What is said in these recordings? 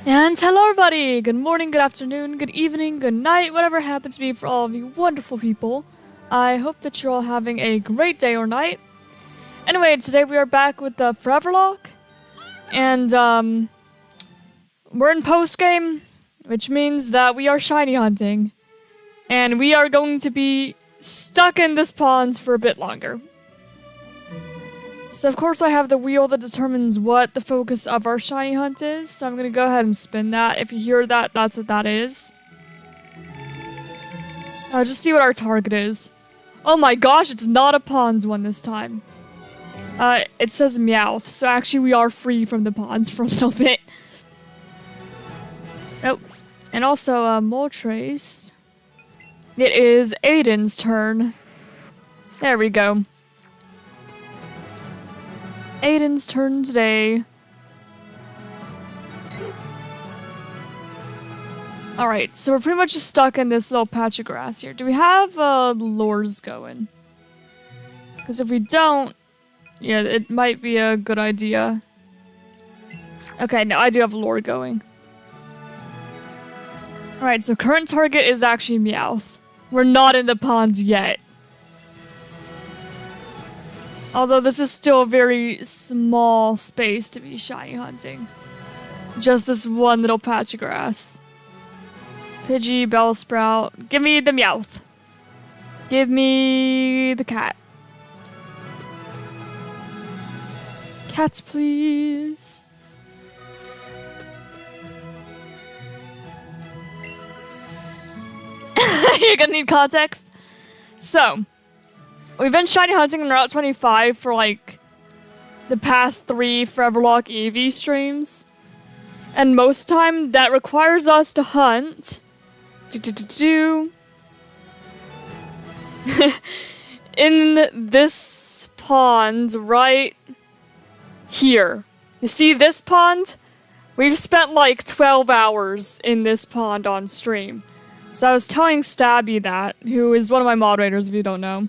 And hello everybody! Good morning, good afternoon, good evening, good night, whatever happens to be for all of you wonderful people. I hope that you're all having a great day or night. Anyway, today we are back with the Foreverlocke. And, we're in post-game, which means that we are shiny hunting. And we are going to be stuck in this pond for a bit longer. So of course I have the wheel that determines what the focus of our shiny hunt is, so I'm gonna go ahead and spin that. If you hear that, that's what that is. I'll just see what our target is. Oh my gosh, it's not a pond one this time. It says Meowth, so actually we are free from the ponds for a little bit. Oh, and also, Moltres. It is Aiden's turn. There we go. Aiden's turn today. Alright, so we're pretty much just stuck in this little patch of grass here. Do we have lures going? Because if we don't, yeah, it might be a good idea. Okay, no, I do have a lure going. Alright, so current target is actually Meowth. We're not in the pond yet. Although this is still a very small space to be shiny hunting. Just this one little patch of grass. Pidgey, Bellsprout. Give me the Meowth. Give me the cat. Cats, please. You're gonna need context. So, we've been shiny hunting on Route 25 for like the past 3 Foreverlocke Eevee streams. And most time that requires us to hunt in this pond right here. You see this pond? We've spent like 12 hours in this pond on stream. So I was telling Stabby that, who is one of my moderators if you don't know.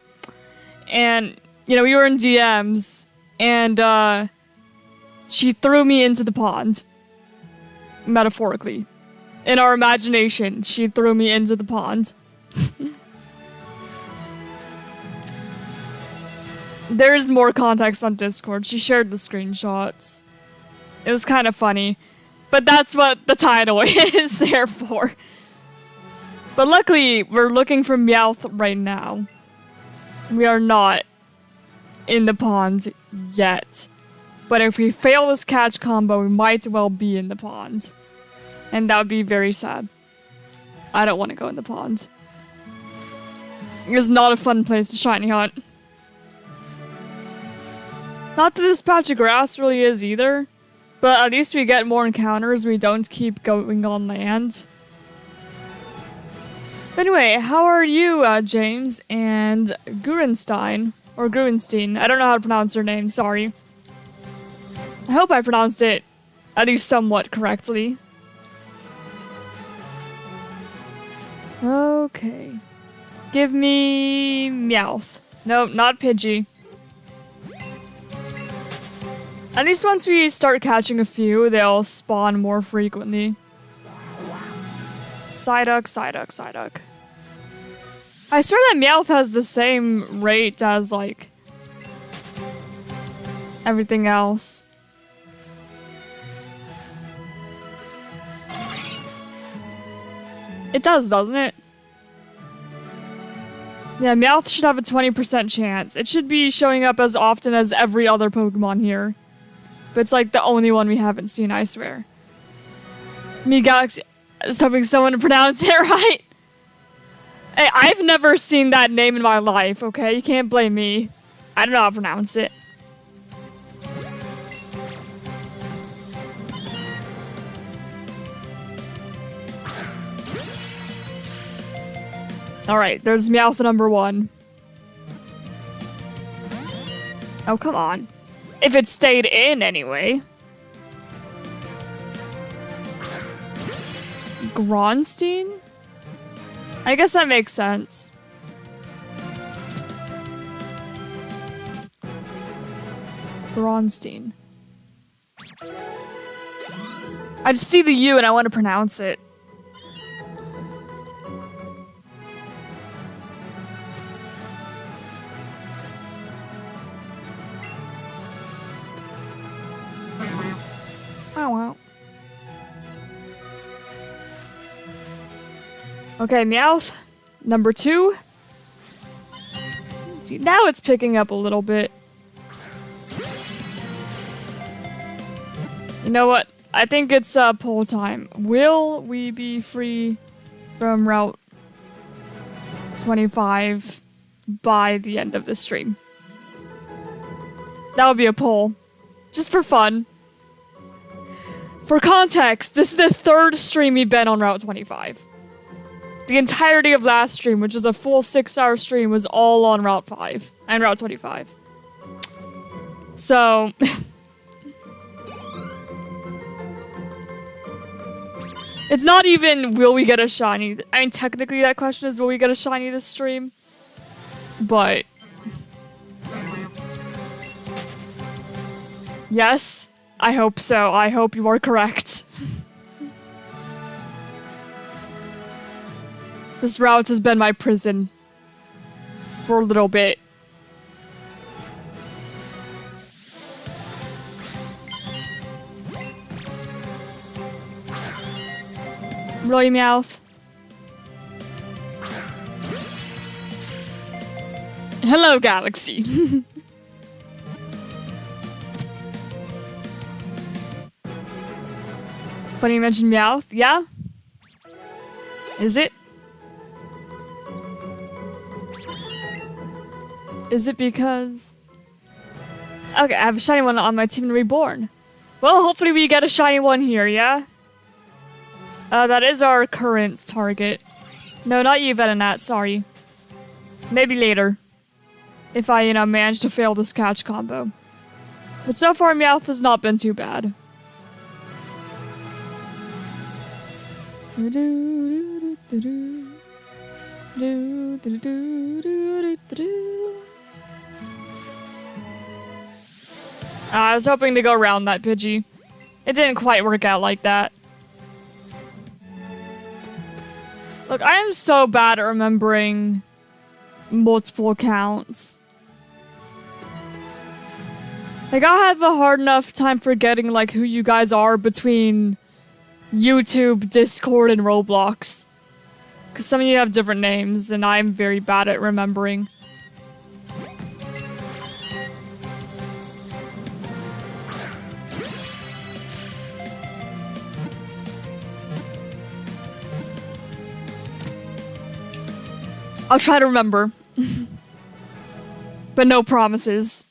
And, you know, we were in DMs, and, she threw me into the pond. Metaphorically. In our imagination, she threw me into the pond. There's more context on Discord. She shared the screenshots. It was kind of funny. But that's what the title is there for. But luckily, we're looking for Meowth right now. We are not in the pond yet. But if we fail this catch combo, we might well be in the pond. And that would be very sad. I don't want to go in the pond. It's not a fun place to shiny hunt. Not that this patch of grass really is either. But at least we get more encounters. We don't keep going on land. But anyway, how are you, James and Gurenstein? Or Gruenstein. I don't know how to pronounce her name, sorry. I hope I pronounced it at least somewhat correctly. Okay. Give me Meowth. Nope, not Pidgey. At least once we start catching a few, they'll spawn more frequently. Psyduck, Psyduck, Psyduck. I swear that Meowth has the same rate as, like, everything else. It does, doesn't it? Yeah, Meowth should have a 20% chance. It should be showing up as often as every other Pokemon here. But it's like the only one we haven't seen, I swear. Me Galaxy... Just hoping someone to pronounce it right. Hey, I've never seen that name in my life, okay? You can't blame me. I don't know how to pronounce it. Alright, there's Meowth number 1. Oh, come on. If it stayed in, anyway. Gronstein? I guess that makes sense. Gronstein. I just see the U and I want to pronounce it. Oh, wow. Okay, Meowth. Number 2. See, now it's picking up a little bit. You know what? I think it's poll time. Will we be free from Route 25 by the end of the stream? That would be a poll. Just for fun. For context, this is the 3rd stream we've been on Route 25. The entirety of last stream, which is a full 6-hour stream, was all on Route 5 and Route 25. So... it's not even, will we get a shiny? I mean, technically that question is, will we get a shiny this stream? But... yes, I hope so. I hope you are correct. This route has been my prison for a little bit. Really, Meowth? Hello, Galaxy. Funny you mentioned Meowth. Yeah? Is it? Is it because... okay, I have a shiny one on my team in Reborn. Well, hopefully we get a shiny one here, yeah? That is our current target. No, not you, Venonat, sorry. Maybe later. If I, you know, manage to fail this catch combo. But so far, Meowth has not been too bad. I was hoping to go around that Pidgey. It didn't quite work out like that. Look, I am so bad at remembering multiple accounts. Like, I have a hard enough time forgetting, like, who you guys are between YouTube, Discord, and Roblox. Because some of you have different names, and I'm very bad at remembering. I'll try to remember. But no promises.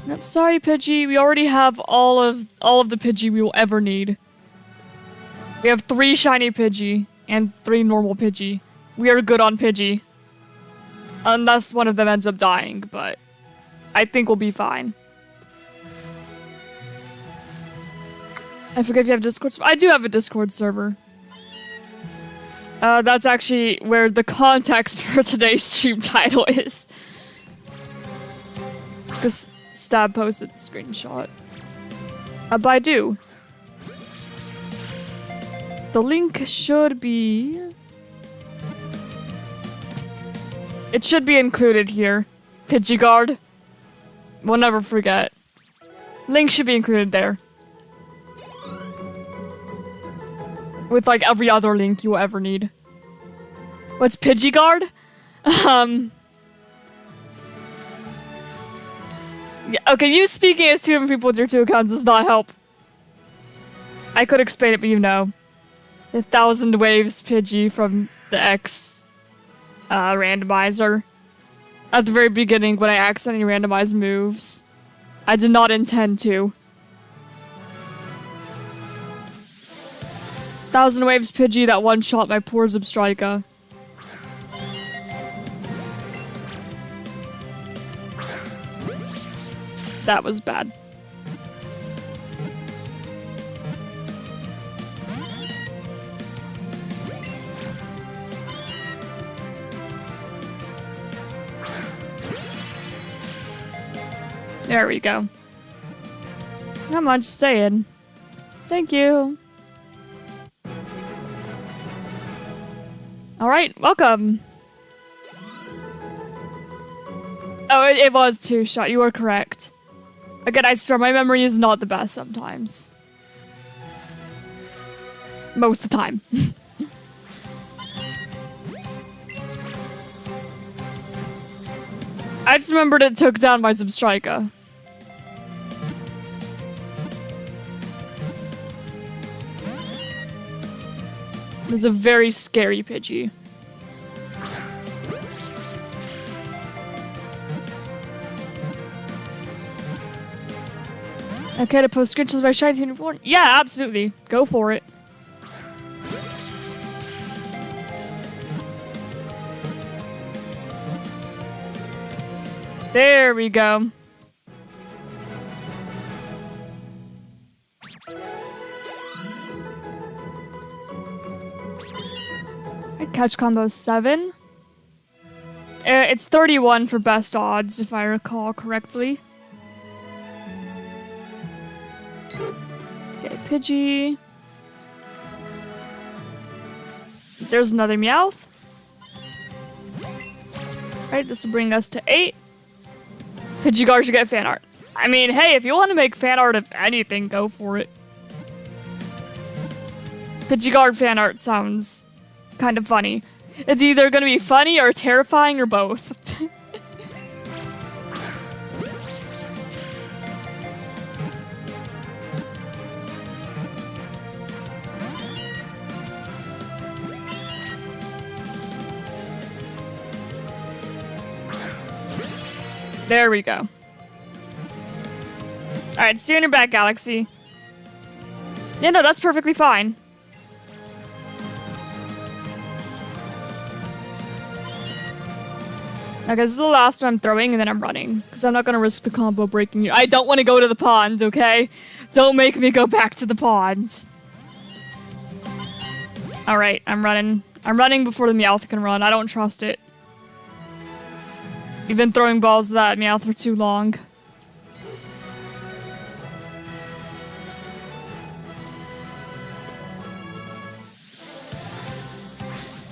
Nope, sorry, Pidgey. We already have all of the Pidgey we will ever need. We have 3 shiny Pidgey and 3 normal Pidgey. We are good on Pidgey. Unless one of them ends up dying, but I think we'll be fine. I forget if you have a Discord server. I do have a Discord server. That's actually where the context for today's stream title is. Because Stab posted the screenshot. But I do. The link should be... it should be included here. Pidgeguard. We'll never forget. Link should be included there. With like every other link you will ever need. What's Pidgeguard? Yeah, okay, you speaking as 2 different people with your 2 accounts does not help. I could explain it, but you know. 1,000 waves Pidgey from the X randomizer. At the very beginning when I accidentally randomized moves. I did not intend to. 1,000 waves Pidgey that one-shot my poor Zubstrika. That was bad. There we go. Come on, just stay in. Thank you. Alright, welcome. Oh, it was 2-shot. You are correct. Again, I swear my memory is not the best sometimes. Most of the time. I just remembered it took down my Substrika. It was a very scary Pidgey. Okay, to post screenshots by Shiny Unicorn? Yeah, absolutely. Go for it. There we go. I'd catch combo 7. It's 31 for best odds, if I recall correctly. Okay, Pidgey. There's another Meowth. Right, this will bring us to 8. Pidgeygard should get fan art. I mean, hey, if you want to make fan art of anything, go for it. Pidgeygard fan art sounds kind of funny. It's either going to be funny or terrifying or both. There we go. Alright, see you in your back, Galaxy. Yeah, no, that's perfectly fine. Okay, this is the last one I'm throwing, and then I'm running. Because I'm not going to risk the combo breaking you. I don't want to go to the pond, okay? Don't make me go back to the pond. Alright, I'm running. I'm running before the Meowth can run. I don't trust it. You've been throwing balls at that Meowth for too long.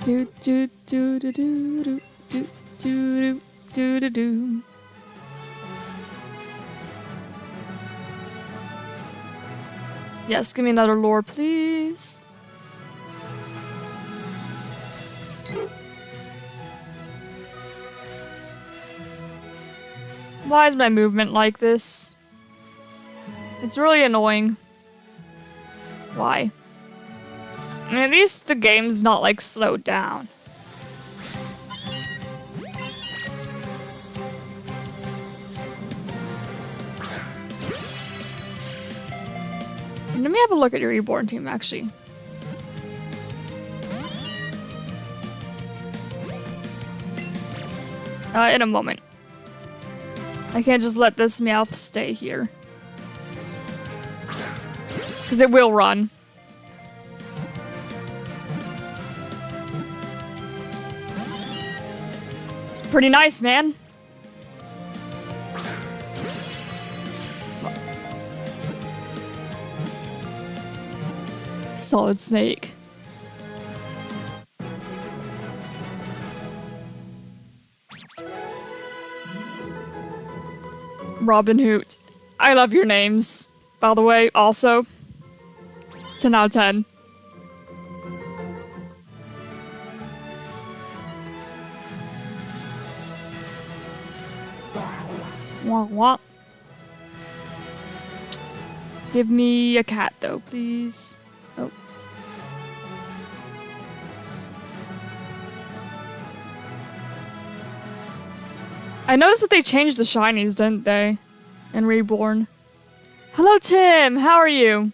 Do do do do do do do do do do do. Yes, give me another lore, please. Why is my movement like this? It's really annoying. Why? I mean, at least the game's not, like, slowed down. Let me have a look at your reborn team, actually. In a moment. I can't just let this Meowth stay here. Because it will run. It's pretty nice, man. Solid Snake. Robin Hoot. I love your names, by the way, also. 10 out of 10. Wah wah. Give me a cat, though, please. Oh. I noticed that they changed the shinies, didn't they? In Reborn. Hello, Tim! How are you?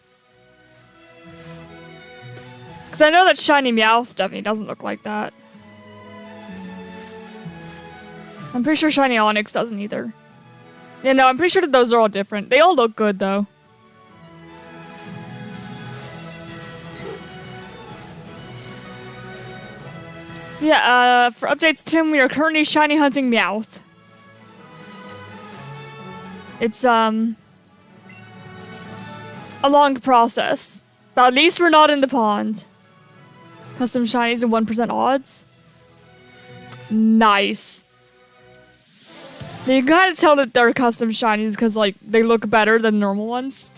Because I know that shiny Meowth definitely doesn't look like that. I'm pretty sure shiny Onyx doesn't either. Yeah, no, I'm pretty sure that those are all different. They all look good, though. Yeah, for updates, Tim, we are currently shiny hunting Meowth. It's, a long process. But at least we're not in the pond. Custom shinies and 1% odds. Nice. Now you can kind of tell that they're custom shinies because, like, they look better than normal ones.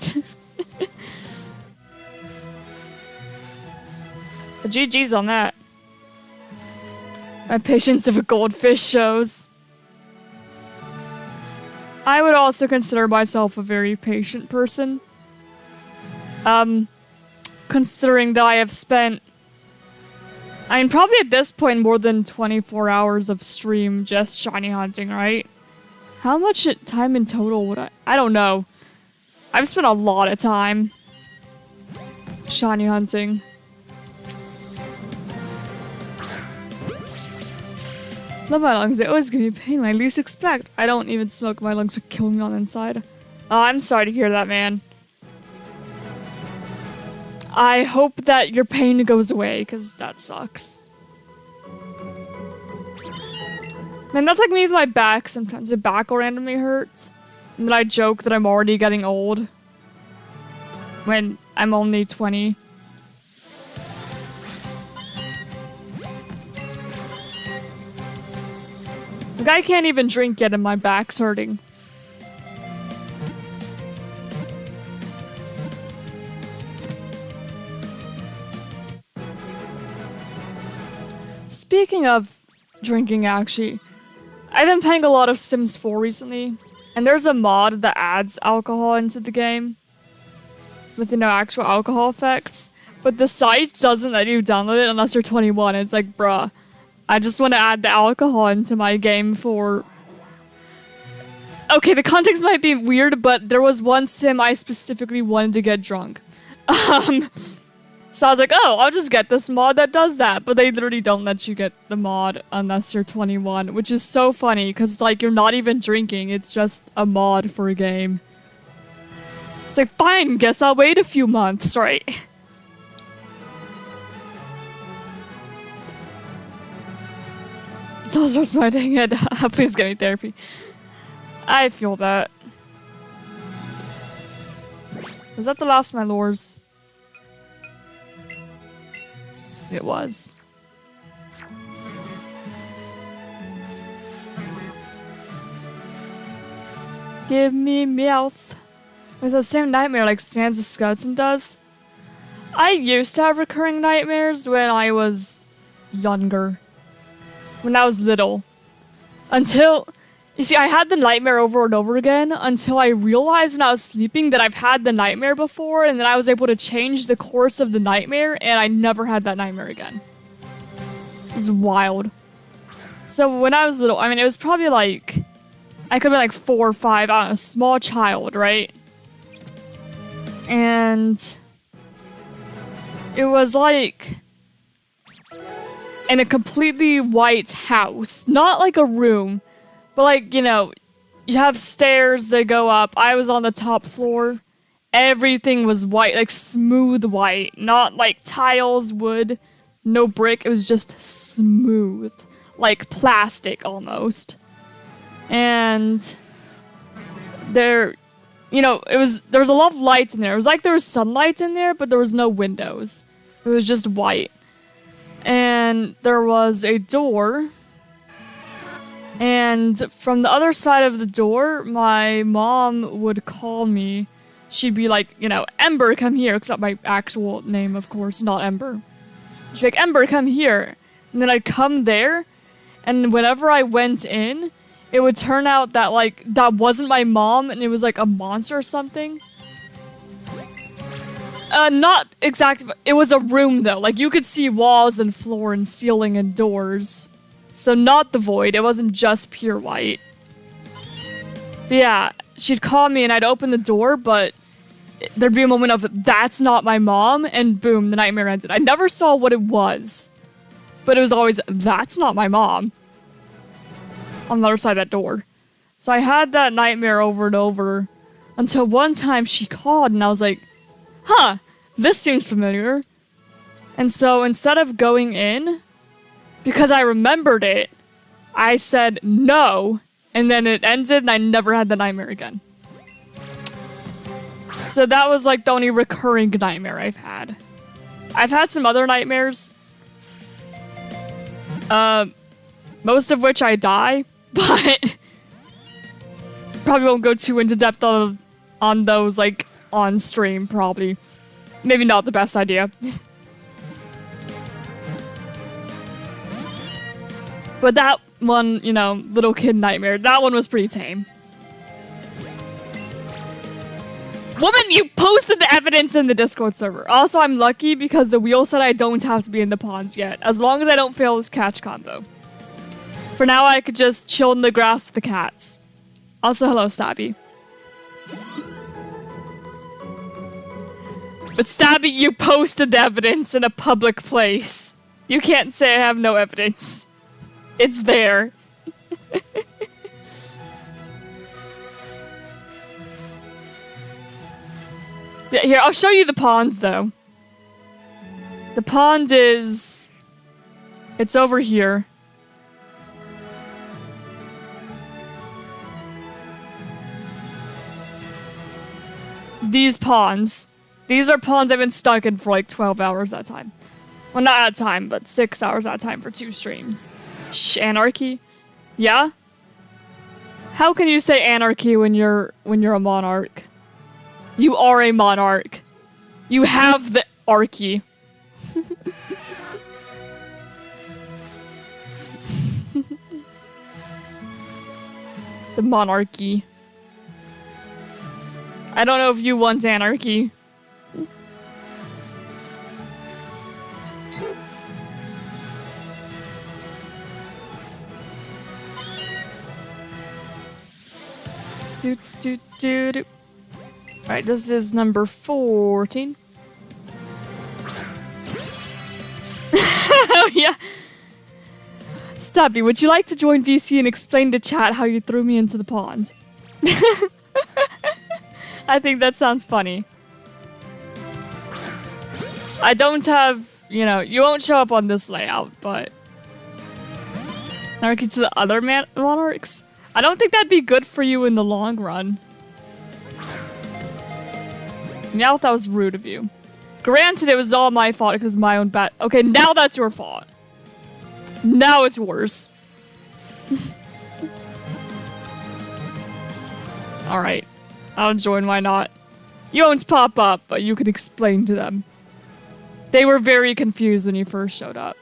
So GG's on that. My patience of a goldfish shows. I would also consider myself a very patient person. Considering that I have spent, I mean, probably at this point more than 24 hours of stream just shiny hunting, right? How much time in total would I don't know. I've spent a lot of time shiny hunting. Love my lungs, they always give me pain when I least expect. I don't even smoke, my lungs are killing me on the inside. Oh, I'm sorry to hear that, man. I hope that your pain goes away, because that sucks. Man, that's like me with my back. Sometimes my back will randomly hurt. And then I joke that I'm already getting old. When I'm only 20. Like, I can't even drink yet and my back's hurting. Speaking of drinking, actually, I've been playing a lot of Sims 4 recently, and there's a mod that adds alcohol into the game with, you know, actual alcohol effects, but the site doesn't let you download it unless you're 21. It's like, bruh, I just want to add the alcohol into my game for... Okay, the context might be weird, but there was one sim I specifically wanted to get drunk. So I was like, oh, I'll just get this mod that does that. But they literally don't let you get the mod unless you're 21, which is so funny because, like, you're not even drinking. It's just a mod for a game. It's like, fine, guess I'll wait a few months, right? So I'll start sweating it. Please get me therapy. I feel that. Was that the last of my lures? It was. Give me mouth. It's the same nightmare like Stan's skeleton does. I used to have recurring nightmares when I was younger. When I was little. Until... You see, I had the nightmare over and over again until I realized when I was sleeping that I've had the nightmare before and then I was able to change the course of the nightmare and I never had that nightmare again. It's wild. So when I was little, I mean, it was probably like... I could have been like 4 or 5, I don't know, a small child, right? And... It was like... in a completely white house. Not like a room. But, like, you know, you have stairs that go up. I was on the top floor. Everything was white, like smooth white. Not like tiles, wood, no brick. It was just smooth. Like plastic, almost. And there, you know, there was a lot of lights in there. It was like there was sunlight in there, but there was no windows. It was just white. And there was a door. And from the other side of the door, my mom would call me. She'd be like, you know, Ember, come here. Except my actual name, of course, not Ember. She'd be like, Ember, come here. And then I'd come there. And whenever I went in, it would turn out that, like, that wasn't my mom. And it was, like, a monster or something. Not exactly. It was a room, though. Like, you could see walls and floor and ceiling and doors. So not the void, it wasn't just pure white. But yeah, she'd call me and I'd open the door, but there'd be a moment of, that's not my mom, and boom, the nightmare ended. I never saw what it was, but it was always, that's not my mom. On the other side of that door. So I had that nightmare over and over, until one time she called and I was like, huh, this seems familiar. And so instead of going in, because I remembered it, I said no, and then it ended and I never had the nightmare again. So that was like the only recurring nightmare I've had. I've had some other nightmares. Most of which I die, but probably won't go too into depth on those, like, on stream, probably. Maybe not the best idea. But that one, you know, little kid nightmare, that one was pretty tame. Woman, you posted the evidence in the Discord server. Also, I'm lucky because the wheel said I don't have to be in the ponds yet, as long as I don't fail this catch combo. For now, I could just chill in the grass with the cats. Also, hello, Stabby. But Stabby, you posted the evidence in a public place. You can't say I have no evidence. It's there. Yeah, here, I'll show you the ponds, though. The pond is... It's over here. These ponds. These are ponds I've been stuck in for like 12 hours at a time. Well, not at a time, but 6 hours at a time for 2 streams. Shh, anarchy? Yeah? How can you say anarchy when you're a monarch? You are a monarch. You have the archy. The monarchy. I don't know if you want anarchy. Do, do, do, do. Alright, this is number 14. Oh, yeah. Stabby, would you like to join VC and explain to chat how you threw me into the pond? I think that sounds funny. I don't have, you know, you won't show up on this layout, but... Anarchy to the other monarchs? I don't think that'd be good for you in the long run. Now that was rude of you. Granted, it was all my fault because my own bad. Okay, now that's your fault. Now it's worse. Alright. I'll join, why not? You won't pop up, but you can explain to them. They were very confused when you first showed up.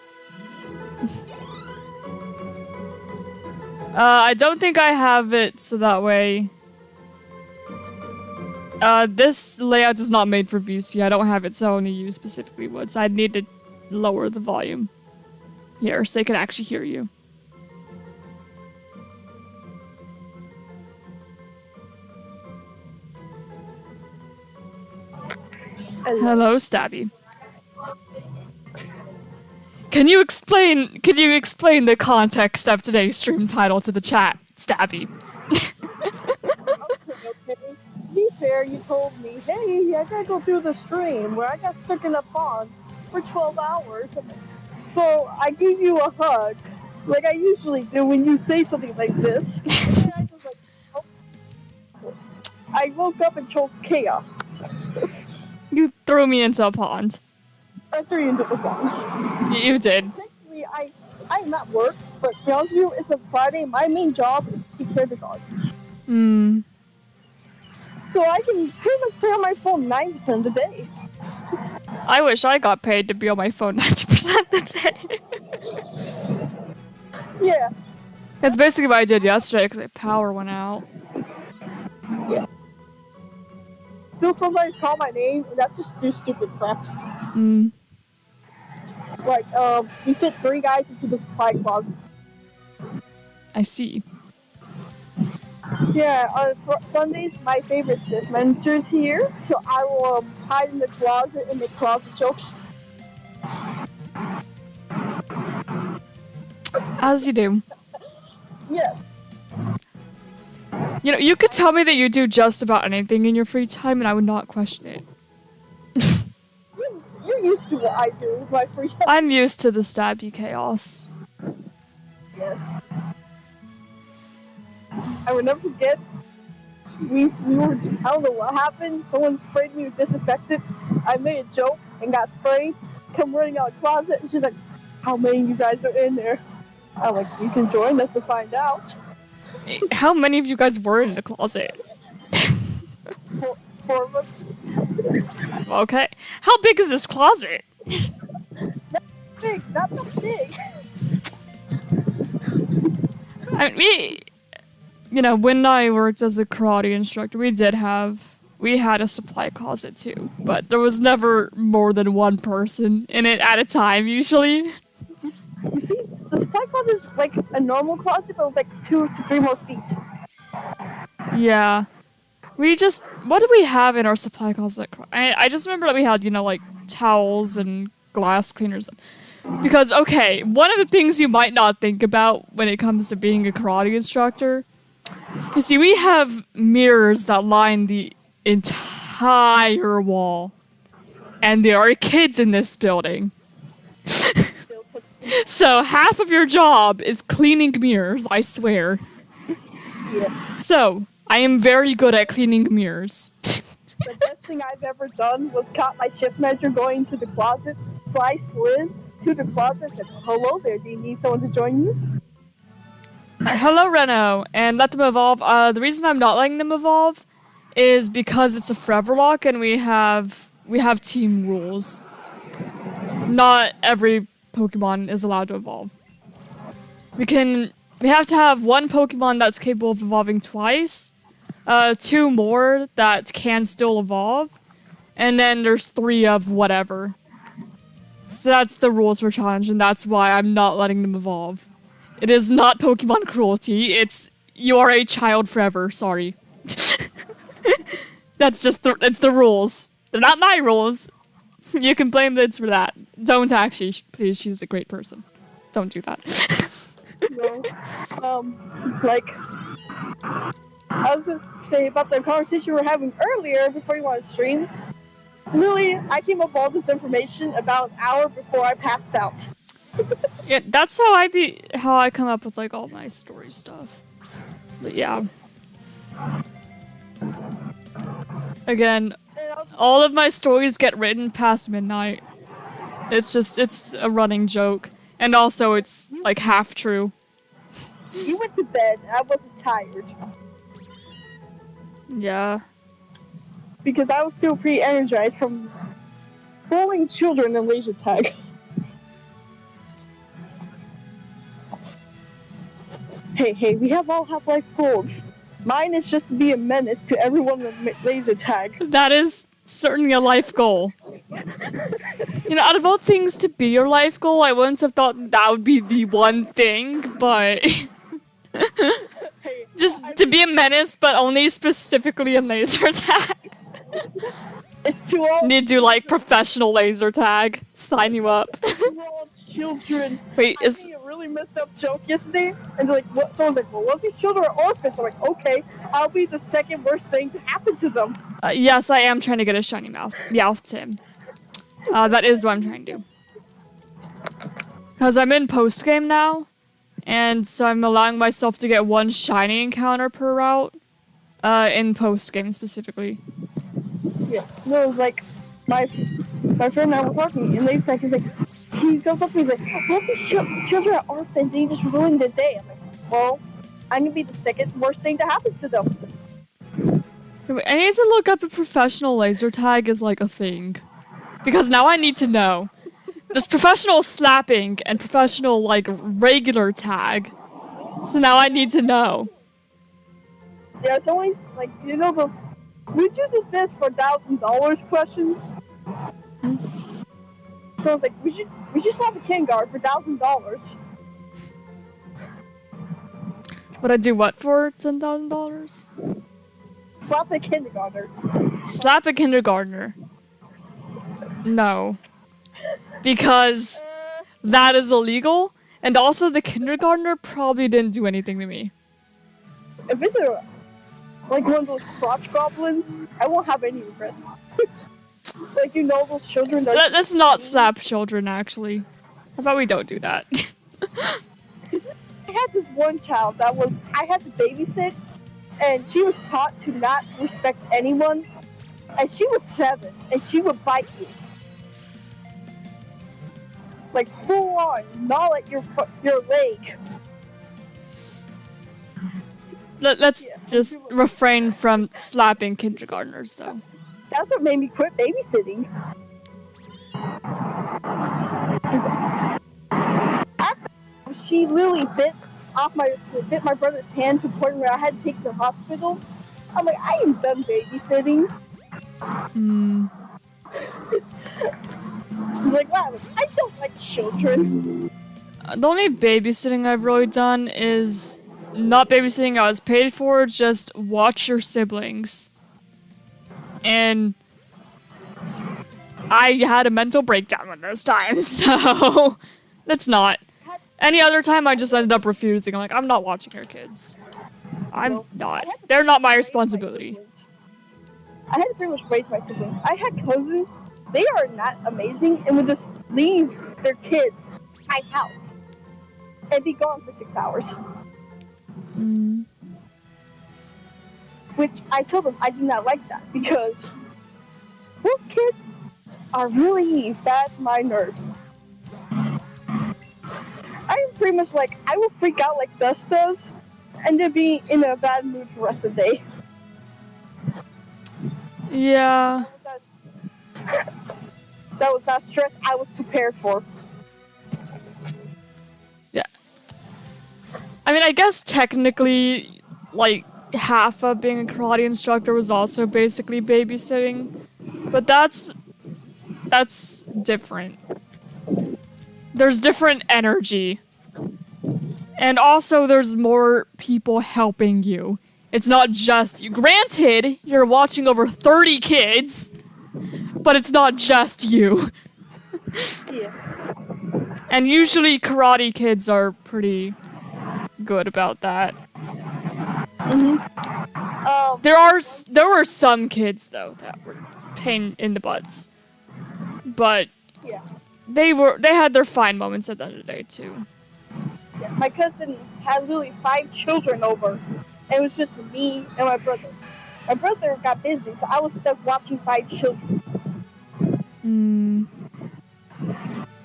I don't think I have it, so that way... this layout is not made for VC. I don't have it, so only you specifically would. So I'd need to lower the volume here so they can actually hear you. Hello, Stabby. Can you explain the context of today's stream title to the chat, Stabby? Okay. To be fair, you told me, hey, I gotta go through the stream where I got stuck in a pond for 12 hours. So I gave you a hug, like I usually do when you say something like this. And I was like, oh. I woke up and chose chaos. You threw me into a pond. I threw you into the pond. You did. Technically, I'm at work, but to be honest with you, it's a Friday. My main job is to take care of the dogs. Hmm. So I can pretty much play on my phone 90% of the day. I wish I got paid to be on my phone 90% of the day. Yeah. That's basically what I did yesterday because my power went out. Yeah. They'll sometimes call my name, and that's just do stupid crap. Hmm. Like, you fit 3 guys into the supply closet. I see. Yeah, on Sundays, my favorite shift manager's here, so I will hide in the closet and make closet jokes. As you do. Yes. You know, you could tell me that you do just about anything in your free time and I would not question it. You're used to what I do with my free time. I'm used to the Stabby chaos. Yes. I will never forget we were, I don't know what happened. Someone sprayed me with disinfectant. I made a joke and got sprayed. Come running out of the closet, and she's like, "How many of you guys are in there?" I'm like, "You can join us to find out." How many of you guys were in the closet? Four of us. Okay. How big is this closet? Big, not that big. I mean, when I worked as a karate instructor, we had a supply closet too, but there was never more than one person in it at a time, usually. You see, the supply closet is like a normal closet, but with like 2 to 3 more feet. Yeah. What did we have in our supply closet? I just remember that we had, like towels and glass cleaners. Because, okay, one of the things you might not think about when it comes to being a karate instructor, you see, we have mirrors that line the entire wall. And there are kids in this building. So half of your job is cleaning mirrors, I swear. Yeah. So, I am very good at cleaning mirrors. The best thing I've ever done was caught my shift manager going to the closet, so I slid to the closet and said, "Hello there, do you need someone to join you?" Hello, Reno, and let them evolve. The reason I'm not letting them evolve is because it's a Foreverlocke and we have team rules. Not every Pokemon is allowed to evolve. We have to have one Pokemon that's capable of evolving twice, 2 more that can still evolve, and then there's 3 of whatever. So that's the rules for challenge, and that's why I'm not letting them evolve. It is not Pokemon cruelty, you are a child forever, sorry. That's just it's the rules. They're not my rules. You can blame Lids for that. Don't actually, please, she's a great person. Don't do that. No. I was gonna say about the conversation we were having earlier before you wanted to stream. Really, I came up with all this information about an hour before I passed out. Yeah, that's how I come up with like all my story stuff. But yeah. Again, all of my stories get written past midnight. It's a running joke. And also it's like half true. You went to bed, I wasn't tired. Yeah. Because I was still pretty energized from bullying children in laser tag. Hey, we all have life goals. Mine is just to be a menace to everyone in laser tag. That is certainly a life goal. Out of all things to be your life goal, I wouldn't have thought that would be the one thing, but... Just to be a menace, but only specifically in laser tag. It's too old. Need to do like professional laser tag. Sign you up. Too old children. Wait, I made a really messed up joke yesterday, and they're like, what? Someone's like, well, what if these children are orphans? I'm like, okay, I'll be the second worst thing to happen to them. Yes, I am trying to get a shiny Meowth to him. That is what I'm trying to do. Because I'm in post-game now, and so I'm allowing myself to get 1 shiny encounter per route. In post-game specifically. Yeah, no, it was like, my friend and I were talking, and he's like, he goes up and he's like, what if these children are orphans and you just ruined their day? I'm like, well, I'm gonna be the second worst thing that happens to them. I need to look up if professional laser tag is like a thing. Because now I need to know. There's professional slapping and professional, like, regular tag. So now I need to know. Yeah, it's always, like, those, would you do this for $1,000 questions? So I was like, we should slap a kindergarten for $1,000. Would I do what for $10,000? Slap a kindergartner. Slap a kindergartner. No. Because that is illegal, and also the kindergartner probably didn't do anything to me. If it's like one of those crotch goblins, I won't have any regrets. Like, those children that... Let's not slap children, actually. How about we don't do that? I had this one child I had to babysit, and she was taught to not respect anyone. And she was 7, and she would bite you. Like, full on, gnaw at your leg. Let's just refrain from slapping kindergartners, though. That's what made me quit babysitting. She literally bit my brother's hand to the point where I had to take him to the hospital. I'm like, I am done babysitting. I'm like, wow, I don't like children. The only babysitting I've really done is not babysitting I was paid for, just watch your siblings. And I had a mental breakdown one of those times, so let's not. Any other time, I just ended up refusing. I'm like, I'm not watching your kids. I'm not. They're not my responsibility. I had to pretty much raise my siblings. I had cousins. They are not amazing and would just leave their kids at my house and be gone for 6 hours. Which I told them I do not like that because those kids are really bad for my nerves. I am pretty much like, I will freak out like Dust does and then be in a bad mood for the rest of the day. Yeah. That was that stress I was prepared for. Yeah. I mean, I guess technically, like, half of being a karate instructor was also basically babysitting. But that's different. There's different energy. And also there's more people helping you. It's not just you. Granted, you're watching over 30 kids, but it's not just you. Yeah. And usually karate kids are pretty good about that. There were some kids though that were pain in the butts. But yeah. They had their fine moments at the end of the day too. Yeah, my cousin had literally 5 children over. And it was just me and my brother. My brother got busy, so I was stuck watching 5 children.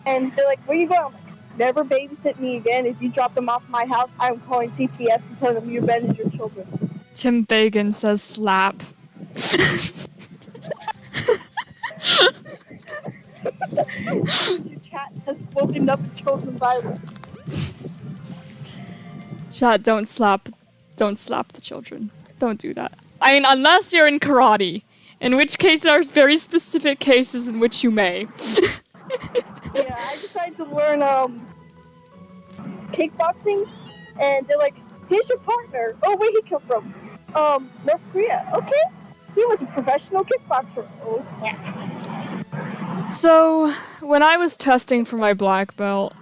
And they're like, where you going? I'm like, never babysit me again. If you drop them off at my house, I'm calling CPS and telling them you abandoned your children. Tim Fagan says slap. Your chat has woken up and chosen violence. Chat, don't slap the children. Don't do that. I mean, unless you're in karate, in which case there are very specific cases in which you may. Yeah, I decided to learn kickboxing, and they're like, here's your partner. Oh, where'd he come from? North Korea. Okay. He was a professional kickboxer. Oh, crap. So, when I was testing for my black belt,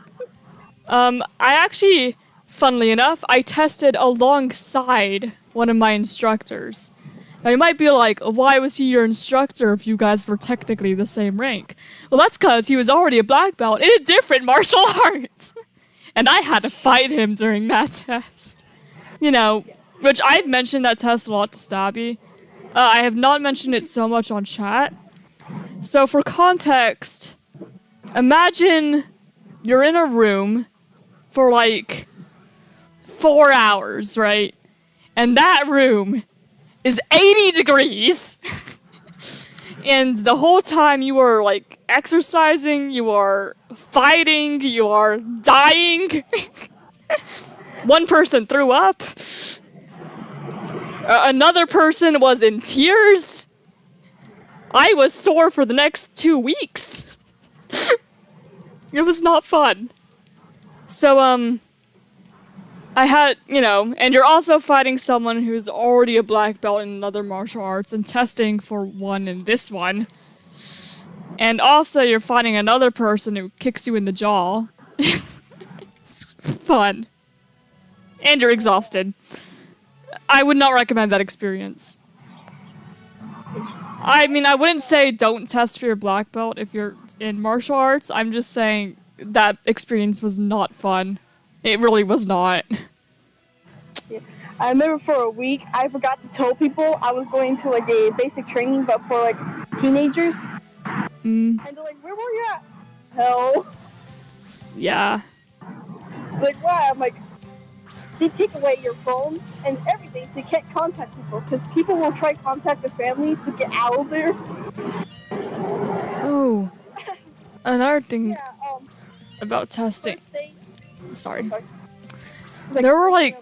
I actually, funnily enough, I tested alongside one of my instructors. Now you might be like, why was he your instructor if you guys were technically the same rank? Well, that's because he was already a black belt in a different martial arts. And I had to fight him during that test. You know, which I've mentioned that test a lot to Stabby. I have not mentioned it so much on chat. So for context, imagine you're in a room for like 4 hours, right? And that room is 80 degrees. And the whole time you are like exercising, you are fighting, you are dying. One person threw up. Another person was in tears. I was sore for the next 2 weeks. It was not fun. So, I had, you know, and you're also fighting someone who's already a black belt in another martial arts and testing for one in this one. And also you're fighting another person who kicks you in the jaw. It's fun. And you're exhausted. I would not recommend that experience. I mean, I wouldn't say don't test for your black belt if you're in martial arts. I'm just saying that experience was not fun. It really was not. Yeah. I remember for a week, I forgot to tell people I was going to like a basic training, but for like teenagers. And they're like, "Where were you at?" Hell. Yeah. Like, why? I'm like, they take away your phone and everything, so you can't contact people, because people will try to contact their families to get out of there. Oh. Another thing Yeah. about testing. First day, Sorry. like, There were like.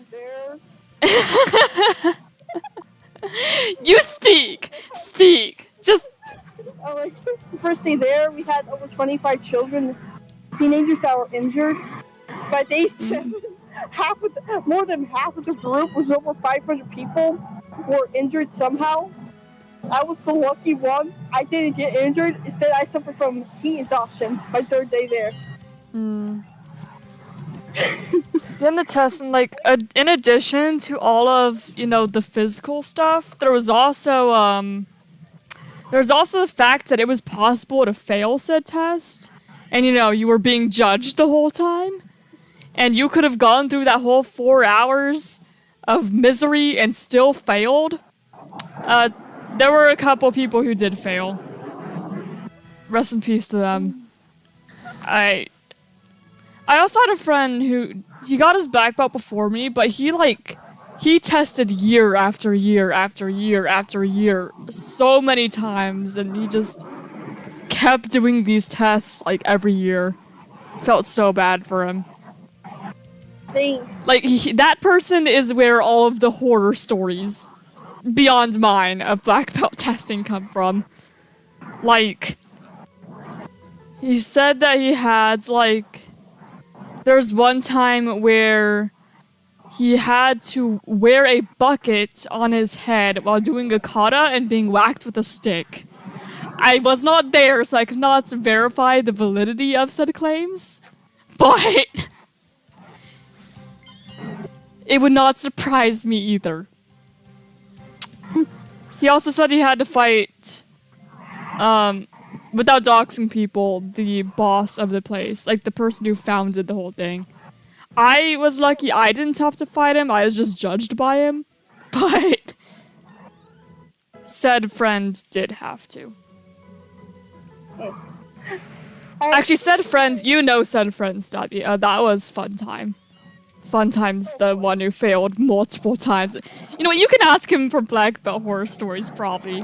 You speak! Speak! Just. Like, first day there, we had over 25 children, teenagers that were injured. By day 7, more than half of the group was over 500 people were injured somehow. I was the lucky one. I didn't get injured. Instead, I suffered from heat exhaustion my 3rd day there. Then the test, and like, in addition to all of, the physical stuff, there was also the fact that it was possible to fail said test, and you were being judged the whole time, and you could have gone through that whole 4 hours of misery and still failed. There were a couple people who did fail. Rest in peace to them. I also had a friend who, he got his black belt before me, but he tested year after year after year after year so many times, and he just kept doing these tests like every year. Felt so bad for him. Like, that person is where all of the horror stories beyond mine of black belt testing come from. Like, he said that he had, like, there's one time where he had to wear a bucket on his head while doing a kata and being whacked with a stick. I was not there, so I could not verify the validity of said claims, but it would not surprise me either. He also said he had to fight, without doxing people, the boss of the place, like the person who founded the whole thing. I was lucky I didn't have to fight him, I was just judged by him, but said friend did have to. Actually, said friend, said friend, Stabby. That was fun time. Fun time's the one who failed multiple times. You know what, you can ask him for black belt horror stories, probably.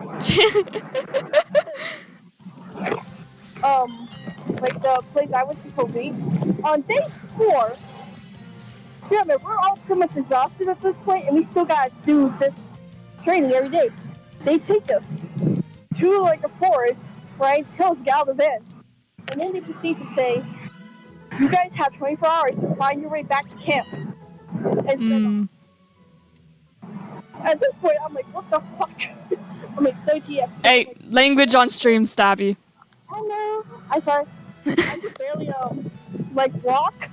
Like the place I went to for a week, on day 4, yeah, man, we're all pretty much exhausted at this point, and we still gotta do this training every day. They take us to like a forest, right, till us get out of the van, and then they proceed to say, "You guys have 24 hours to find your way back to camp." And at this point, I'm like, "What the fuck?" I'm like, "30 Hey, language on stream, Stabby. Hello. I'm sorry. I could barely walk,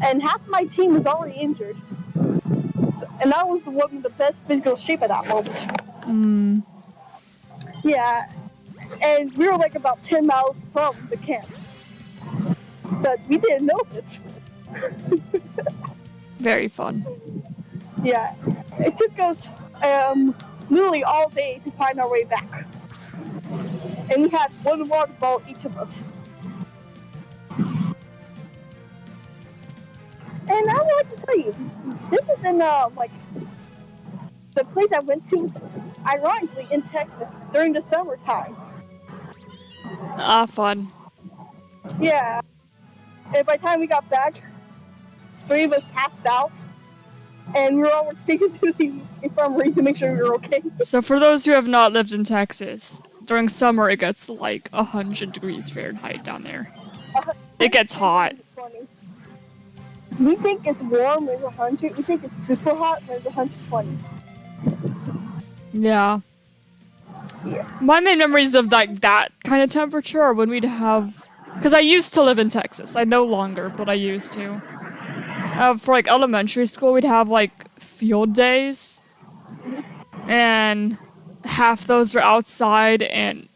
and half of my team was already injured. So, and I was the one with the best physical shape at that moment. Yeah, and we were like about 10 miles from the camp, but we didn't know this. Very fun. Yeah, it took us literally all day to find our way back. And we had one water bottle each of us. And I would like to tell you, this is in the place I went to, ironically in Texas during the summertime. Fun. Yeah. And by the time we got back, 3 of us passed out, and we were all taken to the infirmary to make sure we were okay. So for those who have not lived in Texas, during summer it gets like 100 degrees Fahrenheit down there. It gets hot. We think it's warm when it's 100. We think it's super hot when it's 120. Yeah. My main memories of like that kind of temperature are when we'd have, because I used to live in Texas. I no longer, but I used to. For like elementary school, we'd have like field days, and half those were outside, and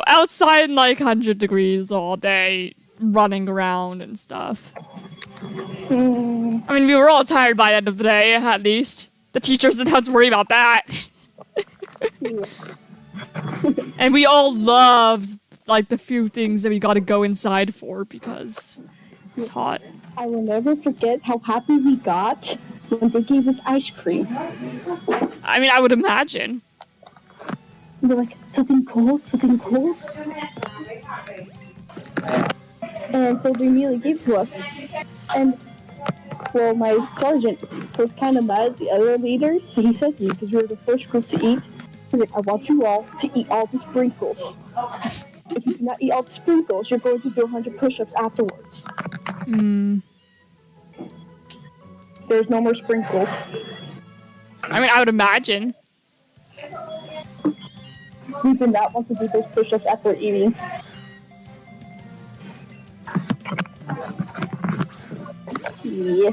outside in like 100 degrees all day, running around and stuff. I mean, we were all tired by the end of the day, at least. The teachers didn't have to worry about that. Yeah. And we all loved, like, the few things that we got to go inside for because it's hot. I will never forget how happy we got when they gave us ice cream. I mean, I would imagine. They're like, something cold, something cold. And so they immediately gave it to us. And, well, my sergeant was kind of mad at the other leaders. He said to me, because we were the first group to eat, he's like, I want you all to eat all the sprinkles. If you do not eat all the sprinkles, you're going to do 100 push-ups afterwards. There's no more sprinkles. I mean, I would imagine. We did not want to do those push-ups after eating. Yeah.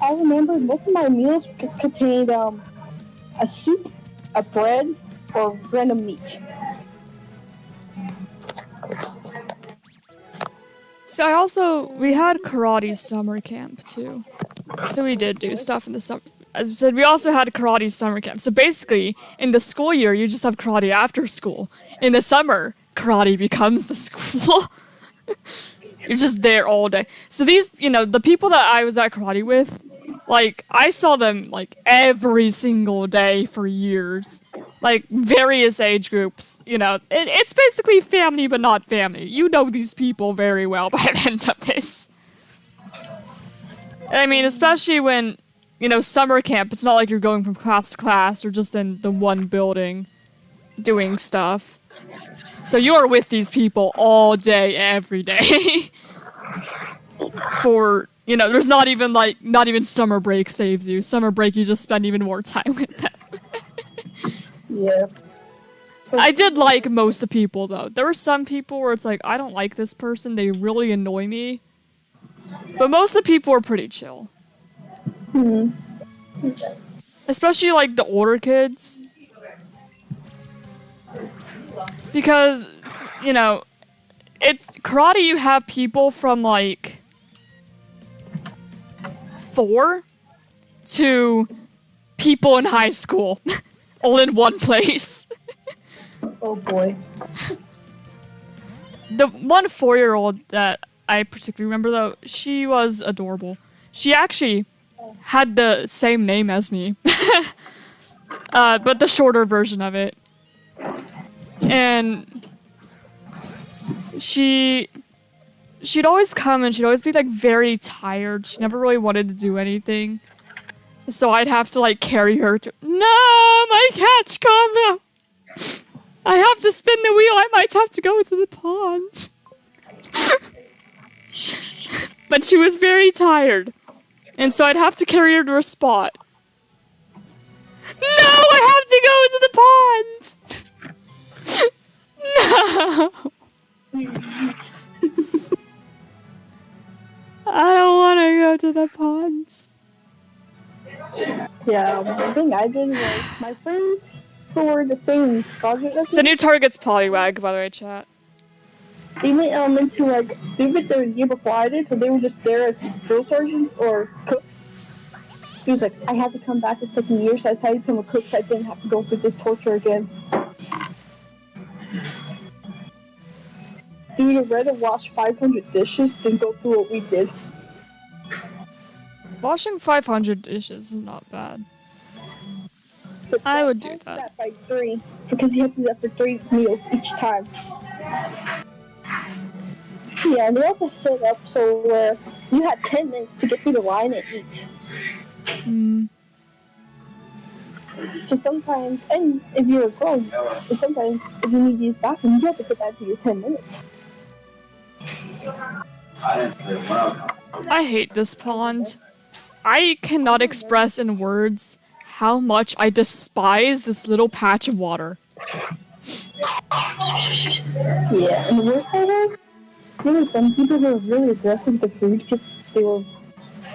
I remember most of my meals contained a soup, a bread, or random meat. So we had karate summer camp too. So we did do stuff in the summer. As I said, we also had karate summer camp. So basically, in the school year, you just have karate after school. In the summer, karate becomes the school. You're just there all day. So these, the people that I was at karate with, like, I saw them, like, every single day for years. Like, various age groups, It's basically family, but not family. You know these people very well by the end of this. I mean, especially when, summer camp, it's not like you're going from class to class or just in the one building doing stuff. So you're with these people all day, every day. For, there's not even summer break saves you. Summer break, you just spend even more time with them. Yeah. I did like most of the people, though. There were some people where it's like, I don't like this person, they really annoy me. But most of the people were pretty chill. Especially, like, the older kids. Because, it's karate, you have people from, like, 4 to people in high school. All in one place. Oh boy. The one 4-year-old that I particularly remember, though, she was adorable. She actually had the same name as me. But the shorter version of it. And she'd always come and she'd always be, like, very tired. She never really wanted to do anything. So I'd have to, like, carry her to— No, my catch, calm down. I have to spin the wheel. I might have to go to the pond. But she was very tired. And so I'd have to carry her to her spot. No, I have to go to the pond. No. I don't want to go to the pond. Yeah, the thing I did was my friends who were the same scholarship as me. The new target's Poliwag, by the way, chat. They went into, like, they went there the year before I did, so they were just there as drill sergeants or cooks. He was like, I had to come back the second year, so I decided to become a cook so I didn't have to go through this torture again. Dude, I'd rather wash 500 dishes than go through what we did. Washing 500 dishes is not bad. So I would do that. By 3, because you have to do that for 3 meals each time. Yeah, and they also set it up so where you had 10 minutes to get through the line and eat. So sometimes, and if you're grown, sometimes if you need to use the bathroom, you have to put that to your 10 minutes. I hate this pond. I cannot express in words how much I despise this little patch of water. Yeah, and the worst part is, there were some people who were really aggressive with the food because they were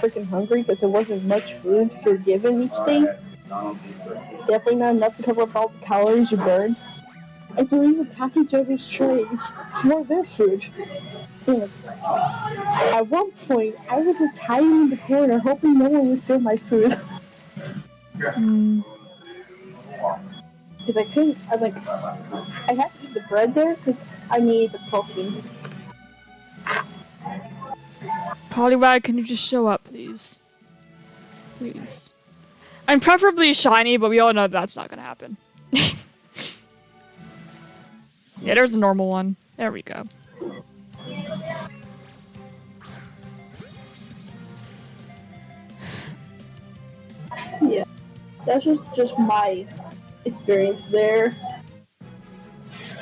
freaking hungry because there wasn't much food you're given each day. Definitely not enough to cover up all the calories you burned. And so we would pack each other's trays for their food. And at one point, I was just hiding in the corner hoping no one would steal my food. Mm. Because I couldn't, I had to eat the bread there because I needed the protein. Poliwag, can you just show up, please? Please. I'm preferably shiny, but we all know that's not gonna happen. Yeah, there's a normal one. There we go. Yeah, that's just my experience there.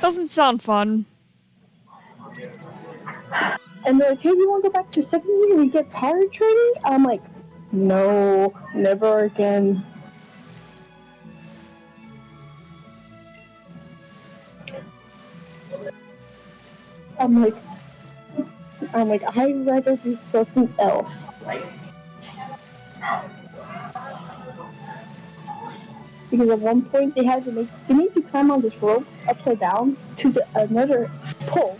Doesn't sound fun. And they're like, hey, you want to go back to second year and get pirate training? I'm like, no, never again. I'm like, I'd rather do something else. Because at one point they need to climb on this rope upside down to another pole.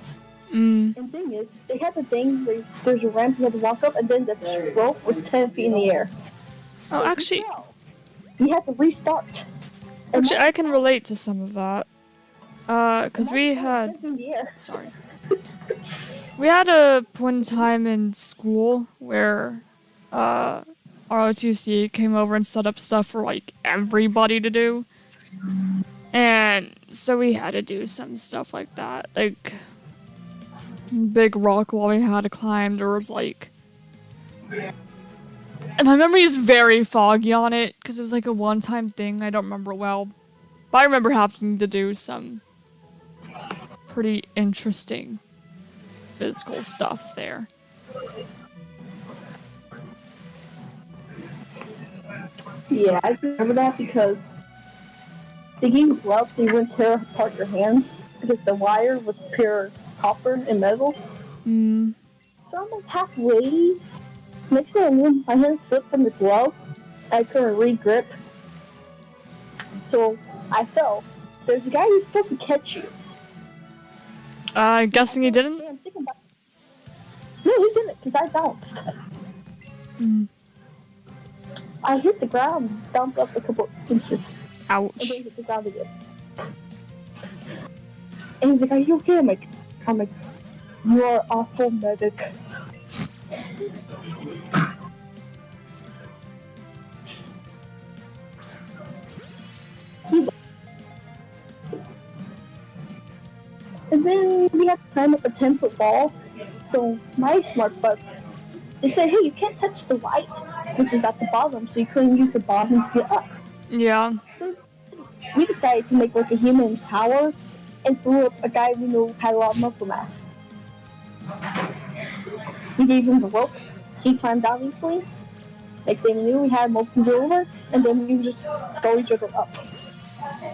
Mm. And the thing is, they had the thing where there's a ramp you had to walk up, and then the rope was 10 feet in the air. Oh, so actually, you had to restart. Actually, I can relate to some of that. Cause we had, sorry, we had a point in time in school where, ROTC came over and set up stuff for like everybody to do, and so we had to do some stuff like that, like big rock wall we had to climb. There was like, and my memory is very foggy on it because it was like a one-time thing. I don't remember well, but I remember having to do some pretty interesting physical stuff there. Yeah, I remember that because they gave you gloves so you wouldn't tear apart your hands because the wire was pure copper and metal. Mm. So I'm like halfway. Next thing I knew, my hand slipped from the glove. I couldn't re-grip. So I fell. There's a guy who's supposed to catch you. I'm guessing he didn't? No, he didn't, because I bounced. Mm. I hit the ground, bounced up a couple inches. Ouch. And then hit the ground again. And he's like, are you okay? I'm like, you are awful medic. And then we had to climb up a 10-foot wall. So my smart butt, they said, hey, you can't touch the white, which is at the bottom, so you couldn't use the bottom to get up. Yeah. So we decided to make like a human tower and threw up a guy we knew had a lot of muscle mass. We gave him the rope. He climbed down easily. Like they knew we had most control over, and then we would just throw each other up.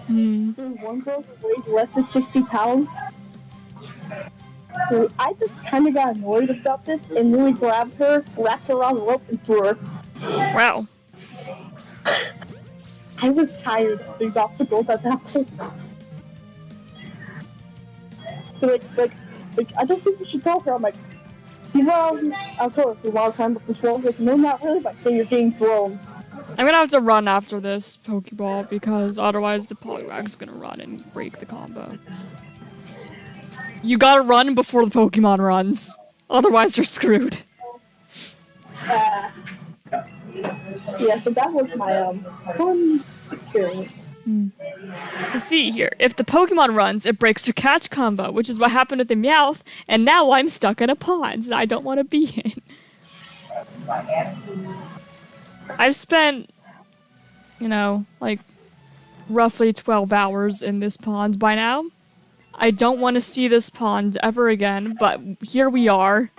Mm. There was one girl who weighed less than 60 pounds. So I just kind of got annoyed about this and really grabbed her, wrapped her around the rope, and threw her. Wow. I was tired of these obstacles at that point. So like, I don't think you should tell her. I'm like, well, I'll tell her if you want to climb up this wall. Like, no, not really, but then you're getting thrown. I'm gonna have to run after this Pokeball because otherwise the Poliwag's gonna run and break the combo. You gotta run before the Pokemon runs. Otherwise you're screwed. Yeah, so that was my fun experience. Let's see here. If the Pokemon runs, it breaks your catch combo, which is what happened with the Meowth, and now I'm stuck in a pond that I don't want to be in. I've spent, you know, like, roughly 12 hours in this pond by now. I don't want to see this pond ever again, but here we are.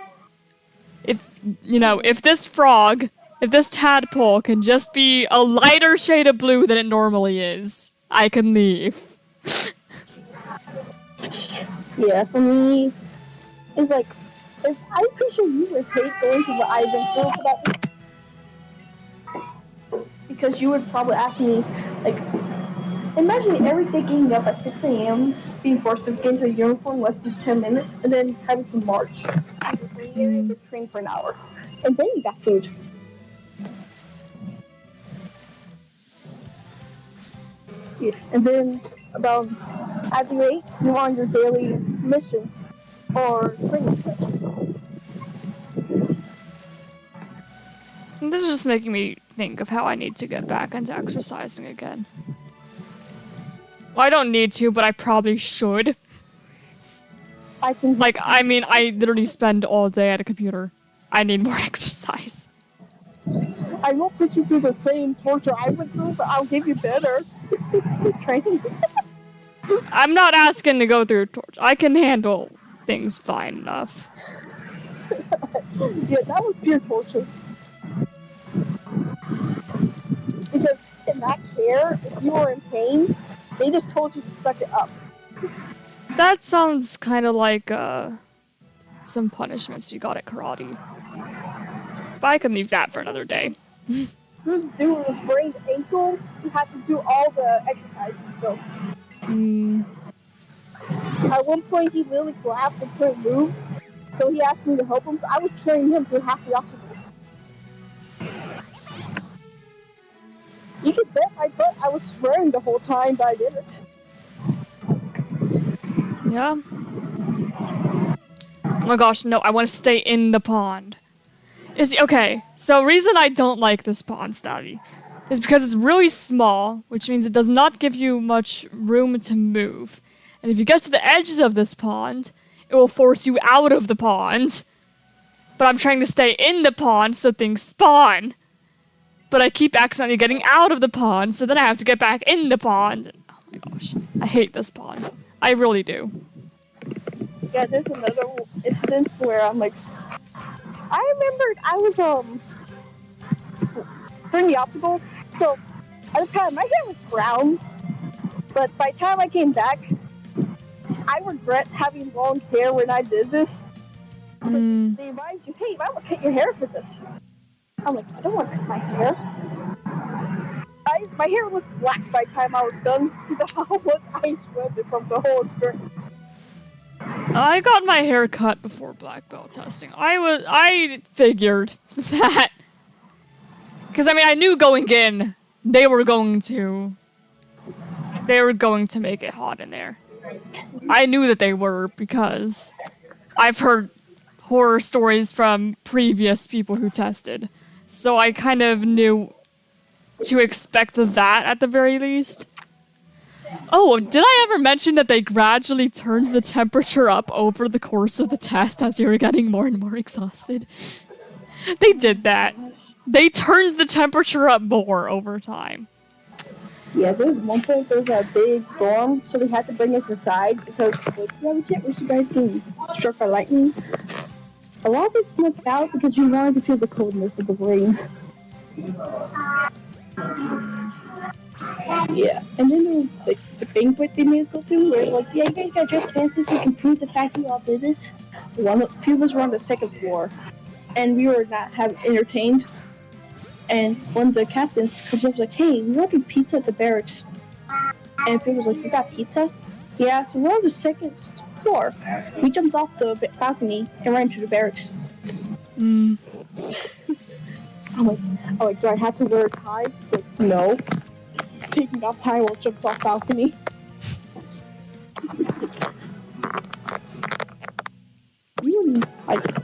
If, you know, if this frog, if this tadpole can just be a lighter shade of blue than it normally is, I can leave. Yeah, for me, it's like, I'm pretty sure you would hate going to the Ivan Field for that. Because you would probably ask me, like, imagine every day getting up at 6 a.m., being forced to get into a uniform less than 10 minutes, and then having to march. You train for an hour. And then you got food. And then about at the 8, you're on your daily missions or training sessions. And this is just making me think of how I need to get back into exercising again. Well, I don't need to, but I probably should. Like, I mean, I literally spend all day at a computer. I need more exercise. I won't put you through the same torture I went through, but I'll give you better training. I'm not asking to go through torture. I can handle things fine enough. Yeah, that was pure torture. Because in that care, if you were in pain, they just told you to suck it up. That sounds kind of like some punishments you got at karate. But I can leave that for another day. Who's doing a sprained ankle? You have to do all the exercises still. At one point, he literally collapsed and couldn't move, so he asked me to help him. So I was carrying him through half the obstacles. You can bet my butt I was swearing the whole time, but I didn't. Yeah. Oh my gosh, no, I want to stay in the pond. Okay, so reason I don't like this pond, Stabby, is because it's really small, which means it does not give you much room to move. And if you get to the edges of this pond, it will force you out of the pond. But I'm trying to stay in the pond so things spawn. But I keep accidentally getting out of the pond, so then I have to get back in the pond. Oh my gosh, I hate this pond. I really do. Yeah, there's another incident where I'm like, I remembered I was during the obstacle. So at the time my hair was brown, but by the time I came back, I regret having long hair when I did this. They remind you, hey, I want to cut your hair for this. I'm like, I don't want to cut my hair. My hair looked black by the time I was done because of how much I sweated from the whole experience. I got my hair cut before black belt testing. I figured that. Because, I mean, I knew going in, they were going to make it hot in there. I knew that they were because I've heard horror stories from previous people who tested. So I kind of knew to expect that at the very least. Oh, did I ever mention that they gradually turned the temperature up over the course of the test as you were getting more and more exhausted? They did that. They turned the temperature up more over time. Yeah, there's one point there was a big storm, so they had to bring us inside because, like, yeah, we can't risk you guys getting struck by lightning. A lot of it snuck out because we wanted to feel the coldness of the rain. Yeah, and then there was like the banquet they made us go to, where like, yeah, you guys got dressed fancy so we can prove the fact you all did this. A few of us were on the second floor, and we were not entertained. And one of the captains comes up like, hey, we ordered pizza at the barracks. And Finn was like, you got pizza? Yeah, so we're on the second floor. We jumped off the balcony and ran to the barracks. I'm like, do I have to wear a tie? Like, no. Taking off tie while jumped off balcony.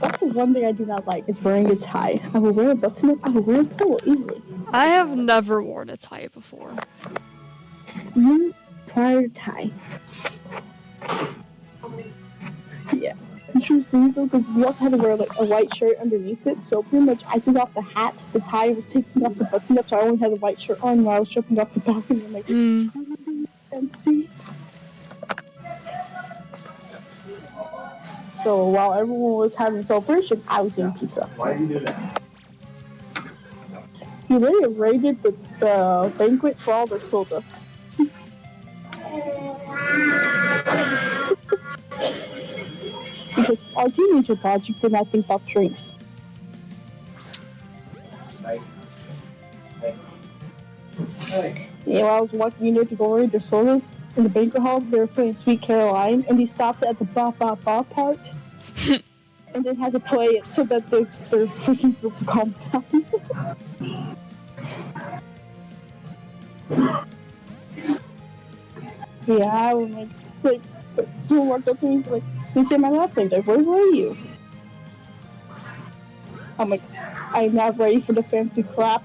That's the one thing I do not like is wearing a tie. I will wear a button up. I will wear a polo easily. I have never worn a tie before. Prior tie. Yeah. Interesting though, because we also had to wear like a white shirt underneath it. So pretty much, I took off the hat. The tie was taking off the button up, so I only had a white shirt on while I was jumping off the balcony. I'm like, and see. So while everyone was having celebration, I was eating pizza. Why did you do that? He literally raided the banquet for all their soda. Because our teenager project did not think about drinks. Yeah, while I was walking in there to go raid their sodas, in the banquet hall, they were playing Sweet Caroline, and he stopped at the ba ba ba part, and then had to play it so that their freaking group would calm down. Yeah, I was like, someone walked up to me, like, he said my last name, like, where were you? I'm like, I'm not ready for the fancy crap.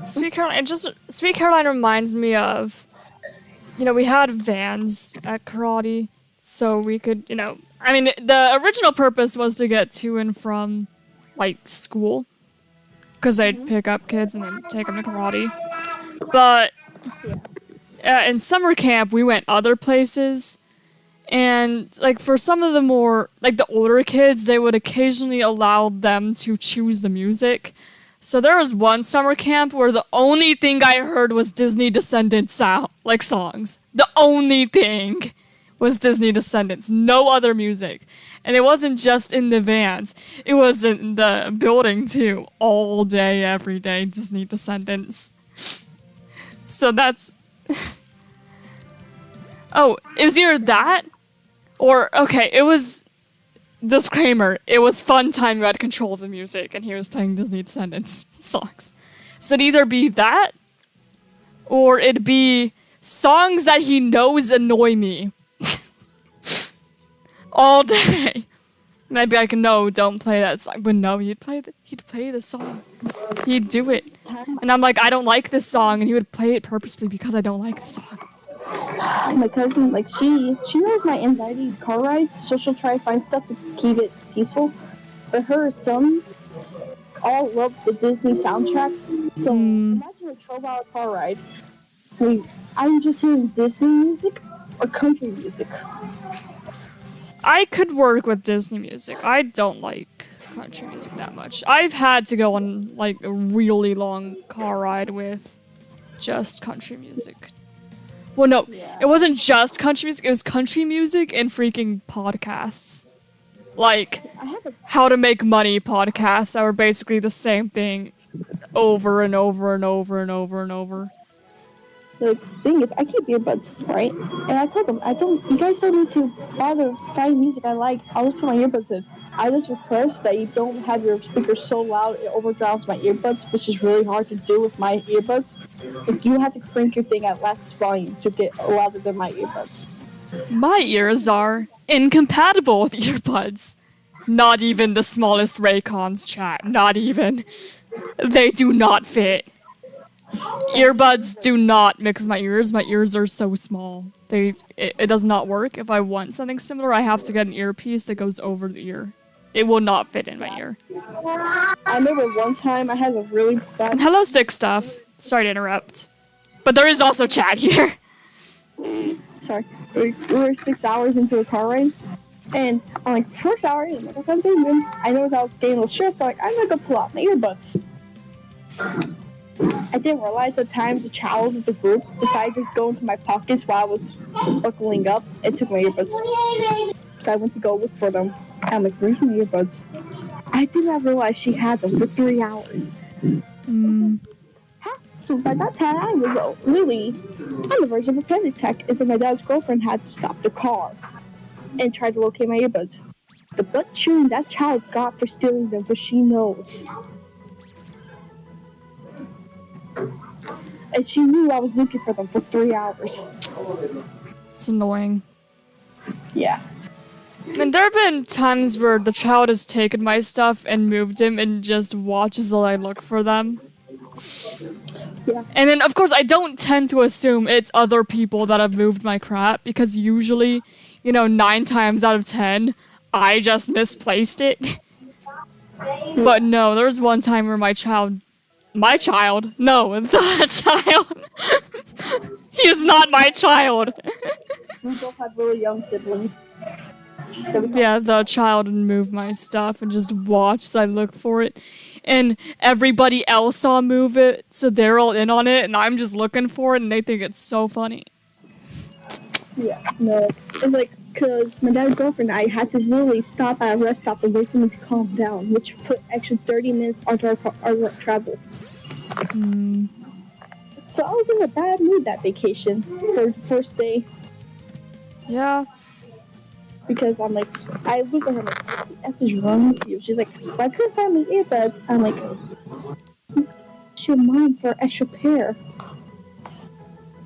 Sweet Caroline reminds me of, we had vans at karate, so we could, I mean, the original purpose was to get to and from, like, school, because they'd pick up kids and then take them to karate. But in summer camp, we went other places, and, like, for some of the more, like, the older kids, they would occasionally allow them to choose the music. So there was one summer camp where the only thing I heard was Disney Descendants songs. The only thing was Disney Descendants, no other music. And it wasn't just in the vans, it was in the building too. All day, every day, Disney Descendants. So that's... Oh, it was either that, or, okay, it was... Disclaimer, it was fun time you had control of the music, and he was playing Disney Descendants songs. So it'd either be that, or it'd be songs that he knows annoy me. All day. And I'd be like, no, don't play that song. But no, he'd play the song. He'd do it. And I'm like, I don't like this song, and he would play it purposely because I don't like the song. My cousin, like, she knows my anxiety is car rides, so she'll try to find stuff to keep it peaceful. But her sons all love the Disney soundtracks. So imagine a 12-hour car ride. I'm just hearing Disney music or country music. I could work with Disney music. I don't like country music that much. I've had to go on, like, a really long car ride with just country music. Well, no, It wasn't just country music. It was country music and freaking podcasts. Like, how to make money podcasts that were basically the same thing over and over and over and over and over. The thing is, I keep earbuds, right? And I tell them, you guys don't need to bother finding music I like. I'll just put my earbuds in. I just request that you don't have your speakers so loud it overdrowns my earbuds, which is really hard to do with my earbuds. Like, you have to crank your thing at less volume to get louder than my earbuds. My ears are incompatible with earbuds. Not even the smallest Raycons, chat. Not even. They do not fit. Earbuds do not mix with my ears. My ears are so small. It does not work. If I want something similar, I have to get an earpiece that goes over the ear. It will not fit in my ear. I remember one time I had a really bad... Hello, Sick Stuff. Sorry to interrupt. But there is also chat here. Sorry. We were 6 hours into a car ride. And I'm like, first hour in, like, I'm thinking, I know I was getting a little stressed, so I'm gonna go pull out my earbuds. I didn't realize at the time the child of the group decided to go into my pockets while I was buckling up and took my earbuds. So I went to go look for them. And I'm like, where's my earbuds? I did not realize she had them for 3 hours. So by that time, I was really on the verge of a panic attack. And so my dad's girlfriend had to stop the car and try to locate my earbuds. The butt chewing that child got for stealing them, but she knows. And she knew I was looking for them for 3 hours. It's annoying. Yeah. I mean, there have been times where the child has taken my stuff and moved him and just watches while I look for them. Yeah. And then, of course, I don't tend to assume it's other people that have moved my crap, because usually, 9 times out of 10, I just misplaced it. But no, there was one time where the child, he is not my child. We both have really young siblings. Yeah, the child would move my stuff and just watch as I look for it. And everybody else saw move it, so they're all in on it, and I'm just looking for it, and they think it's so funny. Yeah, no. It's like, because my dad's girlfriend and I had to really stop at a rest stop and wait for him to calm down, which put extra 30 minutes onto our travel. So I was in a bad mood that vacation for the first day. Yeah. Because I'm like, I look at her like, what the F is wrong with you? She's like, well, I couldn't find my earbuds. I'm like, it's your mom for an extra pair.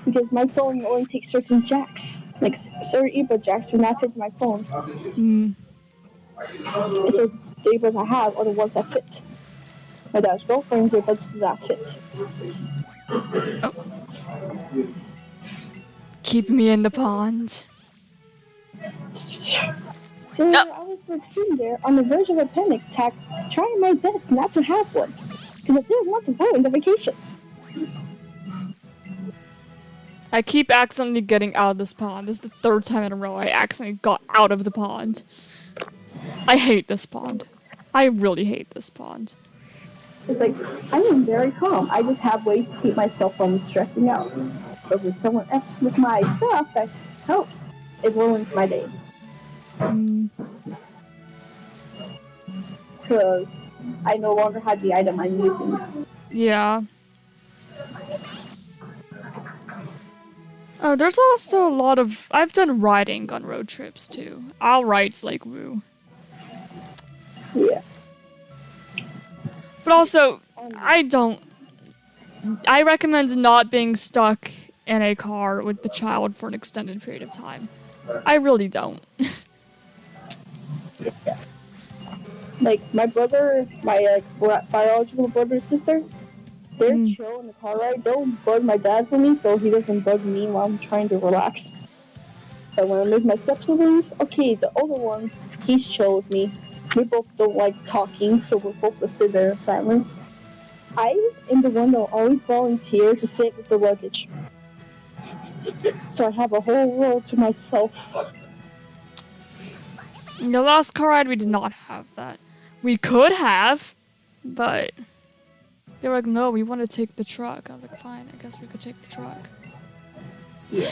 because my phone only takes certain jacks. Like certain earbud jacks do not fit my phone. Hmm. And so the earbuds I have are the ones that fit. My dad's girlfriend's earbuds do not fit. Oh. Keep me in the pond. So I was like sitting there on the verge of a panic attack, trying my best not to have one, because I didn't want to ruin the vacation. I keep accidentally getting out of this pond. This is the third time in a row I accidentally got out of the pond. I hate this pond. I really hate this pond. It's like, I am very calm. I just have ways to keep myself from stressing out. But with someone else with my stuff, that helps. It ruins my day. Because I no longer have the item I'm using. Yeah. Oh, there's also a lot of... I've done riding on road trips, too. I'll rides like woo. Yeah. But also, I recommend not being stuck in a car with the child for an extended period of time. I really don't. Yeah. Like, my brother, my biological brother and sister, they're chill in the car ride. They'll bug my dad for me so he doesn't bug me while I'm trying to relax. But when I'm with my step-siblings, okay, the older one, he's chill with me. We both don't like talking, so we're both to sit there in silence. I am the one that will always volunteer to sit with the luggage. So I have a whole world to myself. In the last car ride, we did not have that. We could have, but they were like, no, we want to take the truck. I was like, fine, I guess we could take the truck. Yeah.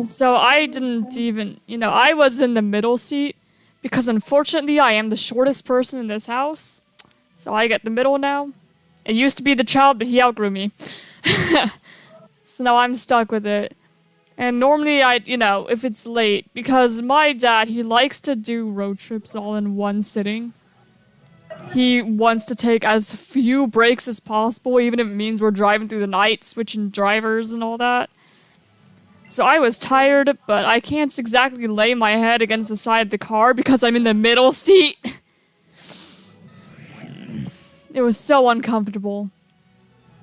So I didn't even, I was in the middle seat because unfortunately I am the shortest person in this house. So I get the middle now. It used to be the child, but he outgrew me. So now I'm stuck with it. And normally if it's late, because my dad, he likes to do road trips all in one sitting. He wants to take as few breaks as possible, even if it means we're driving through the night, switching drivers and all that. So I was tired, but I can't exactly lay my head against the side of the car because I'm in the middle seat. It was so uncomfortable.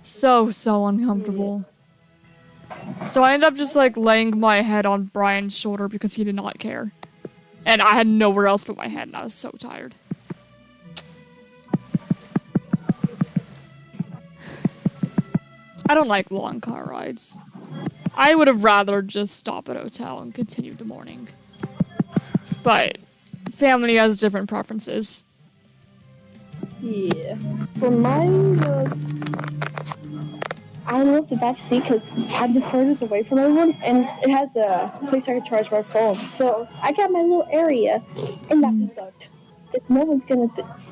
So uncomfortable. So I ended up just laying my head on Brian's shoulder because he did not care. And I had nowhere else but my head and I was so tired. I don't like long car rides. I would have rather just stop at a hotel and continue the morning. But family has different preferences. Yeah. For mine was, I love the back seat because I'm the furthest away from everyone, and it has a place I can charge my phone. So I got my little area, and that was ducked. Because no one's gonna.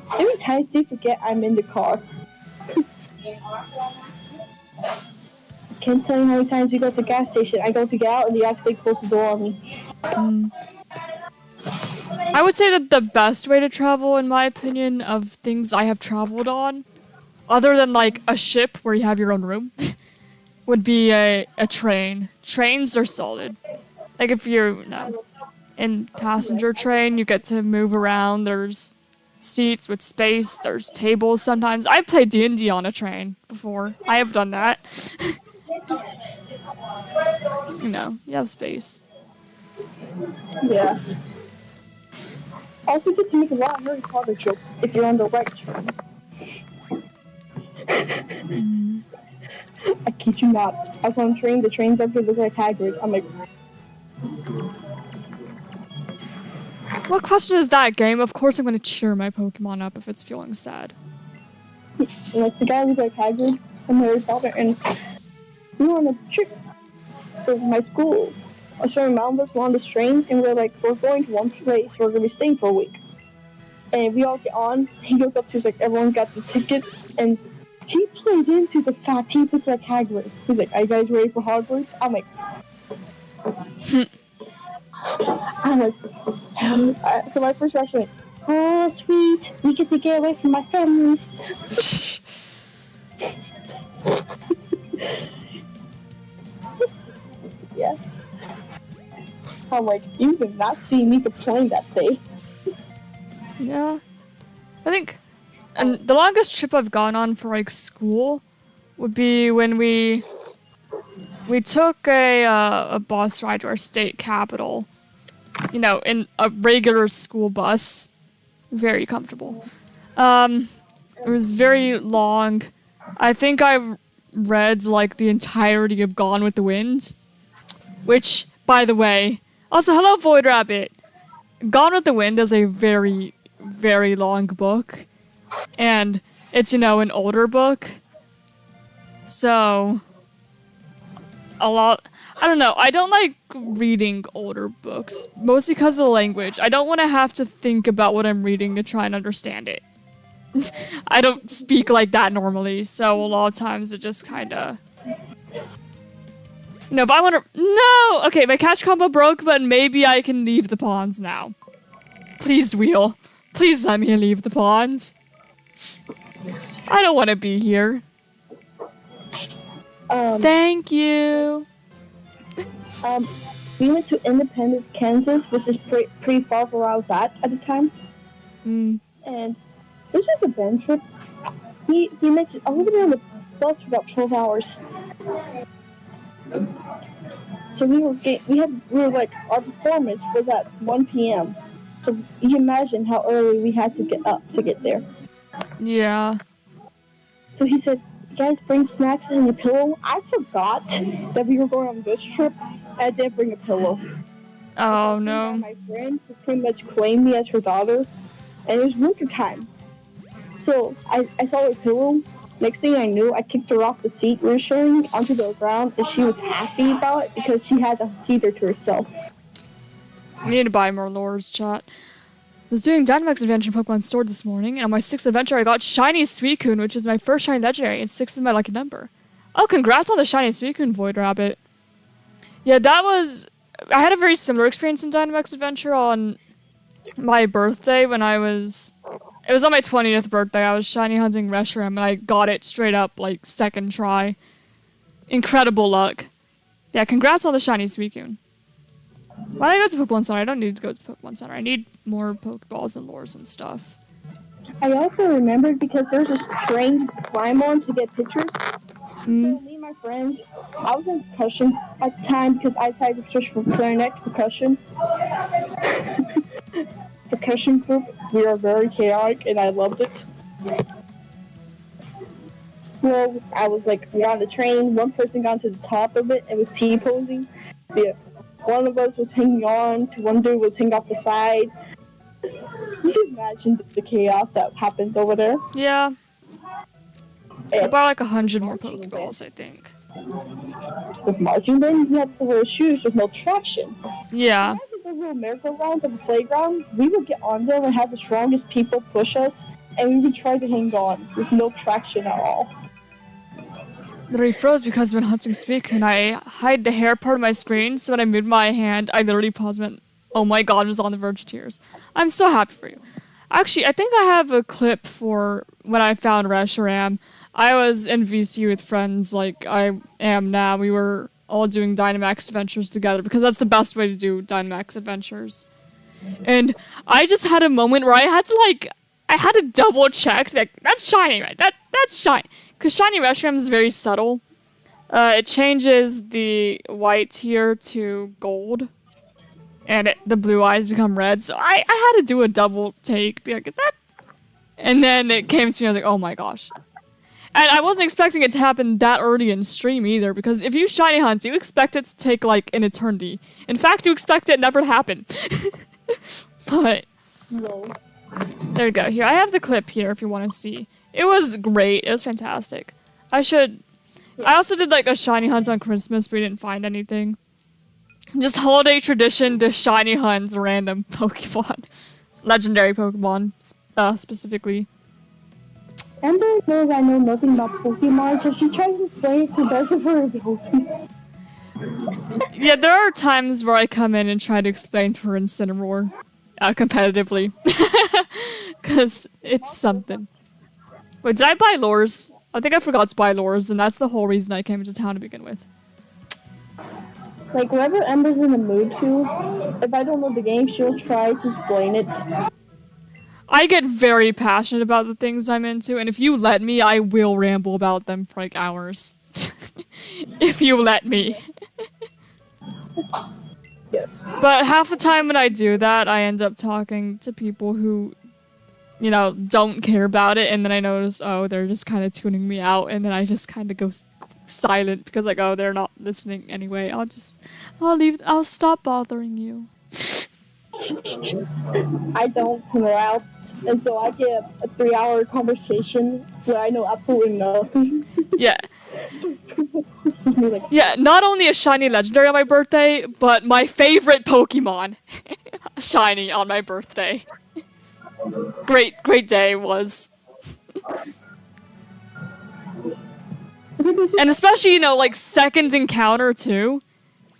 How many times do you forget I'm in the car? Can't tell you how many times you go to the gas station. I go to get out, and they actually close the door on me. I would say that the best way to travel, in my opinion, of things I have traveled on, other than a ship where you have your own room, would be a train. Trains are solid. If you're in passenger train, you get to move around. There's seats with space. There's tables sometimes. I've played D&D on a train before. I have done that. You have space. Yeah. Also get to make a lot of Harry Potter jokes if you're on the right train. I kid you not. I was on a train, the train driver looked like Hagrid. I'm like... What question is that, game? Of course I'm going to cheer my Pokemon up if it's feeling sad. The guy looked like Hagrid from Harry Potter, and we were on a trip. So my school, a certain amount of us were on this train, and we're going to one place, we're going to be staying for a week. And we all get on, he goes up to us, everyone got the tickets, and he played into the fact he looked like Hagrid. He's like, are you guys ready for Hogwarts? I'm like... so my first reaction, oh sweet, we get to get away from my families. I'm like, you did not see me complain that day. Yeah. I think and the longest trip I've gone on for like school would be when we took a bus ride to our state capital. You know, in a regular school bus. Very comfortable. It was very long. I think I've read like the entirety of Gone with the Wind. Which, by the way, also hello Void Rabbit. Gone with the Wind is a very, very long book. And it's, you know, an older book. So I don't know, I don't like reading older books, mostly because of the language. I don't want to have to think about what I'm reading to try and understand it. I don't speak like that normally, so a lot of times it just kinda... No, if I want to... No! Okay, my catch combo broke, but maybe I can leave the ponds now. Please, Wheel. Please let me leave the pond. I don't want to be here. Thank you. We went to Independence, Kansas, which is pretty far from where I was at the time. And this was a band trip. He mentioned I was gonna be on the bus for about 12 hours. So we were like, our performance was at 1 p.m. So you can imagine how early we had to get up to get there. Yeah. So he said, you guys bring snacks and a pillow. I forgot that we were going on this trip, and I didn't bring a pillow. Oh no. My friend who pretty much claimed me as her daughter, and it was winter time. So I saw her pillow. Next thing I knew, I kicked her off the seat we were sharing onto the ground, and she was happy about it because she had the heater to herself. We need to buy more lures, chat. I was doing Dynamax Adventure in Pokemon Sword this morning, and on my 6th adventure I got Shiny Suicune, which is my first Shiny Legendary, and 6th is my lucky number. Oh, congrats on the Shiny Suicune, Void Rabbit. Yeah, that was... I had a very similar experience in Dynamax Adventure on my birthday when I was... It was on my 20th birthday. I was shiny hunting Reshiram, and I got it straight up, like, second try. Incredible luck. Yeah, congrats on the Shiny Suicune. Why did I go to Pokemon Center? I don't need to go to Pokemon Center. I need more Pokeballs and lures and stuff. I also remembered because there was this train to climb on to get pictures. So me and my friends, I was in percussion at the time because I decided to switch from clarinet to percussion. Percussion group, we are very chaotic and I loved it. Well, I was like, we're on the train, one person got to the top of it and was T-posing. Yeah. One of us was hanging on, one dude was hanging off the side. You can imagine the chaos that happens over there. Yeah. I bought like 100 more Pokeballs, I think. With marching band, you have to wear shoes with no traction. Yeah. Those little merry-go-rounds at the playground, we would get on them and have the strongest people push us, and we would try to hang on with no traction at all. Literally froze because when hunting speak and I hide the hair part of my screen, so when I moved my hand, I literally paused and went, oh my god, I was on the verge of tears. I'm so happy for you. Actually, I think I have a clip for when I found Reshiram. I was in VC with friends like I am now. We were all doing Dynamax adventures together because that's the best way to do Dynamax adventures. And I just had a moment where I had to double check, like, that's shiny, right? That's shiny. Because shiny Reshiram is very subtle. It changes the white here to gold. And the blue eyes become red. So I had to do a double take. Be like, is that? And then it came to me, I was like, oh my gosh. And I wasn't expecting it to happen that early in stream either, because if you shiny hunt, you expect it to take like an eternity. In fact, you expect it never to happen. But No. there we go. Here, I have the clip here if you want to see. It was great. It was fantastic. I also did like a shiny hunt on Christmas, but we didn't find anything. Just holiday tradition to shiny hunt random Pokemon. Legendary Pokemon, specifically. Ember knows I know nothing about Pokemon, so she tries to explain it to the best of her abilities. Yeah, there are times where I come in and try to explain to her Incineroar competitively. Because it's something. Wait, did I buy lures? I think I forgot to buy lures, and that's the whole reason I came into town to begin with. Like, whenever Ember's in the mood to, if I don't know the game, she'll try to explain it. I get very passionate about the things I'm into, and if you let me, I will ramble about them for like hours. If you let me. Yes. But half the time when I do that, I end up talking to people who, you know, don't care about it, and then I notice, oh, they're just kind of tuning me out, and then I just kind of go silent because like, oh, they're not listening anyway. I'll stop bothering you. I don't come out, and so I get a 3-hour conversation where I know absolutely nothing. Yeah. Like, Yeah, not only a shiny legendary on my birthday, but my favorite Pokemon. Shiny on my birthday. Great day was. And especially, you know, like second encounter too.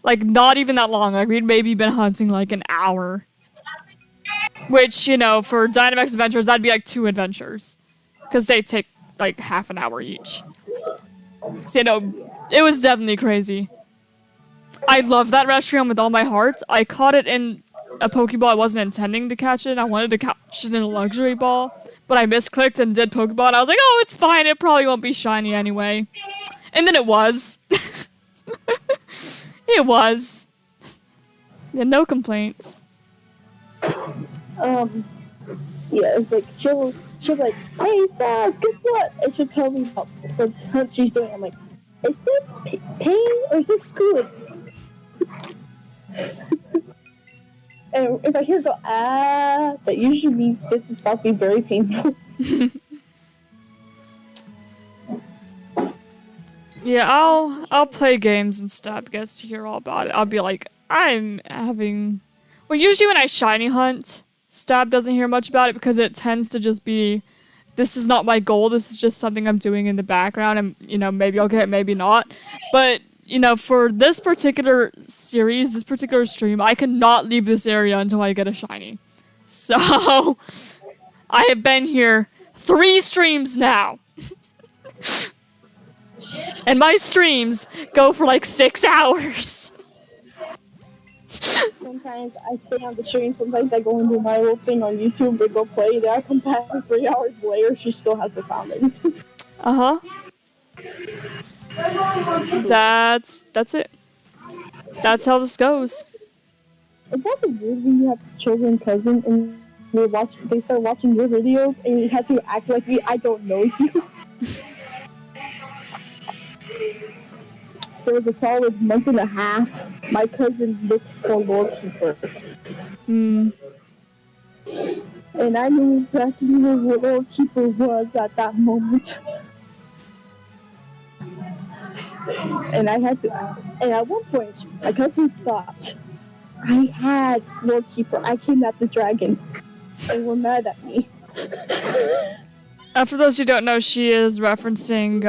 Like not even that long. Like we'd maybe been hunting like an hour. Which, you know, for Dynamax adventures, that'd be like 2 adventures. Because they take like half an hour each. So, you know, it was definitely crazy. I love that Reshiram with all my heart. I caught it in a Pokeball I wasn't intending to catch it. I wanted to catch it in a luxury ball. But I misclicked and did Pokeball, and I was like, oh, it's fine. It probably won't be shiny anyway. And then it was. It was. Yeah, no complaints. Yeah, it's like she'll like, hey Stas, guess what? And she'll tell me about the hunt she's doing. I'm like, is this pain or is this good? And if I hear her go that usually means this is about to be very painful. Yeah, I'll play games and Stab gets to hear all about it. I'll be like, I'm having. Well, usually when I shiny hunt, Stab doesn't hear much about it because it tends to just be, this is not my goal, this is just something I'm doing in the background, and, you know, maybe I'll get it, maybe not. But, you know, for this particular series, this particular stream, I cannot leave this area until I get a shiny. So, I have been here 3 streams now. And my streams go for like 6 hours. Sometimes I stay on the stream, sometimes I go and do my little thing on YouTube, they go play, then I come back 3 hours later, she still hasn't found it. Uh-huh. That's it. That's how this goes. It's also weird when you have children cousins and they start watching your videos and you have to act like I don't know you. There was a solid month and a half. My cousin looked for Lord Keeper. And I knew exactly where Lord Keeper was at that moment. And I had to, and at one point, my cousin stopped. I had Lord Keeper. I kidnapped the dragon. They were mad at me. For those who don't know, she is referencing,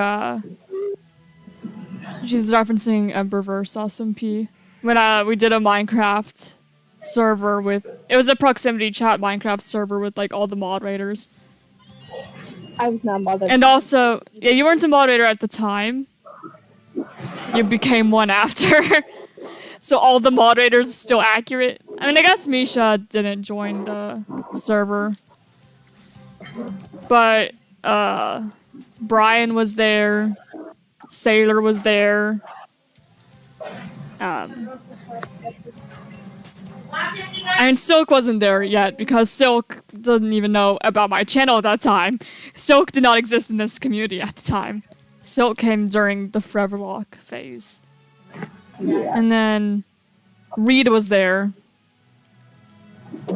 Emberverse Awesome P. When we did a Minecraft server with, it was a proximity chat Minecraft server with like all the moderators. I was not moderator. And also, yeah, you weren't a moderator at the time. You became one after. So all the moderators are still accurate. I mean, I guess Misha didn't join the server. But, Brian was there. Sailor was there. I mean, Silk wasn't there yet because Silk doesn't even know about my channel at that time. Silk did not exist in this community at the time. Silk came during the Foreverlocke phase. Yeah. And then Reed was there.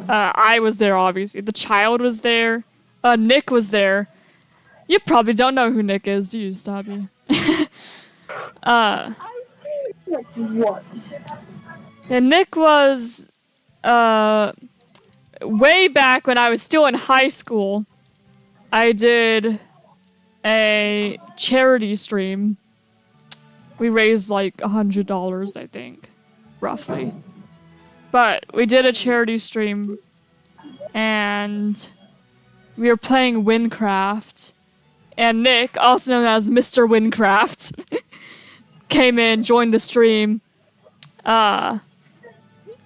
I was there, obviously. The child was there. Nick was there. You probably don't know who Nick is, do you, Stabby? I think like what? Yeah, Nick was way back when I was still in high school. I did a charity stream. We raised like $100, I think, roughly. But we did a charity stream, and we were playing Windcraft. And Nick, also known as Mr. Windcraft, came in, joined the stream.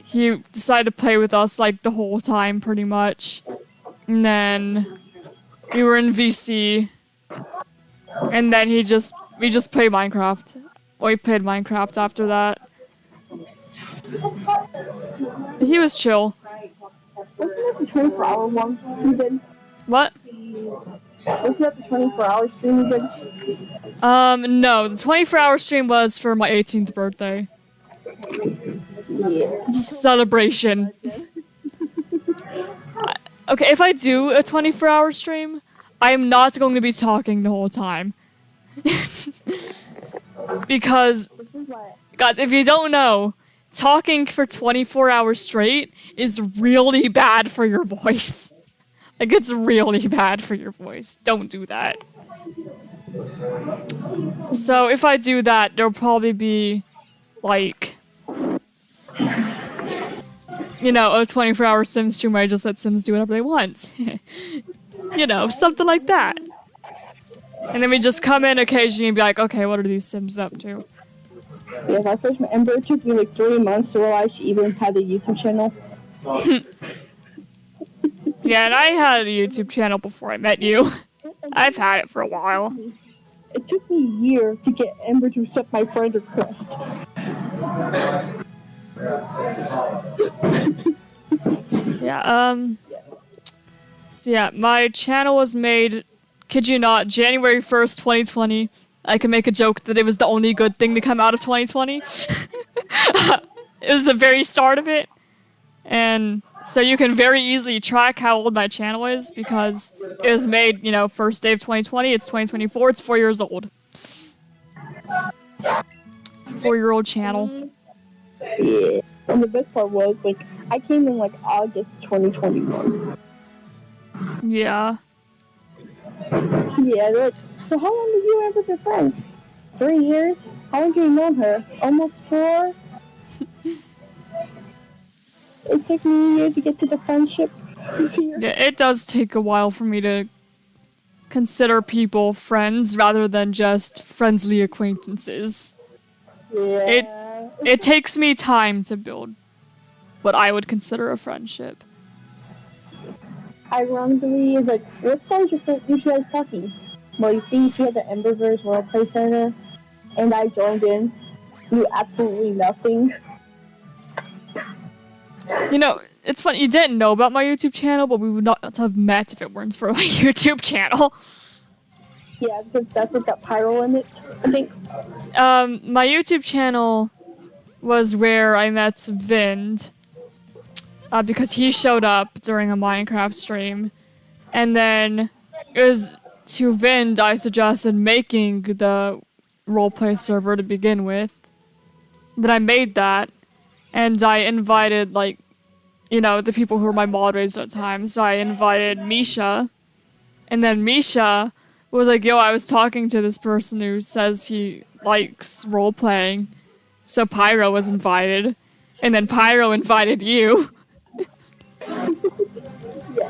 he decided to play with us like the whole time pretty much. And then we were in VC. And then we just played Minecraft. We played Minecraft after that. He was chill. Wasn't that the 24-hour one you did? What? Wasn't that the 24-hour stream you did? No. The 24-hour stream was for my 18th birthday. Yeah. Celebration. Okay, if I do a 24-hour stream, I am not going to be talking the whole time. Because, This is why. guys, if you don't know, talking for 24 hours straight is really bad for your voice. Like, it's really bad for your voice. Don't do that. So, if I do that, there'll probably be, like, you know, a 24-hour Sims stream where I just let Sims do whatever they want. You know, something like that. And then we just come in occasionally and be like, okay, what are these Sims up to? Yeah, my first Ember, it took me like 3 months to realize she even had a YouTube channel. Yeah, and I had a YouTube channel before I met you. I've had it for a while. It took me a year to get Ember to accept my friend request. Yeah, so yeah, my channel was made, kid you not, January 1st, 2020. I can make a joke that it was the only good thing to come out of 2020. It was the very start of it. And so you can very easily track how old my channel is because it was made, you know, first day of 2020, it's 2024, it's 4 years old. 4-year-old channel. Yeah. And the best part was, like, I came in like August 2021. Yeah. Yeah, they're like, so how long have you ever been friends? 3 years? How long have you known her? Almost 4? It took me a year to get to the friendship. Yeah, it does take a while for me to consider people friends rather than just friendly acquaintances. Yeah. It takes me time to build what I would consider a friendship. Ironically, it's like, what stage you guys talking? Well, you see, she had the Emberverse Roleplay Center, and I joined in. Knew absolutely nothing. You know, it's funny, you didn't know about my YouTube channel, but we would not have met if it weren't for my YouTube channel. Yeah, because that's what got Pyro in it, I think. My YouTube channel was where I met Vind. Because he showed up during a Minecraft stream. And then it was to Vind I suggested making the roleplay server to begin with. Then I made that. And I invited, like, you know, the people who were my moderators at the time. So I invited Misha. And then Misha was like, yo, I was talking to this person who says he likes role-playing. So Pyro was invited. And then Pyro invited you.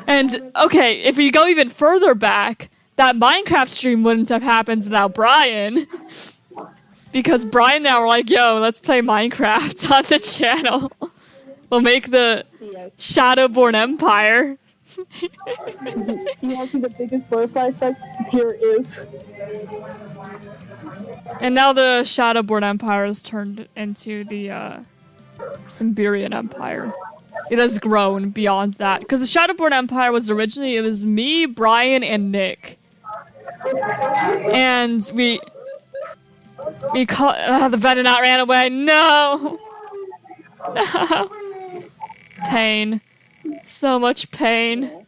And, okay, if you go even further back, that Minecraft stream wouldn't have happened without Brian. Because Brian and I were like, yo, let's play Minecraft on the channel. We'll make the Shadowborn Empire. You want to see the biggest butterfly effect? Here it is. And now the Shadowborn Empire has turned into the Emberian Empire. It has grown beyond that. Because the Shadowborn Empire was originally, it was me, Brian, and Nick. And we caught, the Venonat ran away. No! No. Pain. So much pain.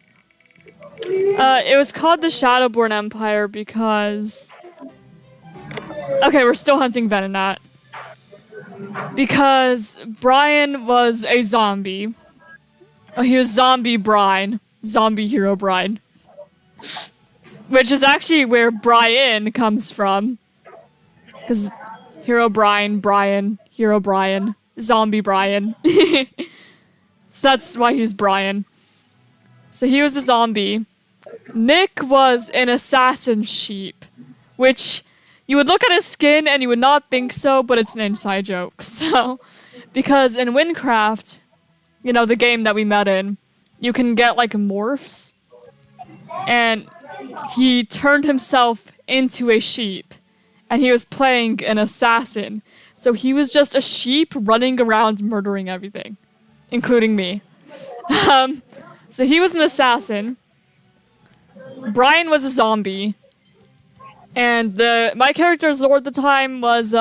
It was called the Shadowborn Empire because... Okay, we're still hunting Venonat. Because Brian was a zombie. Oh, he was Zombie Brian. Zombie Hero Brian. Which is actually where Brian comes from. Because Hero Brian, Hero Brian, Zombie Brian. So that's why he's Brian. So he was a zombie. Nick was an assassin sheep. Which... You would look at his skin and you would not think so, but it's an inside joke. So, Because in Windcraft, you know, the game that we met in, you can get like morphs. And he turned himself into a sheep. And he was playing an assassin. So he was just a sheep running around murdering everything. Including me. So he was an assassin. Brian was a zombie. And my character's lore at the time was,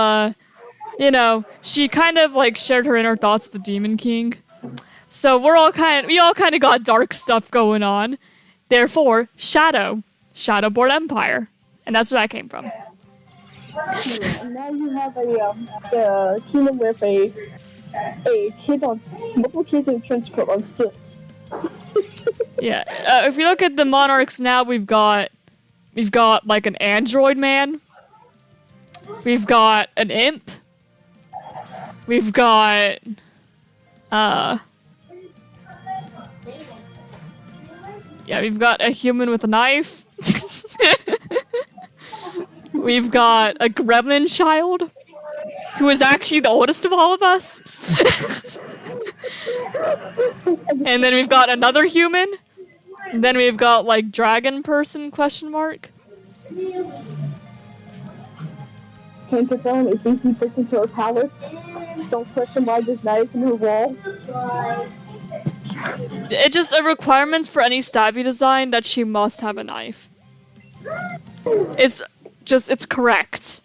you know, she kind of like shared her inner thoughts with the Demon King. So we all kind of got dark stuff going on. Therefore, Shadowborn Empire. And that's where that came from. And now you have a human with a kid on multiple kids in a trench coat on stilts. Yeah, if we look at the monarchs now, we've got like an android man. We've got an imp. We've got yeah, we've got a human with a knife. We've got a gremlin child who is actually the oldest of all of us. And then we've got another human. And then we've got like dragon person question mark. Canterphone is easily breaks into her palace. Don't question why there's knives in her wall. It just a requirement for any Stabby design that she must have a knife. It's correct.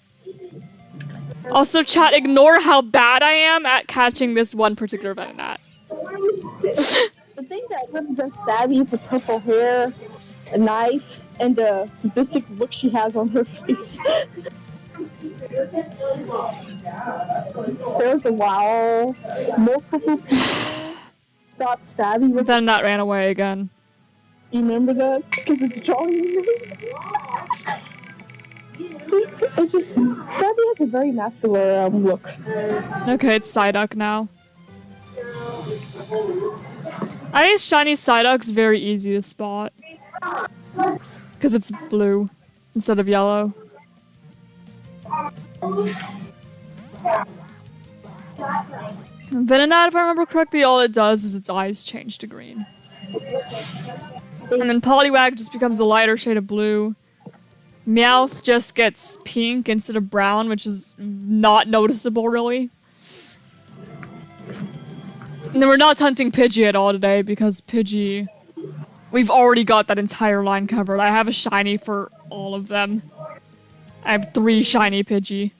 Also, chat, ignore how bad I am at catching this one particular event in that. The thing that represents Stabby is her purple hair, a knife, and the sadistic look she has on her face. There's a while multiple people thought Stabby was. Then that ran away again. You remember that? Because it's drawing. It's just Stabby has a very masculine look. Okay, it's Psyduck now. I think shiny Psyduck's very easy to spot. Because it's blue instead of yellow. Venonat, if I remember correctly, all it does is its eyes change to green. And then Poliwag just becomes a lighter shade of blue. Meowth just gets pink instead of brown, which is not noticeable, really. And then we're not hunting Pidgey at all today, because Pidgey... We've already got that entire line covered. I have a shiny for all of them. I have 3 shiny Pidgey.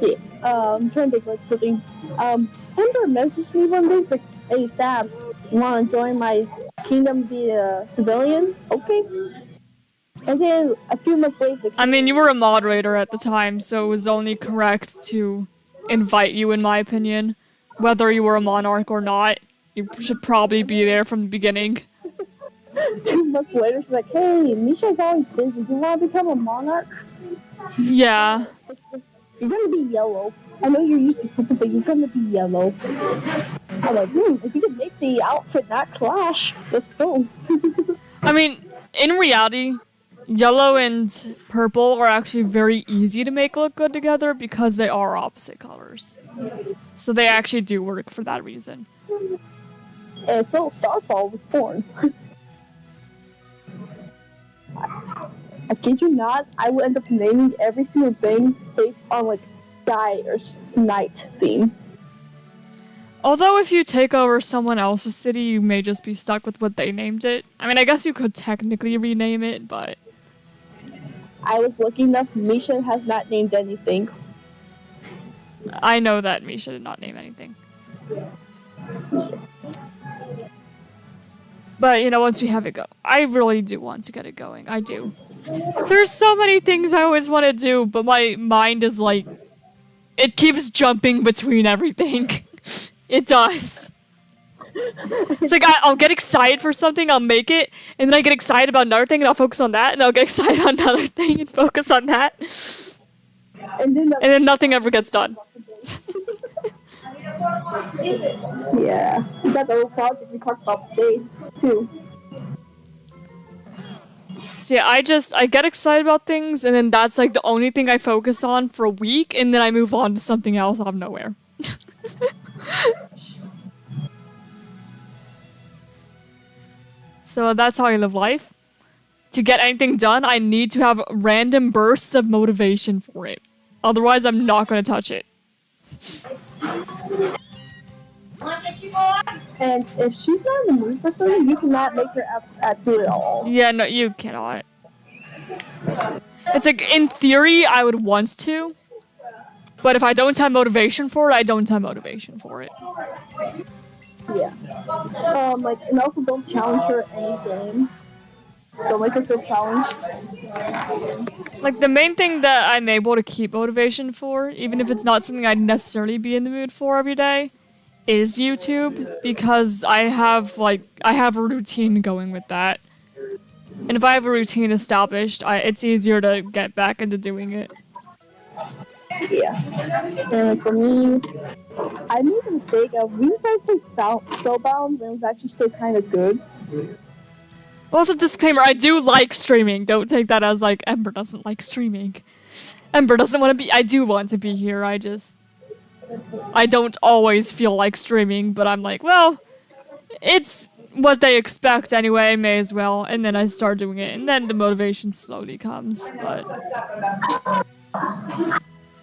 Yeah, I'm trying to think like something. Ember messaged me one day, it's like, hey, Stabs, you want to join my kingdom, be a civilian? Okay. And then a few months later... I mean, you were a moderator at the time, so it was only correct to invite you, in my opinion. Whether you were a monarch or not, you should probably be there from the beginning. 2 months later, she's like, hey, Misha's always busy. Do you want to become a monarch? Yeah. You're gonna be yellow. I know you're used to purple, but you're gonna be yellow. I'm like, if you can make the outfit not clash, let's go. I mean, in reality, yellow and purple are actually very easy to make look good together because they are opposite colors. So they actually do work for that reason. And so Starfall was born. I kid you not, I would end up naming every single thing based on like guy or night theme. Although if you take over someone else's city, you may just be stuck with what they named it. I mean, I guess you could technically rename it, but... I was lucky enough, Misha has not named anything. I know that Misha did not name anything. But, you know, once we have it go, I really do want to get it going. I do. There's so many things I always want to do, but my mind is like... It keeps jumping between everything. It does. It's like I'll get excited for something, I'll make it, and then I get excited about another thing and I'll focus on that, and I'll get excited on another thing and focus on that. And then nothing ever gets done. Yeah, we got the whole project we talked about today, too. So yeah, I get excited about things, and then that's like the only thing I focus on for a week, and then I move on to something else out of nowhere. So that's how I live life. To get anything done, I need to have random bursts of motivation for it. Otherwise, I'm not going to touch it. And if she's not in the mood for something, you cannot make her do it all. Yeah, no, you cannot. It's like, in theory, I would want to. But if I don't have motivation for it, I don't have motivation for it. Yeah. Like, and also don't challenge her anything. Don't make her feel challenged. Like, the main thing that I'm able to keep motivation for, even if it's not something I'd necessarily be in the mood for every day, is YouTube, because I have a routine going with that. And if I have a routine established, it's easier to get back into doing it. Yeah. And like for me, I made the mistake of we decided to play Spellbound, and it was actually still kind of good. Also, disclaimer, I do like streaming. Don't take that as like, Ember doesn't like streaming. Ember doesn't want to be- I do want to be here, I don't always feel like streaming, but I'm like, well, it's what they expect anyway, may as well. And then I start doing it, and then the motivation slowly comes, but...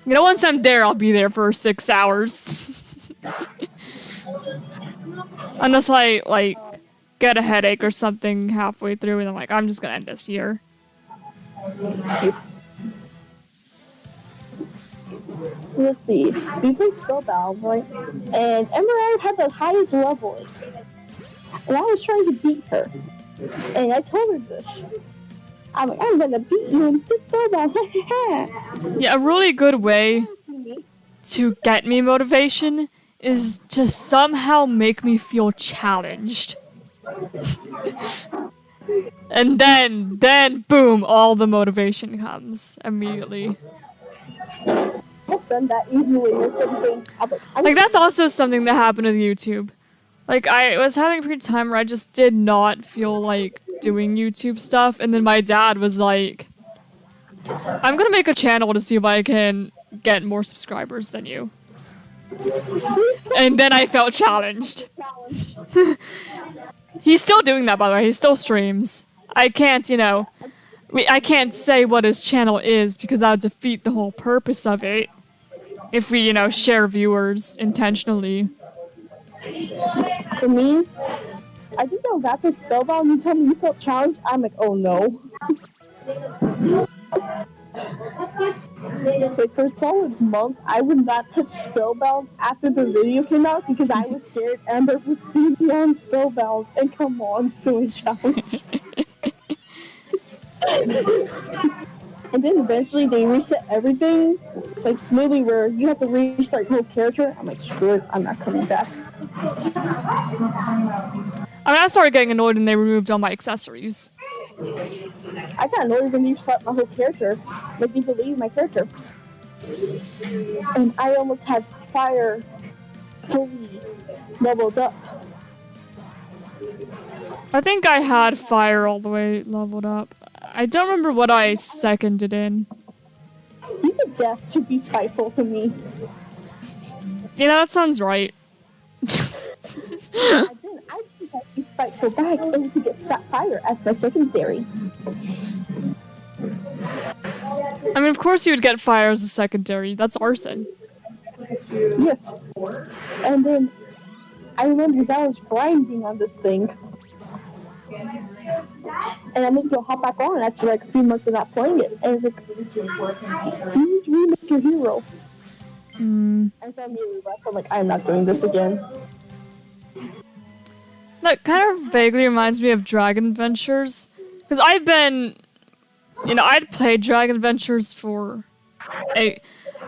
You know, once I'm there, I'll be there for 6 hours. Unless I, like, get a headache or something halfway through, and I'm like, I'm just gonna end this here. Let's see. We played Spellbound, right? And Ember had the highest level. And I was trying to beat her. And I told her this. I'm like, I'm gonna beat you in this Spellbound. Yeah, a really good way to get me motivation is to somehow make me feel challenged. And then boom, all the motivation comes immediately. I've done that easily with something. Like, that's also something that happened with YouTube. Like, I was having a period of time where I just did not feel like doing YouTube stuff, and then my dad was like, I'm gonna make a channel to see if I can get more subscribers than you. And then I felt challenged. He's still doing that, by the way. He still streams. I can't, you know... I can't say what his channel is, because that would defeat the whole purpose of it. If we, you know, share viewers intentionally. For me, I think I was after Spellbound, you told me you felt challenged. I'm like, oh no. Like for a solid month, I would not touch Spellbound after the video came out because I was scared Ember would see me on Spellbound and come on, feeling challenged. And then eventually they reset everything, like literally where you have to restart your whole character. I'm like, screw it, I'm not coming back. I mean, I started getting annoyed when they removed all my accessories. I got annoyed when you slapped my whole character, like you believe my character. And I almost had fire fully leveled up. I think I had fire all the way leveled up. I don't remember what I seconded in. Even death should be spiteful to me. You know, that sounds right. I think I'd be spiteful back and to get fire as my secondary. I mean, of course you would get fire as a secondary. That's arson. Yes. And then I remember because I was grinding on this thing. And I maybe I'll hop back on after like a few months of not playing it. And it's like, you need to remake your hero. And so I immediately left. I'm like, I'm not doing this again. That kind of vaguely reminds me of Dragon Adventures. Because I've been... You know, I'd played Dragon Adventures for a...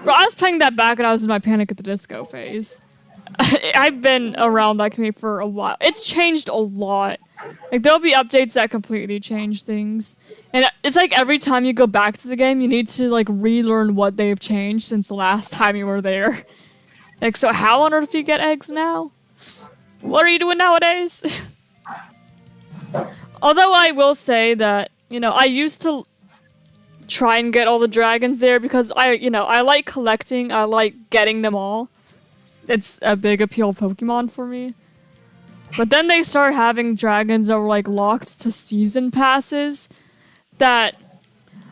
Bro, I was playing that back when I was in my Panic at the Disco phase. I've been around that community for a while. It's changed a lot. Like, there'll be updates that completely change things. And it's like every time you go back to the game, you need to, like, relearn what they've changed since the last time you were there. Like, so how on earth do you get eggs now? What are you doing nowadays? Although I will say that, you know, I used to try and get all the dragons there because I like collecting, I like getting them all. it's a big appeal Pokemon for me. But then they start having dragons that were like locked to season passes that,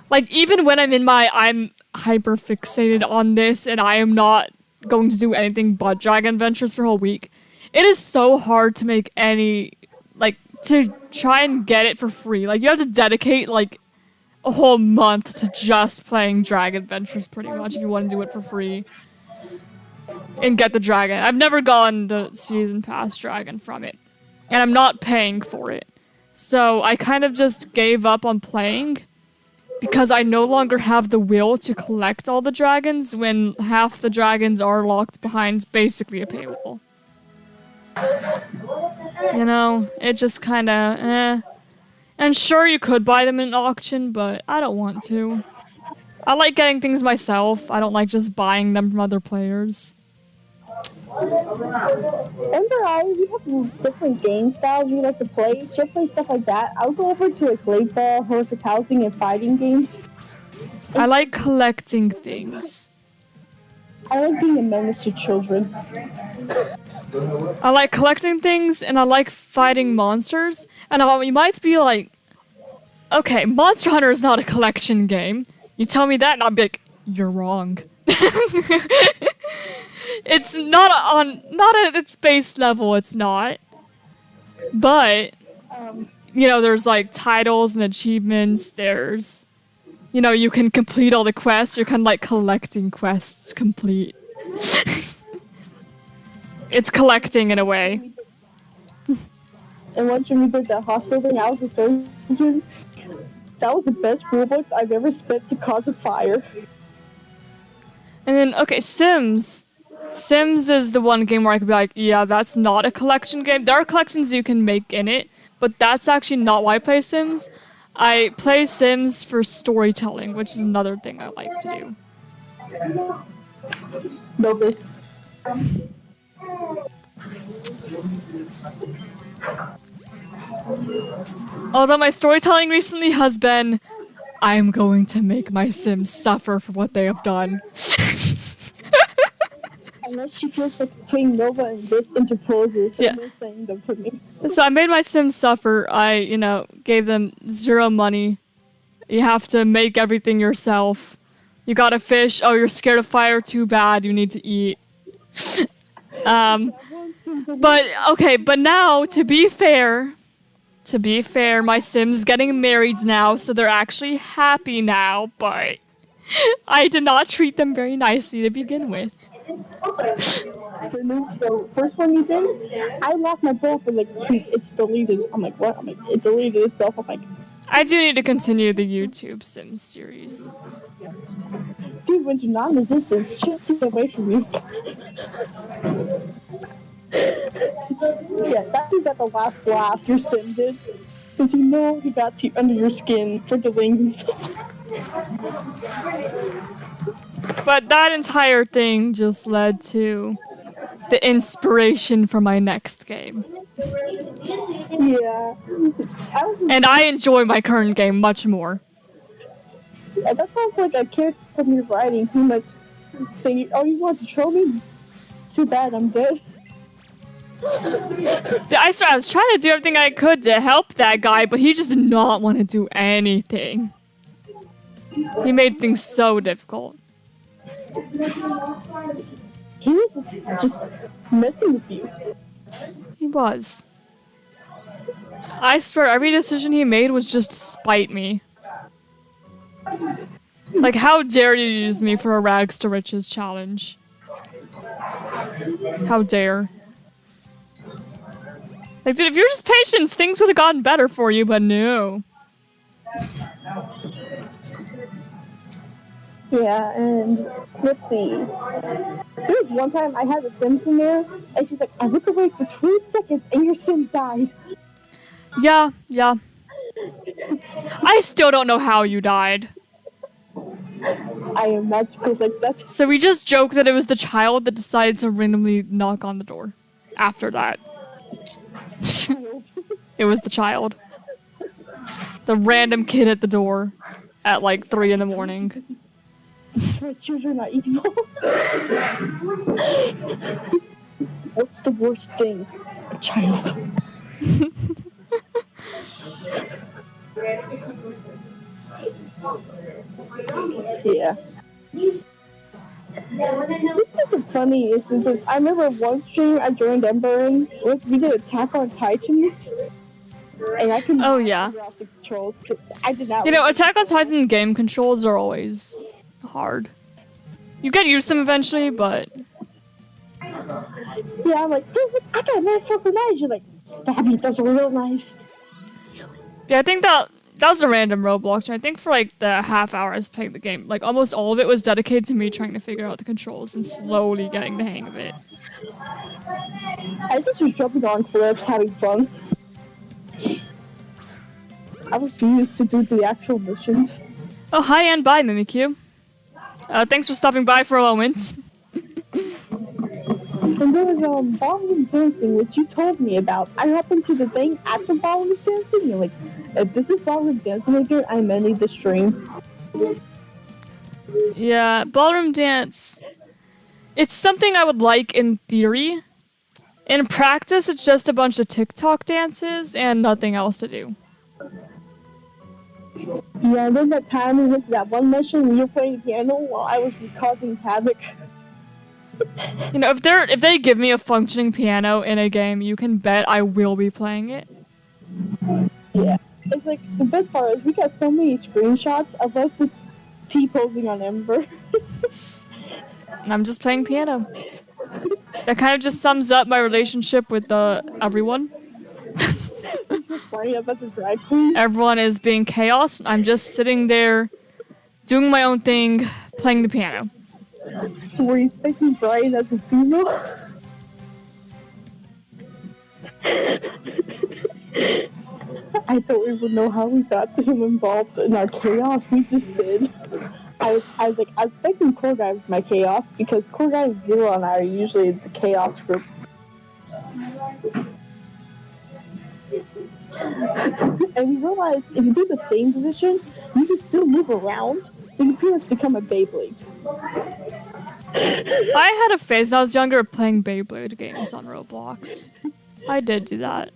like, even when I'm hyper fixated on this and I am not going to do anything but dragon adventures for a whole week, it is so hard to make any, like, to try and get it for free. Like, you have to dedicate, like, a whole month to just playing dragon adventures pretty much if you want to do it for free. And get the dragon. I've never gotten the season pass dragon from it. And I'm not paying for it. So I kind of just gave up on playing because I no longer have the will to collect all the dragons when half the dragons are locked behind basically a paywall. You know, it just kind of, eh. And sure, you could buy them in an auction, but I don't want to. I like getting things myself. I don't like just buying them from other players. Ember, we have different game styles we like to play. She'll play stuff like that. I'll go over to like Blade Ball, horrific housing, and fighting games. I like collecting things. I like being a menace to children. I like collecting things, and I like fighting monsters. And you might be like, okay, Monster Hunter is not a collection game. You tell me that, and I'll be like, you're wrong. It's not at its base level, it's not. But, you know, there's like titles and achievements, there's, you know, you can complete all the quests, you're kind of like collecting quests complete. It's collecting in a way. And once we did that hospital thing, I was a surgeon. That was the best rulebooks I've ever spent to cause a fire. And then, okay, Sims. Sims is the one game where I could be like, yeah, that's not a collection game. There are collections you can make in it, but that's actually not why I play Sims. I play Sims for storytelling, which is another thing I like to do. Novice. Although my storytelling recently has been, I'm going to make my Sims suffer for what they have done. Unless she feels like putting Nova and this interposes, so yeah. no saying them to me. So I made my Sims suffer. I, you know, gave them 0 money. You have to make everything yourself. You got a fish. Oh, you're scared of fire. Too bad. You need to eat. But, okay, but now, to be fair, my Sims getting married now, so they're actually happy now, but I did not treat them very nicely to begin with. The first one you did, I lost my bowl for like it's deleted. I'm like, what? I'm like, it deleted itself. I'm like, I do need to continue the YouTube Sims series. Dude, when you're not in resistance, just get away from me. Yeah, that dude got the last laugh your Sim did. Because you know he got to under your skin for delaying himself. But that entire thing just led to the inspiration for my next game. Yeah. And I enjoy my current game much more. Yeah, that sounds like a character from your writing who much saying, oh, you want to troll me? Too bad, I'm dead. I was trying to do everything I could to help that guy, but he just did not want to do anything. He made things so difficult. He was just messing with you. He was. I swear, every decision he made was just to spite me. Like, how dare you use me for a rags to riches challenge? How dare. Like, dude, if you were just patient, things would have gotten better for you, but no. Yeah, and let's see. There was one time I had a Sim in there, and she's like, I look away for 2 seconds and your Sim died. Yeah. I still don't know how you died. I am magical like that. So we just joke that it was the child that decided to randomly knock on the door. After that. It was the child. The random kid at the door at like 3 in the morning. Children are evil. What's the worst thing? A child. Yeah. What's funny is because I remember one stream I joined Ember in was we did Attack on Titans, and I couldn't figure out the controls because I did not. You know, Attack on Titan game controls are always hard. You get used to them eventually, but yeah, I'm like, I got a motherfucker knives. You're like, Stabby, those are real knives. yeah, I think that was a random Roblox. I think for like the half hour I was playing the game, like almost all of it was dedicated to me trying to figure out the controls and slowly getting the hang of it. I just was jumping on cliffs, having fun. I refuse to do the actual missions. Oh, hi and bye, Mimikyu. Thanks for stopping by for a moment. And there was ballroom dancing, which you told me about. I happened to the thing at the ballroom dancing. You're like, if this is ballroom dancing again, I may need the stream. Yeah, ballroom dance. It's something I would like in theory. In practice, it's just a bunch of TikTok dances and nothing else to do. Yeah, and then that time we went to that one mission where you were playing piano while I was causing havoc. You know, if they give me a functioning piano in a game, you can bet I will be playing it. Yeah. It's like, the best part is we got so many screenshots of us just T-posing on Ember. And I'm just playing piano. That kind of just sums up my relationship with everyone. Everyone is being chaos. I'm just sitting there, doing my own thing, playing the piano. Were you expecting Brian as a female? I don't even know how we got him involved in our chaos. We just did. I was expecting Core Guy with my chaos because Core Guy, Zero, and I are usually the chaos group. And we realized if you do the same position, you can still move around, so you pretty much become a Beyblade. I had a phase when I was younger of playing Beyblade games on Roblox. I did do that.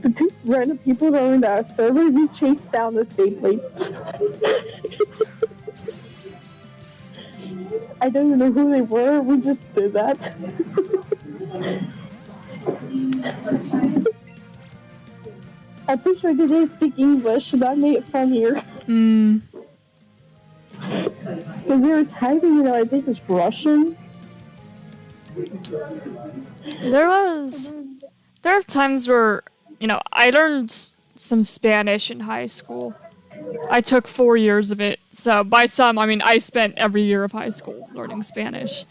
The two random people that were in our server, we chased down this Beyblades. I don't even know who they were, we just did that. I'm pretty sure they didn't speak English, so that made it funnier. Because they were typing, I think it was Russian. There are times where, I learned some Spanish in high school. I took 4 years of it, so by some, I mean I spent every year of high school learning Spanish.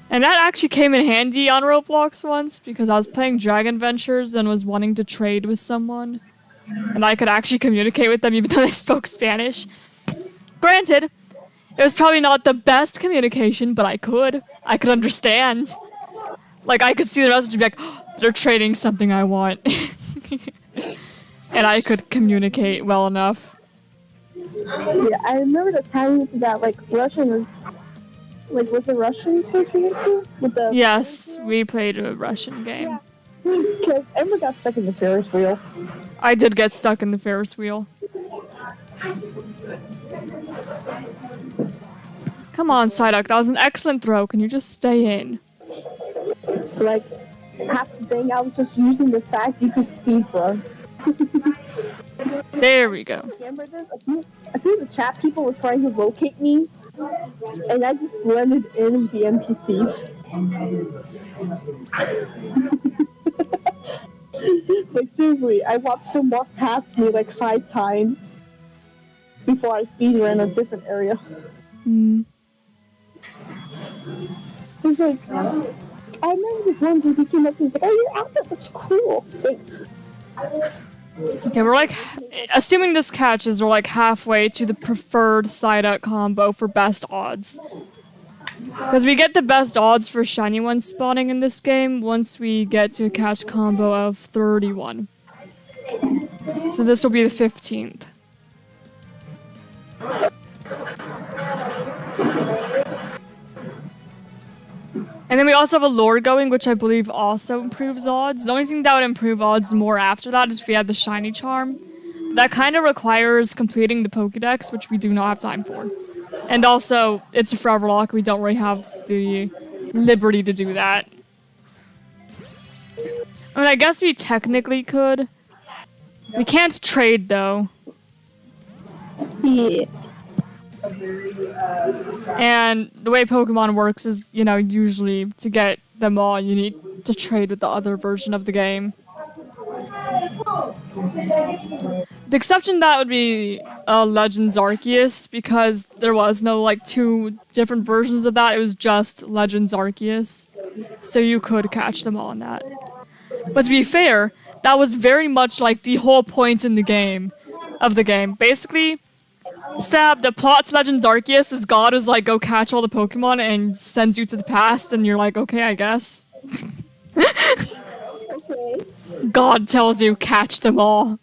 And that actually came in handy on Roblox once, because I was playing Dragon Ventures and was wanting to trade with someone. And I could actually communicate with them even though they spoke Spanish. Granted, it was probably not the best communication, but I could understand. Like, I could see the message and be like, oh, they're trading something I want. And I could communicate well enough. Yeah, I remember the time that, Russian was... was it Russian place we went to? Yes, we played a Russian game. Yeah. Because Ember got stuck in the Ferris wheel. I did get stuck in the Ferris wheel. Come on, Psyduck, that was an excellent throw. Can you just stay in? Half the thing, I was just using the fact you could speed run. There we go. Remember this? I think the chat people were trying to locate me, and I just blended in with the NPCs. Seriously, I watched them walk past me 5 times before I speed ran a different area. It's I remember this one dude, he came up and was like, oh, your outfit looks cool. Thanks. Okay, we're assuming this catches, we're halfway to the preferred Psyduck combo for best odds. Because we get the best odds for shiny ones spawning in this game once we get to a catch combo of 31. So this will be the 15th. And then we also have a lore going, which I believe also improves odds. The only thing that would improve odds more after that is if we had the shiny charm. That kind of requires completing the Pokédex, which we do not have time for. And also, it's a Foreverlocke. We don't really have the liberty to do that. I mean, I guess we technically could. We can't trade, though. Yeah. And the way Pokemon works is, you know, usually to get them all, you need to trade with the other version of the game. The exception to that would be Legends Arceus, because there was no, like, 2 different versions of that. It was just Legends Arceus. So you could catch them all in that. But to be fair, that was very much like the whole point in the game, Basically, Stab, the plot to Legends Arceus is God is like, go catch all the Pokemon and sends you to the past, and you're like, okay, I guess. Okay. God tells you, catch them all.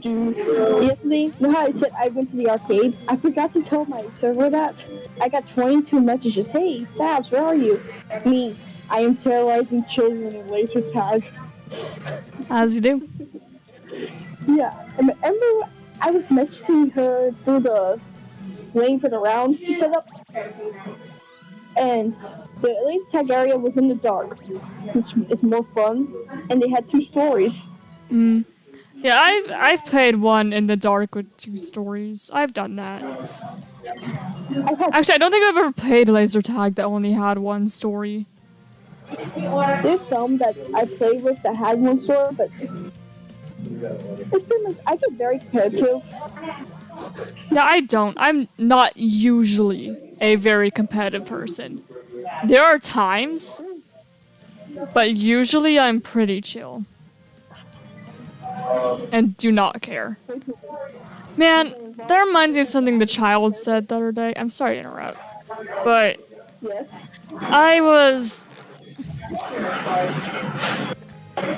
Dude, yesterday, you know how I said I went to the arcade? I forgot to tell my server that. I got 22 messages. Hey, Stabs, where are you? Me, I am terrorizing children in laser tag. As you do. Yeah, and Ember, I was messaging her through the lane for the rounds she set up, and the laser tag area was in the dark, which is more fun, and they had 2 stories. Yeah, I've played one in the dark with 2 stories. I've done that. Actually, I don't think I've ever played laser tag that only had 1 story. There's some that I played with that had 1 story, but it's pretty much, I get very competitive. Yeah, I don't. I'm not usually a very competitive person. There are times, but usually I'm pretty chill. And do not care. Man, that reminds me of something the child said the other day. I'm sorry to interrupt. But Yes.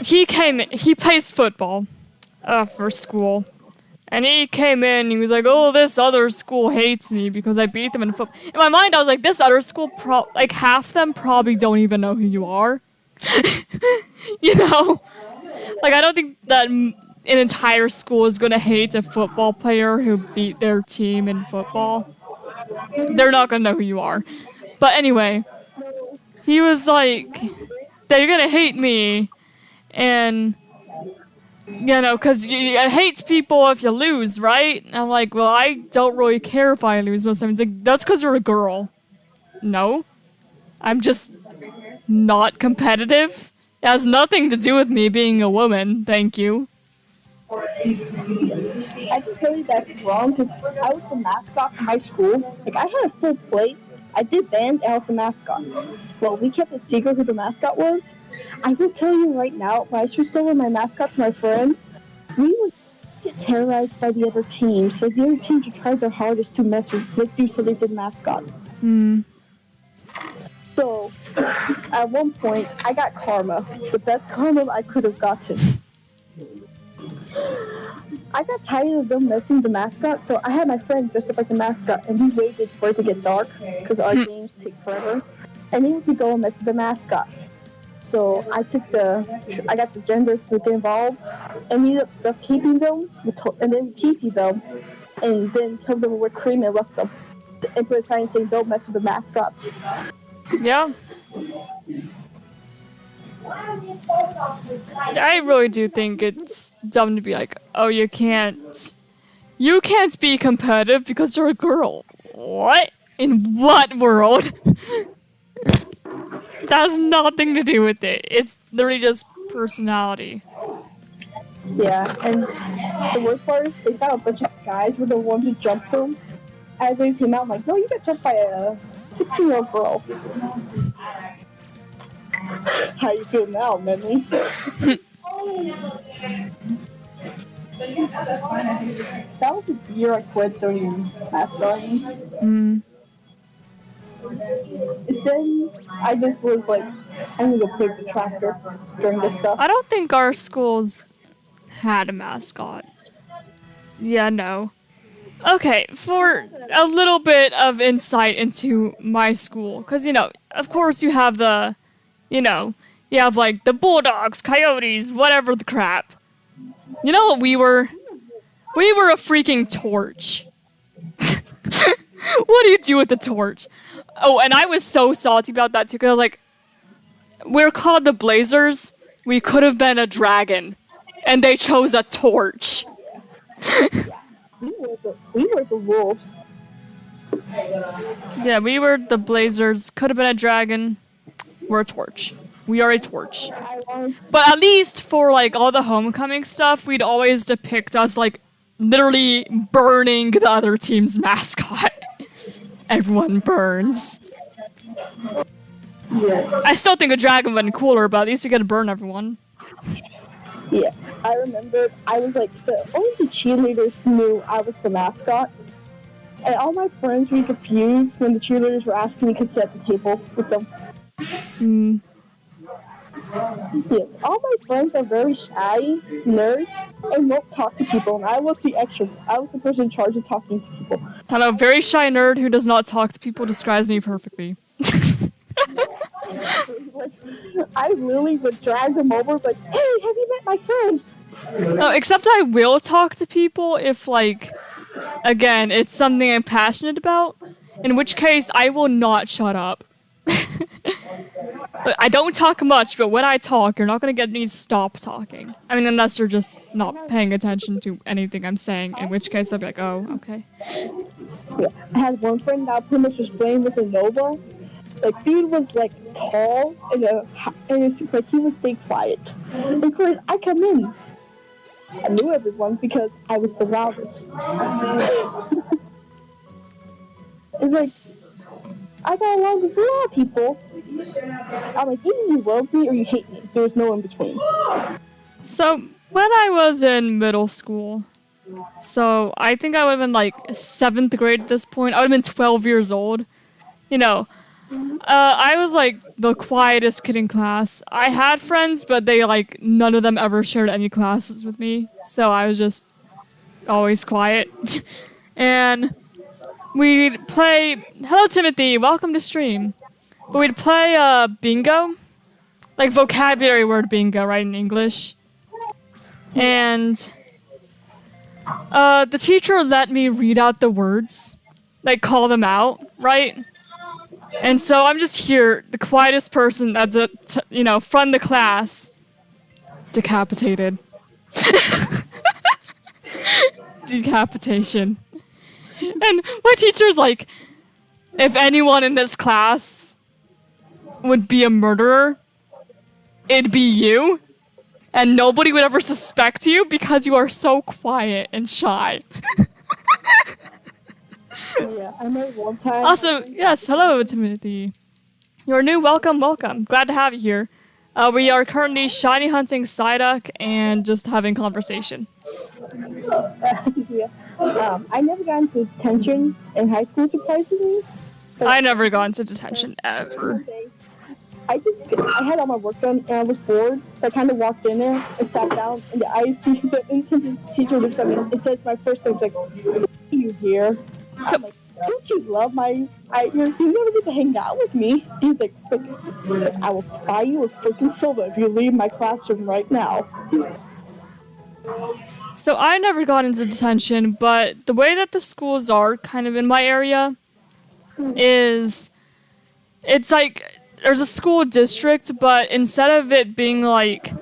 He plays football for school. And he came in and he was like, oh, this other school hates me because I beat them in football. In my mind, I was like, this other school, like half them probably don't even know who you are. You know? Like, I don't think that an entire school is going to hate a football player who beat their team in football. They're not going to know who you are. But anyway, he was like, they're going to hate me. And, you know, because it hates people if you lose, right? And I'm like, well, I don't really care if I lose most of the time. He's like, that's because you're a girl. No. I'm just not competitive. It has nothing to do with me being a woman, thank you. I can tell you that's wrong because I was the mascot for my school. Like, I had a full plate. I did band and I was the mascot. Well, we kept a secret who the mascot was. I will tell you right now, when I switched over my mascot to my friend, we would get terrorized by the other teams. Like, the other teams would try their hardest to mess with do so they did mascot. So, at one point, I got karma. The best karma I could have gotten. I got tired of them messing the mascot, so I had my friend dress up like the mascot, and we waited for it to get dark, because our games take forever. And then we could go and mess with the mascot. So I got the genders to get involved, and we ended up keeping them, and then we TP'd them, and then killed them with cream and left them. And put a sign saying, don't mess with the mascots. Yeah. I really do think it's dumb to be like, oh, you can't be competitive because you're a girl. What? In what world? That has nothing to do with it. It's literally just personality. Yeah, and the worst part is they got a bunch of guys who were the ones who jumped them. As they came out, I'm like, no, you got jumped by a 16-year-old girl. How you feel now, Menly? That was the year I quit doing mascoting. Then I just was like, I'm gonna go play with the tractor during this stuff. I don't think our schools had a mascot. Yeah, no. Okay, for a little bit of insight into my school, because, of course you have you have like the bulldogs, coyotes, whatever the crap. You know what we were? We were a freaking torch. What do you do with the torch? Oh, and I was so salty about that too, because I was like, we're called the Blazers. We could have been a dragon, and they chose a torch. We were the wolves. Yeah, we were the Blazers. Could have been a dragon. We're a torch. We are a torch. But at least for like all the homecoming stuff, we'd always depict us like literally burning the other team's mascot. Everyone burns. Yeah. I still think a dragon would have been cooler, but at least we get to burn everyone. Yeah. I remember I was like, only the cheerleaders knew I was the mascot. And all my friends were confused when the cheerleaders were asking me to sit at the table with them. Yes, all my friends are very shy nerds and won't talk to people, and I was the person in charge of talking to people. Hello, very shy nerd who does not talk to people describes me perfectly. Like, I really would drag them over, like, hey, have you met my friend? No, except I will talk to people if, like, again, it's something I'm passionate about, in which case I will not shut up. I don't talk much, but when I talk, you're not gonna get me to stop talking. I mean, unless you're just not paying attention to anything I'm saying, in which case I'll be like, oh, okay. Yeah. I had one friend that pretty much was playing with a Nova. Like, dude was, like, tall, and it's like he would stay quiet. And of course, I come in. I knew everyone because I was the loudest. It's like, I got along with a lot of people. I'm like, either you love me or you hate me. There's no in between. So, when I was in middle school, so I think I would have been like 7th grade at this point. I would have been 12 years old. I was like the quietest kid in class. I had friends, but none of them ever shared any classes with me. So I was just always quiet. And we'd play, hello Timothy, welcome to stream. But we'd play bingo, like vocabulary word bingo, right, in English. And the teacher let me read out the words, like call them out, right? And so I'm just here, the quietest person at the, front of the class, decapitated. Decapitation. And my teacher's like, if anyone in this class would be a murderer, it'd be you. And nobody would ever suspect you because you are so quiet and shy. Yeah, I know one time. Also, yes, hello, Timothy. You're new, welcome. Glad to have you here. We are currently shiny hunting Psyduck and just having conversation. Yeah. I never got into detention in high school, surprisingly. I never got into detention, ever. I had all my work done and I was bored, so I kind of walked in there and sat down, and the teacher looks at me and says my first name, like, "Why are you here?" So, I'm like, don't you love you never get to hang out with me. He's like, I will buy you a freaking soda if you leave my classroom right now. So I never got into detention, but the way that the schools are kind of in my area is, it's like, there's a school district, but instead of it being like,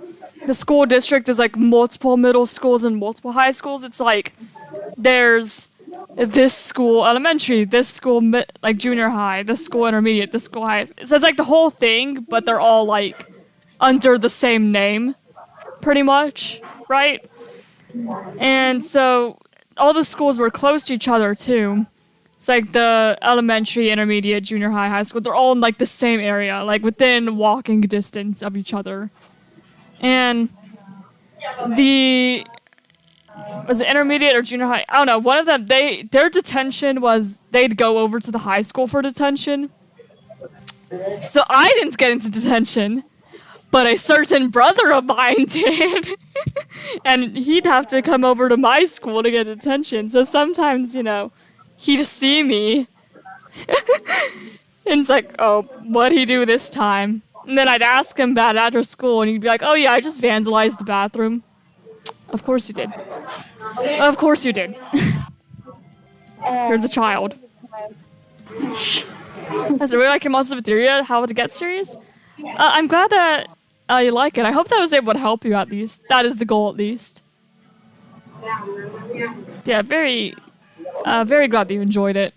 the school district is like multiple middle schools and multiple high schools, it's like, there's this school elementary, this school like junior high, this school intermediate, this school high. So it's like the whole thing, but they're all like under the same name, pretty much, right? And so all the schools were close to each other too. It's like the elementary, intermediate, junior high, high school, they're all in like the same area, like within walking distance of each other. And was it intermediate or junior high? I don't know. One of them, their detention was they'd go over to the high school for detention. So I didn't get into detention, but a certain brother of mine did. And he'd have to come over to my school to get attention. So sometimes, you know, he'd see me. And it's like, oh, what'd he do this time? And then I'd ask him about it after school, and he'd be like, oh yeah, I just vandalized the bathroom. Of course you did. Of course you did. You're the child. Is it really like your Monsters of Etheria, How to Get series? I'm glad that you like it. I hope that I was able to help you at least. That is the goal at least. Yeah, very glad that you enjoyed it.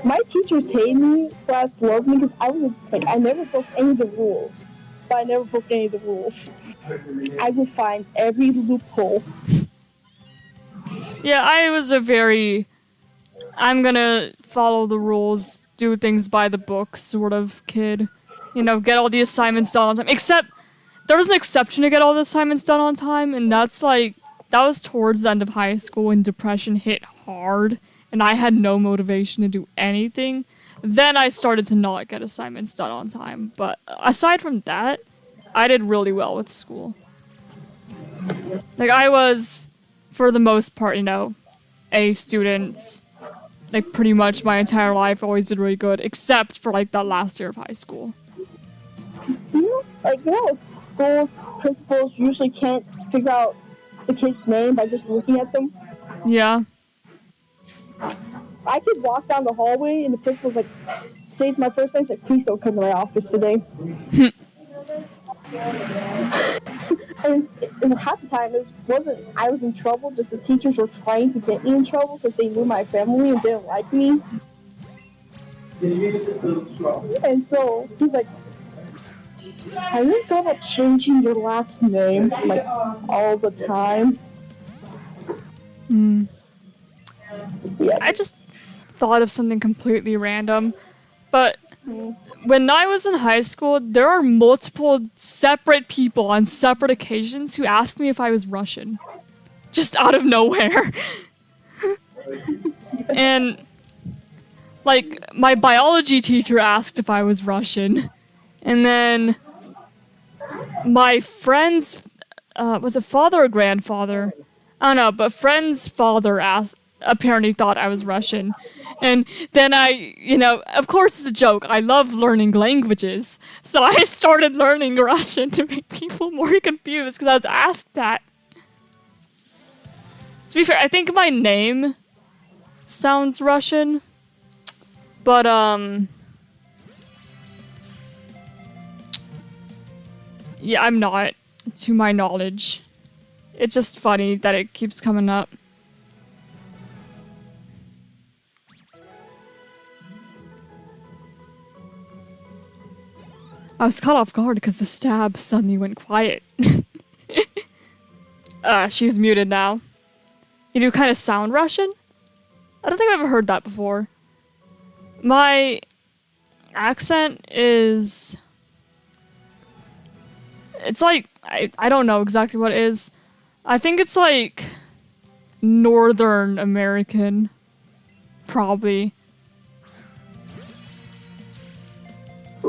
My teachers hate me / love me because I never broke any of the rules. But I never broke any of the rules. I would find every loophole. Yeah, I was I'm gonna follow the rules, do things by the book sort of kid. You know, get all the assignments done on time. Except, there was an exception to get all the assignments done on time, and that was towards the end of high school when depression hit hard, and I had no motivation to do anything. Then I started to not get assignments done on time, but aside from that, I did really well with school. Like, I was, for the most part, you know, a student. Like, pretty much my entire life, always did really good, except for, like, that last year of high school. School principals usually can't figure out the kid's name by just looking at them. Yeah. I could walk down the hallway and the principal's like, say my first name, like, please don't come to my office today. And half the time it wasn't I was in trouble, just the teachers were trying to get me in trouble because they knew my family and didn't like me. And so he's like, have you thought about changing your last name like all the time? Yeah. I just thought of something completely random, but when I was in high school, there are multiple separate people on separate occasions who asked me if I was Russian. Just out of nowhere. And, like, my biology teacher asked if I was Russian. And then my friend's, was it father or grandfather? I don't know, but friend's father apparently thought I was Russian. And then you know, of course it's a joke, I love learning languages. So I started learning Russian to make people more confused because I was asked that. To be fair, I think my name sounds Russian. But, yeah, I'm not, to my knowledge. It's just funny that it keeps coming up. I was caught off guard because the stab suddenly went quiet. She's muted now. You do kind of sound Russian? I don't think I've ever heard that before. My accent is... It's like... I don't know exactly what it is. I think it's like... Northern American. Probably.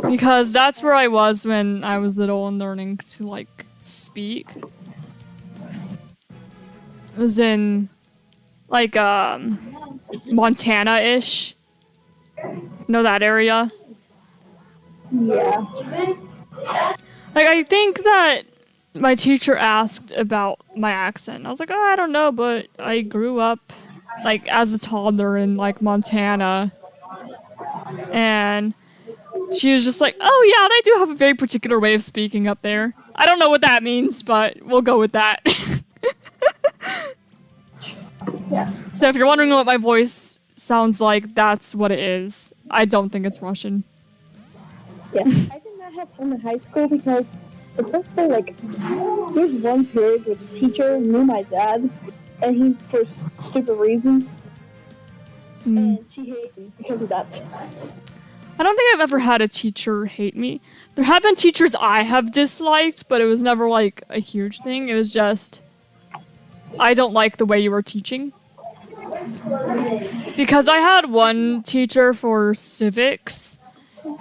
Because that's where I was when I was little and learning to, like, speak. It was in, like, Montana-ish. You know that area? Yeah. Like, I think that my teacher asked about my accent. I was like, oh, I don't know, but I grew up, like, as a toddler in, like, Montana. And she was just like, oh yeah, they do have a very particular way of speaking up there. I don't know what that means, but we'll go with that. Yeah. So if you're wondering what my voice sounds like, that's what it is. I don't think it's Russian. Yeah. I did not have fun in high school because the principal, like, there's one period where the teacher knew my dad, and he, for stupid reasons, and she hated me because of that. I don't think I've ever had a teacher hate me. There have been teachers I have disliked, but it was never, like, a huge thing. It was just, I don't like the way you were teaching. Because I had one teacher for civics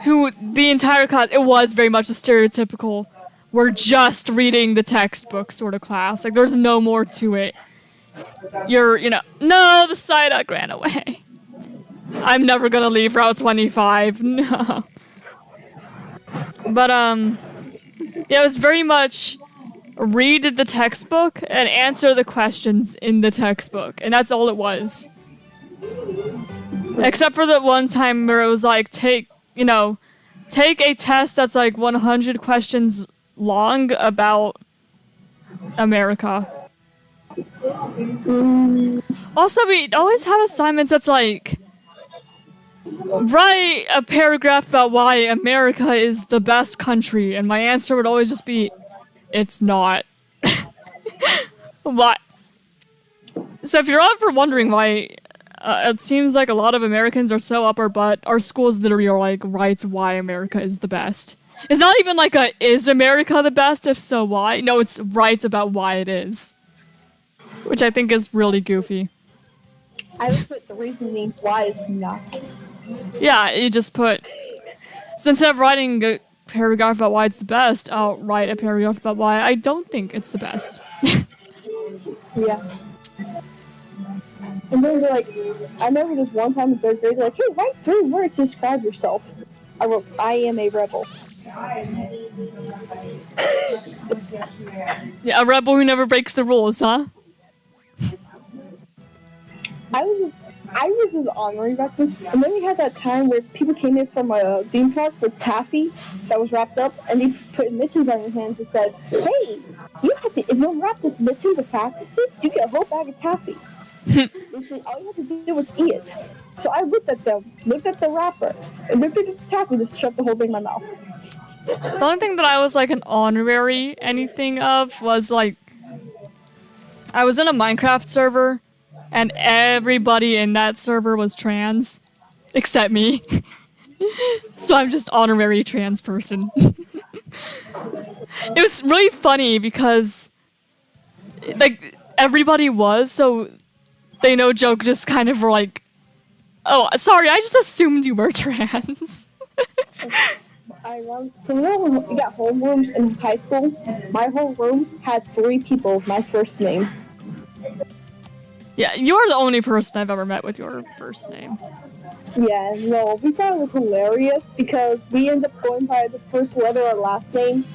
who the entire class, it was very much a stereotypical, we're just reading the textbook sort of class. Like, there's no more to it. You're, no, the Psyduck ran away. I'm never gonna leave Route 25, no. But, yeah, it was very much read the textbook and answer the questions in the textbook, and that's all it was. Except for the one time where it was like, take a test that's like 100 questions long about America. Also, we always have assignments that's like, write a paragraph about why America is the best country, and my answer would always just be, it's not. What? So if you're ever wondering why, it seems like a lot of Americans are so up our butt, our schools literally are like, write why America is the best. It's not even like a, is America the best? If so, why? No, it's write about why it is. Which I think is really goofy. I would put the reasoning why it's not. Yeah, you just put, so instead of writing a paragraph about why it's the best, I'll write a paragraph about why I don't think it's the best. Yeah. And then like, I remember this one time in 3rd grade, they're like, hey, write 3 words to describe yourself. I wrote, I am a rebel. Yeah, a rebel who never breaks the rules, huh? I was just honoring back then. And then we had that time where people came in from a theme park with taffy that was wrapped up, and they put mittens on your hands and said, hey, if you wrap this mitten to practices, you get a whole bag of taffy. They said, all you have to do was eat it. So I looked at them, looked at the wrapper, and looked at the taffy, just shoved the whole thing in my mouth. The only thing that I was like an honorary anything of was like, I was in a Minecraft server, and everybody in that server was trans, except me. So I'm just honorary trans person. It was really funny because, like, everybody was, so they no joke just kind of were like, oh, sorry, I just assumed you were trans. So when we got homerooms in high school, my whole room had 3 people with my first name. Yeah, you're the only person I've ever met with your first name. Yeah, no, we thought it was hilarious because we ended up going by the first letter or last name.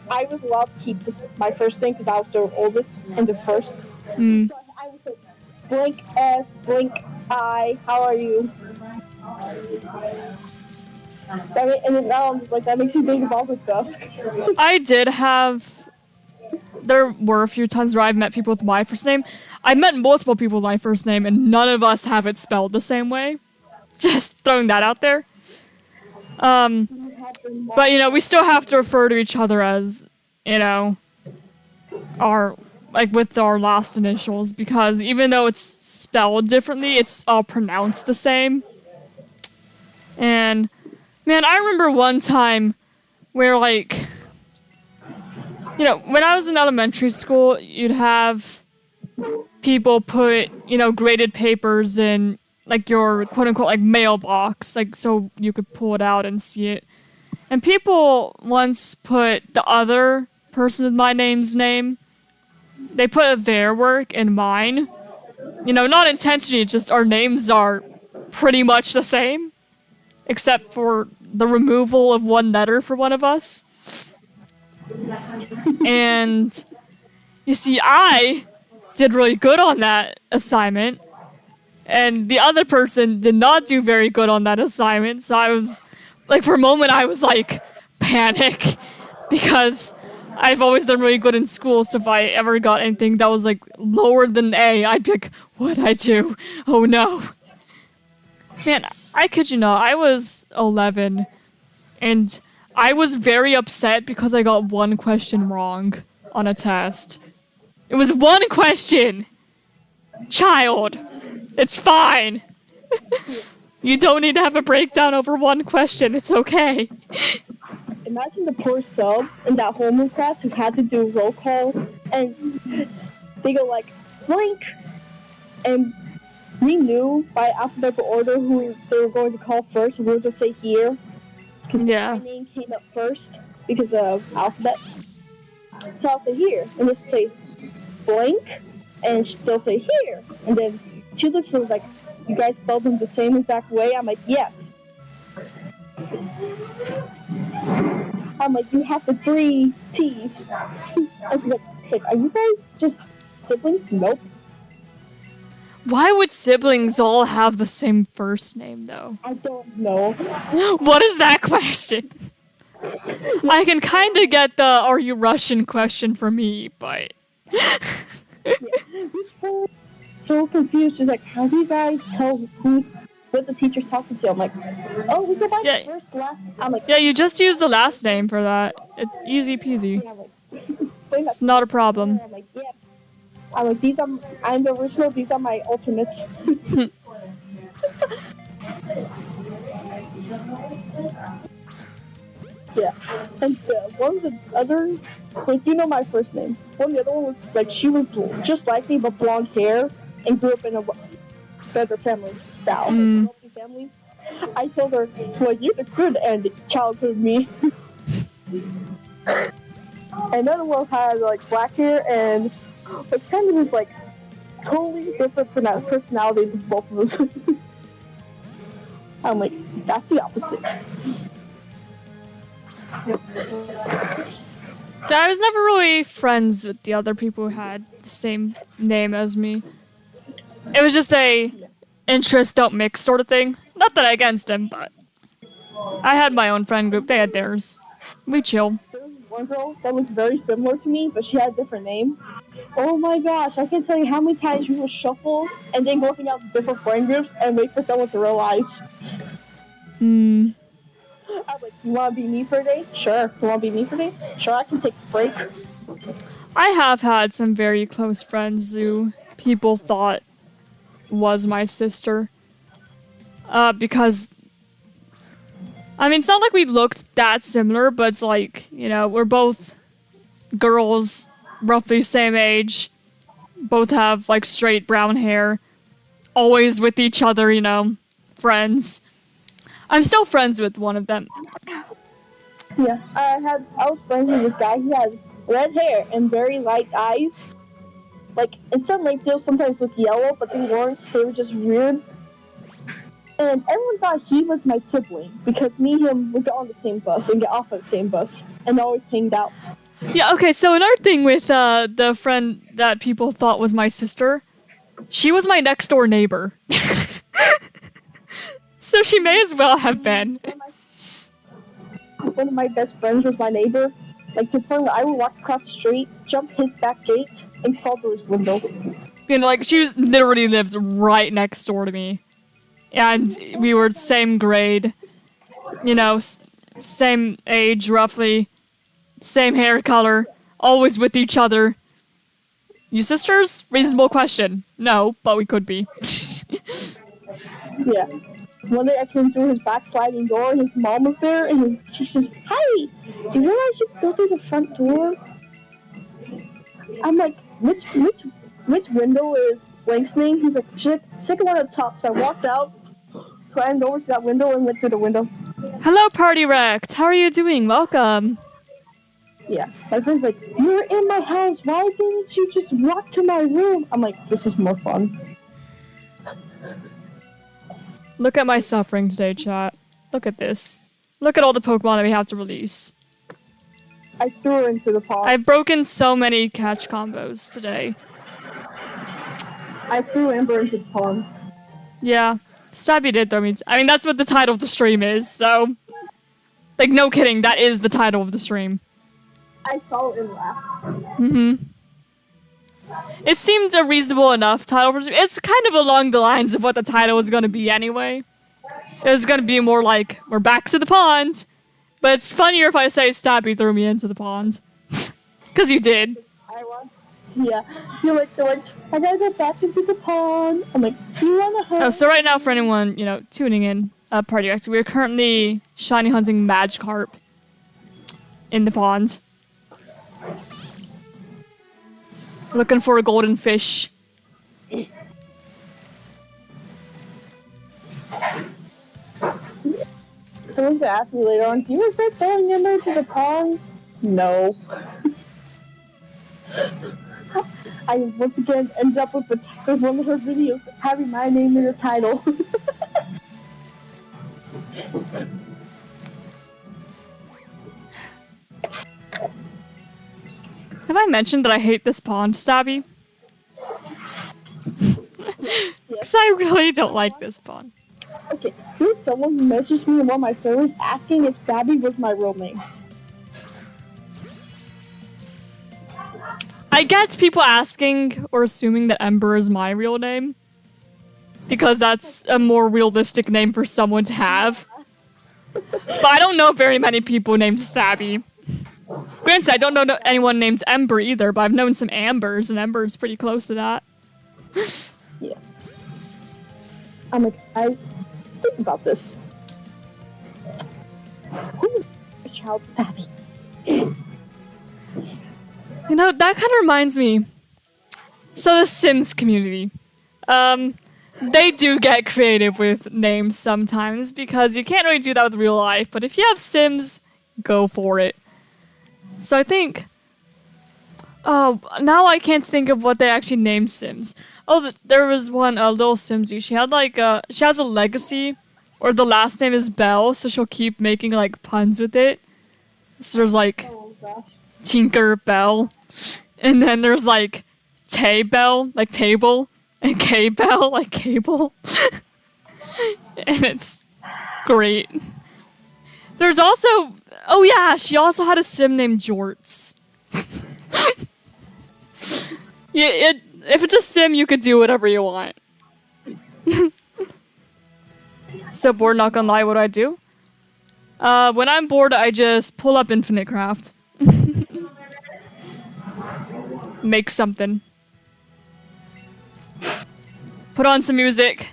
I was allowed to keep my first name because I was the oldest and the first. Mm. So I would say, blank S, blank I, how are you? And then now I'm just like, that makes me think of Oliver Dusk. I did have... There were a few times where I've met people with my first name. I met multiple people with my first name, and none of us have it spelled the same way. Just throwing that out there. But, we still have to refer to each other as, with our last initials, because even though it's spelled differently, it's all pronounced the same. And, man, I remember one time where, like... when I was in elementary school, you'd have people put, graded papers in, like, your quote-unquote, like, mailbox, like, so you could pull it out and see it. And people once put the other person with my name's name, they put their work in mine. Not intentionally, just our names are pretty much the same, except for the removal of one letter for one of us. And you see, I did really good on that assignment, and the other person did not do very good on that assignment. So I was like, for a moment, I was like, panic, because I've always done really good in school. So if I ever got anything that was like lower than A, I'd be like, what'd I do? Oh no. Man, I kid you not, I was 11, and I was very upset because I got one question wrong on a test. It was one question! Child! It's fine! You don't need to have a breakdown over one question, it's okay. Imagine the poor sub in that homeroom class who had to do roll call, and they go like, blank, and we knew by alphabetical order who they were going to call first. We would just say here, because my name came up first because of alphabet. So I'll say here, and they'll say blank, and they'll say here, and then she looks and was like, "You guys spelled them the same exact way?" I'm like, "Yes." I'm like, "You have the 3 T's." And she's like, "Are you guys just siblings?" Nope. Why would siblings all have the same first name, though? I don't know. What is that question? I can kind of get the "Are you Russian?" question for me, but... So confused. She's like, "How do you guys tell what the teacher's talking to?" I'm like, "Oh, we go by the first, last." I'm like, yeah, you just use the last name for that. Easy peasy. It's not a problem. I'm like, yeah. I'm like, I'm the original. These are my alternates. Yeah, and one of the other, like, you know my first name. One of the other one was, like, she was just like me, but blonde hair, and grew up in a better family style. Wealthy family. I told her, "Well, you're the good end childhood me." Another one had, like, black hair, and it's kind of just, like, totally different personalities of both of us. I'm like, that's the opposite. I was never really friends with the other people who had the same name as me. It was just a interests don't mix sort of thing. Not that I against him, but I had my own friend group. They had theirs. We chill. There was one girl that was very similar to me, but she had a different name. Oh my gosh, I can't tell you how many times we would shuffle and then go hang out with different friend groups and wait for someone to realize. Hmm. I was like, "You want to be me for a day?" "Sure." "You want to be me for a day?" "Sure, I can take a break." I have had some very close friends who people thought was my sister. Because, I mean, it's not like we looked that similar, but it's like, you know, we're both girls, roughly same age, both have, like, straight brown hair, always with each other, you know, friends. I'm still friends with one of them. Yeah, I was friends with this guy. He had red hair and very light eyes. Like, in some like they'll sometimes look yellow, but they weren't. They were just weird. And everyone thought he was my sibling because me and him would get on the same bus and get off at the same bus and always hanged out. Yeah, okay, so another thing with the friend that people thought was my sister, she was my next door neighbor. So she may as well have been. One of my best friends was my neighbor. Like, to the point where I would walk across the street, jump his back gate, and fall through his window. You know, like, she literally lived right next door to me. And we were same grade. You know, same age, roughly. Same hair color. Always with each other. You sisters? Reasonable question. No, but we could be. Yeah. One day I came through his back sliding door and his mom was there and she says, "Hi, do you realize you go through the front door?" I'm like, which window is Blank's name? He's like, second one at the top. So I walked out, climbed over to that window and went through the window. Hello, Party Wrecked. How are you doing? Welcome. Yeah. My friend's like, "You're in my house. Why didn't you just walk to my room?" I'm like, this is more fun. Look at my suffering today, chat. Look at this. Look at all the Pokemon that we have to release. I threw her into the pond. I've broken so many catch combos today. I threw Ember into the pond. Yeah. Stabby did throw me. I mean, that's what the title of the stream is, so... Like, no kidding, that is the title of the stream. I saw it and laughed. Mm-hmm. It seemed a reasonable enough title for... It's kind of along the lines of what the title was going to be anyway. It was going to be more like, we're back to the pond. But it's funnier if I say Stabby threw me into the pond. Because you did. I was. Yeah. They're like, I gotta go back into the pond. I'm like, do you wanna hug? Oh, so right now for anyone, you know, tuning in, Party X, we're currently shiny hunting Magikarp in the pond. Looking for a golden fish. someone's gonna ask me later on, do you regret throwing Ember to the pond? No. I once again ended up with one of her videos having my name in the title. Have I mentioned that I hate this pond, Stabby? Because I really don't like this pond. Okay, here's someone who messaged me on one of my servers asking if Stabby was my real name. I get people asking or assuming that Ember is my real name. Because that's a more realistic name for someone to have. But I don't know very many people named Stabby. Granted, I don't know anyone named Ember either, but I've known some Ambers, and Ember's pretty close to that. Yeah. I'm like, guys, think about this. Who is a child Stabby? You know, that kind of reminds me. So the Sims community. They do get creative with names sometimes because you can't really do that with real life, but if you have Sims, go for it. So I think... Oh, now I can't think of what they actually named Sims. Oh, there was one, little Simsy. She had like she has a legacy, or the last name is Bell, so she'll keep making like puns with it. So there's like Tinker Bell, and then there's like Tay Bell, like table, and K Bell, like cable. And it's great. There's also, oh yeah, she also had a sim named Jorts. Yeah, if it's a sim, you could do whatever you want. So bored, not gonna lie, what do I do? When I'm bored, I just pull up Infinite Craft. Make something. Put on some music.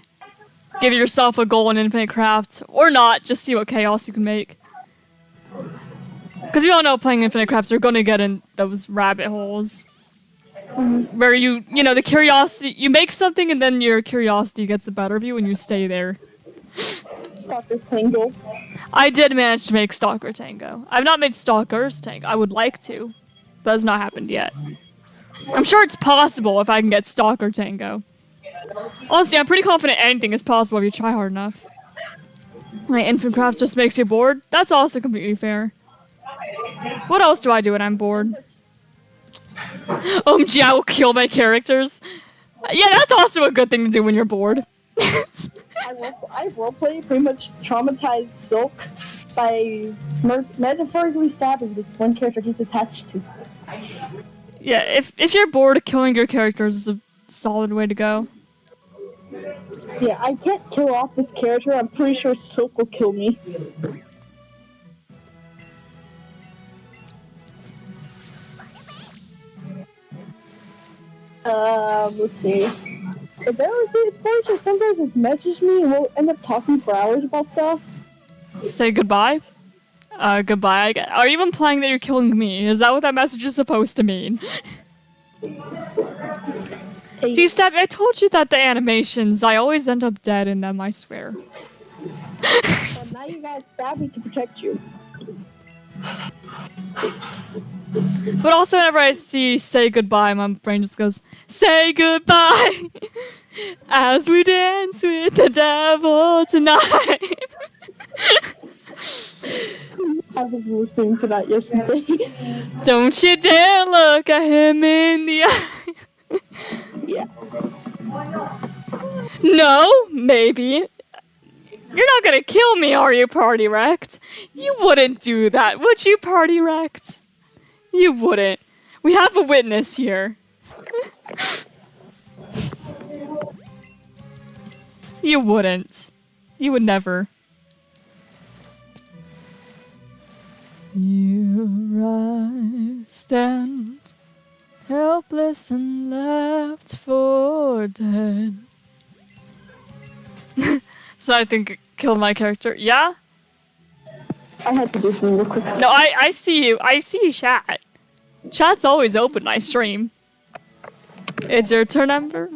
Give yourself a goal in Infinite Craft. Or not, just see what chaos you can make. Because we all know playing Infinite Craft, you're gonna get in those rabbit holes. Where you know, the curiosity, you make something and then your curiosity gets the better of you and you stay there. Stalker Tango. I did manage to make Stalker Tango. I've not made Stalker's Tango. I would like to, but it's not happened yet. I'm sure it's possible if I can get Stalker Tango. Honestly, I'm pretty confident anything is possible if you try hard enough. My Infinite Craft just makes you bored. That's also completely fair. What else do I do when I'm bored? OMG, I will kill my characters. Yeah, that's also a good thing to do when you're bored. I roleplay pretty much traumatized Silk by metaphorically stabbing this one character he's attached to. Yeah, if you're bored, killing your characters is a solid way to go. Yeah, I can't kill off this character. I'm pretty sure Silk will kill me. Let's see. If there was a sports or sometimes just message me and we'll end up talking for hours about stuff. Say goodbye? Goodbye. Are you implying that you're killing me? Is that what that message is supposed to mean? Hey. See, Stabby, I told you that the animations, I always end up dead in them, I swear. Well, now you got Stabby to protect you. But also whenever I see say goodbye, my brain just goes, say goodbye as we dance with the devil tonight. I was listening to that yesterday. Don't you dare look at him in the eye. Yeah. No, maybe. You're not gonna kill me, are you, Party Wrecked? You wouldn't do that, would you, Party Wrecked? You wouldn't. We have a witness here. You wouldn't. You would never. Here I stand, helpless and left for dead. So I think kill my character. Yeah? I had to do something real quick. No, I see you. I see you, chat. Chat's always open, I stream. It's your turn, Ember?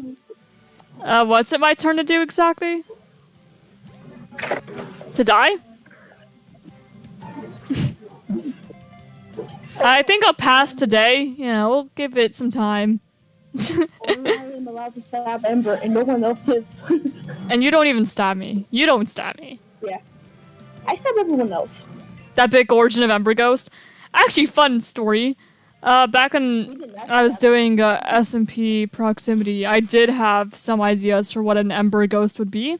What's it my turn to do exactly? To die? I think I'll pass today. You know, we'll give it some time. Only I am allowed to stab Ember, and no one else is. And you don't even stab me. You don't stab me. Yeah. I stab everyone else. That big origin of Ember Ghost. Actually, fun story. Back when I was doing SMP proximity, I did have some ideas for what an Ember Ghost would be.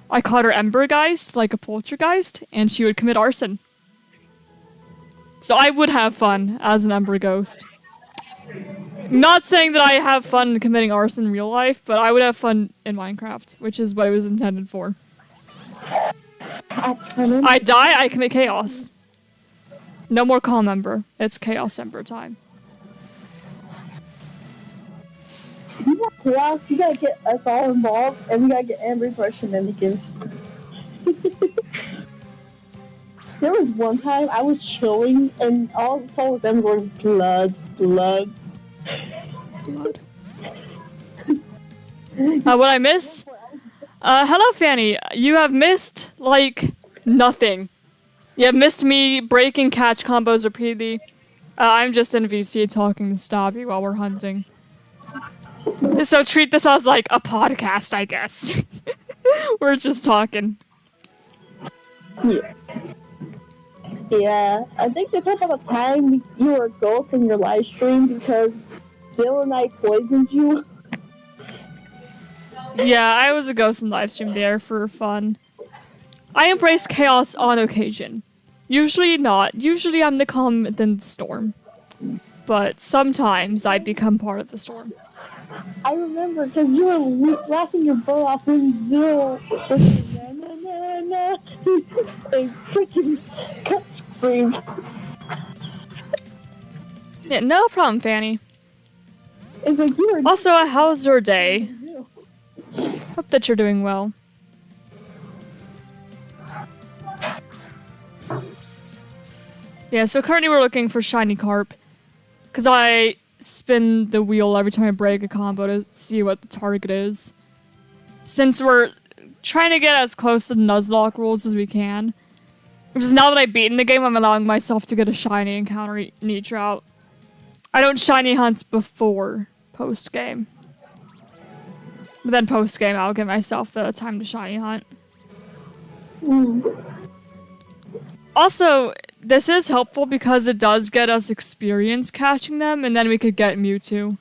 I called her Embergeist, like a poltergeist, and she would commit arson. So I would have fun as an Ember Ghost. Not saying that I have fun committing arson in real life, but I would have fun in Minecraft, which is what it was intended for. I die, I commit chaos. No more calm Ember. It's chaos Ember time. If you want chaos, you gotta get us all involved, and we gotta get Ember for shenanigans. There was one time I was chilling, and all I saw was them going, blood, blood. Blood. What I miss? Hello, Fanny. You have missed, like, nothing. You have missed me breaking catch combos repeatedly. I'm just in VC talking to Stabby while we're hunting. So treat this as, like, a podcast, I guess. We're just talking. Yeah. Yeah, I think there's about a time you were a ghost in your live stream because Jill and I poisoned you. Yeah, I was a ghost in livestream there for fun. I embrace chaos on occasion. Usually not. Usually I'm the calm within the storm. But sometimes I become part of the storm. I remember because you were laughing your butt off when Jill was na na na na and freaking cut scream. Yeah, no problem, Fanny. It's like you were. Also, how's your day? Hope that you're doing well. Yeah, so currently we're looking for shiny carp. Because I spin the wheel every time I break a combo to see what the target is. Since we're trying to get as close to the Nuzlocke rules as we can. Which is now that I've beaten the game, I'm allowing myself to get a shiny encounter in each route. I don't shiny hunt before post-game. But then post-game, I'll give myself the time to shiny hunt. Also, this is helpful because it does get us experience catching them, and then we could get Mewtwo.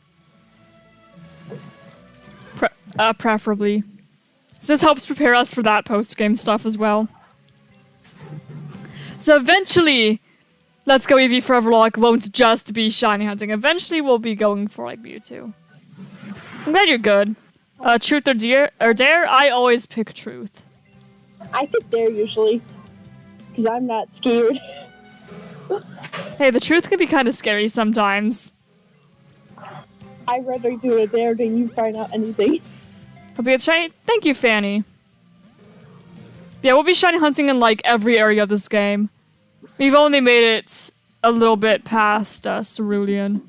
Preferably. So this helps prepare us for that post-game stuff as well. So eventually, Let's Go Eevee Foreverlocke won't just be shiny hunting. Eventually, we'll be going for, like, Mewtwo. I'm glad you're good. Truth or dare? I always pick truth. I pick dare usually. Because I'm not scared. Hey, the truth can be kind of scary sometimes. I'd rather do a dare than you find out anything. Hope you get shiny. Thank you, Fanny. Yeah, we'll be shiny hunting in, like, every area of this game. We've only made it a little bit past Cerulean.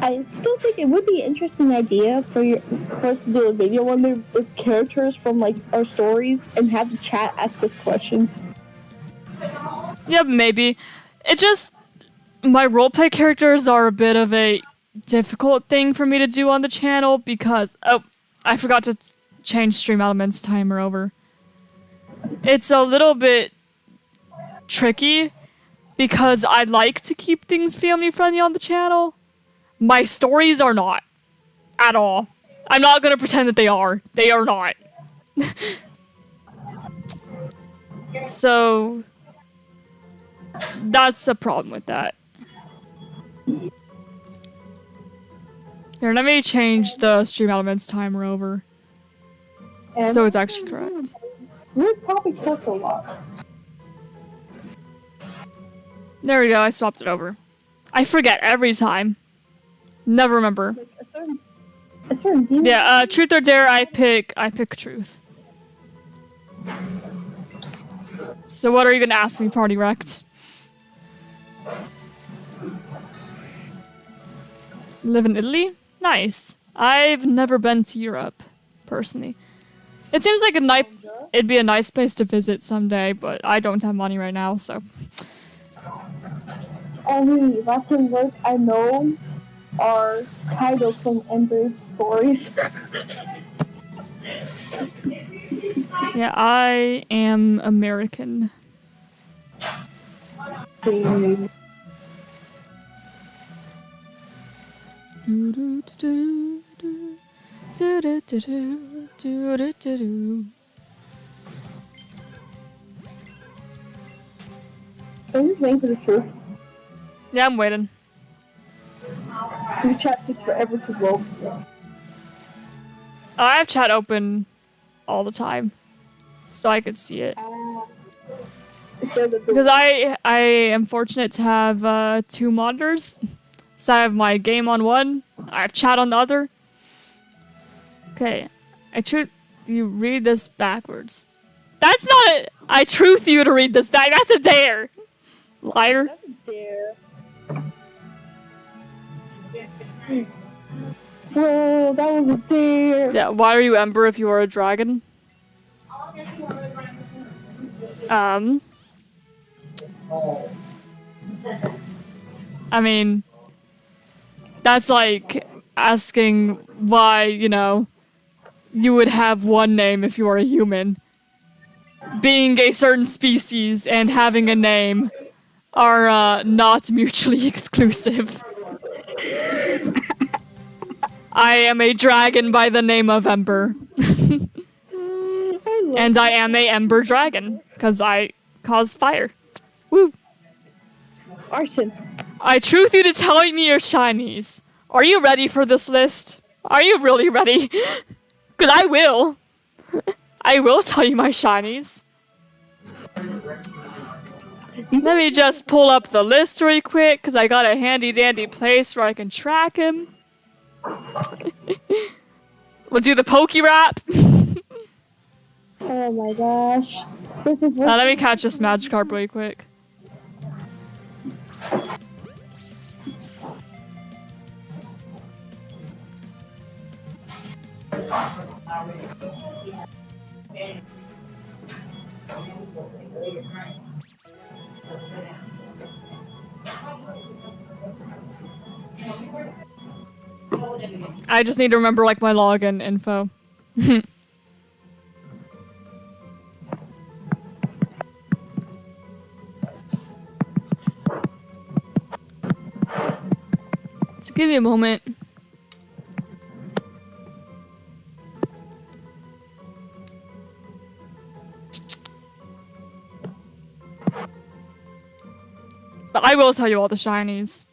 I still think it would be an interesting idea for us to do a video one day with characters from, like, our stories and have the chat ask us questions. Yeah, maybe. It just... My roleplay characters are a bit of a difficult thing for me to do on the channel because... Oh, I forgot to change stream elements timer over. It's a little bit tricky because I like to keep things family friendly on the channel. My stories are not. At all. I'm not gonna pretend that they are. They are not. So... That's a problem with that. Here, let me change the stream elements timer over. And So it's actually correct. We're probably close a lot. There we go, I swapped it over. I forget every time. Never remember. Like a certain demon. Yeah, truth or dare, I pick truth. So what are you gonna ask me, Party Wrecked? Live in Italy? Nice. I've never been to Europe, personally. It seems like it'd be a nice place to visit someday, but I don't have money right now, so... only Latin words I know are titles from Ember's stories. Yeah, I am American. I'm just waiting for the truth. Yeah, I'm waiting. Your chat takes forever to load. I have chat open all the time, so I could see it. Because I am fortunate to have 2 monitors. So I have my game on one, I have chat on the other. Okay, you read this backwards. That's not it. I truth you to read this back. That's a dare. Liar. That's a dare. Whoa, that was a dare. Yeah, why are you Ember if you are a dragon? I mean, that's like asking why, you know, you would have one name if you are a human. Being a certain species and having a name are not mutually exclusive. I am a dragon by the name of Ember. And I am a Ember dragon, because I cause fire. Woo! Arson. I truth you to telling me your shinies. Are you ready for this list? Are you really ready? Because I will. I will tell you my shinies. Let me just pull up the list really quick, because I got a handy dandy place where I can track him. We'll do the pokey rap. Oh my gosh. This is what Let me catch this Magikarp really quick. I just need to remember like my login info. So give me a moment. But I will tell you all the shinies.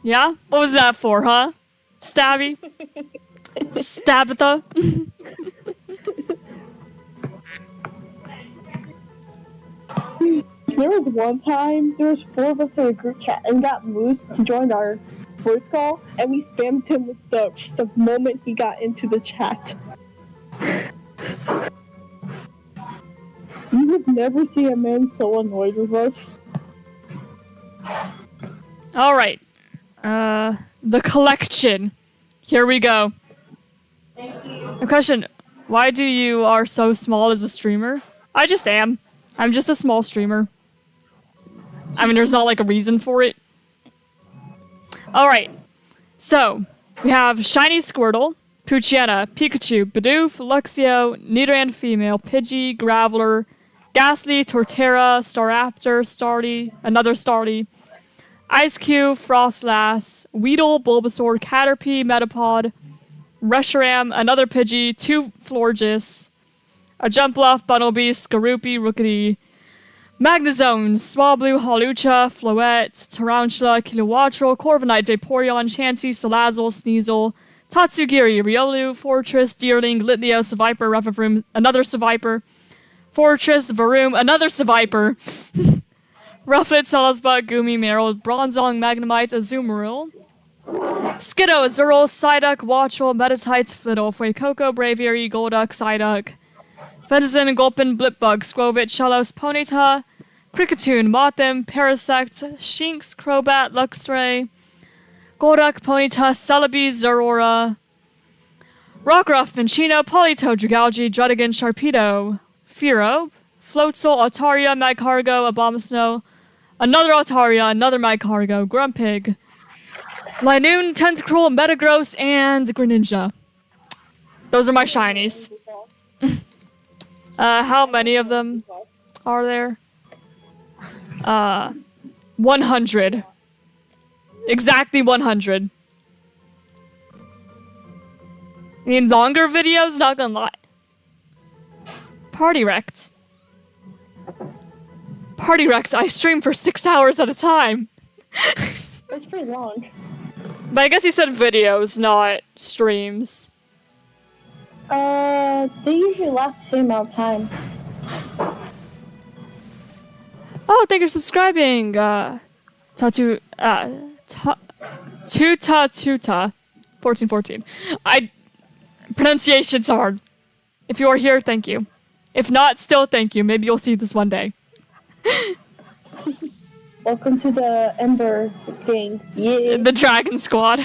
Yeah? What was that for, huh? Stabby? Stabitha? There was one time, there was 4 of us in a group chat and got Moose to join our voice call, and we spammed him with the moment he got into the chat. You would never see a man so annoyed with us. Alright. The collection. Here we go. A question. Why do you are so small as a streamer? I just am. I'm just a small streamer. I mean, there's not like a reason for it. Alright. So, we have Shiny Squirtle, Poochyena, Pikachu, Bidoof, Luxio, Nidoran Female, Pidgey, Graveler, Ghastly, Torterra, Staraptor, Starly, another Starly, Ice Cube, Frostlass, Weedle, Bulbasaur, Caterpie, Metapod, Reshiram, another Pidgey, 2 Florges, a Jumpluff, Bunnelby, Skorupi, Rookity, Magnezone, Swablu, Hawlucha, Floette, Tarantula, Kilowattrel, Corviknight, Vaporeon, Chansey, Salazzle, Sneasel, Tatsugiri, Riolu, Fortress, Deerling, Litnios, Seviper, Revavroom, another Seviper, Fortress, Varoom, another Seviper, Rufflet, Salazbug, Gumi, Meryl, Bronzong, Magnemite, Azumarill, Skiddo, Azurill, Psyduck, Watchel, Metatite, Flittle, Fuecoco, Braviary, Golduck, Psyduck, Fenison, Gulpin, Blipbug, Squovit, Shellos, Ponyta, Kricketune, Mothim, Parasect, Shinx, Crobat, Luxray, Golduck, Ponyta, Celebi, Zeraora, Rockruff, Minchino, Polytoad, Dragalge, Drudigan, Sharpedo, Fearow, Floatzel, Altaria, Magcargo, Abomasnow, another Altaria, another Magcargo, Grumpig, Linoon, Tentacruel, Metagross, and Greninja. Those are my shinies. How many of them are there? 100. Exactly 100. I mean, longer videos? Not gonna lie. Party wrecked. Party wrecked. I stream for 6 hours at a time. That's pretty long. But I guess you said videos, not streams. They usually last the same amount of time. Oh, thank you for subscribing. Tuta 1414. Pronunciation's hard. If you are here, thank you. If not, still thank you. Maybe you'll see this one day. Welcome to the Ember gang. Yeah. The Dragon Squad.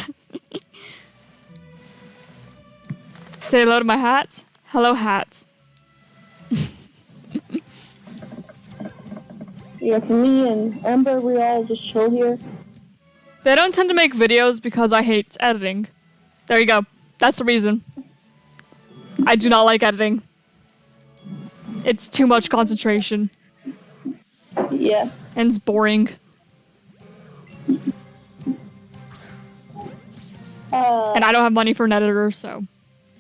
Say hello to my hat. Hello, hat. Yeah, for me and Ember, we all just chill here. But I don't tend to make videos because I hate editing. There you go. That's the reason. I do not like editing. It's too much concentration. Yeah. And it's boring. And I don't have money for an editor, so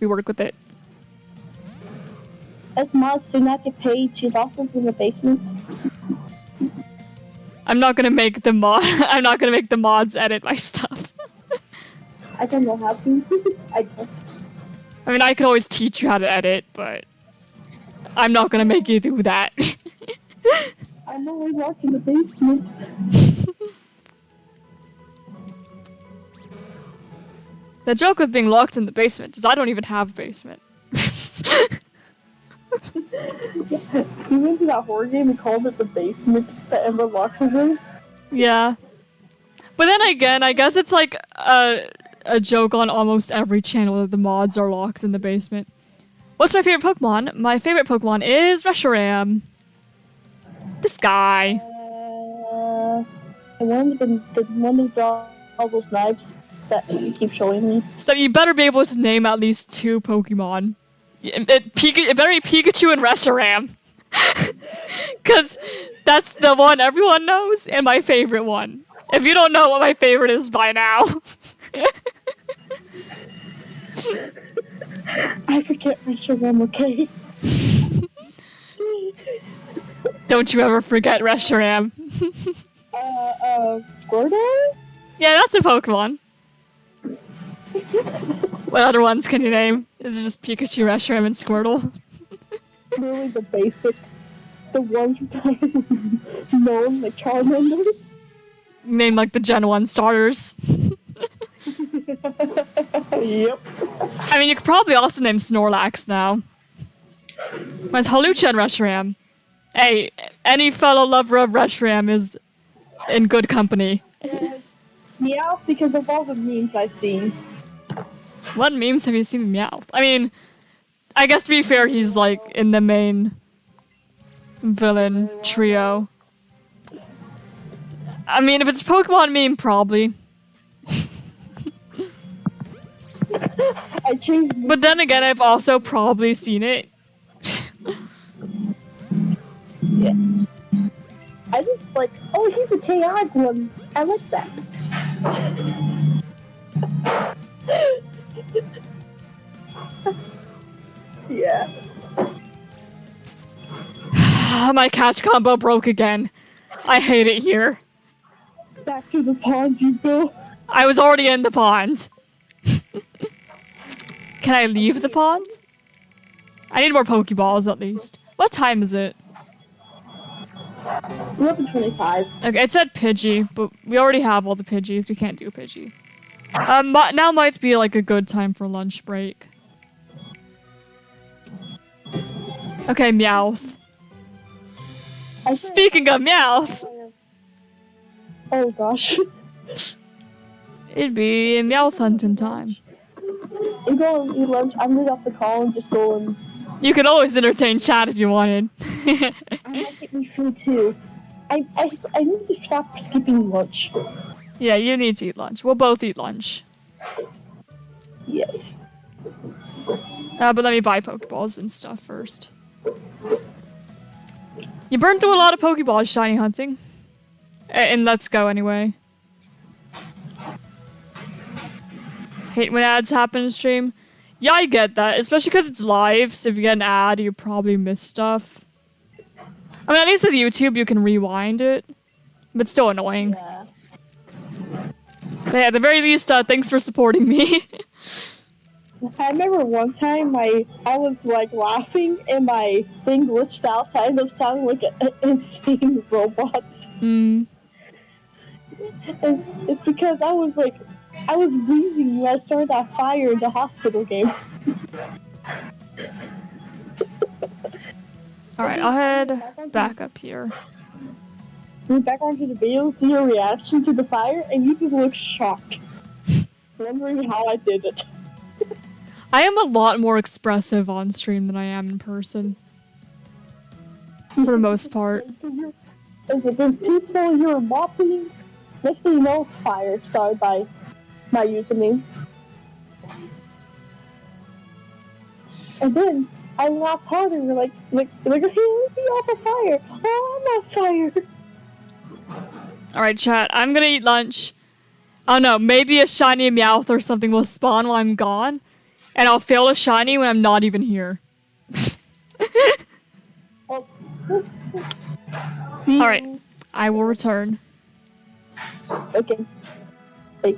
we work with it. As mods do not get paid, she lost us in the basement. I'm not gonna make the I'm not gonna make the mods edit my stuff. I don't know how to. I mean, I could always teach you how to edit, but I'm not gonna make you do that. I know we're locked in the basement. The joke with being locked in the basement is I don't even have a basement. We went to that horror game and called it the basement that Ember locks us in. Yeah. But then again, I guess it's like a joke on almost every channel that the mods are locked in the basement. What's my favorite Pokemon? My favorite Pokemon is Reshiram. This guy. The one with all those knives that you keep showing me. So you better be able to name at least 2 Pokemon. It better be Pikachu and Reshiram. Because that's the one everyone knows, and my favorite one. If you don't know what my favorite is by now. I forget Reshiram, okay? Don't you ever forget Reshiram. Squirtle? Yeah, that's a Pokemon. What other ones can you name? Is it just Pikachu, Reshiram, and Squirtle? Really the basic. The ones known like Charmander. Name like the Gen 1 starters. Yep. I mean, you could probably also name Snorlax now. Mine's Hawlucha and Reshiram. Hey, any fellow lover of Reshiram is in good company. Yeah, because of all the memes I've seen. What memes have you seen with Meowth? I mean, I guess to be fair, he's like in the main villain trio. I mean, if it's a Pokemon meme, probably. I changed. But then again, I've also probably seen it. Yeah. I just like, oh, he's a chaotic one. I like that. Yeah. My catch combo broke again. I hate it here. Back to the pond you go. I was already in the pond. Can I leave the pond? I need more Pokeballs at least. What time is it? 11:25. Okay, it said Pidgey, but we already have all the Pidgeys. We can't do Pidgey. Now might be like a good time for lunch break. Okay, Meowth. Speaking of Meowth, oh gosh. it'd be Meowth hunting time. and go and eat lunch. I'm gonna get off the call and just go and... You could always entertain chat if you wanted. I might get me food too. I need to stop skipping lunch. Yeah, you need to eat lunch. We'll both eat lunch. Yes. But let me buy Pokeballs and stuff first. You burned through a lot of Pokeballs shiny hunting. And let's go anyway. Hate when ads happen in stream. Yeah, I get that, especially because it's live, so if you get an ad, you probably miss stuff. I mean, at least with YouTube, you can rewind it, but still annoying. Yeah. But yeah, at the very least, thanks for supporting me. I remember one time I was like laughing and my thing glitched outside and it sounded like an insane robot. Hmm. And it's because I was wheezing when I started that fire in the hospital game. Alright, I'll head back up here. Went back onto the video, see your reaction to the fire, and you just look shocked. Wondering how I did it. I am a lot more expressive on stream than I am in person. For the most part. It was peaceful, you were mopping. Next thing you know, fire started by my username. And then I laughed harder, like, hey, let me off a fire. Oh, I'm on fire. Alright, chat, I'm gonna eat lunch. Oh no, maybe a shiny Meowth or something will spawn while I'm gone. And I'll fail a shiny when I'm not even here. Oh. Alright, I will return. Okay. Hey.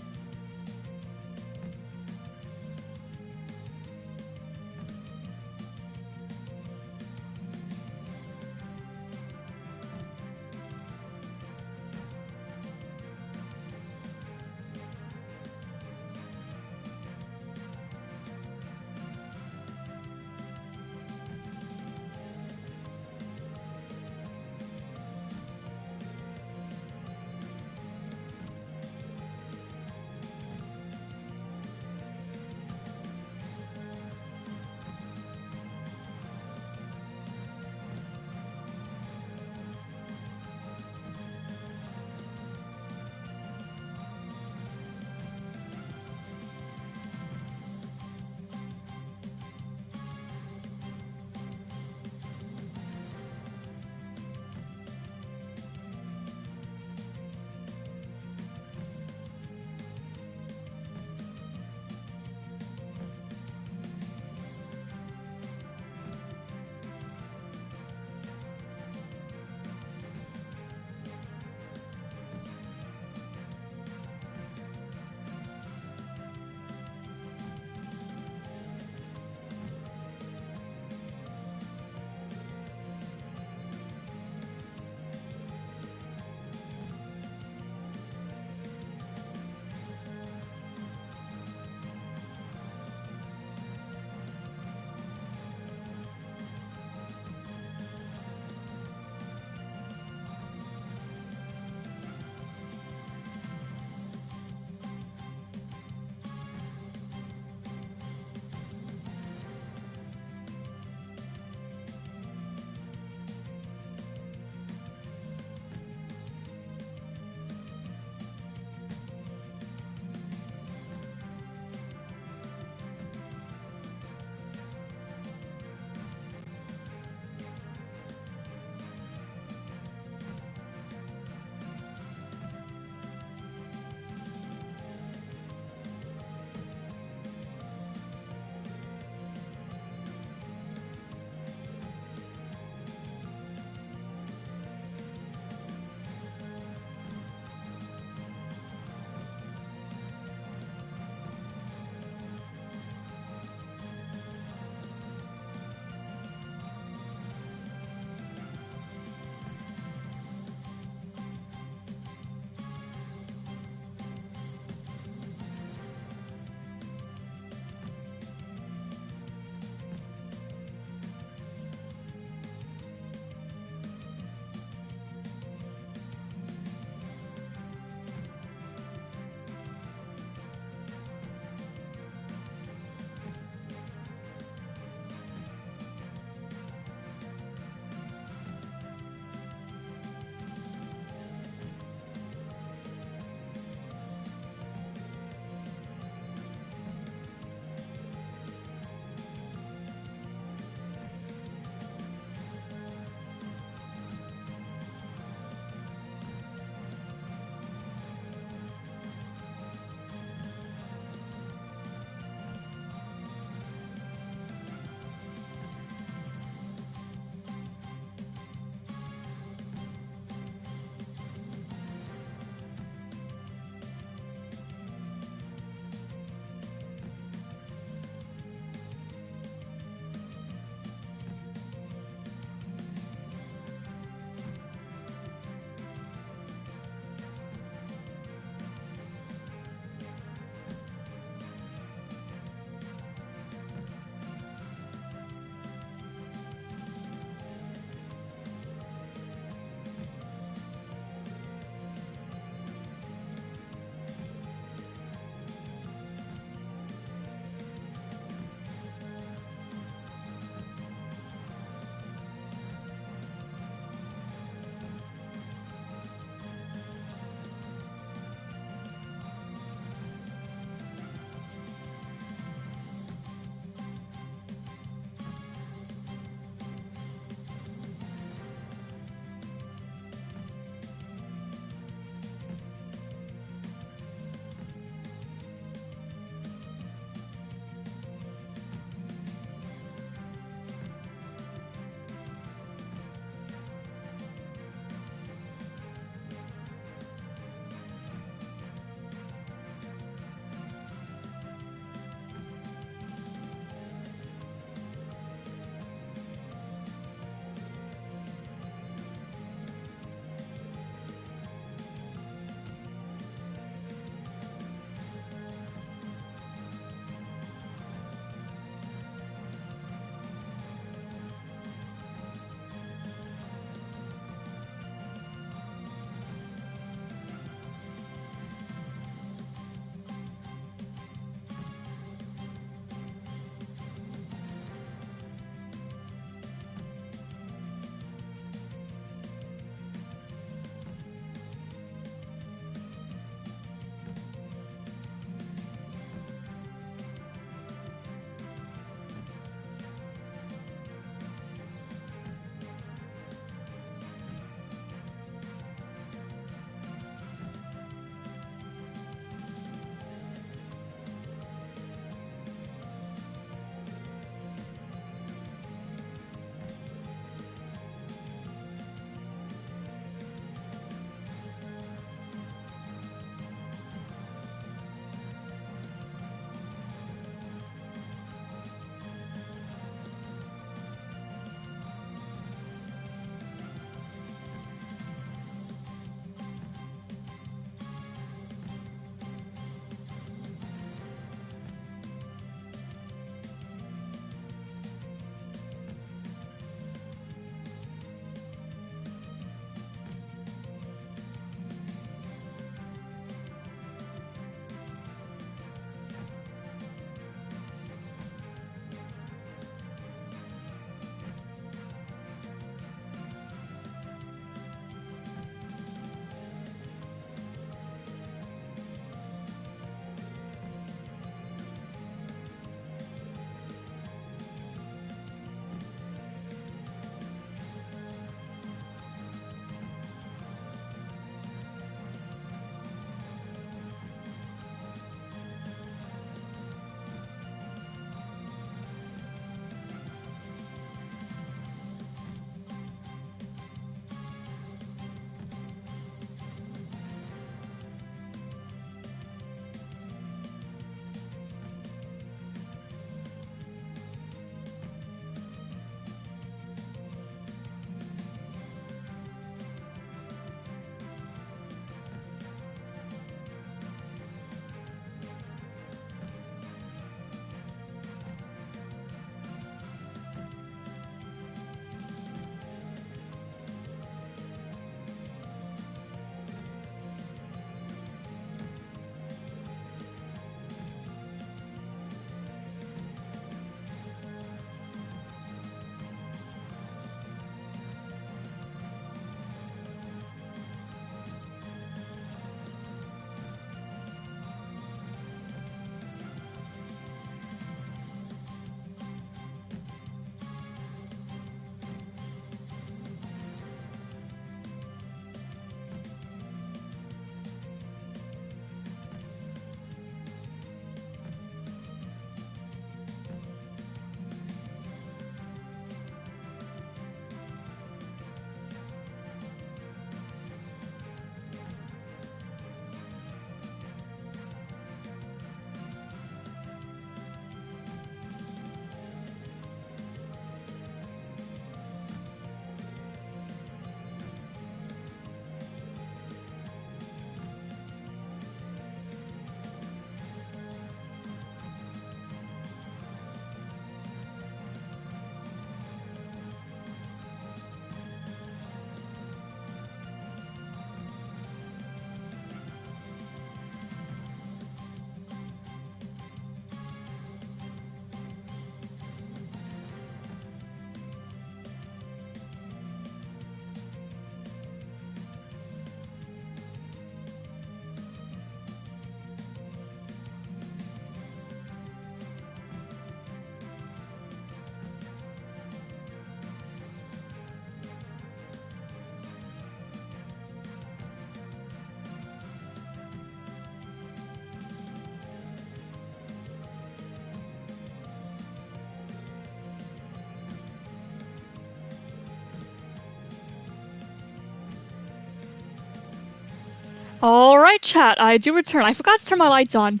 Alright, chat, I do return. I forgot to turn my lights on.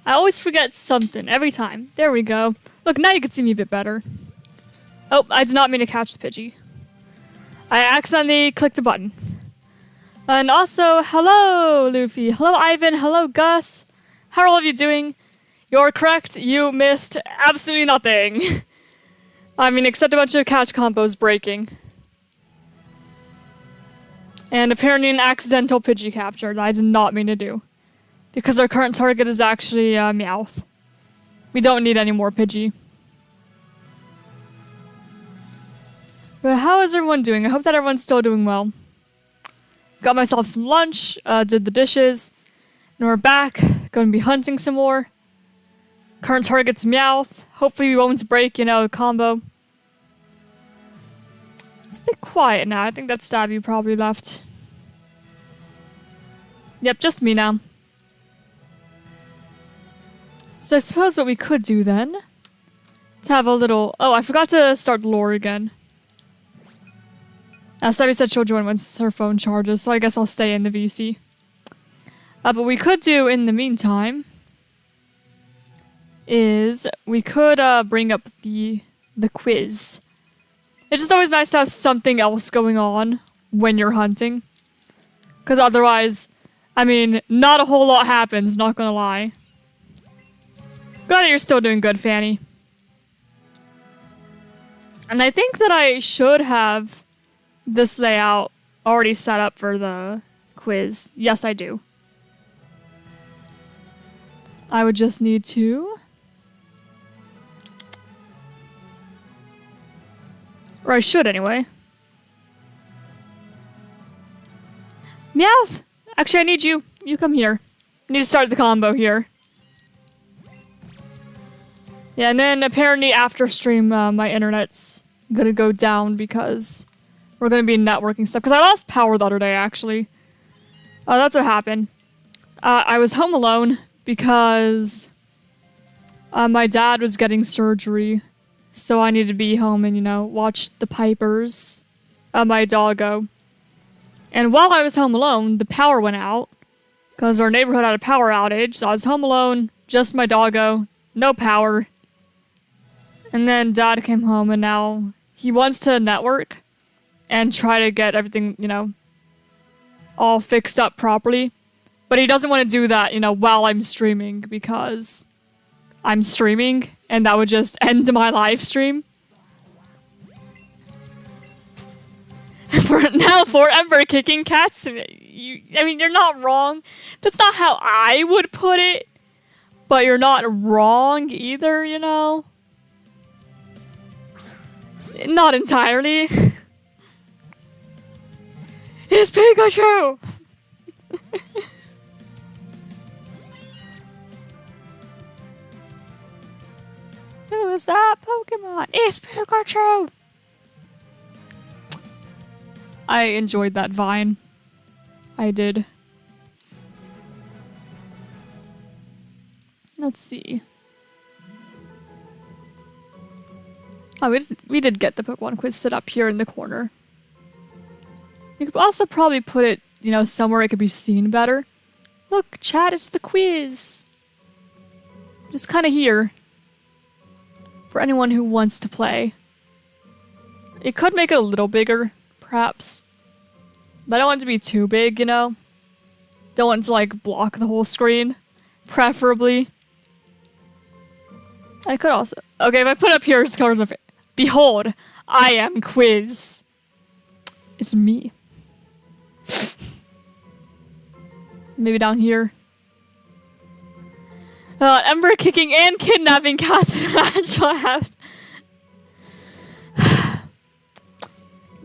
I always forget something every time. There we go. Look, now you can see me a bit better. Oh, I did not mean to catch the Pidgey. I accidentally clicked a button. And also, hello, Luffy. Hello, Ivan. Hello, Gus. How are all of you doing? You're correct. You missed absolutely nothing. I mean, except a bunch of catch combos breaking. And apparently an accidental Pidgey capture that I did not mean to do. Because our current target is actually Meowth. We don't need any more Pidgey. But how is everyone doing? I hope that everyone's still doing well. Got myself some lunch, did the dishes, and we're back. Going to be hunting some more. Current target's Meowth. Hopefully we won't break, the combo. It's a bit quiet now. I think that Stabby probably left. Yep, just me now. So I suppose what we could do then, to have a little... Oh, I forgot to start the lore again. Stabby said she'll join once her phone charges, so I guess I'll stay in the VC. But we could do in the meantime is we could bring up the quiz. It's just always nice to have something else going on when you're hunting. Because otherwise, I mean, not a whole lot happens, not gonna lie. Glad that you're still doing good, Fanny. And I think that I should have this layout already set up for the quiz. Yes, I do. I would just need to... Or I should, anyway. Meowth! Actually, I need you. You come here. I need to start the combo here. Yeah, and then apparently after stream, my internet's gonna go down because we're gonna be networking stuff. Because I lost power the other day, actually. That's what happened. I was home alone because my dad was getting surgery. So I needed to be home and, watch the Pipers, my doggo. And while I was home alone, the power went out. Because our neighborhood had a power outage. So I was home alone, just my doggo, no power. And then Dad came home and now he wants to network and try to get everything, all fixed up properly. But he doesn't want to do that, while I'm streaming because I'm streaming and that would just end my live stream. For Ember kicking cats, you're not wrong. That's not how I would put it. But you're not wrong either, Not entirely. It's Pikachu! Who is that Pokemon? It's Pikachu! I enjoyed that vine. I did. Let's see. Oh, we did get the Pokemon quiz set up here in the corner. You could also probably put it, somewhere it could be seen better. Look, chat, it's the quiz. Just kind of here. For anyone who wants to play. It could make it a little bigger, perhaps. But I don't want it to be too big, Don't want it to, block the whole screen. Preferably. I could also... Okay, if I put up here, it covers my face. Behold, I am quiz. It's me. Maybe down here. Ember kicking and kidnapping cats.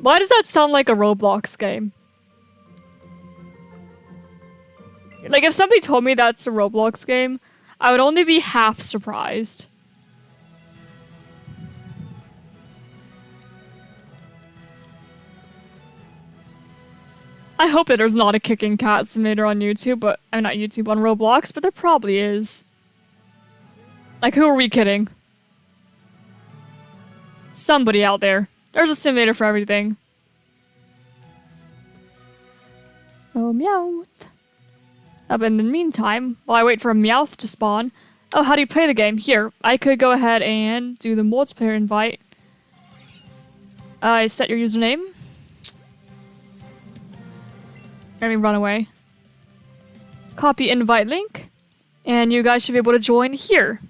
Why does that sound like a Roblox game? If somebody told me that's a Roblox game, I would only be half surprised. I hope that there's not a kicking cat simulator on YouTube, but I'm not YouTube on Roblox, but there probably is. Who are we kidding? Somebody out there. There's a simulator for everything. Oh, Meowth. But in the meantime, while I wait for a Meowth to spawn... Oh, how do you play the game? Here, I could go ahead and do the multiplayer invite. Set your username. Let me run away. Copy invite link. And you guys should be able to join here.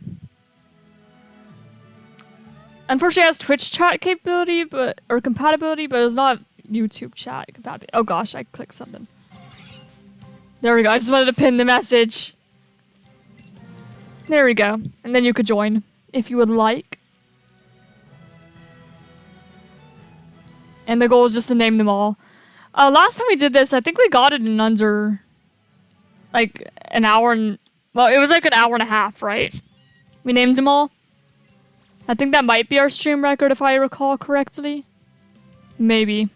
Unfortunately, it has Twitch chat capability, or compatibility, but it's not YouTube chat compatibility. Oh gosh, I clicked something. There we go. I just wanted to pin the message. There we go. And then you could join if you would like. And the goal is just to name them all. Last time we did this, I think we got it in under like an hour and... Well, it was like an hour and a half, right? We named them all. I think that might be our stream record if I recall correctly. Maybe.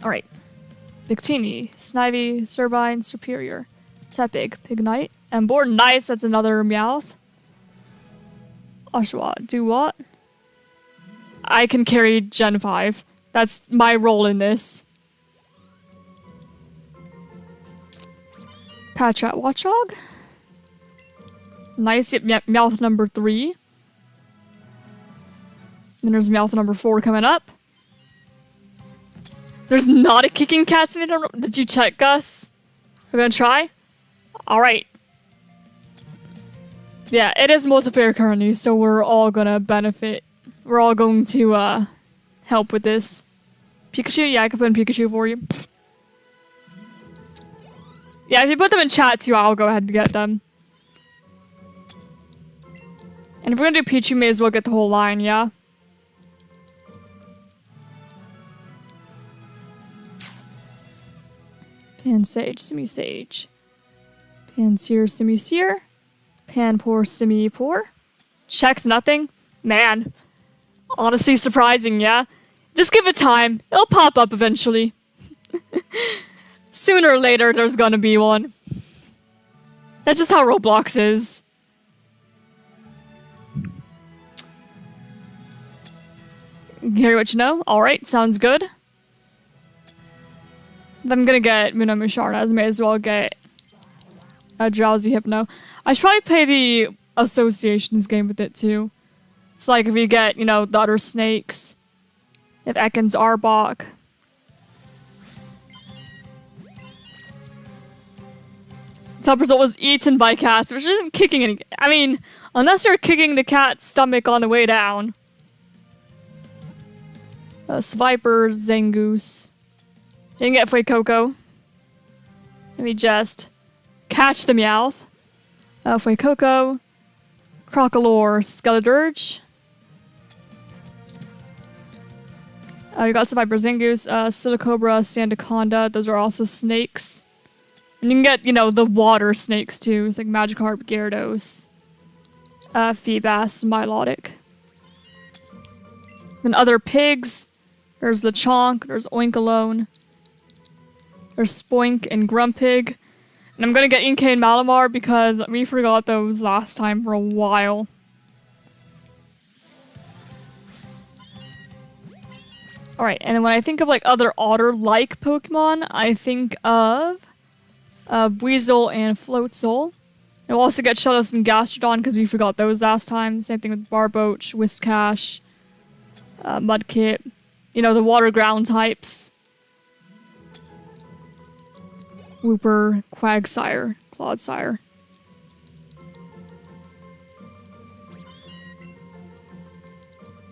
Alright. Victini, Snivy, Servine, Superior, Tepig, Pignite, Ember. Nice, that's another Meowth. Oshawott, do what? I can carry Gen 5. That's my role in this. Patchat Watchog. Nice, yep, Meowth number 3. Then there's Meowth number 4 coming up. There's not a kicking cats. Did you check, Gus? We're gonna try? Alright. Yeah, it is multiplayer currently, so we're all gonna benefit. We're all going to, help with this. Pikachu? Yeah, I can put in Pikachu for you. Yeah, if you put them in chat too, I'll go ahead and get them. And if we're gonna do Pichu, may as well get the whole line, yeah? Pansage, Simisage. Panseer, Simiseer. Panpour, Simipour. Checked nothing? Man. Honestly surprising, yeah? Just give it time. It'll pop up eventually. Sooner or later, there's gonna be one. That's just how Roblox is. Hear what you know? Alright, sounds good. If I'm gonna get Muno Musharna, I may as well get a Drowsy Hypno. I should probably play the associations game with it too. It's like if you get, you know, the other snakes. If Ekans Arbok. Top result was eaten by cats, which isn't kicking any... I mean, unless you're kicking the cat's stomach on the way down. Sviper, Zangoose. Didn't get Fuecoco. Let me just catch the Meowth. Fuecoco, Crocolore, Skeledirge. We got Sviper, Zangoose, Silicobra, Sandaconda. Those are also snakes. And you can get, you know, the water snakes too. It's like Magikarp, Gyarados, Feebas, Milotic. Then other pigs. There's Lechonk, there's Oinkalone. There's Spoink and Grumpig. And I'm gonna get Inkay and Malamar because we forgot those last time for a while. Alright, and then when I think of like other otter-like Pokemon, I think of Weasel and Floatzel. And we'll also get Shellos and Gastrodon because we forgot those last time. Same thing with Barboach, Whiscash, Mudkip. You know, the water ground types. Wooper, Quagsire, Clodsire.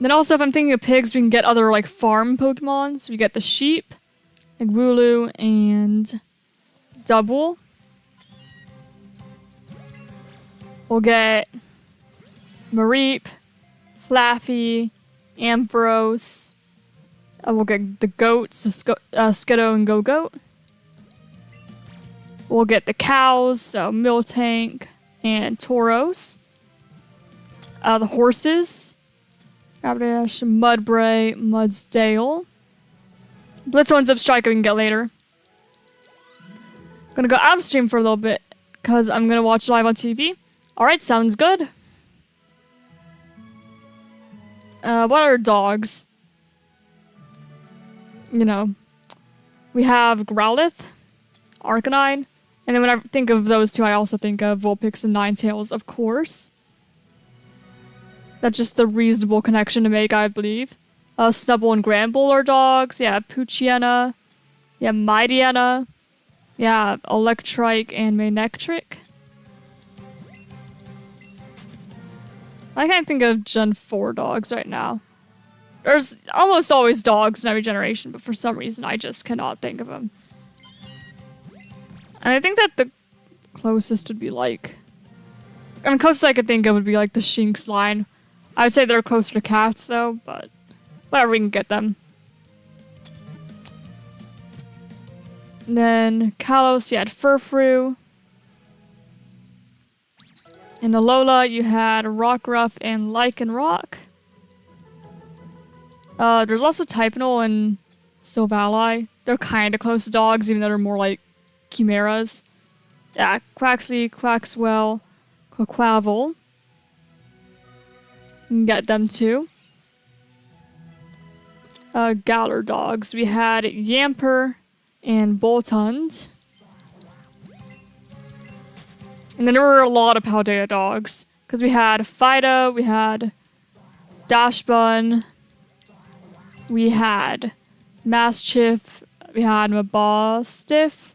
Then also, if I'm thinking of pigs, we can get other, like, farm Pokemon. So we get the sheep, like Wooloo and Dubwool. We'll get Mareep, Flaffy, Ampharos. We'll get the goats, so Skiddo and Go-Goat. We'll get the cows, so Miltank and Tauros. The horses. Rapidash, Mudbray, Mudsdale. Blitzo and Zipstrike we can get later. I'm gonna go out of stream for a little bit because I'm gonna watch live on TV. Alright, sounds good. What are dogs? You know, We have Growlithe, Arcanine, and then when I think of those two, I also think of Vulpix and Ninetales, of course. That's just the reasonable connection to make, I believe. Snubbull and Granbull are dogs. Yeah, Poochyena. Yeah, Mightyena. Yeah, Electrike and Manectric. I can't think of Gen 4 dogs right now. There's almost always dogs in every generation, but for some reason I just cannot think of them. And I think that the closest would be like... I mean, closest I could think of would be like the Shinx line. I would say they're closer to cats though, but whatever, we can get them. And then Kalos, you had Furfrou. In Alola, you had Rockruff and Lycanroc. There's also Typanol and Silvally. They're kind of close to dogs, even though they're more like chimeras. Yeah, Quaxly, Quaxwell, Quaquaval. You can get them too. Galar dogs. We had Yamper and Boltund. And then there were a lot of Paldea dogs. Because we had Fido, we had Dashbun, we had Mastiff, we had Mabostiff,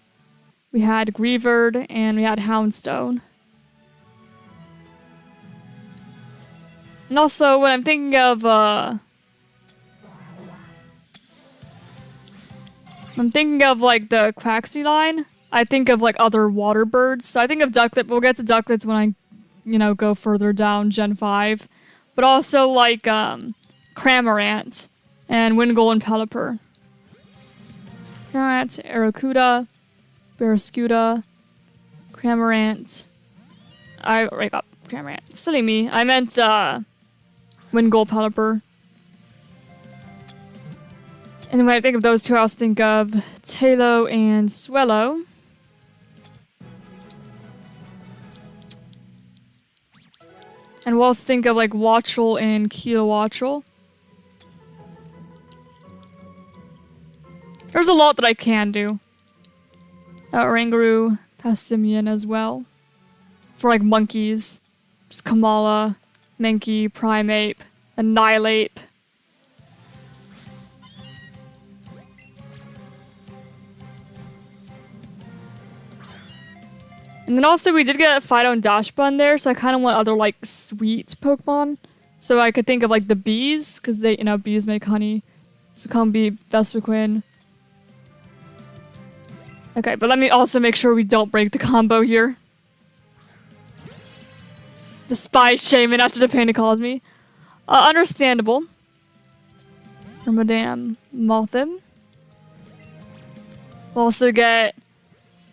we had Greavard, and we had Houndstone. And also, when I'm thinking of, like the Quaxly line, I think of like other water birds. So I think of Ducklet. We'll get to Ducklets when I, go further down Gen 5. But also like Cramorant and Wingull and Pelipper. Cramorant, Arrokuda, Barraskewda, Cramorant. I right up Cramorant. Silly me. I meant Wingull, Pelipper. And when I think of those two, I also think of Talo and Swellow. And we'll also think of like Watchel and Kilowattrel. There's a lot that I can do. Oranguru, Passimian as well. For like monkeys. Just Kamala, Mankey, Primeape, Annihilape. And then also we did get Fido and Dashbun there, so I kind of want other like sweet Pokemon. So I could think of like the bees, because they, bees make honey. So Combee, Vespiquen. Okay, but let me also make sure we don't break the combo here. Despise Shaman after the pain it calls me. Understandable. Madame Mothim. We'll also get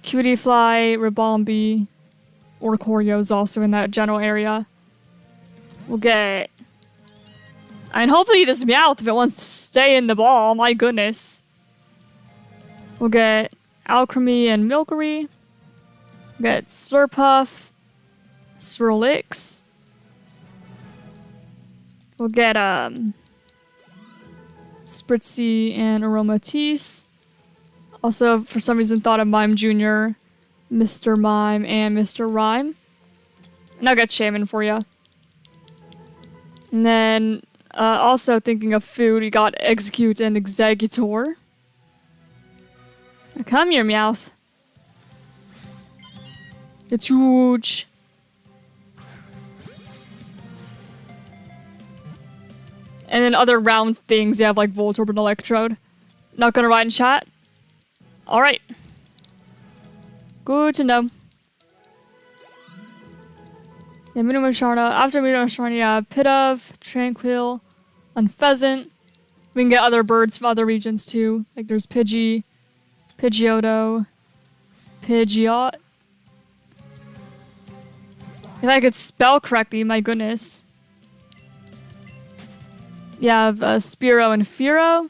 Cutiefly, Ribombee, Oricorio's also in that general area. We'll get... And hopefully this Meowth if it wants to stay in the ball, my goodness. We'll get Alchemy and Milcery. We'll get Slurpuff, Swirlix. We'll get Spritzee and Aromatisse. Also, for some reason, thought of Mime Jr., Mr. Mime, and Mr. Rhyme. And I'll get Shaman for you. And then, also thinking of food, we got Execute and Executor. Now come here, Meowth. It's huge. And then other round things, you have like Voltorb and Electrode. Not gonna ride in chat? Alright. Good to know. Yeah, Minimusharna. After Minimusharna, yeah, Pidove, Tranquil, Unpheasant. We can get other birds from other regions too. Like there's Pidgey, Pidgeotto, Pidgeot. If I could spell correctly, my goodness. You have Spearow and Fearow.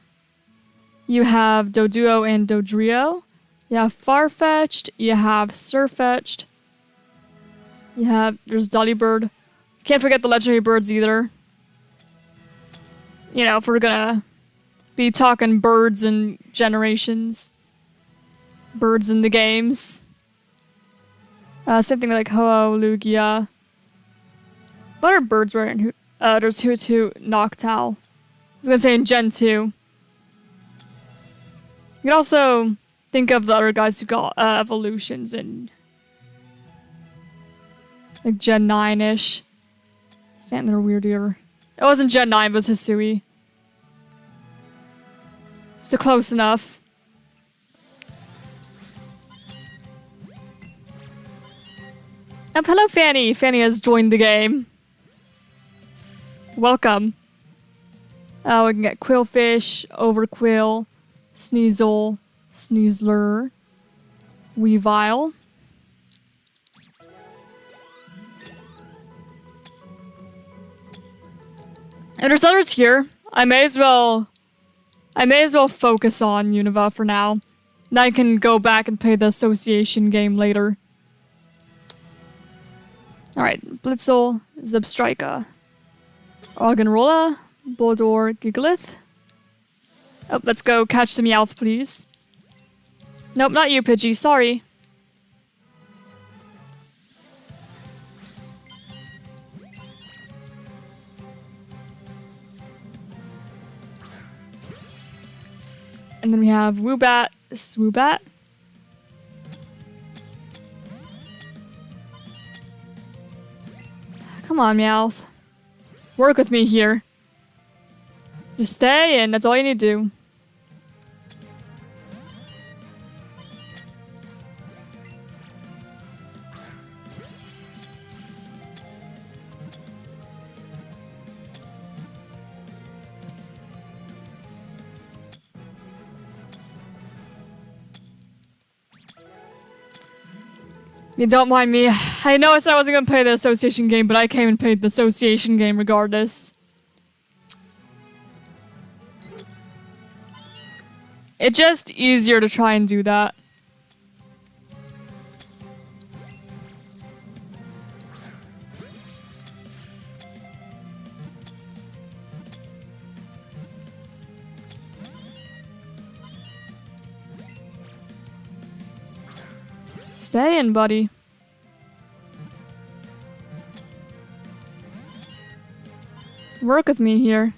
You have Doduo and Dodrio. You have Farfetch'd. You have Surfetch'd. There's Delibird. Can't forget the legendary birds either. If we're gonna be talking birds and generations. birds in the games. Same thing like Ho-Oh, Lugia. What are birds right in there's Hoot Hoot, Noctowl. I was gonna say in Gen 2. You can also think of the other guys who got evolutions in like Gen 9-ish. Stand there weird ear. It wasn't Gen 9, it was Hisui. So close enough. Hello, Fanny. Fanny has joined the game. Welcome. We can get Quillfish, Overquill, Sneasel, Sneasler, Weavile. And there's others here. I may as well focus on Unova for now. Then I can go back and play the association game later. Alright, Blitzel, Zebstrika, Roggenrola, Boldor, Gigalith. Oh, let's go catch some Meowth, please. Nope, not you, Pidgey, sorry. And then we have Woobat, Swoobat. Come on, Meowth. Work with me here. Just stay and that's all you need to do. You don't mind me. I know I said I wasn't gonna play the association game, but I came and played the association game regardless. It's just easier to try and do that. Stay in, buddy. Work with me here.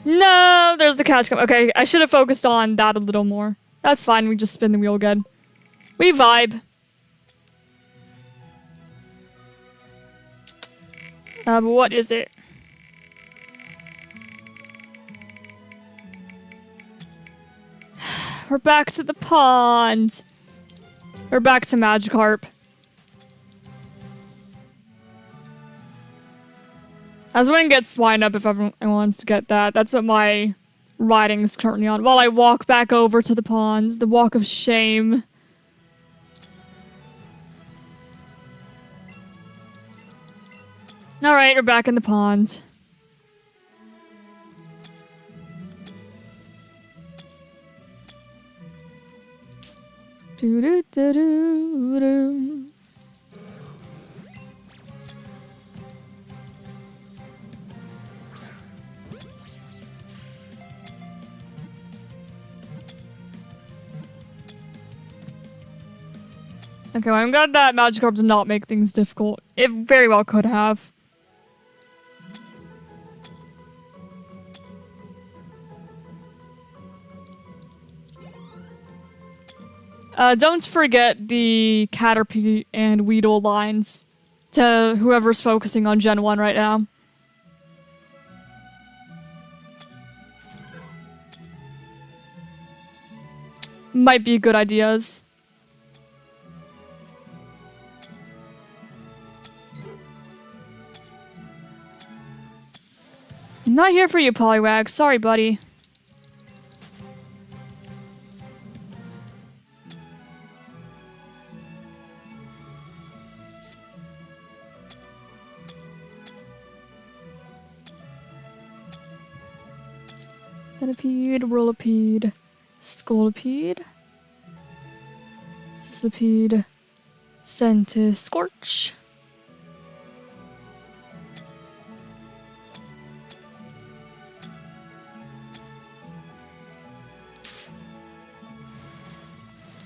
No, there's the catch come. Okay, I should have focused on that a little more. That's fine, we just spin the wheel again. We vibe. But what is it? We're back to the pond. We're back to Magikarp. I was going to get Swine Up if everyone wants to get that. That's what my riding is currently on. While I walk back over to the pond. The walk of shame. Alright, we're back in the pond. Doo-doo-doo-doo-doo. Okay, well, I'm glad that Magikarp did not make things difficult. It very well could have. Don't forget the Caterpie and Weedle lines to whoever's focusing on Gen 1 right now. Might be good ideas. I'm not here for you, Poliwag. Sorry, buddy. Centipede, Whirlipede, Scolipede, Sizzlipede, Scorch.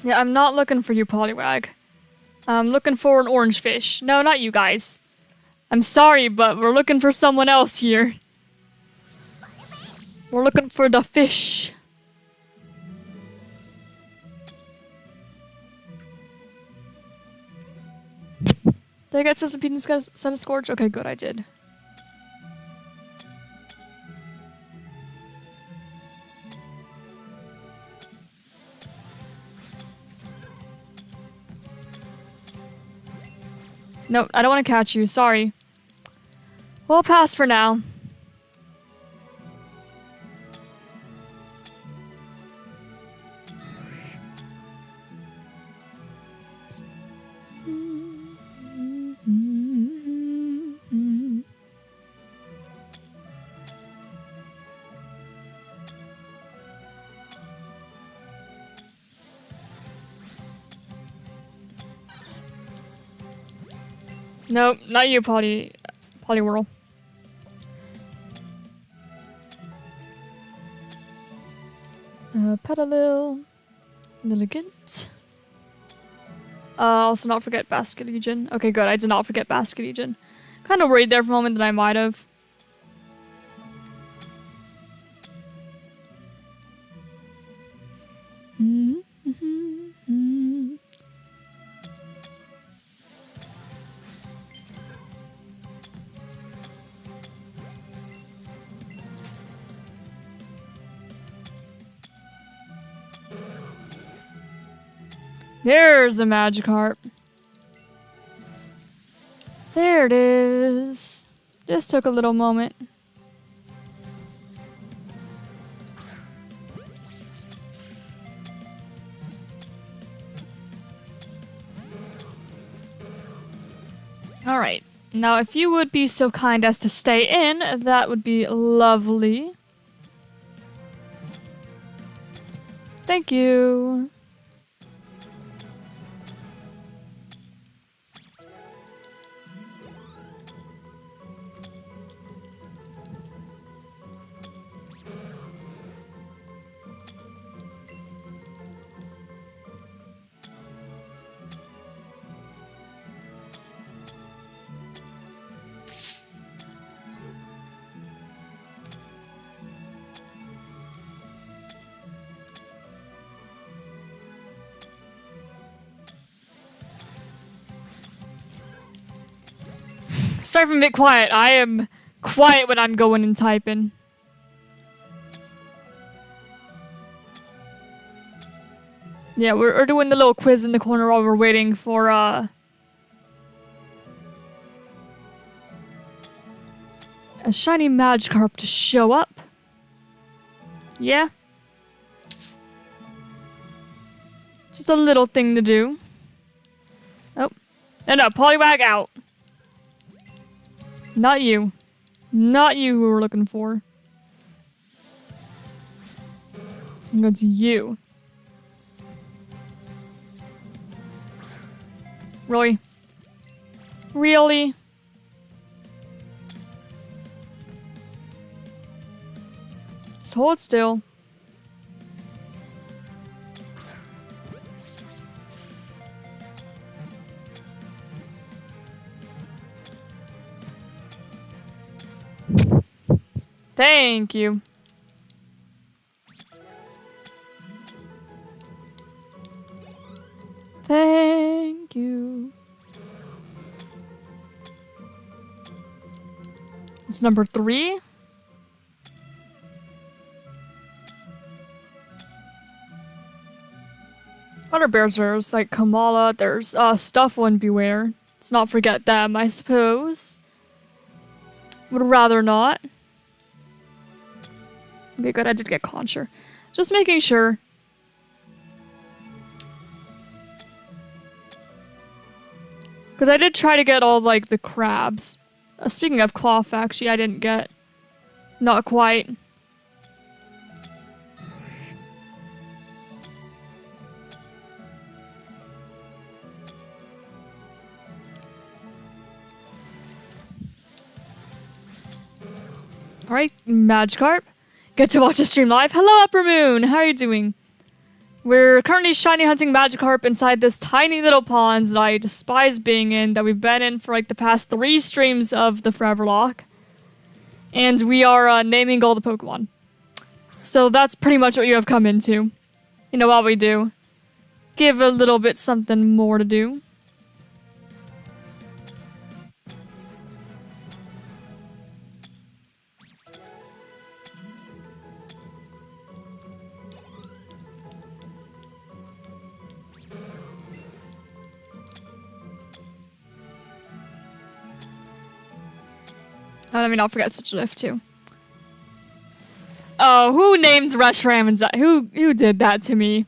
Yeah, I'm not looking for you, Poliwag. I'm looking for an orange fish. No, not you guys. I'm sorry, but we're looking for someone else here. We're looking for the fish. Did I get Centipede and set a Scourge? Okay, good, I did. Nope, I don't want to catch you, sorry. We'll pass for now. Nope, not you, Poliwhirl. Petalil. Lilligant. Also not forget Basket Legion. Okay, good, I did not forget Basket Legion. Kind of worried there for a moment that I might have. There's a Magikarp. There it is. Just took a little moment. Alright. Now, if you would be so kind as to stay in, that would be lovely. Thank you. Sorry if I'm a bit quiet. I am quiet when I'm going and typing. Yeah, we're doing the little quiz in the corner while we're waiting for, a shiny Magikarp to show up. Yeah. Just a little thing to do. Oh. No, Poliwag out. Not you. Not you who we're looking for. It's you. Really? Really? Just hold still. Thank you. Thank you. It's number 3. Other bears, there's like Kamala, there's Stuffle and Beware. Let's not forget them, I suppose. Would rather not. Okay, good, I did get Concher. Just making sure. Because I did try to get all, like, the crabs. Speaking of Cloth, actually, I didn't get. Not quite. Alright, Magikarp. Get to watch a stream live. Hello, Upper Moon. How are you doing? We're currently shiny hunting Magikarp inside this tiny little pond that I despise being in, that we've been in for like the past 3 streams of the Foreverlocke. And we are naming all the Pokemon. So that's pretty much what you have come into. You know what we do. Give a little bit something more to do. Oh, let me not forget such a lift too. Oh, who named Reshiram and who did that to me?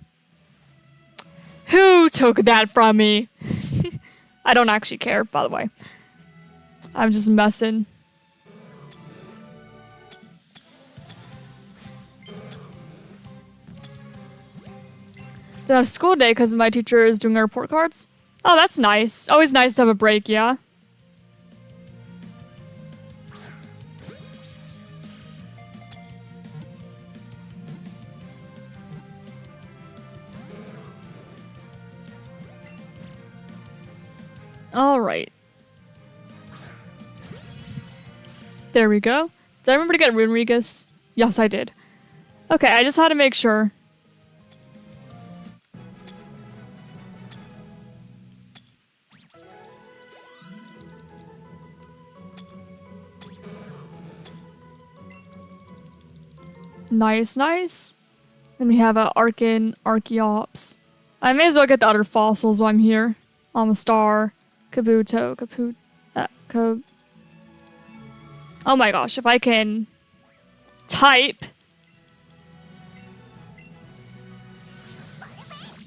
Who took that from me? I don't actually care, by the way. I'm just messing. Didn't have school today because my teacher is doing our report cards. Oh, that's nice. Always nice to have a break, yeah? Alright. There we go. Did I remember to get Runerigus? Yes, I did. Okay, I just had to make sure. Nice, nice. Then we have a Arkin, Archeops. I may as well get the other fossils while I'm here. Amistar, Kabuto, oh my gosh, if I can type.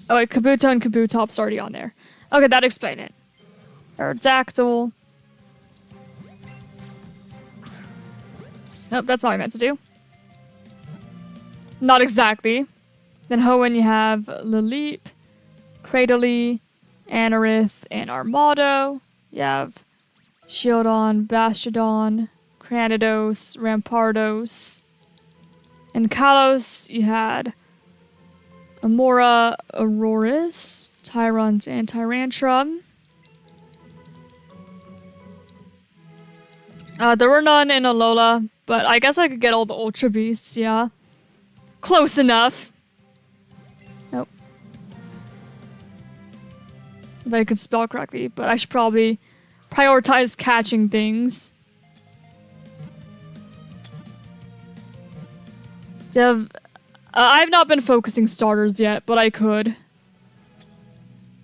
Oh wait, Kabuto and Kabutop's already on there. Okay, that explains it. Aerodactyl. Nope, that's all I meant to do. Not exactly. Then Hoenn, you have Lileep, Cradily, Anorith, and Armado. You have Shieldon, Bastiodon, Cranidos, Rampardos. In Kalos, you had Amora, Aurorus, Tyrunt, and Tyrantrum. There were none in Alola, but I guess I could get all the Ultra Beasts, yeah. Close enough. Nope. If I could spell correctly, but I should probably prioritize catching things. I've not been focusing starters yet, but I could.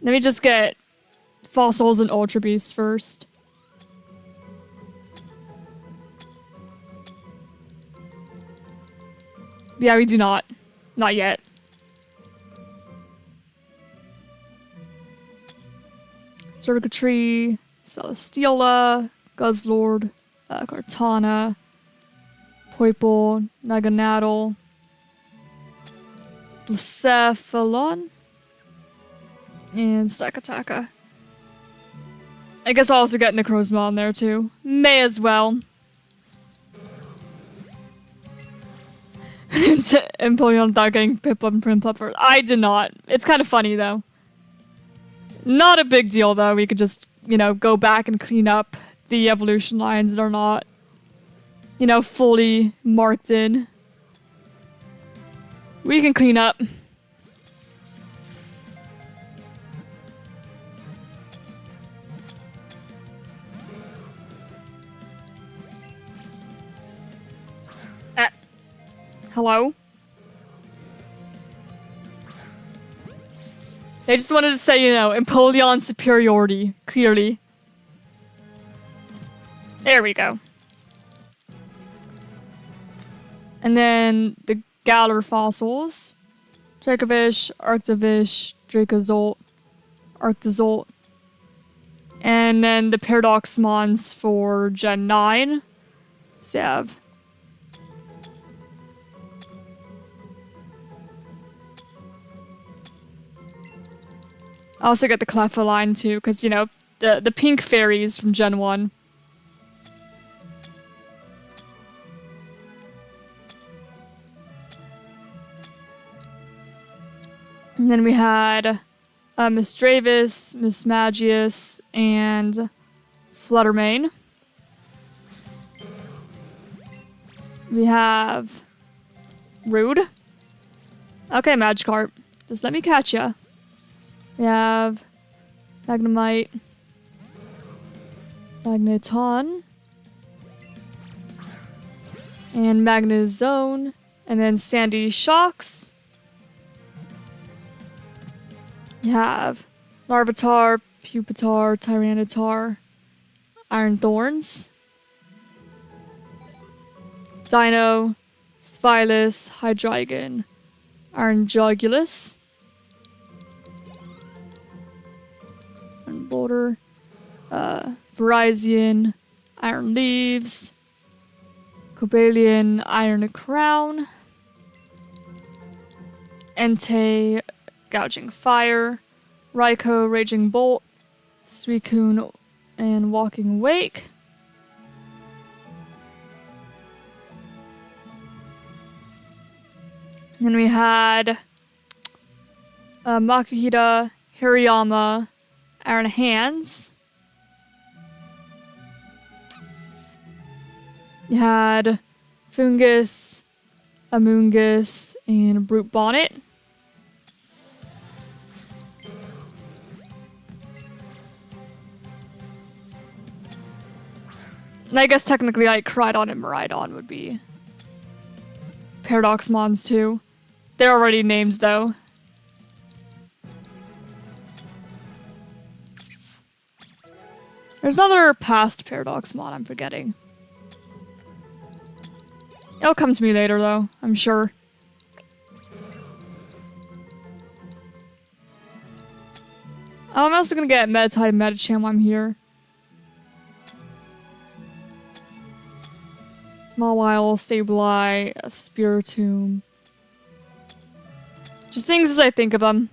Let me just get fossils and Ultra Beasts first. Yeah, we do not. Not yet. Surgitree, Celesteela, Guzzlord, Cortana, Poipole, Naganadel, Blacephalon, and Sakataka. I guess I'll also get Necrozma on there too. May as well. Empoleon without getting Piplup and Prinplup first. I did not. It's kind of funny though. Not a big deal though. We could just, you know, go back and clean up the evolution lines that are not, you know, fully marked in. We can clean up. Hello? They just wanted to say, you know, Empoleon superiority, clearly. There we go. And then the Galar fossils. Dracovish, Arctovish, Dracozolt, Arctozolt. And then the Paradoxmons for Gen 9. So you have I also get the Cleffa line too, because, you know, the pink fairies from Gen 1. And then we had Miss Dravis, Miss Magius, and Fluttermane. We have Rude. Okay, Magikarp. Just let me catch ya. We have Magnemite, Magneton, and Magnezone, and then Sandy Shocks. You have Larvitar, Pupitar, Tyranitar, Iron Thorns, Dino, Spylus, Hydreigon, Iron Jogulus, Iron Boulder, Virizion, Iron Leaves, Cobalion, Iron Crown, Entei, Gouging Fire, Raikou, Raging Bolt, Suicune, and Walking Wake. Then we had Makuhita, Hirayama, Iron Hands. You had Fungus, Amoongus, and Brute Bonnet. And I guess technically like Koraidon and Miraidon would be Paradoxmons too. They're already named though. There's another past Paradoxmon I'm forgetting. It'll come to me later though, I'm sure. I'm also gonna get Meditite and Medicham while I'm here. Mawile, Sableye, Spiritomb. Just things as I think of them.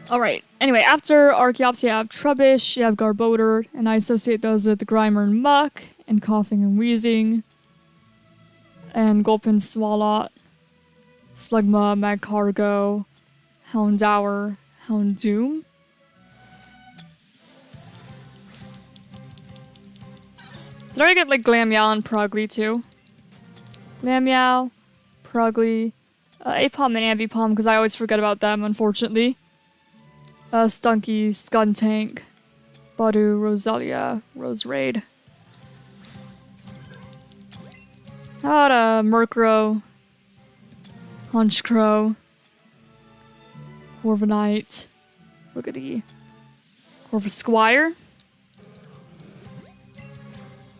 Alright, anyway, after Archeops you have Trubbish, you have Garbodor, and I associate those with Grimer and Muck, and Coughing and Wheezing, and Gulpin, Swalot, Slugma, Magcargo, Houndour, Houndoom. Did I already get like Glammeow and Progly too? Glammeow, Progly, Apom and Ambipom because I always forget about them, unfortunately. Stunky, Skuntank, Badu, Roselia, Roserade. How about Murkrow, Honchkrow, Corviknight, Wiggity, Corvisquire.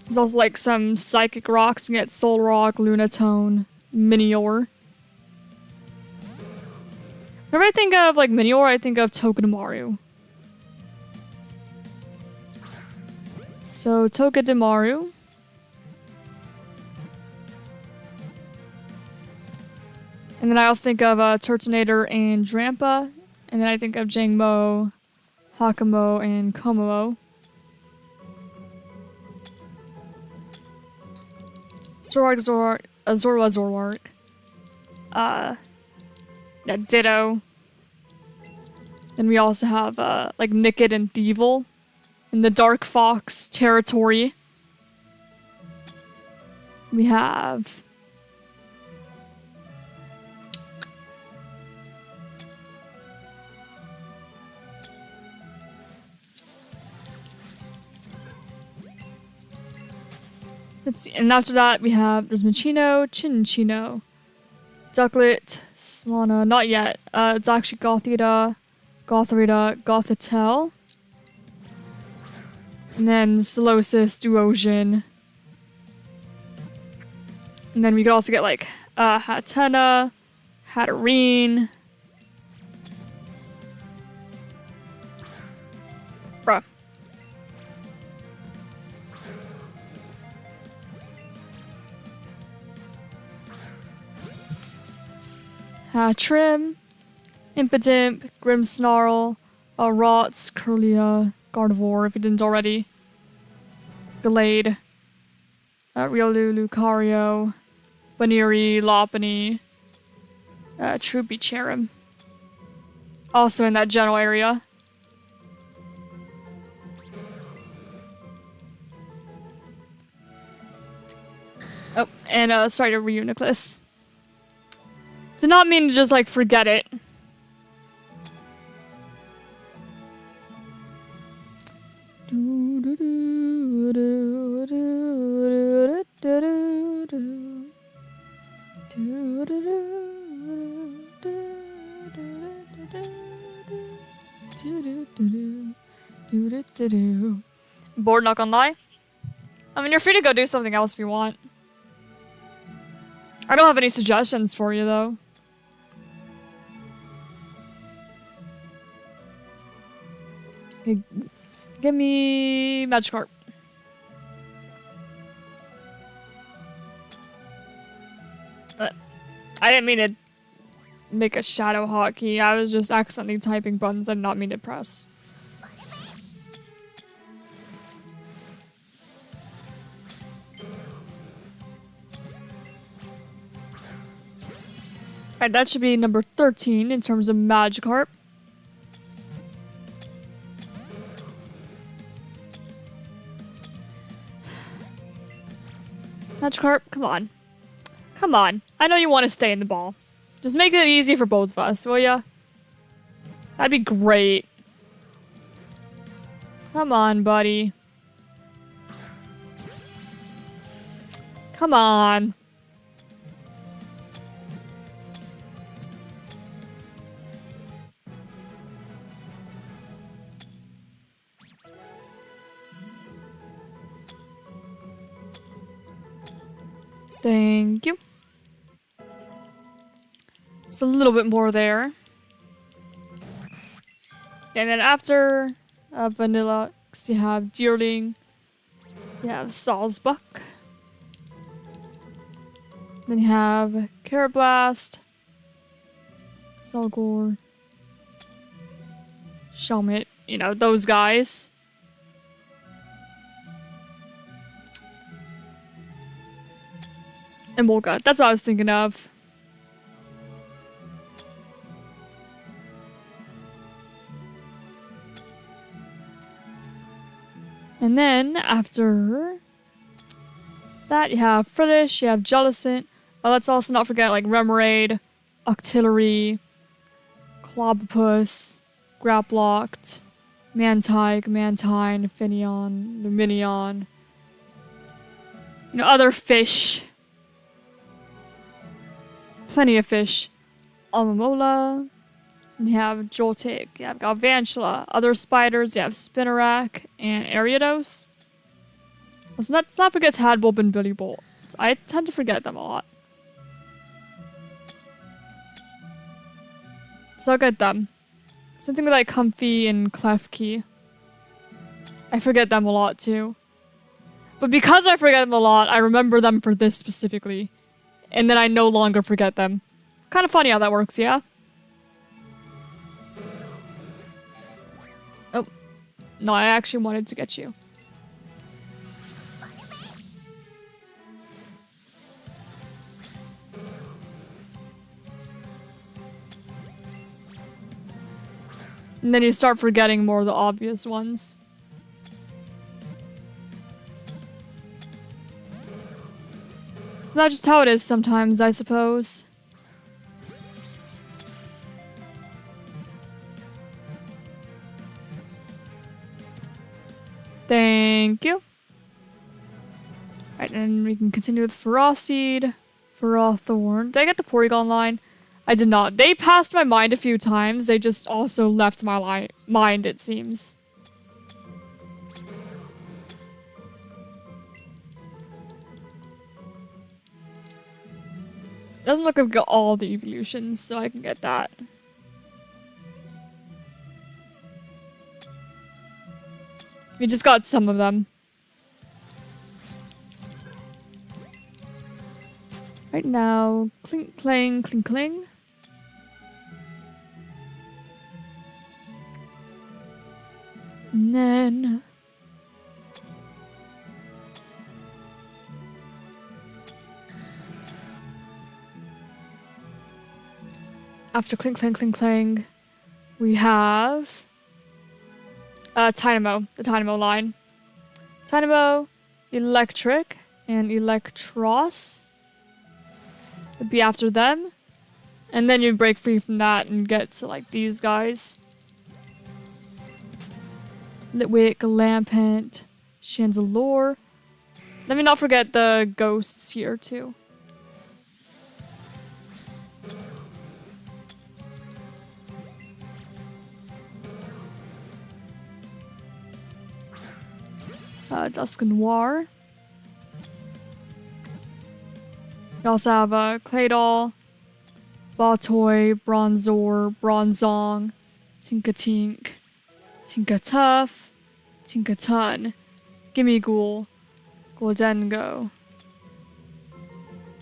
There's also like some Psychic Rocks. You get Solrock, Lunatone, Minior. Whenever I think of like Minior, I think of Togedemaru. So Togedemaru. And then I also think of Turtonator and Drampa. And then I think of Jangmo, Hakamo, and Komomo. Zorark, Zorwa, Zorark. Ditto. Then we also have like Nickit and Thievul in the Dark Fox territory. We have let's see, and after that we have there's Machino, Chinchino, Ducklet, Swanna, not yet. It's actually Gothita, Gothitelle. And then Solosis, Duosion. And then we could also get like Hatenna, Hatterene. Bruh. Trim, Impotent, Grimmsnarl, Rots, Curlia, Gardevoir, if you didn't already. Gallade, Riolu, Lucario, Baniri, Lopunny, Troopy, Cherim. Also in that general area. Oh, and sorry to Reuniclus. Did not mean to just like forget it. Bored, not gonna lie. I mean, you're free to go do something else if you want. I don't have any suggestions for you, though. Okay, give me Magikarp. I didn't mean to make a shadow hotkey. I was just accidentally typing buttons I did not mean to press. Alright, that should be number 13 in terms of Magikarp. Magikarp, come on. Come on. I know you want to stay in the ball. Just make it easy for both of us, will ya? That'd be great. Come on, buddy. Come on. Thank you. Just a little bit more there. And then after Vanilla, you have Deerling, you have Salzbuck. Then you have Carablast, Salgor, Shelmet, you know, those guys. And Molga, that's what I was thinking of. And then, after that, you have Frillish, you have Jellicent. Oh, let's also not forget, like, Remoraid, Octillery, Clobbopus, Graplocked, Mantike, Mantine, Finneon, Luminion. You know, other fish. Plenty of fish. Alomola. And you have Joltik, you have Galvantula, other spiders, you have Spinarak, and Ariados. Let's not forget Tadbulb and Billy Bolt. I tend to forget them a lot. So I'll get them. Something like Comfy and Klefki. I forget them a lot too. But because I forget them a lot, I remember them for this specifically. And then I no longer forget them. Kind of funny how that works, yeah? Oh. No, I actually wanted to get you. And then you start forgetting more of the obvious ones. That's just how it is sometimes, I suppose. Thank you. Alright, and we can continue with Ferocid, Ferrothorn. Did I get the Porygon line? I did not. They passed my mind a few times. They just also left my mind, it seems. Doesn't look like I've got all the evolutions, so I can get that. We just got some of them. Right now, clink, clang, clink, cling. And then... after clink, clink, clink, clink, we have... Dynamo, the Dynamo line. Dynamo, Electric, and Electros would be after them. And then you break free from that and get to, like, these guys. Litwick, Lampent, Chandelure. Let me not forget the ghosts here, too. Dusknoir. We also have Claydol, Baltoy, Bronzor, Bronzong, Tinkatink, Tinkatuff, Tinkatun, Gimmighoul, Goldengo.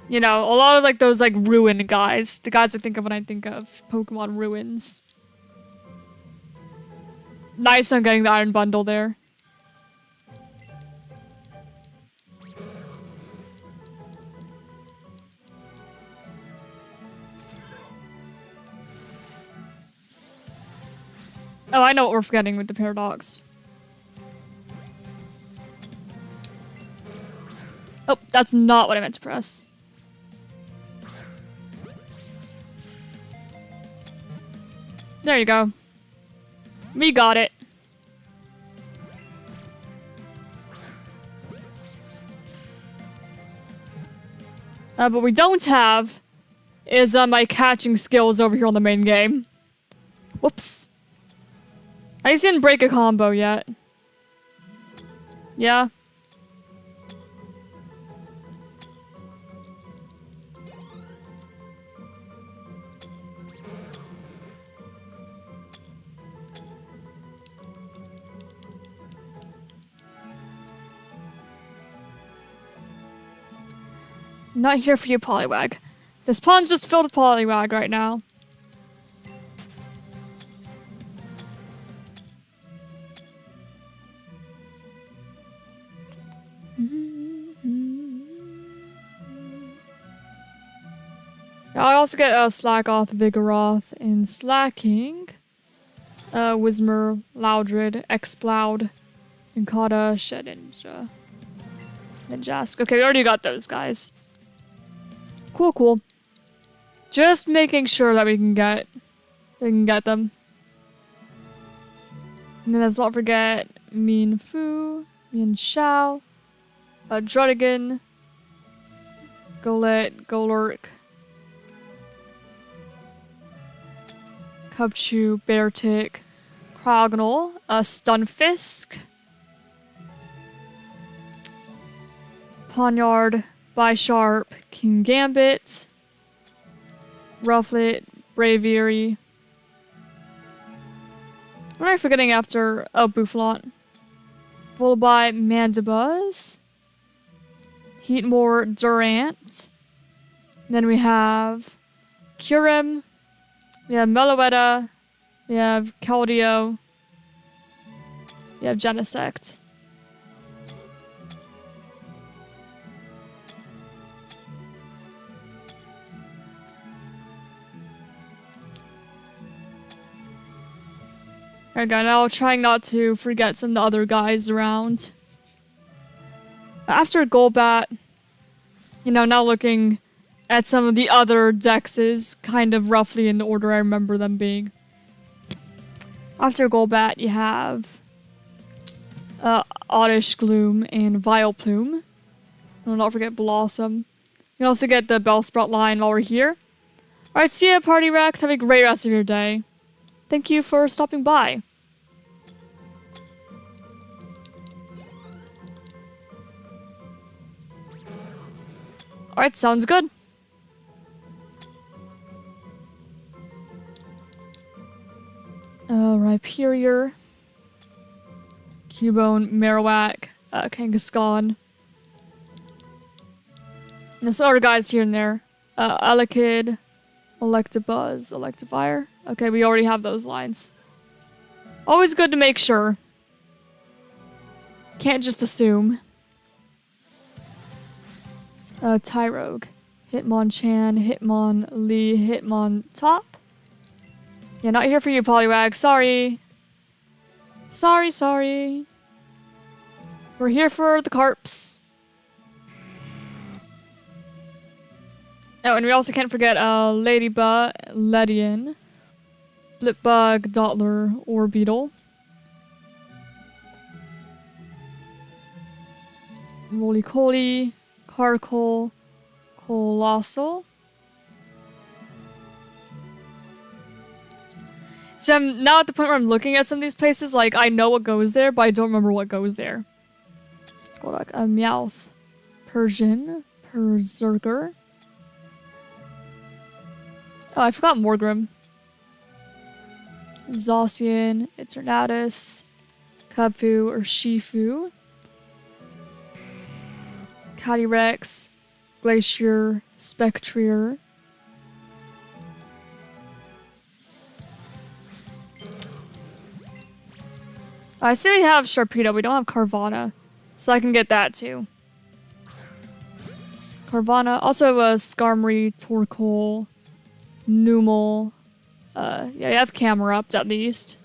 You know, a lot of like those like ruin guys. The guys I think of when I think of Pokemon ruins. Nice on getting the Iron Bundle there. Oh, I know what we're forgetting with the Paradox. Oh, that's not what I meant to press. There you go. We got it. What we don't have is my catching skills over here on the main game. Whoops. I just didn't break a combo yet. Yeah. Not here for you, Poliwag. This pond's just filled with Poliwag right now. I also get Slackoth, Vigoroth, and Slacking. Whismur, Loudred, Exploud, Inkata, Shedinja, and Jask. Okay, we already got those guys. Cool, cool. Just making sure that we can get them. And then let's not forget Mienfoo, Mienshao, Druddigon, Golett, Golurk, Cubchoo, Beartick, Crognole, Stunfisk, Ponyard, Bisharp, Kingambit, Rufflet, Braviary. What am I forgetting after? Oh, Bouffalant. Volibite, Mandibuzz, Heatmore, Durant. Then we have Kyurem, we have Meloetta, we have Keldeo, we have Genesect. Alright, guys, now trying not to forget some of the other guys around. After Golbat, you know, now looking at some of the other dexes, kind of roughly in the order I remember them being. After Golbat, you have Oddish Gloom and Vileplume. And don't forget Blossom. You can also get the Bellsprout line while we're here. Alright, see ya, Party Rex. Have a great rest of your day. Thank you for stopping by. Alright, sounds good. Rhyperior, Cubone, Marowak, Kangaskhan. There's other guys here and there. Elekid, Electabuzz, Electivire. Okay, we already have those lines. Always good to make sure. Can't just assume. Tyrogue. Hitmonchan, Hitmonlee, Hitmontop. Yeah, not here for you, Poliwag. Sorry. Sorry. We're here for the carps. Oh, and we also can't forget Ladybug, Ledian, Blipbug, Dottler, Orbeetle. Roly-Coly, Carkol, Colossal. So I'm now at the point where I'm looking at some of these places, like, I know what goes there, but I don't remember what goes there. Golduck, a Meowth, Persian, Berserker. Oh, I forgot Morgrim. Zacian, Eternatus, Kapu or Shifu. Calyrex, Glacier, Spectrier. I see we have Sharpedo, we don't have Carvana. So I can get that too. Carvana, also Skarmory, Torkoal, Numel. Yeah, you have Camerupts at least.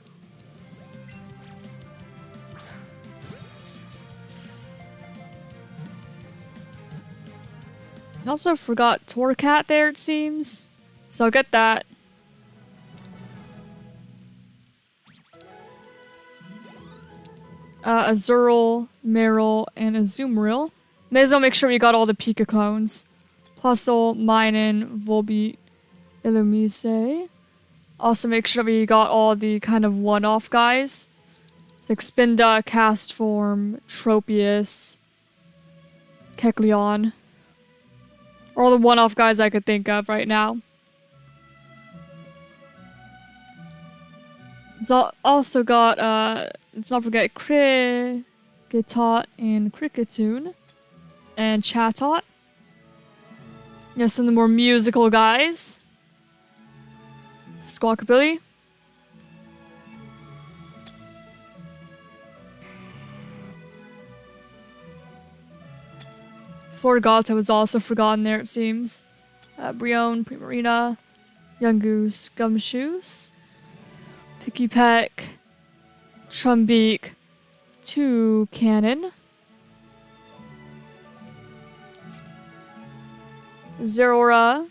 I also forgot Torcat there, it seems. So I'll get that. Azurill, Marill, and Azumarill. May as well make sure we got all the Pika clones. Plusle, Minun, Volbeat, Illumise. Also make sure we got all the kind of one-off guys. It's like Spinda, Castform, Tropius, Kecleon. All the one-off guys I could think of right now. It's also got, let's not forget Kricketot and Kricketune. And Chatot. You know, some of the more musical guys. Squawkabilly. Forgotta was also forgotten there, it seems. Brion, Primarina, Yungoos, Gumshoos, Pikipek, Trumbeak, Toucannon, Zeraora,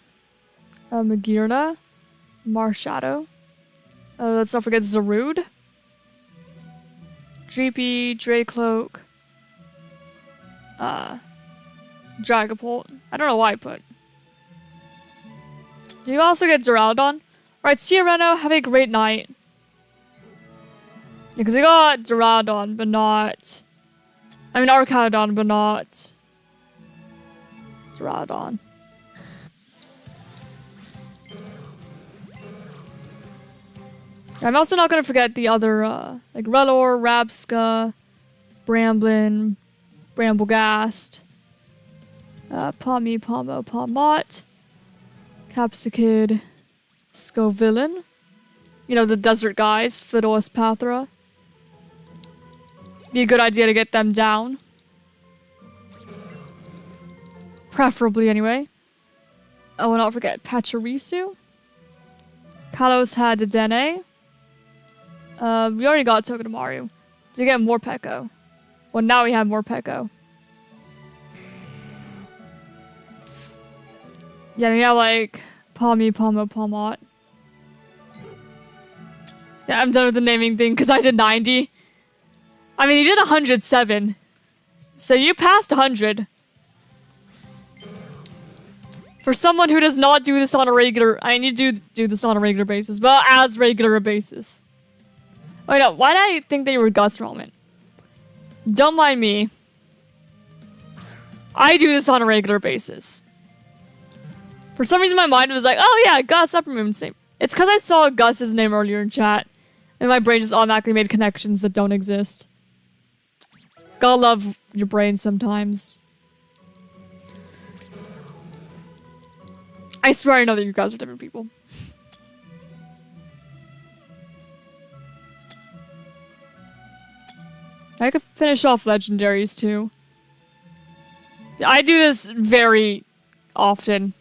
Magearna, Marshadow. Let's not forget Zarude, Dreepy, Dracloak, Dragapult. I don't know why I put. You also get Duraludon. Alright, see you, Reno. Have a great night. Because I got Duraludon, but not... I mean, Arcanodon, but not... Duraludon. I'm also not going to forget the other, like Relor, Rabsca, Bramblin, Bramblegast, Pommy, Pommo, Pomot, Capsicid, Scovillain. You know, the desert guys, Fiddleus, Pathra. Be a good idea to get them down. Preferably, anyway. Oh, and not forget Pachirisu. Kalos had Dedenne. We already got Togedemaru. Did we get more Peko? Well, now we have more Peko. Yeah, we have like Pommy, Pommo, Pomot. Yeah, I'm done with the naming thing because I did 90. I mean, he did 107. So you passed 100. For someone who does not do this on a regular... I mean, you do this on a regular basis. Well, as regular a basis. Wait, no. Why did I think that you were Guts for a moment? Don't mind me. I do this on a regular basis. For some reason, my mind was like, oh yeah, Gus, Upper Moon's name. It's because I saw Gus's name earlier in chat. And my brain just automatically made connections that don't exist. Gotta love your brain sometimes. I swear I know that you guys are different people. I could finish off legendaries too. I do this very often.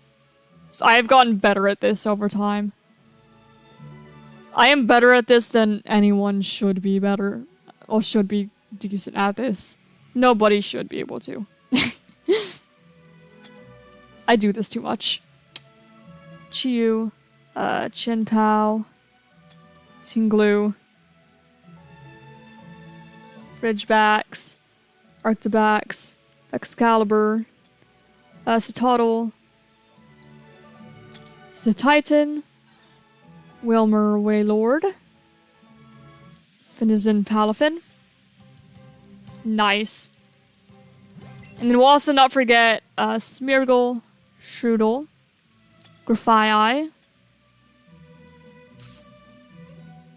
So I have gotten better at this over time. I am better at this than anyone should be better. Or should be decent at this. Nobody should be able to. I do this too much. Chiyu, Chin Pao, Tinglu, Ridgebacks, Arctobacks, Excalibur, Citadel, Titan, Wilmer Waylord, Finizen Palafin. Nice. And then we'll also not forget Smeargle, Shroodle, Grafii.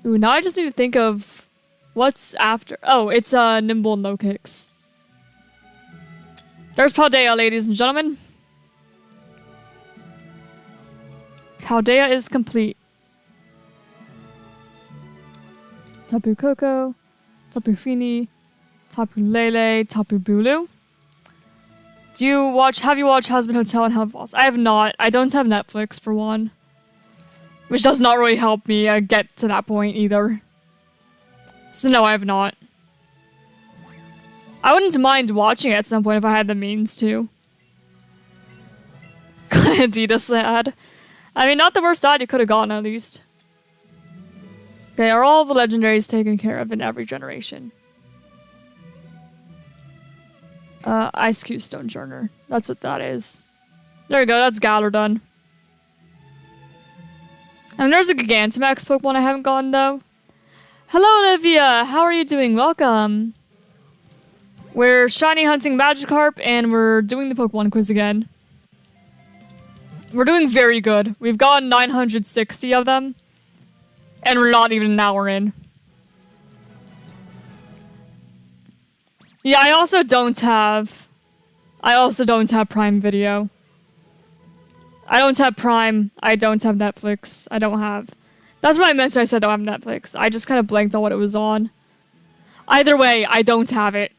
Ooh, now I just need to think of what's after. Oh, it's Nimble No Kicks. There's Paldea, ladies and gentlemen. Paldea is complete. Tapu Koko, Tapu Fini, Tapu Lele, Tapu Bulu. Have you watched Hazbin Hotel and Hell of Boss? I have not. I don't have Netflix for one. Which does not really help me get to that point either. So no, I have not. I wouldn't mind watching it at some point if I had the means to. Adidas ad. I mean, not the worst ad you could have gotten at least. Okay, are all the legendaries taken care of in every generation? Ice Cube Stonejourner. That's what that is. There we go, that's Galar done. And there's a Gigantamax Pokemon I haven't gotten though. Hello Olivia, how are you doing? Welcome. We're shiny hunting Magikarp and we're doing the Pokemon quiz again. We're doing very good. We've gotten 960 of them. And we're not even an hour in. Yeah, I also don't have Prime Video. I don't have Prime. I don't have Netflix. I don't have... That's what I meant when I said I don't have Netflix. I just kind of blanked on what it was on. Either way, I don't have it.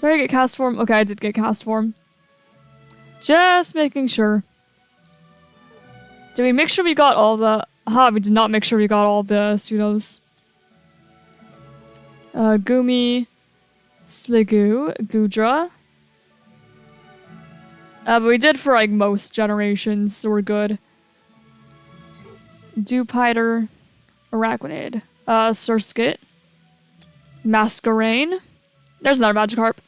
Did I get cast form? Okay, I did get cast form. Just making sure. Did we make sure we got all the... Aha, we did not make sure we got all the pseudos. Gumi, Sliggoo, Goodra. But we did for, like, most generations, so we're good. Dewpider, Araquanid, Surskit, Masquerain. There's another Magikarp.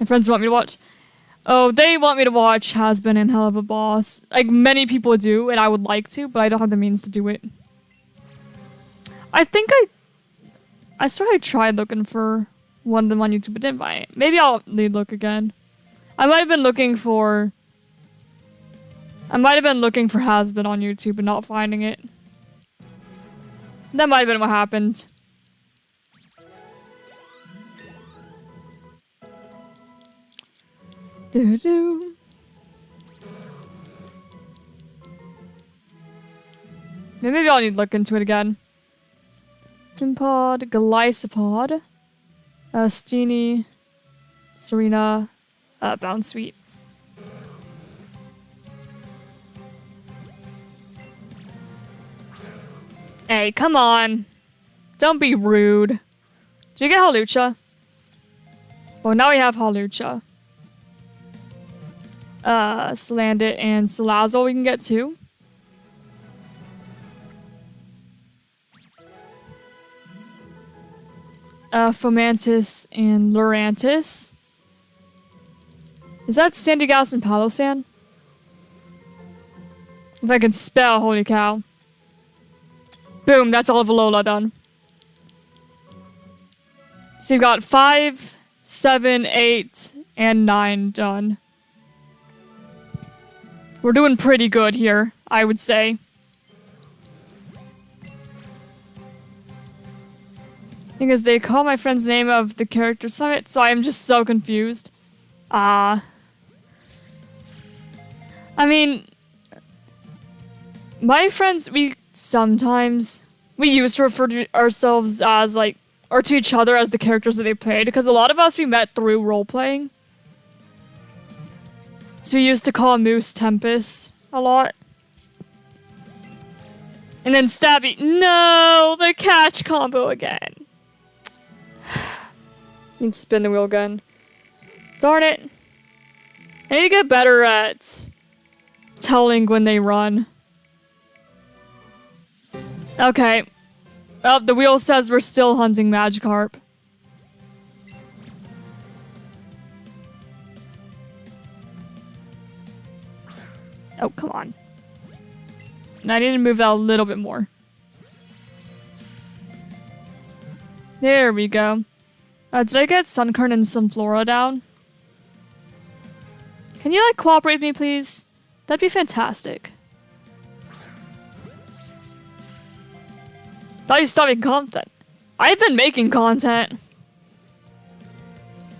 My friends want me to watch... Oh, they want me to watch Has-Been and Hell of a Boss. Like, many people do, and I would like to, but I don't have the means to do it. I think I sort of tried looking for one of them on YouTube, but didn't find it. Maybe I'll look again. I might have been looking for Has-Been on YouTube and not finding it. That might have been what happened. Doo-doo. Maybe I'll need to look into it again. Impod, Galisopod, Steenie, Serena, Bounce Sweet. Hey, come on. Don't be rude. Did we get Hawlucha? Oh, now we have Hawlucha. Salandit and Salazzle we can get too. Fomantis and Lurantis. Is that Sandygast and Palosan? If I can spell, holy cow. Boom, that's all of Alola done. So you've got 5, 7, 8, and 9 done. We're doing pretty good here, I would say. Thing is, they call my friend's name of the character summit, so I am just so confused. I mean, my friends, we sometimes we used to refer to ourselves as, like, or to each other as the characters that they played, because a lot of us we met through role-playing. So we used to call Moose Tempest a lot. And then Stabby. No! The catch combo again. Need to spin the wheel again. Darn it. I need to get better at telling when they run. Okay. Oh, the wheel says we're still hunting Magikarp. Oh, come on. And I need to move that a little bit more. There we go. Did I get Sunkern and Sunflora down? Can you, like, cooperate with me, please? That'd be fantastic. Thought you stopped making content. I've been making content.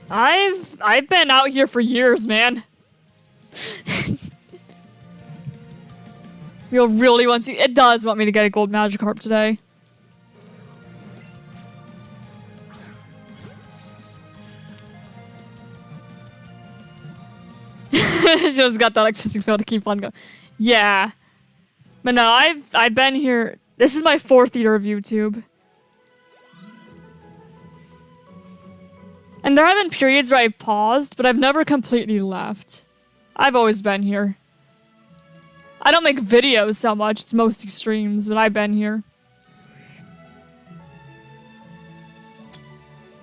I've been out here for years, man. Real really wants to. It does want me to get a gold Magikarp today. She just got that electricity field to keep on going. Yeah. But no, I've been here. This is my 4th year of YouTube. And there have been periods where I've paused, but I've never completely left. I've always been here. I don't make videos so much, it's mostly streams, but I've been here.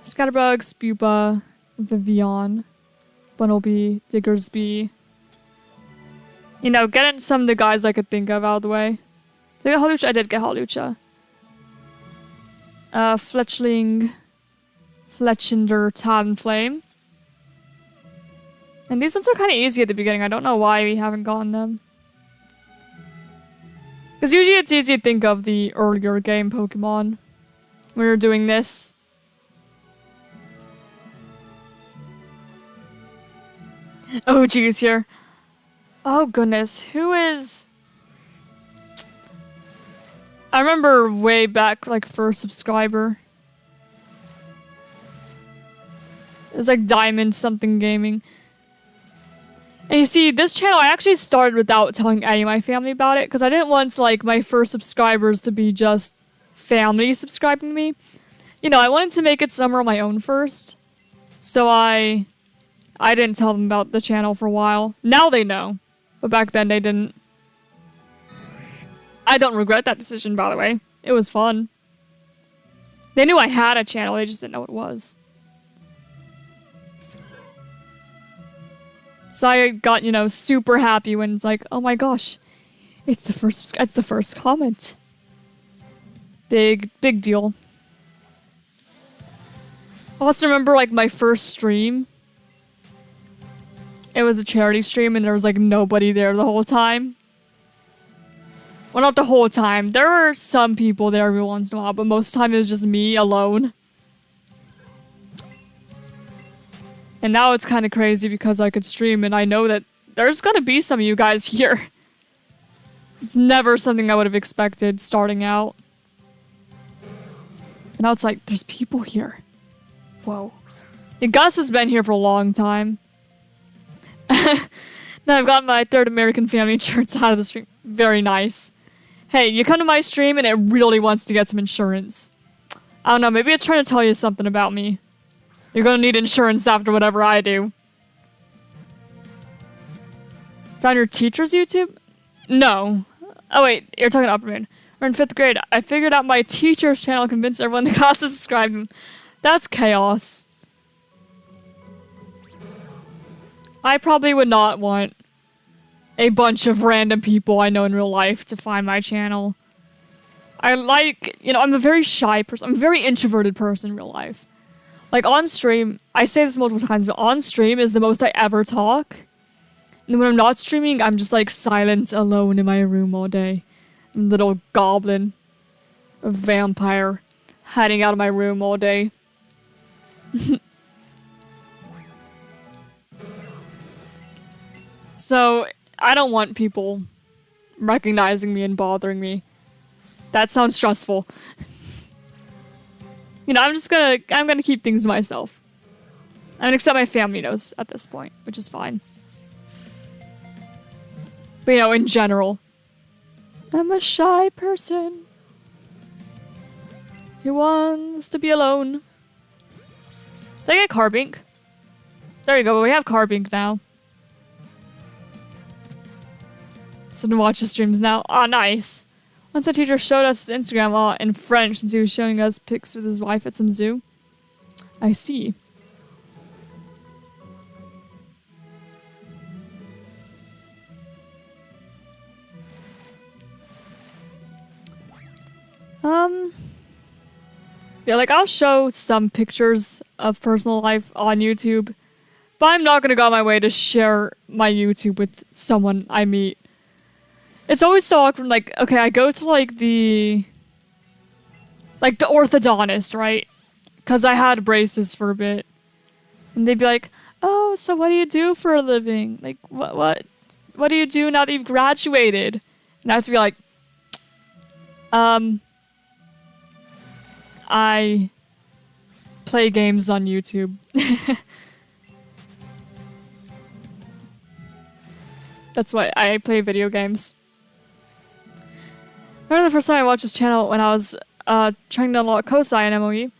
Scatterbug, Spupa, Vivian, Bunnelby, Diggersby. You know, getting some of the guys I could think of out of the way. Did I get Hawlucha? I did get Hawlucha. Fletchling, Fletchinder, Talonflame. And these ones are kind of easy at the beginning. I don't know why we haven't gotten them. Because usually it's easy to think of the earlier game Pokemon when we were doing this. Oh, geez, here. Oh, goodness. Who is... I remember way back, like, first subscriber. It was like Diamond something gaming. And you see, this channel, I actually started without telling any of my family about it, because I didn't want, like, my first subscribers to be just family subscribing to me. You know, I wanted to make it somewhere on my own first. So I didn't tell them about the channel for a while. Now they know. But back then they didn't. I don't regret that decision, by the way. It was fun. They knew I had a channel, they just didn't know what it was. So I got, you know, super happy when it's like, oh my gosh, it's the first comment. Big deal. I also remember, like, my first stream. It was a charity stream and there was, like, nobody there the whole time. Well, not the whole time. There were some people there every once in a while, but most of the time it was just me alone. And now it's kind of crazy because I could stream and I know that there's gonna be some of you guys here. It's never something I would have expected starting out. And now it's like, there's people here. Whoa. And Gus has been here for a long time. Now I've got my 3rd American family insurance out of the stream. Very nice. Hey, you come to my stream and it really wants to get some insurance. I don't know, maybe it's trying to tell you something about me. You're gonna need insurance after whatever I do. Found your teacher's YouTube? No. Oh wait, you're talking to Upper Moon. We're in 5th grade. I figured out my teacher's channel and convinced everyone in the class to subscribe him. That's chaos. I probably would not want a bunch of random people I know in real life to find my channel. I like, you know, I'm a very shy person. I'm a very introverted person in real life. Like, on stream, I say this multiple times, but on stream is the most I ever talk. And when I'm not streaming, I'm just, like, silent, alone in my room all day. Little goblin. A vampire. Hiding out of my room all day. So, I don't want people recognizing me and bothering me. That sounds stressful. You know, I'm gonna keep things to myself. I mean, except my family knows at this point, which is fine. But you know, in general, I'm a shy person who wants to be alone. Did I get Carbink? There you go, we have Carbink now. So to watch the streams now. Oh, nice. Once our teacher showed us his Instagram in French since he was showing us pics with his wife at some zoo. I see. Yeah, like, I'll show some pictures of personal life on YouTube, but I'm not gonna go on my way to share my YouTube with someone I meet. It's always so awkward, like, okay, I go to, like, the orthodontist, right? Because I had braces for a bit. And they'd be like, oh, so what do you do for a living? Like, what do you do now that you've graduated? And I have to be like, I play games on YouTube. That's why I play video games. I remember the first time I watched this channel when I was trying to unlock Kosai and MOE.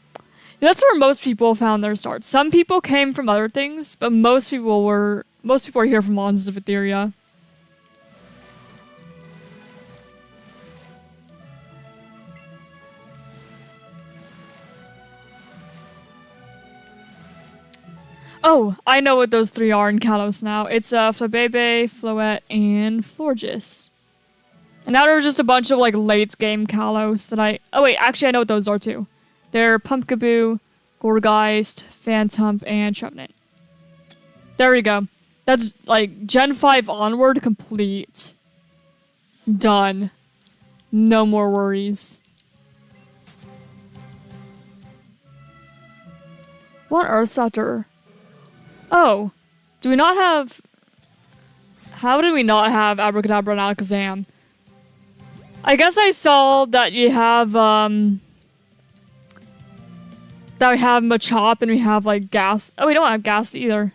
That's where most people found their start. Some people came from other things, but most people are here from Monsters of Etheria. Oh, I know what those three are in Kalos now. It's Flabebe, Floette, and Florges. And now there's just a bunch of, like, late-game Kalos that I... Oh, wait, actually, I know what those are, too. They're Pumpkaboo, Gorgeist, Phantump, and Trevenant. There we go. That's, like, Gen 5 onward, complete. Done. No more worries. What Earth's after... Oh. Do we not have... How did we not have Abracadabra and Alakazam? I guess I saw that you have, that we have Machop and we have, like, Gas. Oh, we don't have Gas either.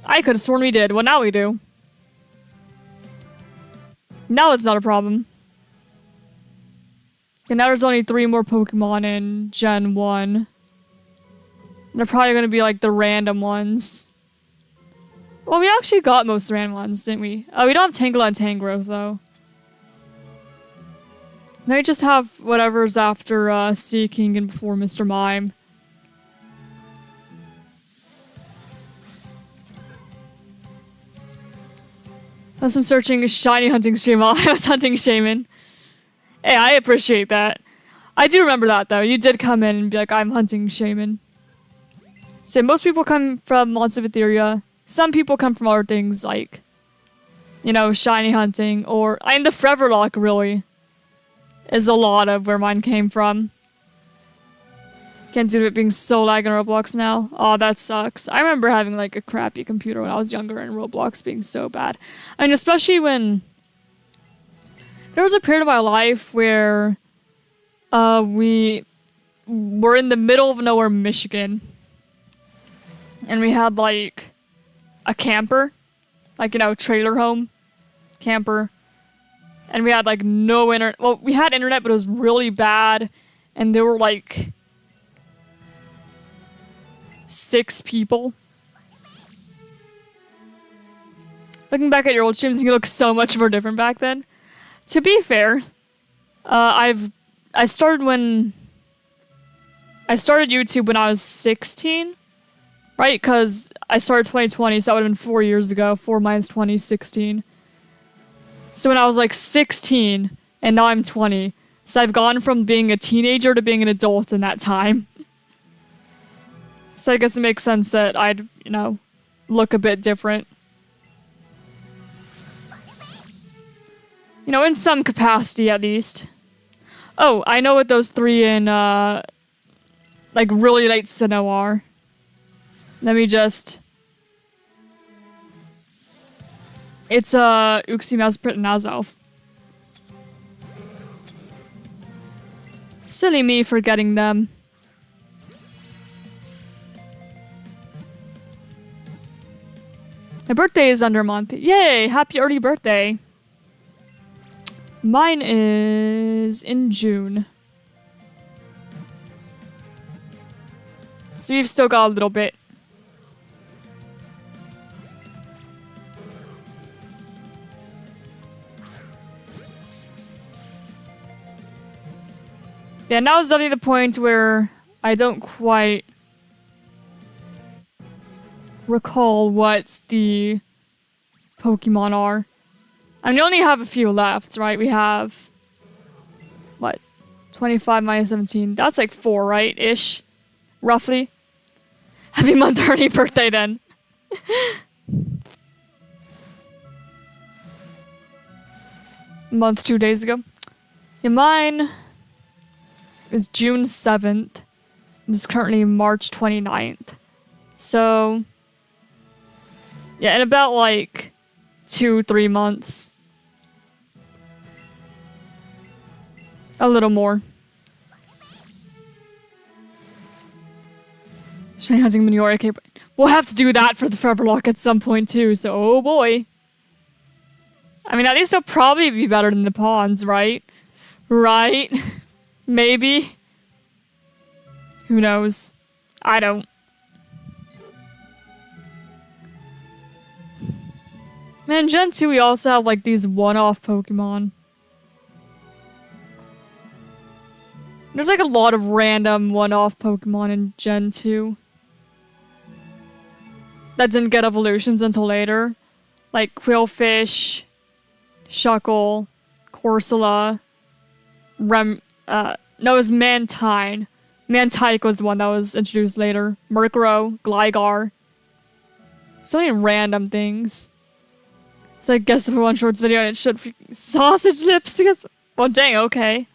I could have sworn we did. Well, now we do. Now it's not a problem. And now there's only 3 more Pokemon in Gen 1. They're probably gonna be, like, the random ones. Well, we actually got most of the random ones, didn't we? Oh, we don't have Tangela and Tangrowth, though. Then we just have whatever's after Sea King and before Mr. Mime. As I'm searching a shiny hunting stream while I was hunting Shaman. Hey, I appreciate that. I do remember that, though. You did come in and be like, I'm hunting Shaman. So most people come from Monsters of Etheria. Some people come from other things like, you know, shiny hunting or... I mean, the Foreverlocke, really, is a lot of where mine came from. Can't do it being so lag in Roblox now. Oh, that sucks. I remember having, like, a crappy computer when I was younger and Roblox being so bad. I mean, especially when... There was a period of my life where we were in the middle of nowhere, Michigan. And we had, like, a camper. Like, you know, trailer home. Camper. And we had, like, no internet. Well, we had internet, but it was really bad. And there were, like, 6 people. Looking back at your old streams, you look so much more different back then. To be fair, I started YouTube when I was 16. Right, because I started 2020, so that would have been 4 years ago. 4 minus 20, 16. So when I was like 16, and now I'm 20. So I've gone from being a teenager to being an adult in that time. So I guess it makes sense that I'd, you know, look a bit different. You know, in some capacity at least. Oh, I know what those 3 in, like, really late Sinnoh are. Let me just... It's, Uxie, Mazprit, and Azelf. Silly me for getting them. My birthday is under a month. Yay! Happy early birthday. Mine is in June. So we've still got a little bit. Yeah, now is definitely the point where I don't quite recall what the Pokemon are. I mean, we only have a few left, right? We have, what, 25 minus 17. That's like 4, right? Ish. Roughly. Happy month early birthday then. Month 2 days ago. Yeah, mine is June 7th. It's currently March 29th. So, yeah, in about like 2-3 months. A little more. Shiny hunting manure. Okay, we'll have to do that for the Foreverlocke at some point too, so oh boy. I mean, at least it'll probably be better than the ponds, right? Right? Maybe. Who knows? I don't. Man, Gen 2 we also have like these one-off Pokemon. There's like a lot of random one-off Pokemon in Gen 2. That didn't get evolutions until later. Like Quillfish, Shuckle, Corsola, no, it was Mantine. Mantike was the one that was introduced later. Murkrow, Gligar. So many random things. So I guess if we want shorts video and it should be sausage lips, because, well dang, okay.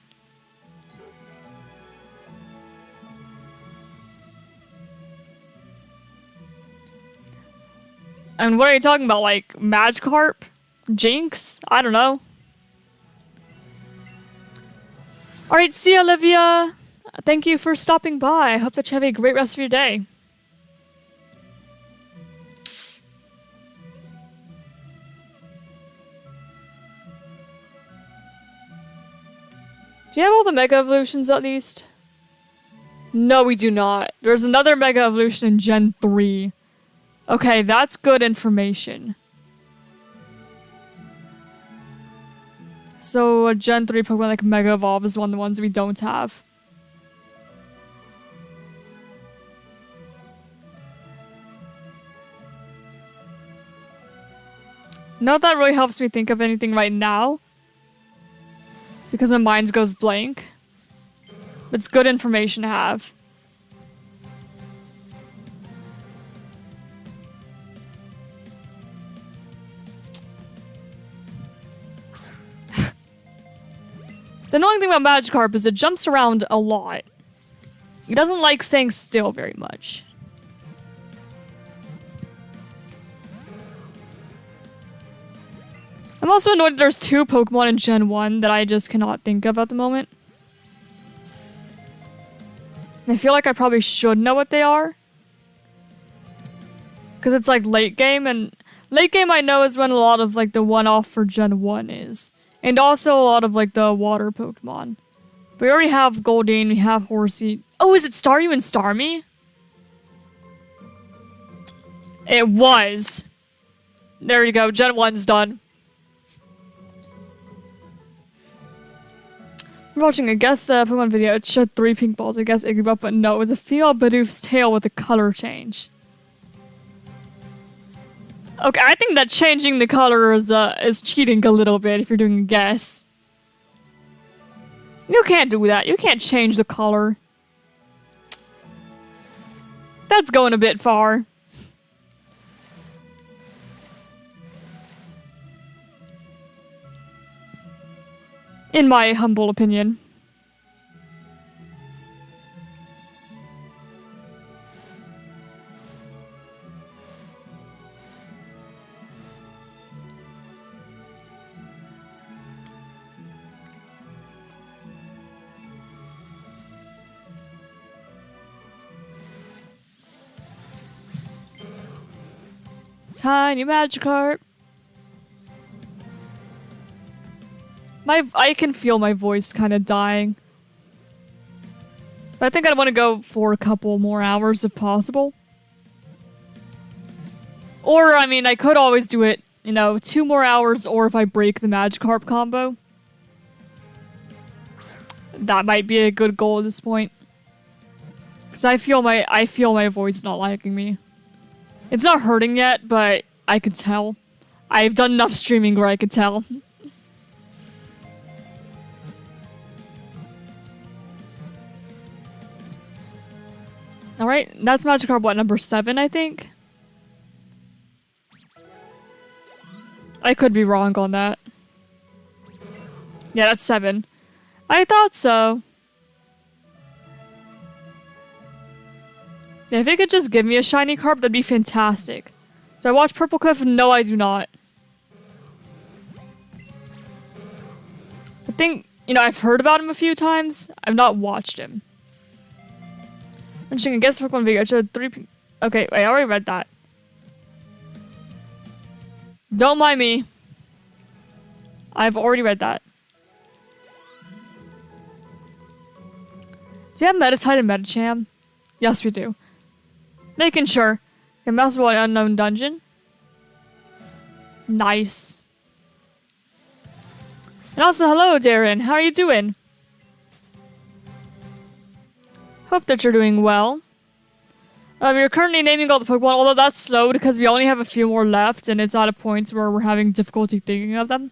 And what are you talking about? Like Magikarp? Jinx? I don't know. Alright, see you, Olivia. Thank you for stopping by. I hope that you have a great rest of your day. Do you have all the Mega Evolutions at least? No, we do not. There's another Mega Evolution in Gen 3. Okay, that's good information. So a Gen 3 Pokemon like Mega Evolve is one of the ones we don't have. Not that really helps me think of anything right now. Because my mind goes blank. It's good information to have. The annoying thing about Magikarp is it jumps around a lot. It doesn't like staying still very much. I'm also annoyed that there's 2 Pokemon in Gen 1 that I just cannot think of at the moment. I feel like I probably should know what they are. Because it's like late game, and late game I know is when a lot of like the one-off for Gen 1 is. And also a lot of like the water Pokemon. We already have Goldeen, we have Horsey. Oh, is it Staryu and Starmie? It was. There you go, Gen 1's done. I'm watching, I guess, the Pokemon video. It showed 3 pink balls. I guess it gave up, but no, it was a female Bidoof's tail with a color change. Okay, I think that changing the color is cheating a little bit if you're doing a guess. You can't do that. You can't change the color. That's going a bit far. In my humble opinion. Tiny Magikarp. I can feel my voice kind of dying. But I think I want to go for a couple more hours if possible. Or, I mean, I could always do it, you know, 2 more hours, or if I break the Magikarp combo. That might be a good goal at this point. Because I feel my voice not liking me. It's not hurting yet, but I could tell. I've done enough streaming where I could tell. Alright, that's Magikarp, what, number 7, I think? I could be wrong on that. Yeah, that's 7. I thought so. Yeah, if it could just give me a shiny carp, that'd be fantastic. So I watch Purple Cliff? No, I do not. I think, you know, I've heard about him a few times. I've not watched him. I'm just gonna guess Pokemon video. I showed 3 Okay, wait, I already read that. Don't mind me. I've already read that. Do you have Meditite and Medicham? Yes, we do. Making sure. Okay, Master Ball Unknown Dungeon. Nice. And also, hello, Darren. How are you doing? Hope that you're doing well. We're currently naming all the Pokemon, although that's slowed because we only have a few more left, and it's at a point where we're having difficulty thinking of them.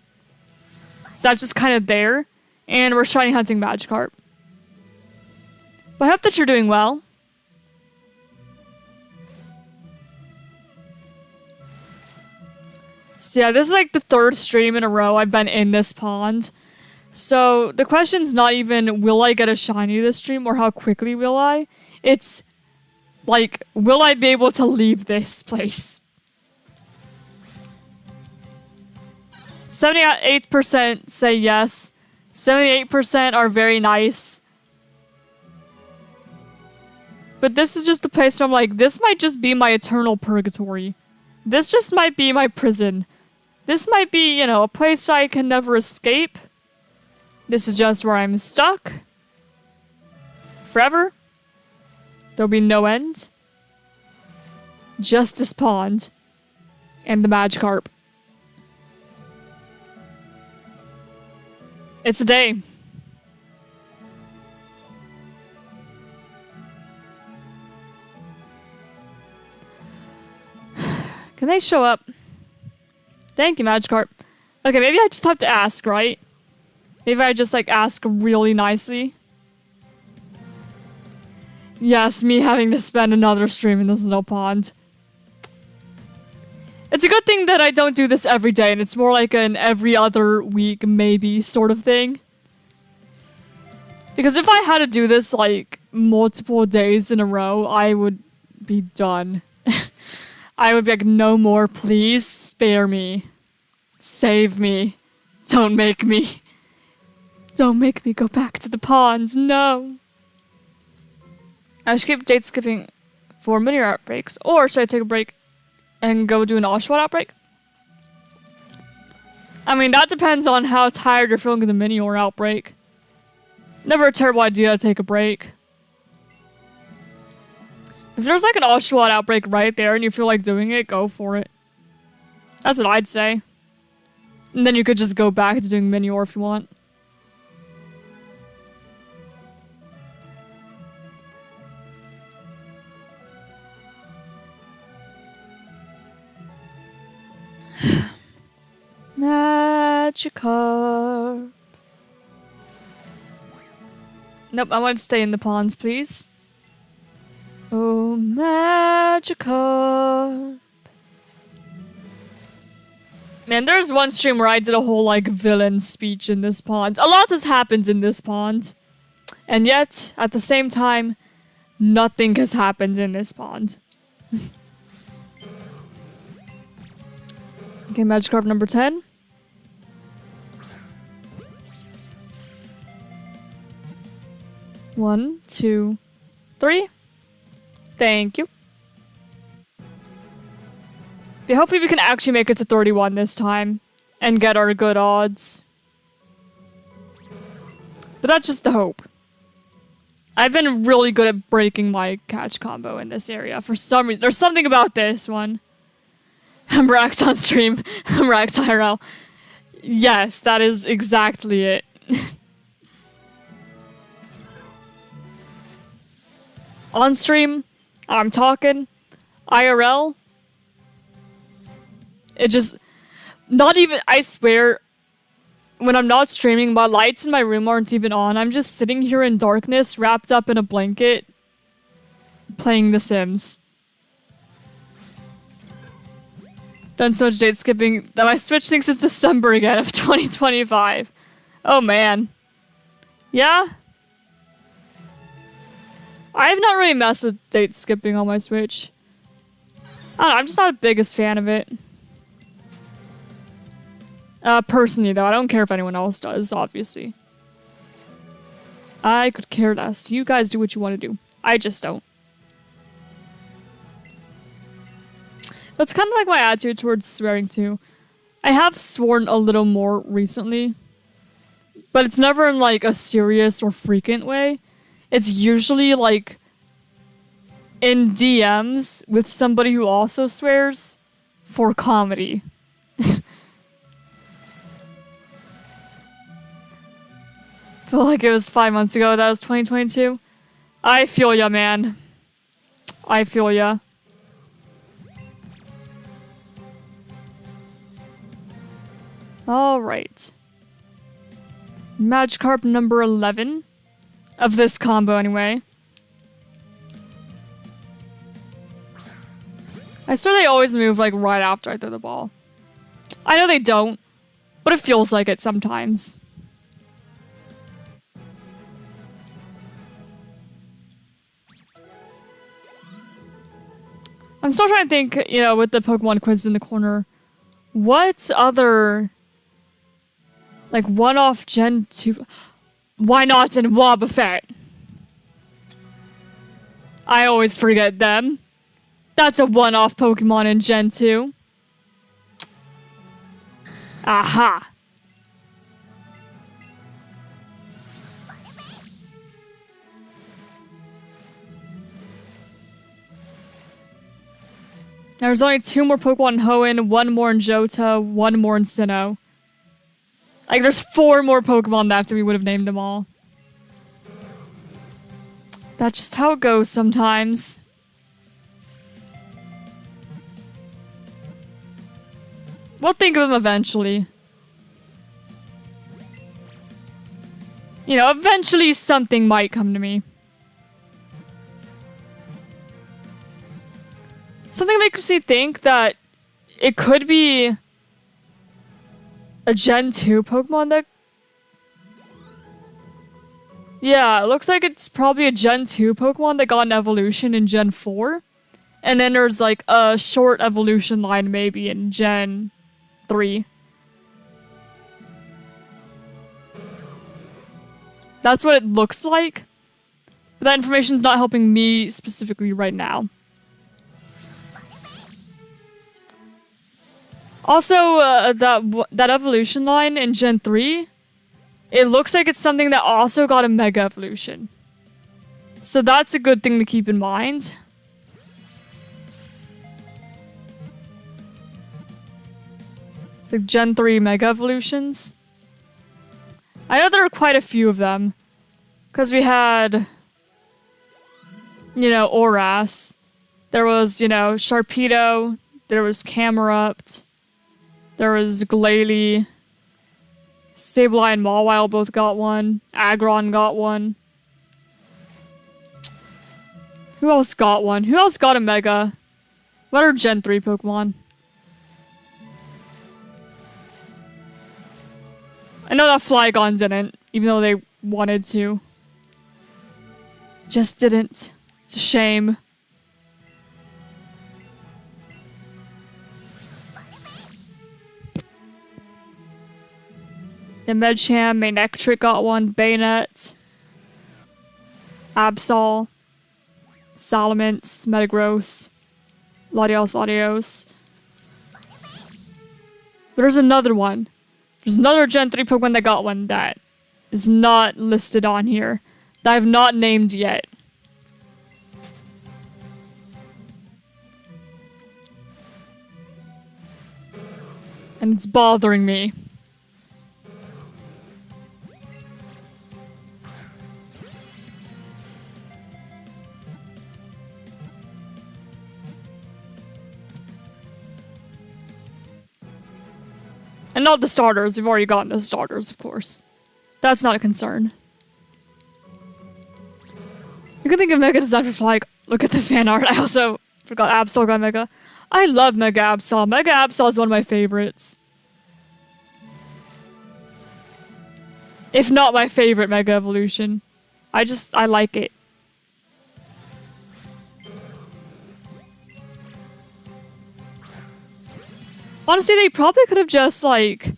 So that's just kind of there. And we're shiny hunting Magikarp. But I hope that you're doing well. So yeah, this is like the 3rd stream in a row I've been in this pond. So the question's not even, will I get a shiny this stream, or how quickly will I? It's like, will I be able to leave this place? 78% say yes. 78% are very nice. But this is just the place where I'm like, this might just be my eternal purgatory. This just might be my prison. This might be, you know, a place I can never escape. This is just where I'm stuck. Forever. There'll be no end. Just this pond. And the Magikarp. It's a day. Can they show up? Thank you, Magikarp. Okay, maybe I just have to ask, right? Maybe I just, like, ask really nicely. Yes, me having to spend another stream in this little pond. It's a good thing that I don't do this every day, and it's more like an every other week, maybe, sort of thing. Because if I had to do this, like, multiple days in a row, I would be done. I would be like, no more, please spare me. Save me. Don't make me. Don't make me go back to the pond, no. I should keep date skipping for mini outbreaks, or should I take a break and go do an Oshawott outbreak? I mean, that depends on how tired you're feeling of the Minior outbreak. Never a terrible idea to take a break. If there's like an Oshawott outbreak right there and you feel like doing it, go for it. That's what I'd say. And then you could just go back to doing Minior if you want. Magikarp. Nope, I want to stay in the ponds, please. Oh, Magikarp. Man, there's one stream where I did a whole, like, villain speech in this pond. A lot has happened in this pond. And yet, at the same time, nothing has happened in this pond. Okay, Magikarp number 10. One, two, three. Thank you. But hopefully we can actually make it to 31 this time and get our good odds. But that's just the hope. I've been really good at breaking my catch combo in this area for some reason. There's something about this one. I'm wrecked on stream. I'm wrecked IRL. Yes, that is exactly it. On stream, I'm talking. IRL, it just, not even, I swear, when I'm not streaming, my lights in my room aren't even on. I'm just sitting here in darkness, wrapped up in a blanket, playing The Sims. Done so much date skipping that my Switch thinks it's December again of 2025. Oh man. Yeah? I have not really messed with date skipping on my Switch. I don't know, I'm just not the biggest fan of it. Personally though, I don't care if anyone else does, obviously. I could care less. You guys do what you want to do. I just don't. That's kind of like my attitude towards swearing too. I have sworn a little more recently, but it's never in like a serious or frequent way. It's usually like in DMs with somebody who also swears for comedy. Feel like it was 5 months ago. That was 2022. I feel ya, man. I feel ya. Alright. Magikarp number 11. Of this combo, anyway. I swear they always move, like, right after I throw the ball. I know they don't, but it feels like it sometimes. I'm still trying to think, you know, with the Pokemon quiz in the corner, what other, like, one-off Gen 2... Why not in Wobbuffet? I always forget them. That's a one-off Pokemon in Gen 2. Aha! There's only 2 more Pokemon in Hoenn, 1 more in Johto, 1 more in Sinnoh. Like, there's 4 more Pokemon left and we would have named them all. That's just how it goes sometimes. We'll think of them eventually. You know, eventually something might come to me. Something makes me think that it could be a Gen 2 Pokemon that... Yeah, it looks like it's probably a Gen 2 Pokemon that got an evolution in Gen 4. And then there's like a short evolution line maybe in Gen 3. That's what it looks like. But that information's not helping me specifically right now. Also, that evolution line in Gen 3, it looks like it's something that also got a Mega Evolution. So that's a good thing to keep in mind. It's like Gen 3 Mega Evolutions. I know there are quite a few of them. Because we had, you know, Oras. There was, you know, Sharpedo. There was Camerupt. There was Glalie. Sableye and Mawile both got one. Aggron got one. Who else got one? Who else got a Mega? What are Gen 3 Pokemon? I know that Flygon didn't, even though they wanted to. Just didn't. It's a shame. The Medcham, Manectric got one, Bayonet, Absol, Salamence, Metagross, Latios, But there's another one. There's another Gen 3 Pokemon that got one that is not listed on here. That I've not named yet. And it's bothering me. And not the starters. We've already gotten the starters, of course. That's not a concern. You can think of Mega Design for like, look at the fan art. I also forgot Absol got Mega. I love Mega Absol. Mega Absol is one of my favorites. If not my favorite Mega Evolution. I like it. Honestly, they probably could have just, like,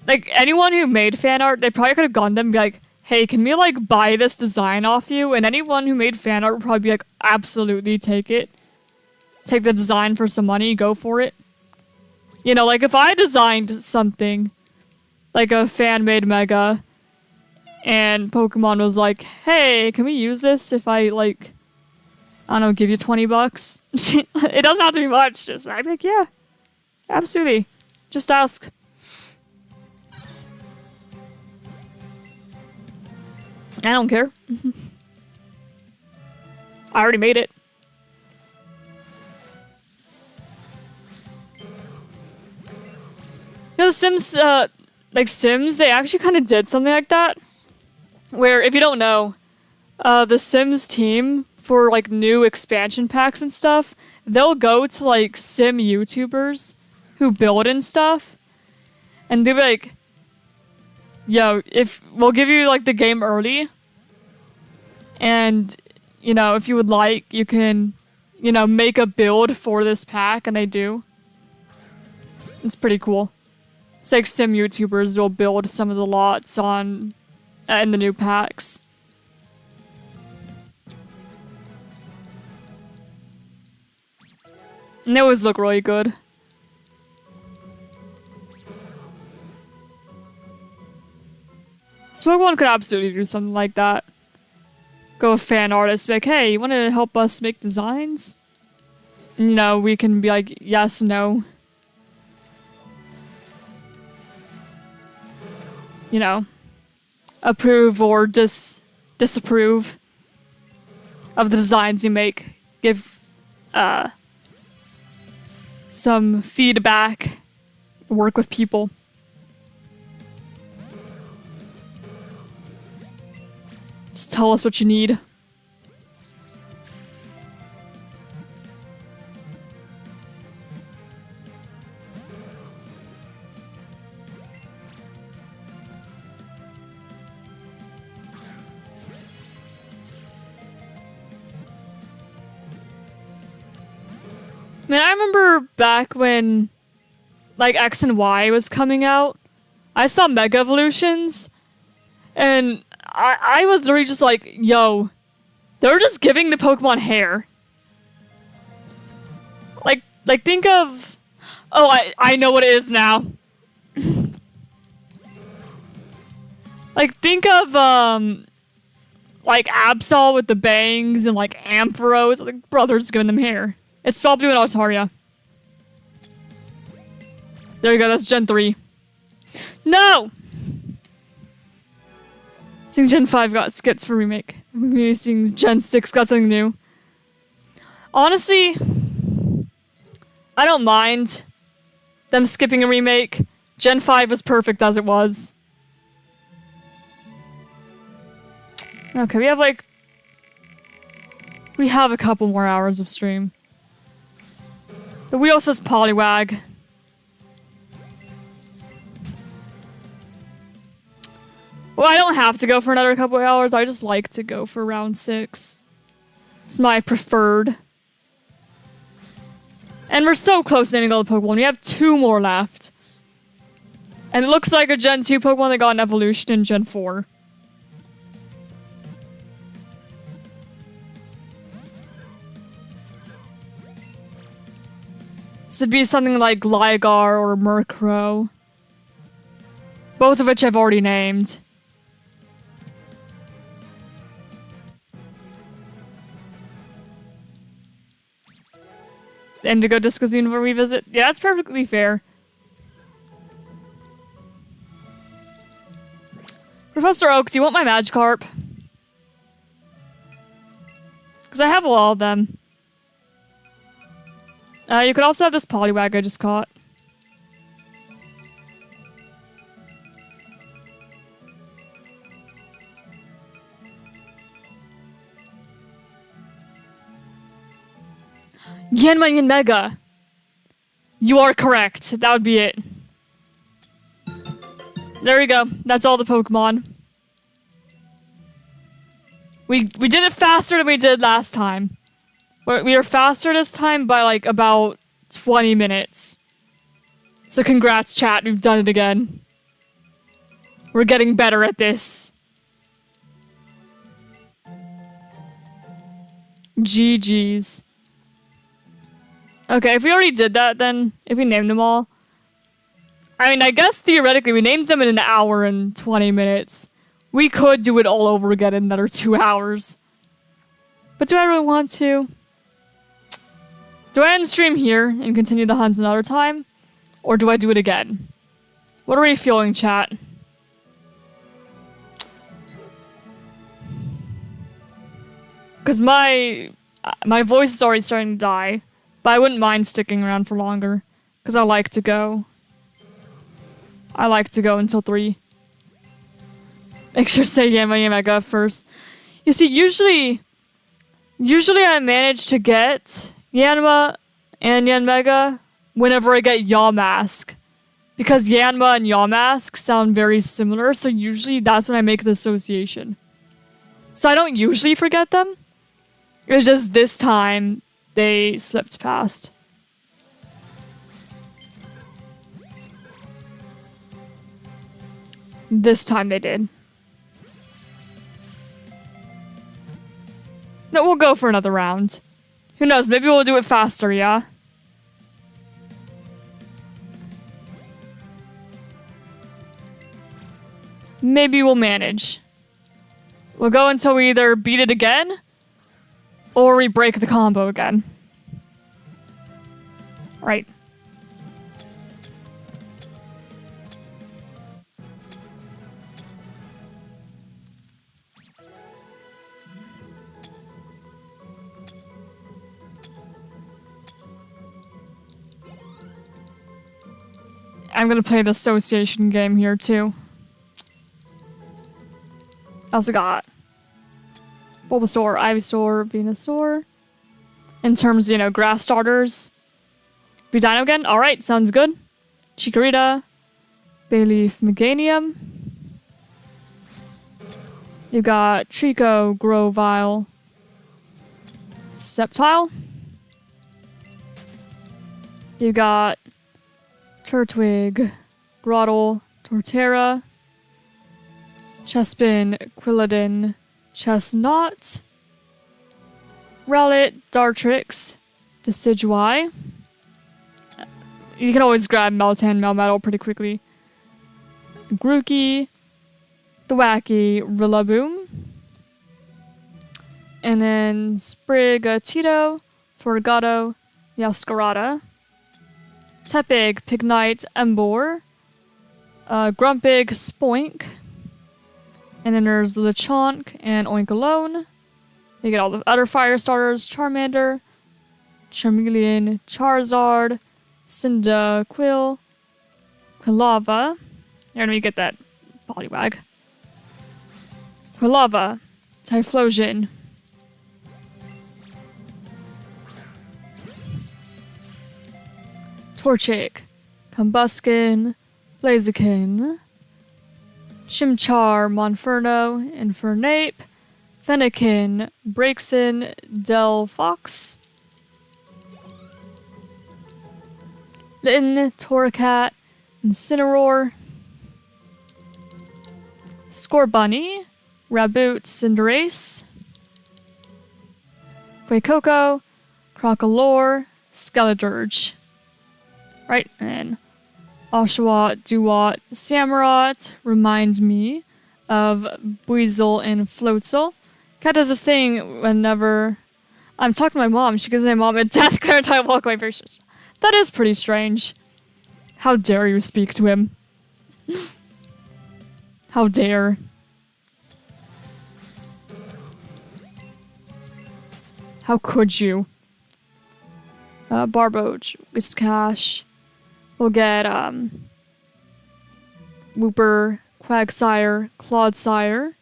anyone who made fan art, they probably could have gone to them and be like, hey, can we, like, buy this design off you? And anyone who made fan art would probably be like, absolutely, take it. Take the design for some money, go for it. You know, like, if I designed something, like a fan-made Mega, and Pokemon was like, hey, can we use this if I, like, I don't know, give you 20 bucks? It doesn't have to be much, just, I'd be like, yeah. Absolutely. Just ask. I don't care. I already made it. You know, the Sims, Sims, they actually kind of did something like that. Where, if you don't know, the Sims team, for, like, new expansion packs and stuff, they'll go to, like, Sim YouTubers who build and stuff, and they'll be like, yo, if we'll give you like the game early, and you know, if you would like, you can, you know, make a build for this pack, and they do. It's pretty cool. It's like sim YouTubers will build some of the lots on in the new packs. And they always look really good. Pokemon could absolutely do something like that. Go with fan artists, be like, hey, you want to help us make designs? You know, we can be like, yes, no. You know, approve or disapprove of the designs you make. Give some feedback. Work with people. Just tell us what you need. Man, I remember back when, like, X and Y was coming out, I saw Mega Evolutions, and I was literally just like, yo, they're just giving the Pokemon hair. Like think of, oh, I know what it is now. Like, think of, like, Absol with the bangs and, like, Ampharos. Like, brothers giving them hair. It's Stabby and Altaria. There you go, that's Gen 3. No! Seeing Gen 5 got skits for remake. Maybe seeing Gen 6 got something new. Honestly, I don't mind them skipping a remake. Gen 5 was perfect as it was. Okay, we have a couple more hours of stream. The wheel says Poliwag. Well, I don't have to go for another couple of hours. I just like to go for round 6. It's my preferred. And we're so close to ending all the Pokemon. We have 2 more left. And it looks like a Gen 2 Pokemon that got an evolution in Gen 4. So it'd be something like Gligar or Murkrow. Both of which I've already named. Indigo Disc is the universe we visit. Yeah, that's perfectly fair. Professor Oak, do you want my Magikarp? Because I have a lot of them. You could also have this Poliwag I just caught. Yanma Mega. You are correct. That would be it. There we go. That's all the Pokemon. We did it faster than we did last time. We are faster this time by like about 20 minutes. So congrats, chat. We've done it again. We're getting better at this. GG's. Okay, if we already did that, then if we named them all. I mean, I guess theoretically we named them in an hour and 20 minutes. We could do it all over again in another 2 hours. But do I really want to? Do I end stream here and continue the hunt another time? Or do I do it again? What are we feeling, chat? Because my voice is already starting to die. But I wouldn't mind sticking around for longer. Because I like to go. I like to go until 3. Make sure to say Yanma first. You see, usually I manage to get Yanma and Yanmega whenever I get Yamask. Because Yanma and Yamask sound very similar, so usually that's when I make the association. So I don't usually forget them. It's just this time they slipped past. This time they did. No, we'll go for another round. Who knows, maybe we'll do it faster, yeah? Maybe we'll manage. We'll go until we either beat it again, or we break the combo again. Right. I'm gonna play the association game here too. Also got Bulbasaur, Ivysaur, Venusaur. In terms of, you know, grass starters. Be Dino again? Alright, sounds good. Chikorita, Bayleaf, Meganium. You got Trico, Grovyle, Sceptile. You got Turtwig, Grotle, Torterra, Chespin, Quilladin, Chestnut, Rowlet, Dartrix, Decidueye. You can always grab Meltan, Melmetal pretty quickly. Grookey, Thwackey, Rillaboom. And then Sprigatito, Forgato, Yaskarada. Tepig, Pignite, Ember. Grumpig, Spoink. And then there's Lechonk and Oinkologne. You get all the other fire starters. Charmander, Charmeleon, Charizard, Cyndaquil, Quilava. Here, let me get that Poliwag. Quilava, Typhlosion, Torchic, Combuskin, Blaziken, Chimchar, Monferno, Infernape, Fennekin, Braixen, Delphox, Litten, Torracat, Incineroar, Scorbunny, Raboot, Cinderace, Fuecoco, Crocolore, Skeledirge. Right, and Oshawott, Duwott, Samurott reminds me of Buizel and Floatzel. Cat does this thing whenever I'm talking to my mom. She gives my mom a death glare until I walk away very serious. That is pretty strange. How dare you speak to him? How dare. How could you? Barboach, Whiscash. We'll get, Wooper, Quagsire, Clodsire,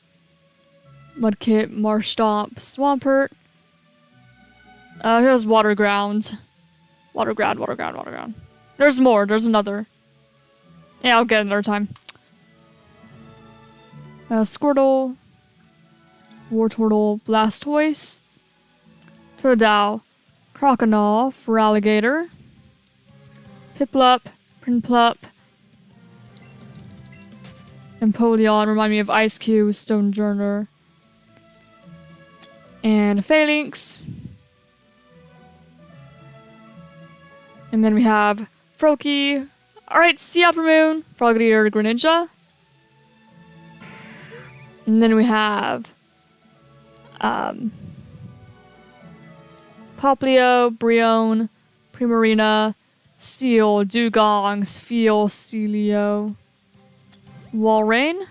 Mudkip, Marshtomp, Swampert. Here's Waterground. Waterground. There's more, there's another. Yeah, I'll get it another time. Squirtle, Wartortle, Blastoise, Totodile, Croconaw, Feraligatr, Piplup, Prinplup, Empoleon, remind me of Ice Cube, Stonejourner, and Phalanx. And then we have Froakie. Alright, Sea Moon, Frogadier, Greninja. And then we have Poplio, Brion, Primarina, Seal, Dugong, Spheal, Celio, Walrein.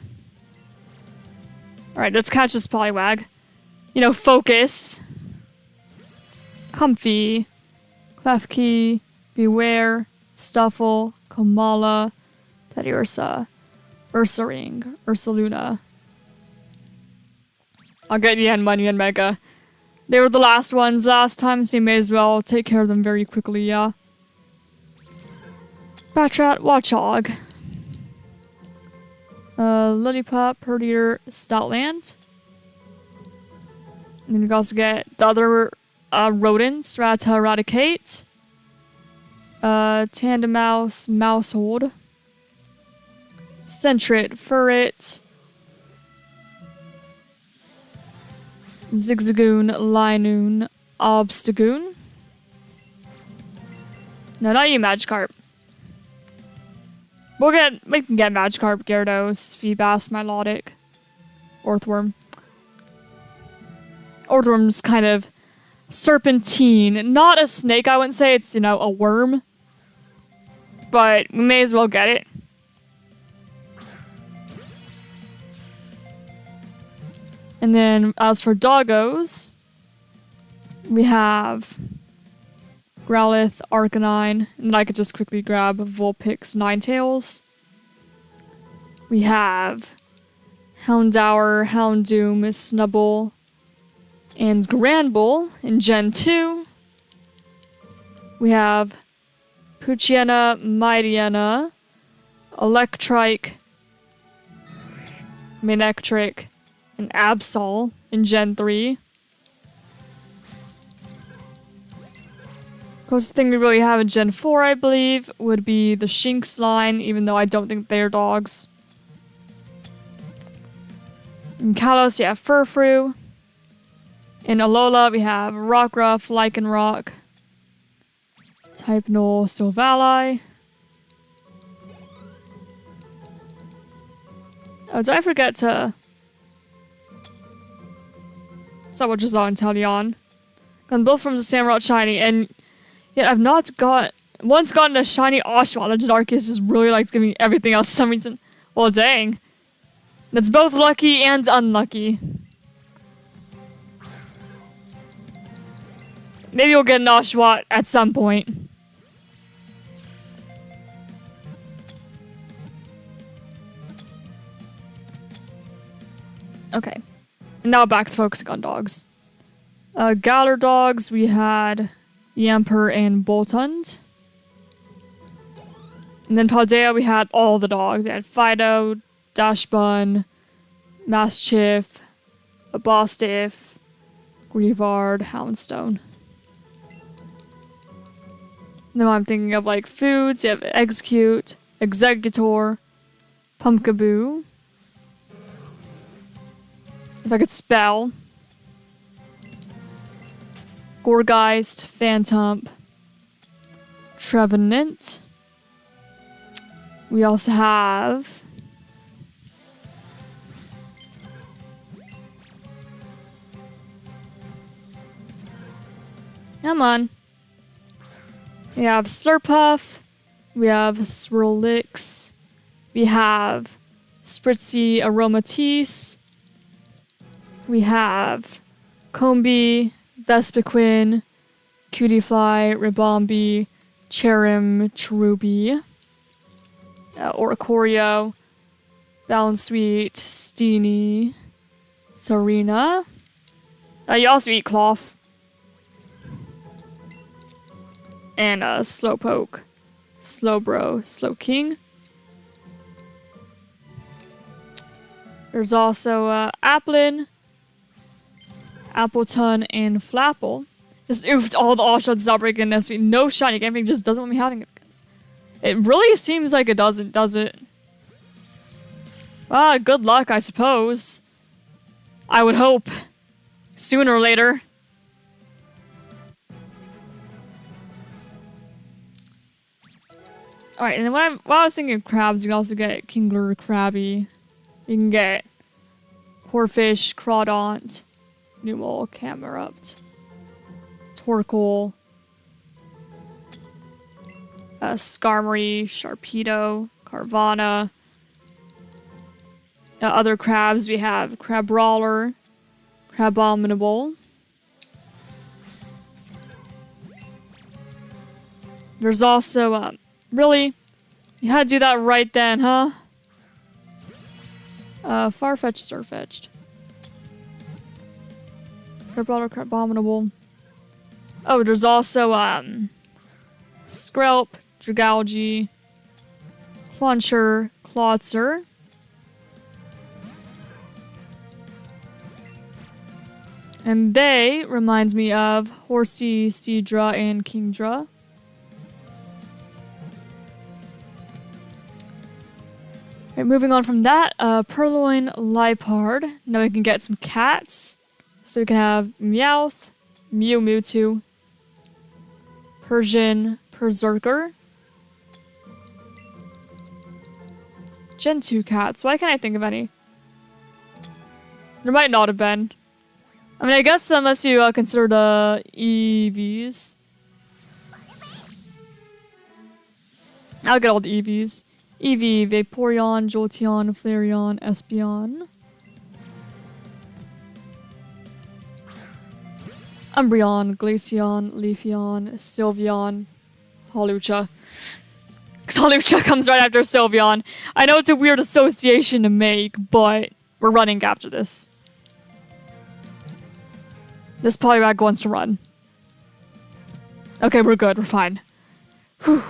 Alright, let's catch this Poliwag. You know, Focus. Comfy. Klefki, Beware, Stuffle, Komala, Teddiursa, Ursaring, Ursaluna. I'll get Yanmon, Mega. They were the last ones last time, so you may as well take care of them very quickly, yeah. Batrat, Watchog. Lillipup, Herdier, Stoutland. And then you can also get the other rodents, Rata, Raticate. Tandemouse, Mousehold. Sentret, Furret. Zigzagoon, Linoon, Obstagoon. No, not you, Magikarp. We can get Magikarp, Gyarados, Feebas, Milotic, Orthworm. Orthworm's kind of serpentine. Not a snake, I wouldn't say. It's, you know, a worm. But we may as well get it. And then, as for doggos, we have Growlithe, Arcanine, and I could just quickly grab Vulpix, Ninetales. We have Houndour, Houndoom, Snubbull, and Granbull in Gen 2. We have Poochyena, Mightyena, Electrike, Manectric, and Absol in Gen 3. Closest thing we really have in Gen 4, I believe, would be the Shinx line, even though I don't think they're dogs. In Kalos, you have Furfrou. In Alola, we have Rockruff, Lycanroc, Typenol, Silvally. Oh, did I forget to... Salvagezon and Teleon. Gotten both from the Samurott Shiny, and yet I've not once gotten a shiny Oshawott. The Arceus just really likes giving me everything else for some reason. Well, dang. That's both lucky and unlucky. Maybe we'll get an Oshawott at some point. Okay. And now back to focusing on dogs. Galar dogs, we had Yamper and Boltund. And then Paldea, we had all the dogs. We had Fido, Dashbun, Mastiff, Bostiff, Grievard, Houndstone. Now I'm thinking of like foods. You have Execute, Executor, Pumpkaboo. If I could spell. Gourgeist, Phantump, Trevenant, We also have... Come on. We have Slurpuff. We have Swirlix. We have Spritzy Aromatisse. We have Combee, Vespiquen, Cutiefly, Ribombee, Cherim, Cherubi, Oricorio, Balansweet, Steenie, Serena. You also eat Cloth. And Slowpoke, Slowbro, Slowking. There's also Applin, Appleton, and Flapple. Just oofed all the all-shots not breaking this week. No shiny gaming just doesn't want me having it. It really seems like it doesn't, does it? Ah, good luck, I suppose. I would hope. Sooner or later. Alright, and then while I was thinking of crabs, you can also get Kingler, Krabby. You can get Corfish, Crawdaunt, Numel, Camerupt, Torkoal, Skarmory, Sharpedo, Carvana. Other crabs, we have Crabrawler, Crabominable. There's also, really? You had to do that right then, huh? Farfetch'd, Surfetch'd. Crabrawler, Crabominable. Oh, there's also, Skrelp, Dragalge, Clauncher, Clawitzer. And they reminds me of Horsey, Seadra, and Kingdra. Right, moving on from that, Purloin, Lipard. Now we can get some cats. So we can have Meowth, Mewtwo, Persian, Berserker. Gen 2 cats. Why can't I think of any? There might not have been. I mean, I guess unless you consider the Eevees. I'll get all the Eevees. Eevee, Vaporeon, Jolteon, Flareon, Espeon. Umbreon, Glaceon, Leafeon, Sylveon, Hawlucha. Because Hawlucha comes right after Sylveon. I know it's a weird association to make, but we're running after this. This Poliwag wants to run. Okay, we're good. We're fine. Whew.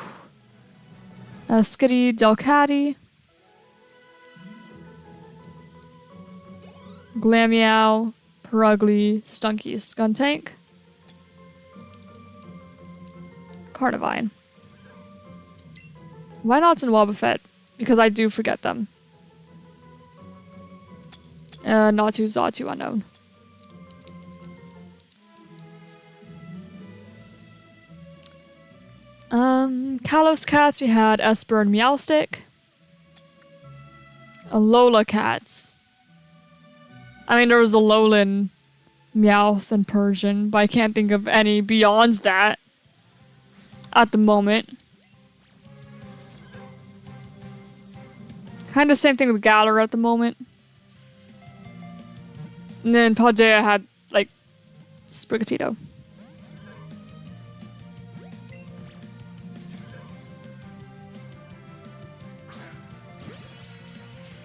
Skitty, Delcatty. Glameow, Perugly, Stunky, Skuntank. Carnivine. Why not in Wobbuffet? Because I do forget them. Natu, Xatu, unknown. Kalos cats, we had Esper and Meowstic. Alola cats. I mean, there was Alolan, Meowth, and Persian, but I can't think of any beyond that at the moment. Kind of same thing with Galar at the moment. And then Paldea had, like, Sprigatito.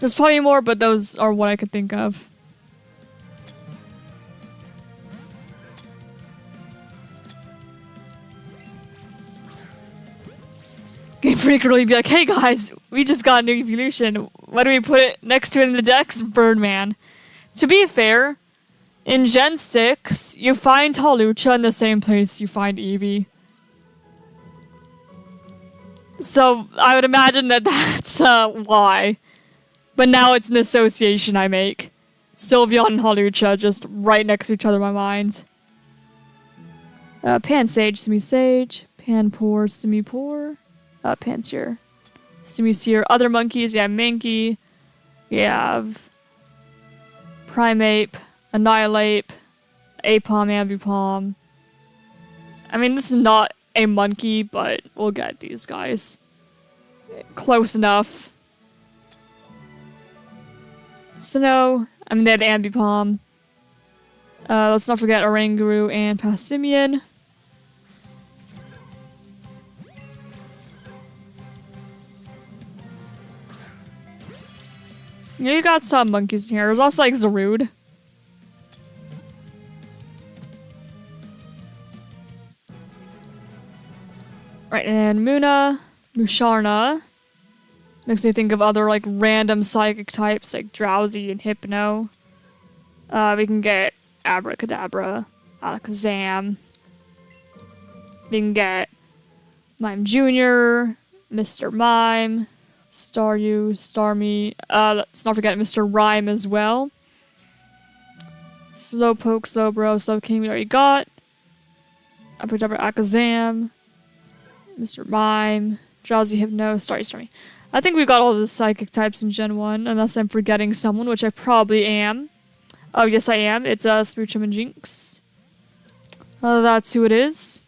There's probably more, but those are what I could think of. Game Freak would really be like, hey guys, we just got a new evolution. Why do we put it next to it in the decks? Birdman. To be fair, in Gen 6, you find Hawlucha in the same place you find Eevee. So I would imagine that that's why. But now it's an association I make. Sylveon and Hawlucha just right next to each other in my mind. Pansage, Simisage, Panpour, Simipour, Pansear. Sumi's here. Other monkeys, yeah, Mankey. We have Primeape, Annihilate, Apom, Ambipom. I mean, this is not a monkey, but we'll get these guys. Close enough. Sinnoh, I mean, they had Ambipom. Let's not forget Oranguru and Passimian. Yeah, you got some monkeys in here. There's also like Zarude. Right, and Muna, Musharna. Makes me think of other like random psychic types like Drowsy and Hypno. We can get Abracadabra, Alakazam. We can get Mime Jr., Mr. Mime, Staryu, Starmie. Let's not forget Mr. Rhyme as well. Slowpoke, Slowbro, Slowking we already got. Abracadabra, Alakazam, Mr. Mime, Drowsy, Hypno, Starmie. I think we got all the psychic types in Gen 1, unless I'm forgetting someone, which I probably am. Oh, yes, I am. It's Smoochum and Jinx. That's who it is.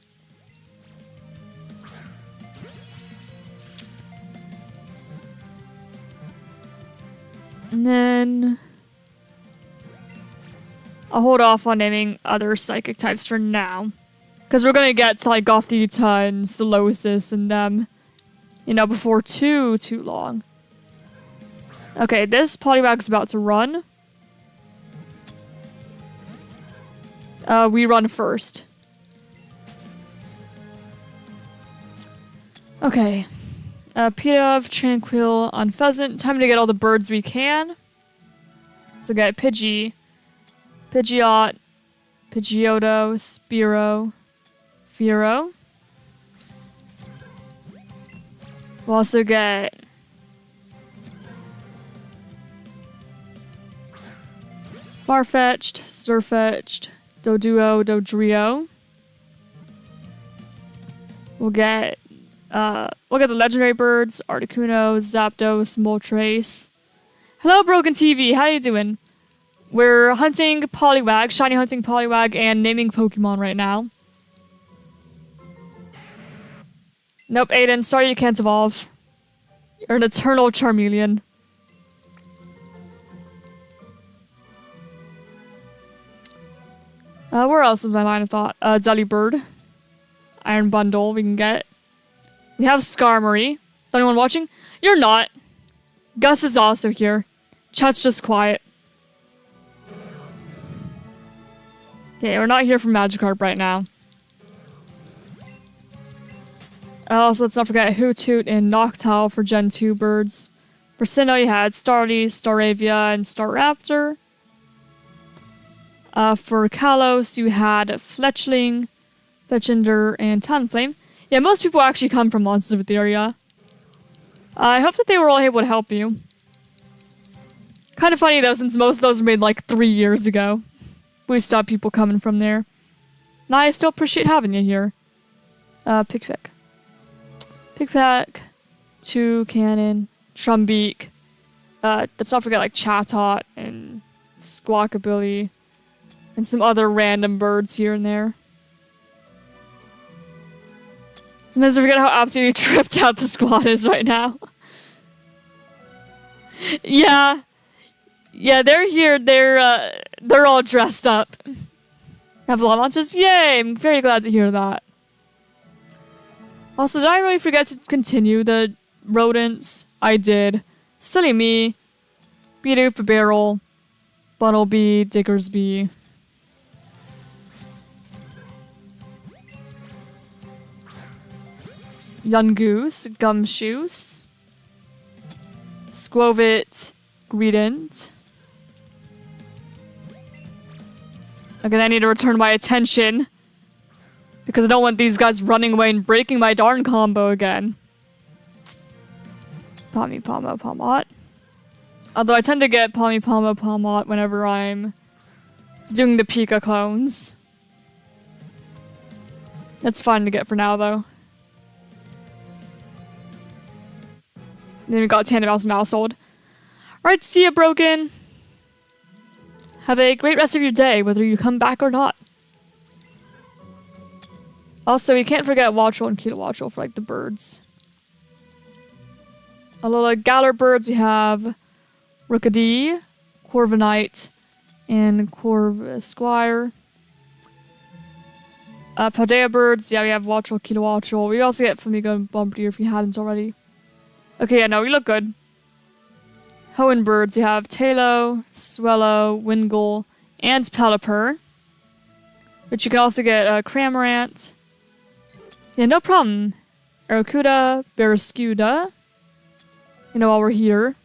And then I'll hold off on naming other psychic types for now. Because we're going to get to like Gothita and Solosis and them, you know, before too long. Okay, this Poliwag's about to run. We run first. Okay. Pidove, Tranquil, on Pheasant. Time to get all the birds we can. So get Pidgey, Pidgeot, Pidgeotto, Spearow, Fearow. We'll also get Farfetch'd, Sirfetch'd, Doduo, Dodrio. We'll get the legendary birds, Articuno, Zapdos, Moltres. Hello, Broken TV. How you doing? We're hunting Poliwag, shiny hunting Poliwag, and naming Pokemon right now. Nope, Aiden. Sorry you can't evolve. You're an eternal Charmeleon. Where else is my line of thought? Delibird. Iron Bundle we can get. We have Skarmory. Is anyone watching? You're not. Gus is also here. Chat's just quiet. Okay, we're not here for Magikarp right now. Also, let's not forget Hoothoot and Noctowl for Gen 2 birds. For Sinnoh, you had Starly, Staravia, and Staraptor. For Kalos, you had Fletchling, Fletchinder, and Talonflame. Yeah, most people actually come from Monsters of Etheria. I hope that they were all able to help you. Kind of funny though, since most of those were made like 3 years ago. We stopped people coming from there. And I still appreciate having you here. Pickpeck. Pickpeck, Toucannon, Trumbeak. Let's not forget like Chatot and Squawkabilly. And some other random birds here and there. Sometimes I forget how absolutely tripped out the squad is right now. Yeah. Yeah, they're here. They're all dressed up. Have a lot of monsters. Yay! I'm very glad to hear that. Also, did I really forget to continue the rodents? I did. Silly me. Bidoof, Barrel, Bunnelby, Diggersby. Yungoos, Gumshoes, Squovit, Greedent. Again, I need to return my attention because I don't want these guys running away and breaking my darn combo again. Pommy, Pomo, Pomot. Although I tend to get Pommy, Pomo, Pomot whenever I'm doing the Pika clones. That's fine to get for now, though. And then we got Tandem Mouse Mousehold. Alright, see ya, Broken. Have a great rest of your day, whether you come back or not. Also, we can't forget Watchel and Kilowattrel for, like, the birds. A lot of Galler birds, we have Rookadee, Corviknight, and Corvisquire. Paldea birds, yeah, we have Watchel, Kilowattrel. We also get Flamigo and Bombardier if we hadn't already. Okay, yeah, no, we look good. Hoenn birds, we have Talo, Swellow, Wingull, and Pelipper. But you can also get Cramorant. Yeah, no problem. Arrokuda, Barraskewda. You know, while we're here.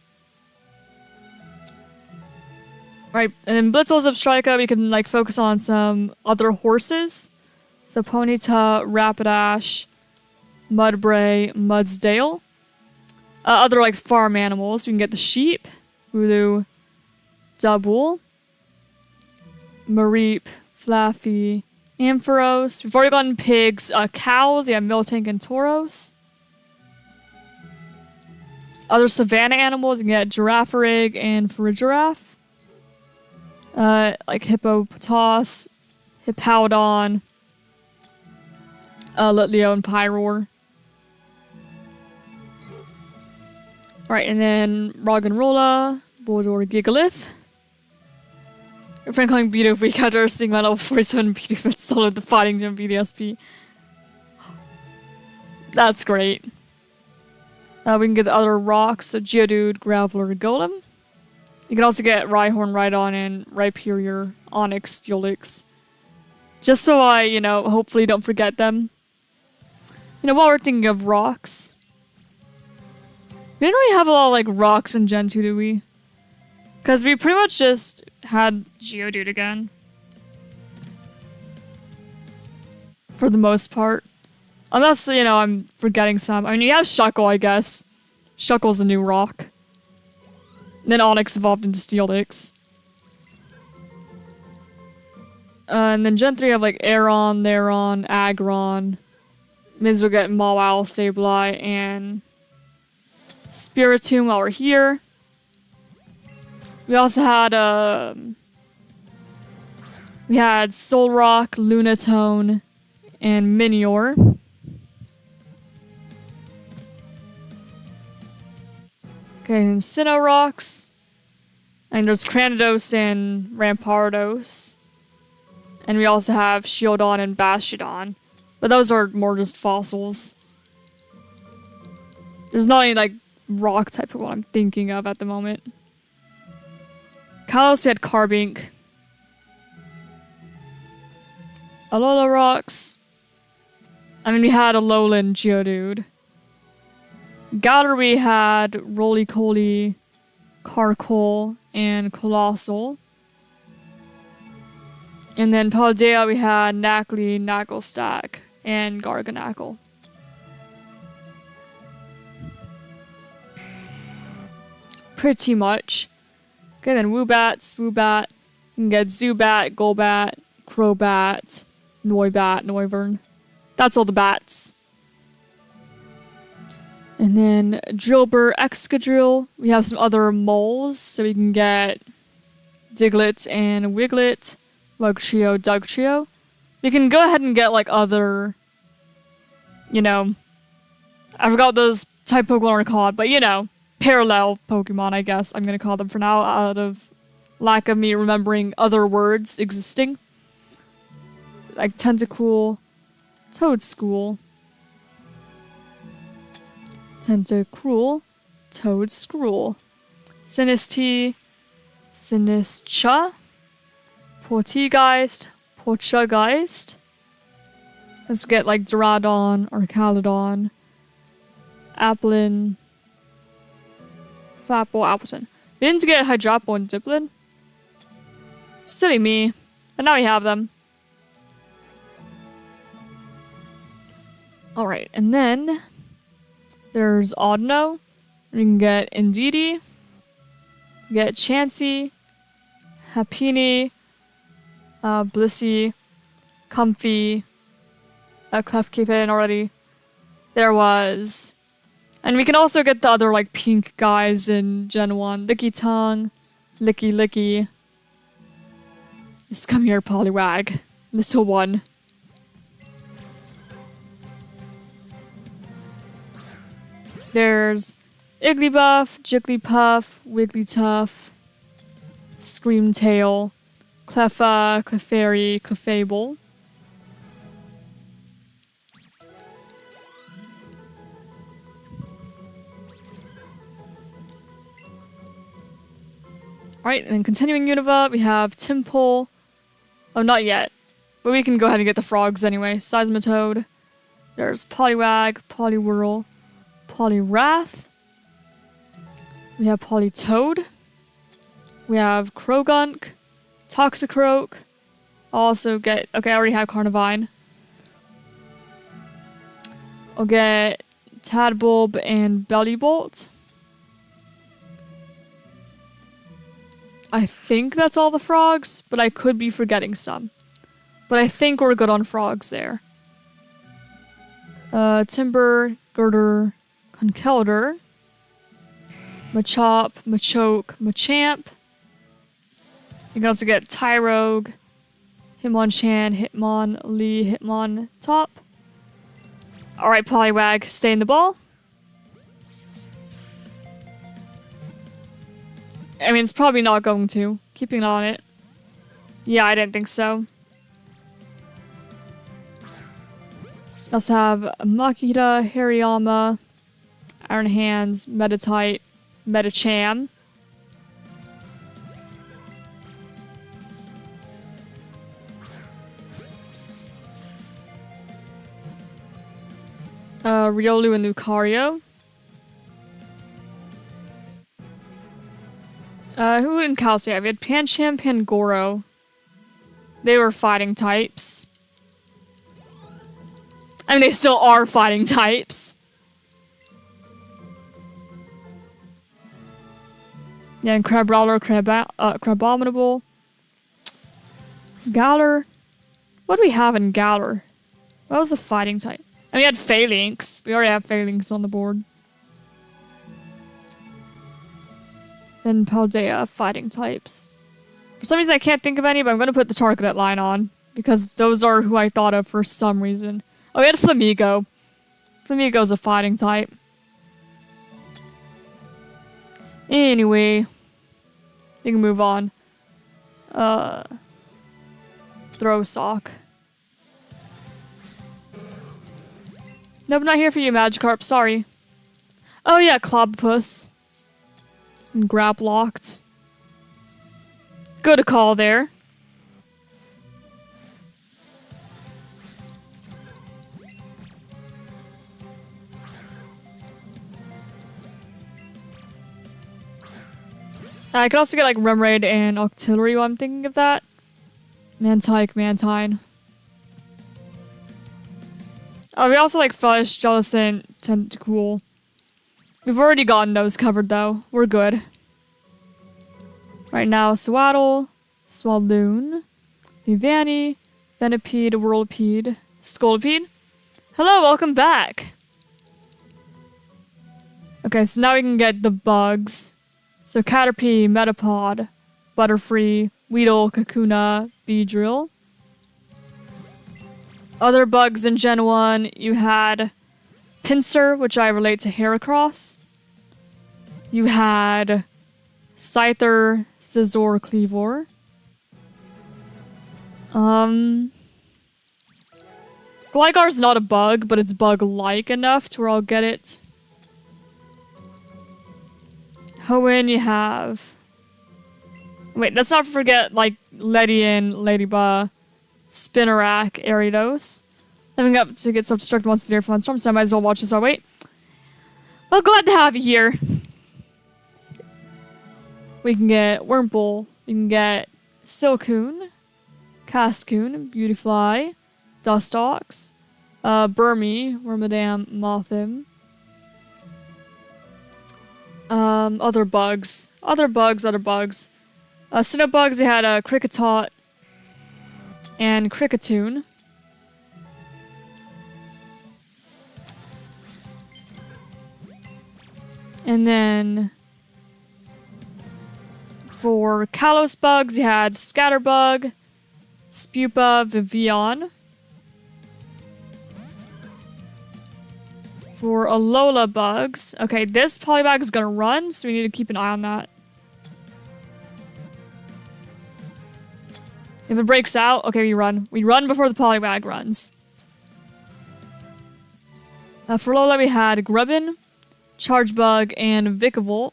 Right, and then Blitzwell's Zebstrika, we can, like, focus on some other horses. So Ponyta, Rapidash, Mudbray, Mudsdale. Other, like, farm animals. We can get the sheep, Wooloo, Double, Mareep, Flaffy, Ampharos. We've already gotten pigs. Cows, yeah, Miltank and Tauros. Other savanna animals, you can get Girafarig and Farigiraf. Like Hippopotas, Hippowdon, Litleo and Pyroar. Alright, and then Roggenrola, Boldore, Gigalith. Your friend calling Bidoof, we got our seeing my level 47 Bidoof at Solid the Fighting Gym BDSP. That's great. We can get the other rocks, so Geodude, Graveler, Golem. You can also get Rhyhorn, Rhydon, and Rhyperior, Onix, Steelix. Just so I, you know, hopefully don't forget them. You know, while we're thinking of rocks. We didn't really have a lot of, like, rocks in Gen 2, do we? Because we pretty much just had Geodude again. For the most part. Unless, you know, I'm forgetting some. I mean, you have Shuckle, I guess. Shuckle's a new rock. Then Onix evolved into Steelix. And then Gen 3 have, like, Aeron, Theron, Aggron. Mids will get Mawile, Sableye, and Spiritomb while we're here. We also had, we had Solrock, Lunatone, and Minior. Okay, and Sinnoh rocks. And there's Cranidos and Rampardos. And we also have Shieldon and Bastiodon. But those are more just fossils. There's not any, like, rock type of what I'm thinking of at the moment. Kalos, we had Carbink. Alola rocks. I mean, we had Alolan Geodude. Galar, we had Roly-Poly, Carkol, and Colossal. And then Paldea, we had Nacli, Knacklestack, and Garganacl. Pretty much. Okay, then Woobat. You can get Zubat, Golbat, Crobat, Noibat, Noivern. That's all the bats. And then Drillbur, Excadrill. We have some other moles, so we can get Diglett and Wiglet, Lugtrio, Dugtrio. We can go ahead and get, like, other, you know, I forgot those type Pokemon are called, but, you know, parallel Pokemon, I guess I'm gonna call them for now, out of lack of me remembering other words existing. Like Tentacool, Toedscool, Tentacruel, Toedscruel, Sinistea, Sinischa, Polteageist, Poltergeist. Let's get like Duraludon or Caledon, Applin, Flapple, Appleton. We didn't get Hydropple and Dipplin. Silly me. But now we have them. Alright, and then there's Audino. We can get Indeedee. Get Chansey, Happiny, Blissey, Comfy, Clefairy already. There was And we can also get the other, like, pink guys in Gen 1. Licky Tongue, Licky Licky. Just come here, Poliwag. Little one. There's Igglybuff, Jigglypuff, Wigglytuff, Screamtail, Cleffa, Clefairy, Clefable. Alright, and then continuing Unova, we have Timple. Oh, not yet. But we can go ahead and get the frogs anyway. Seismitoad. There's Poliwag, Poliwhirl, Poliwrath. We have Politoad. We have Krogunk, Toxicroak. I'll also get... Okay, I already have Carnivine. I'll get Tadbulb and Bellybolt. I think that's all the frogs, but I could be forgetting some. But I think we're good on frogs there. Timber, Girder, Conkeldurr, Machop, Machoke, Machamp. You can also get Tyrogue, Hitmonchan, Hitmonlee, Hitmontop. Alright, Poliwag, stay in the ball. I mean, it's probably not going to. Keeping on it. Yeah, I didn't think so. Also have Makita, Hariyama, Iron Hands, Metatite, Metacham. Riolu and Lucario. Who in Calcia? We had Pancham, Pangoro. They were fighting types. I mean, they still are fighting types. Yeah, and Crabrawler, Crabominable. Galar. What do we have in Galar? What was a fighting type? I mean, we had Phalanx. We already have Phalanx on the board. Then Paldea, fighting types. For some reason, I can't think of any, but I'm going to put the Charcadet line on. Because those are who I thought of for some reason. Oh, we had Flamigo. Flamigo's a fighting type. Anyway. We can move on. Throw sock. Nope, not here for you, Magikarp. Sorry. Oh yeah, Clobopus. And Graplocked. Good call there. I could also get like Remoraid and Octillery while I'm thinking of that. Mantike, Mantine. Oh, we also like Flush, Jellicent, Tentacool. We've already gotten those covered though. We're good. Right now, Swaddle, Swalloon, Vivani, Venipede, Whirlipede, Scolipede. Hello, welcome back. Okay, so now we can get the bugs. So Caterpie, Metapod, Butterfree, Weedle, Kakuna, Beedrill. Other bugs in Gen 1, you had Pinsir, which I relate to Heracross. You had Scyther, Scizor, Cleavor. Gligar's not a bug, but it's bug-like enough to where I'll get it. Hoenn, you have... Wait, let's not forget, like, Ledian, Ladybug, Spinarak, Ariados. Living up to get self-destruct once the deer Storm, so I might as well watch this. Oh, wait. Well, glad to have you here. We can get Wurmple. We can get Silcoon, Cascoon, Beautyfly, Dustox, Burmy, Wormadam, Mothim. Other bugs. Other bugs. Cinnabugs, we had Kricketot and Kricketune. And then for Kalos bugs, you had Scatterbug, Spupa, Vivian. For Alola bugs, okay, this Polybag is gonna run, so we need to keep an eye on that. If it breaks out, okay, we run. We run before the Polybag runs. For Alola, we had Grubbin, Chargebug, and Vikavolt.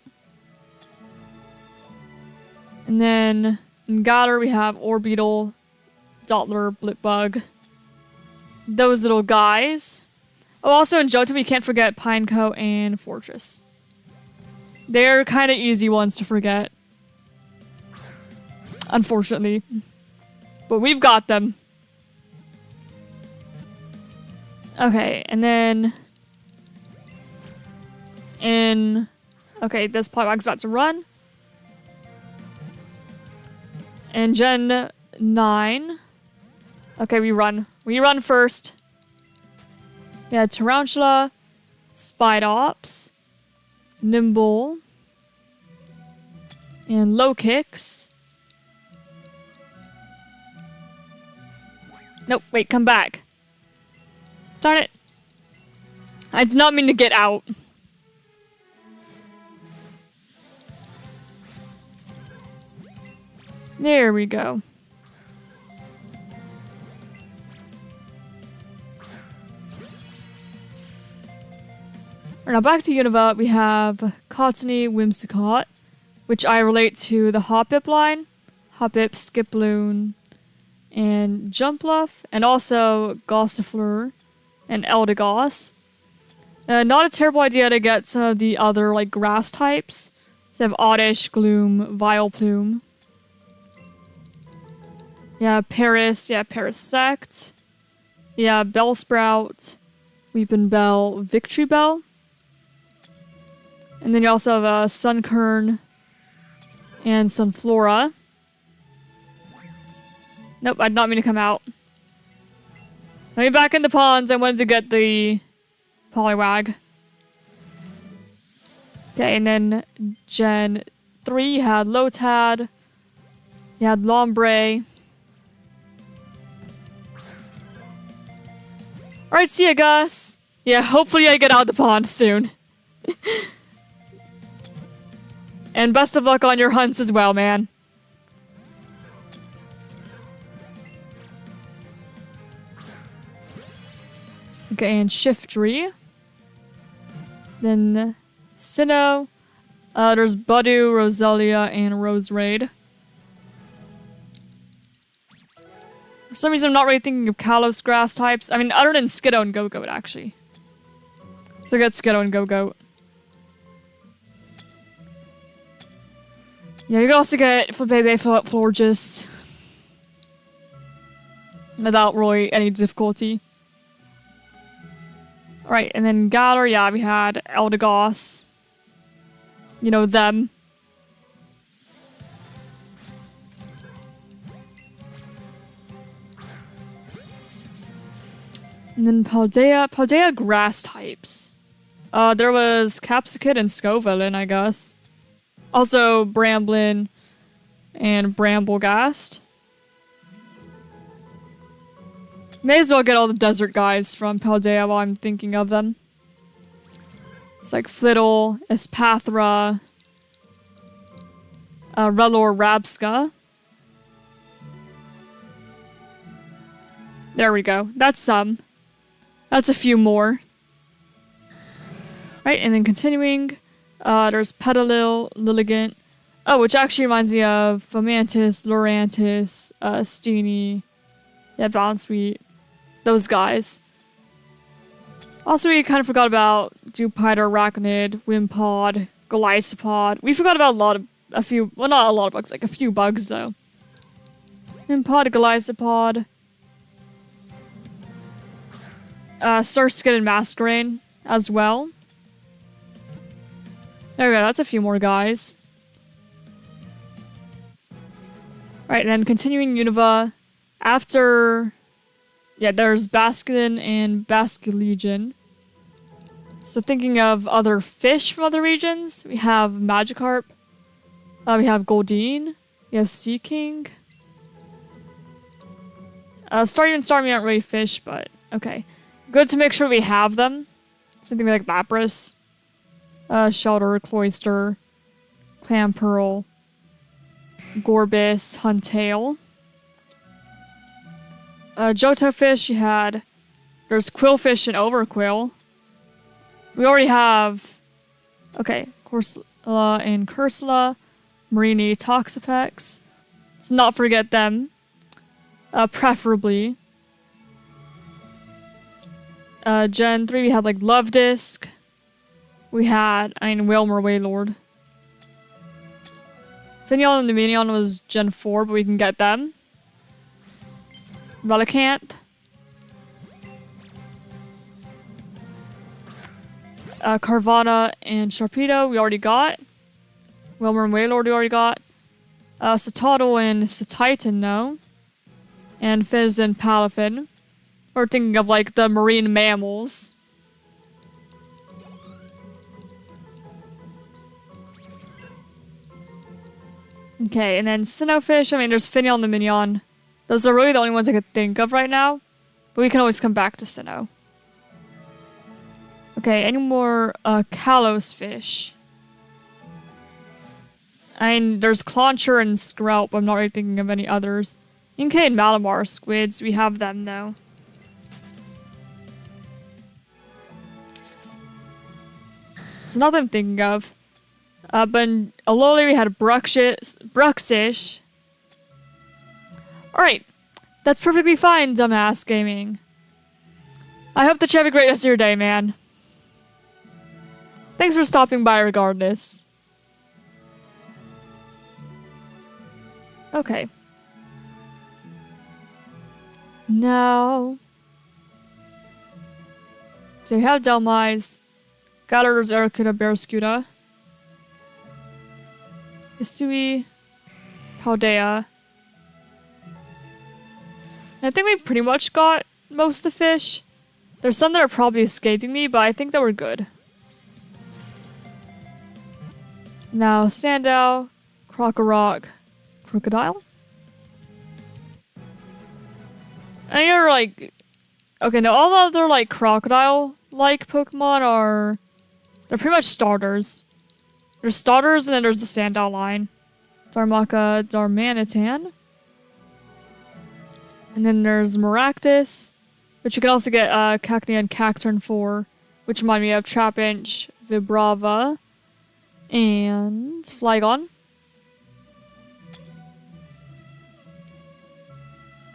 And then in Gator, we have Orbeetle, Dottler, Blipbug. Those little guys. Oh, also in Johto, we can't forget Pineco and Fortress. They're kind of easy ones to forget. Unfortunately. But we've got them. Okay, and then... Okay, this Polybag's about to run. And Gen 9. Okay, we run. We run first. Yeah, Tarantula, Spidops, Nimble, and Low Kicks. Nope, wait, come back. Darn it. I did not mean to get out. There we go. Now back to Unova, we have Cottony, Whimsicott, which I relate to the Hoppip line. Hoppip, Skiploon, and Jumpluff, and also Gossifleur and Eldegoss. Not a terrible idea to get some of the other like grass types. So you have Oddish, Gloom, Vileplume. Yeah, Paris, Parasect. Yeah, Bellsprout, Weepinbell, Victreebel. And then you also have Sunkern and Sunflora. Nope, I did not mean to come out. Let me back in the ponds. I wanted to get the Poliwag. Okay, and then Gen 3, you had Lotad. You had Lombre. Alright, see ya, Gus. Yeah, hopefully I get out of the pond soon. And best of luck on your hunts as well, man. Okay, and Shiftry. Then Sinnoh. There's Budew, Roselia, and Roserade. For some reason, I'm not really thinking of Kalos grass types. I mean, other than Skiddo and Go-Goat, actually. So get Skiddo and Go-Goat. Yeah, you can also get Flabebe, Florges. Without really any difficulty. Alright, and then Galar, yeah, we had Eldegoss. You know, them. And then Paldea grass types. There was Capsicid and Scovillain, I guess. Also Bramblin and Bramblegast. May as well get all the desert guys from Paldea while I'm thinking of them. It's like Flittle, Espathra, Relor Rabska. There we go. That's some. That's a few more. Right, and then continuing, there's Petalil, Lilligant. Oh, which actually reminds me of Fomantis, Lurantis, Steenie, yeah, Bounsweet, those guys. Also, we kind of forgot about Dewpider, Arachnid, Wimpod, Golisopod. We forgot about a few, well, not a lot of bugs, like a few bugs, though. Wimpod, Golisopod. Surskit and Masquerain as well. There we go, that's a few more guys. Alright, and then continuing Unova. After... yeah, there's Basculin and Basculegion. So thinking of other fish from other regions, we have Magikarp. We have Goldeen. We have Sea King. Staryu and Starmie aren't really fish, but okay. Good to make sure we have them. Something like Lapras. Shelter, Cloyster, Clamperl, Gorbis, Huntail. Johto fish, you had... There's Quillfish and Overquill. We already have... Okay, Corsola and Cursula. Marini, Toxapex. Let's not forget them. Preferably. Gen 3, we had like Love Disc. We had, Wilmer Wailord. Finneon and Dominion was Gen 4, but we can get them. Relicanth. Carvana and Sharpedo, we already got. Wilmer and Wailord, we already got. Satotl and Satitan, no. And Fizz and Palafin. We're thinking of, like, the marine mammals. Okay, and then Sinnohfish, there's Finneon and Dominion. Those are really the only ones I could think of right now. But we can always come back to Sinnoh. Okay, any more Kalos fish? There's Clauncher and Skrelp. I'm not really thinking of any others. Inkay and Malamar squids. We have them, though. So not that I'm thinking of. But in Alola, we had Bruxish. Alright. That's perfectly fine, dumbass gaming. I hope that you have a great rest of your day, man. Thanks for stopping by regardless. Okay. Now... So we have Delmise, Gyarados, Arrokuda, Barraskewda, Hisui, Paldea. I think we pretty much got most of the fish. There's some that are probably escaping me, but I think that we're good. Now, Sandile, Crocorock, Crocodile? And you're like... Okay, now all the other, like, crocodile-like Pokemon are... They're pretty much starters. There's starters, and then there's the Sandile line. Darmaka, Darmanitan. And then there's Maractus, which you can also get Cacnea and Cacturn for, which remind me of Trapinch, Vibrava, and Flygon.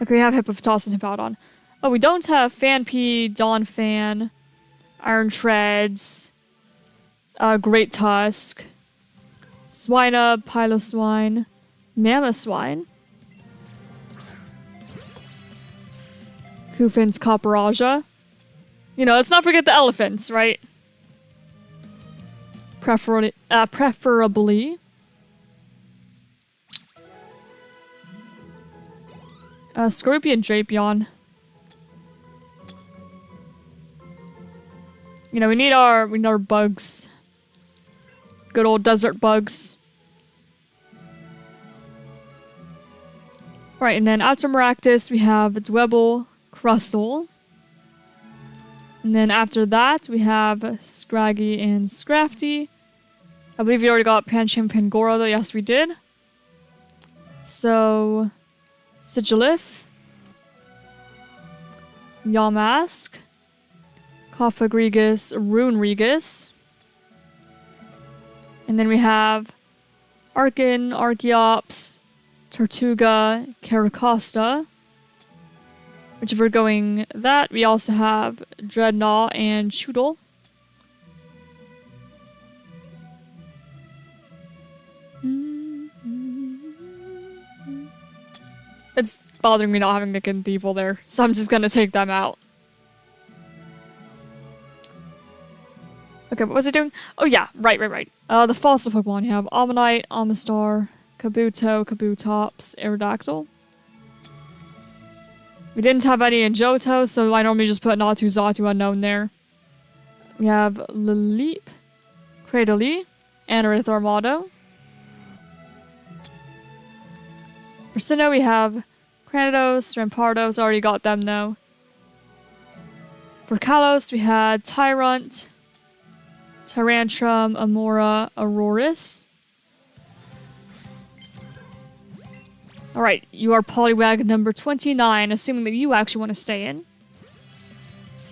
Okay, we have Hippopotas and Hippowdon. Oh, we don't have Phanpy, Donphan, Iron Treads, Great Tusk, Swinub, Piloswine, Mamoswine, Kufin's Copperaja. You know, let's not forget the elephants, right? Preferably. Scorpion, Drapion. You know, we need our bugs. Good old desert bugs. Right, and then after Maractus, we have Dwebble, Crustle. And then after that, we have Scraggy and Scrafty. I believe we already got Pancham Pangoro, though. Yes, we did. So, Sigilyph, Yamask, Cophagrigus, Runeregus. And then we have Arkin, Archeops, Tortuga, Caracosta. Which if we're going that, we also have Dreadnought and Choodle. It's bothering me not having Nick and Thievul there, so I'm just gonna take them out. Okay, what was I doing? Oh yeah, right. The fossil Pokemon, you have Ammonite, Amistar, Kabuto, Kabutops, Aerodactyl. We didn't have any in Johto, so I normally just put Natu, Xatu, Unknown there. We have Lilip, Cradily, and Earth Armado. For Sinnoh, we have Cranidos, Rampardos, already got them though. For Kalos, we had Tyrant, Tyrantrum, Amora, Auroris. Alright, you are Poliwag number 29, assuming that you actually want to stay in.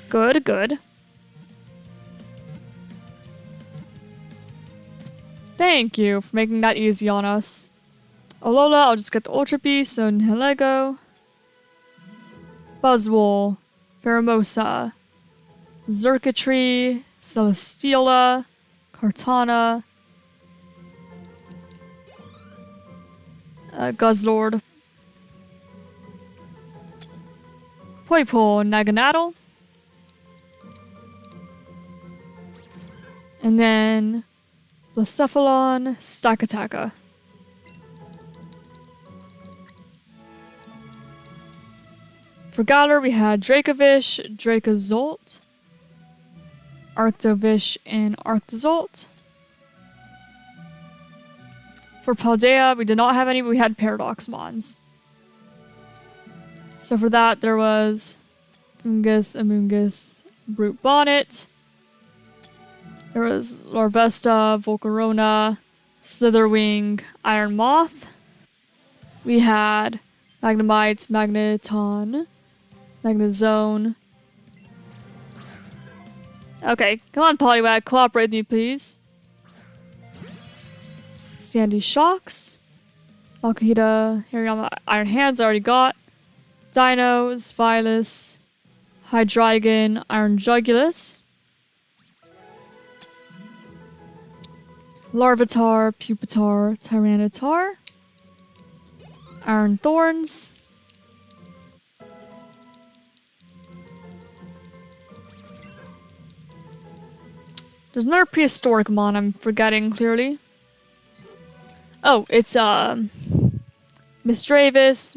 Good, good. Thank you for making that easy on us. Alola, I'll just get the Ultra Beast, so Nihilego. Buzzwole, Pheromosa, Xurkitree, Celesteela, Kartana, Guzzlord, Poipole, Naganadel, and then Blacephalon, Stakataka. For Galar, we had Dracovish, Dracozolt, Arctovish, and Arctozolt. For Paldea, we did not have any, but we had Paradoxmons. So for that, there was Fungus, Amoongus, Brute Bonnet. There was Larvesta, Volcarona, Slitherwing, Iron Moth. We had Magnemite, Magneton, Magnezone. Okay, come on, Poliwag, cooperate with me, please. Sandy Shocks, Makuhita, Hariyama, Iron Hands, already got. Dinos, Vilus, Hydreigon, Iron Jugulus. Larvitar, Pupitar, Tyranitar, Iron Thorns, there's another prehistoric mon I'm forgetting clearly. Oh, it's Misdreavus,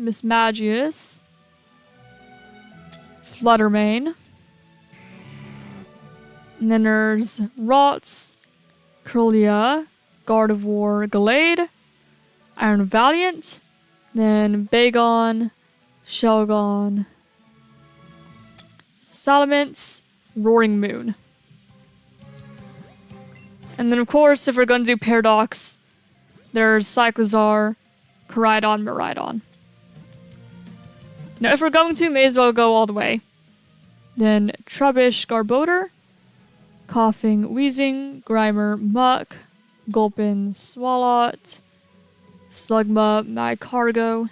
Mismagius, Fluttermane, and then there's Rots, Kirlia, Gardevoir, Gallade, Iron Valiant, then Bagon, Shelgon, Salamence, Roaring Moon. And then of course, if we're gonna do Paradox, there's Cyclizar, Koraidon, Miraidon. Now if we're going to, may as well go all the way. Then Trubbish, Garbodor, Coughing, Wheezing, Grimer, Muck, Gulpin, Swalot, Slugma, Magcargo.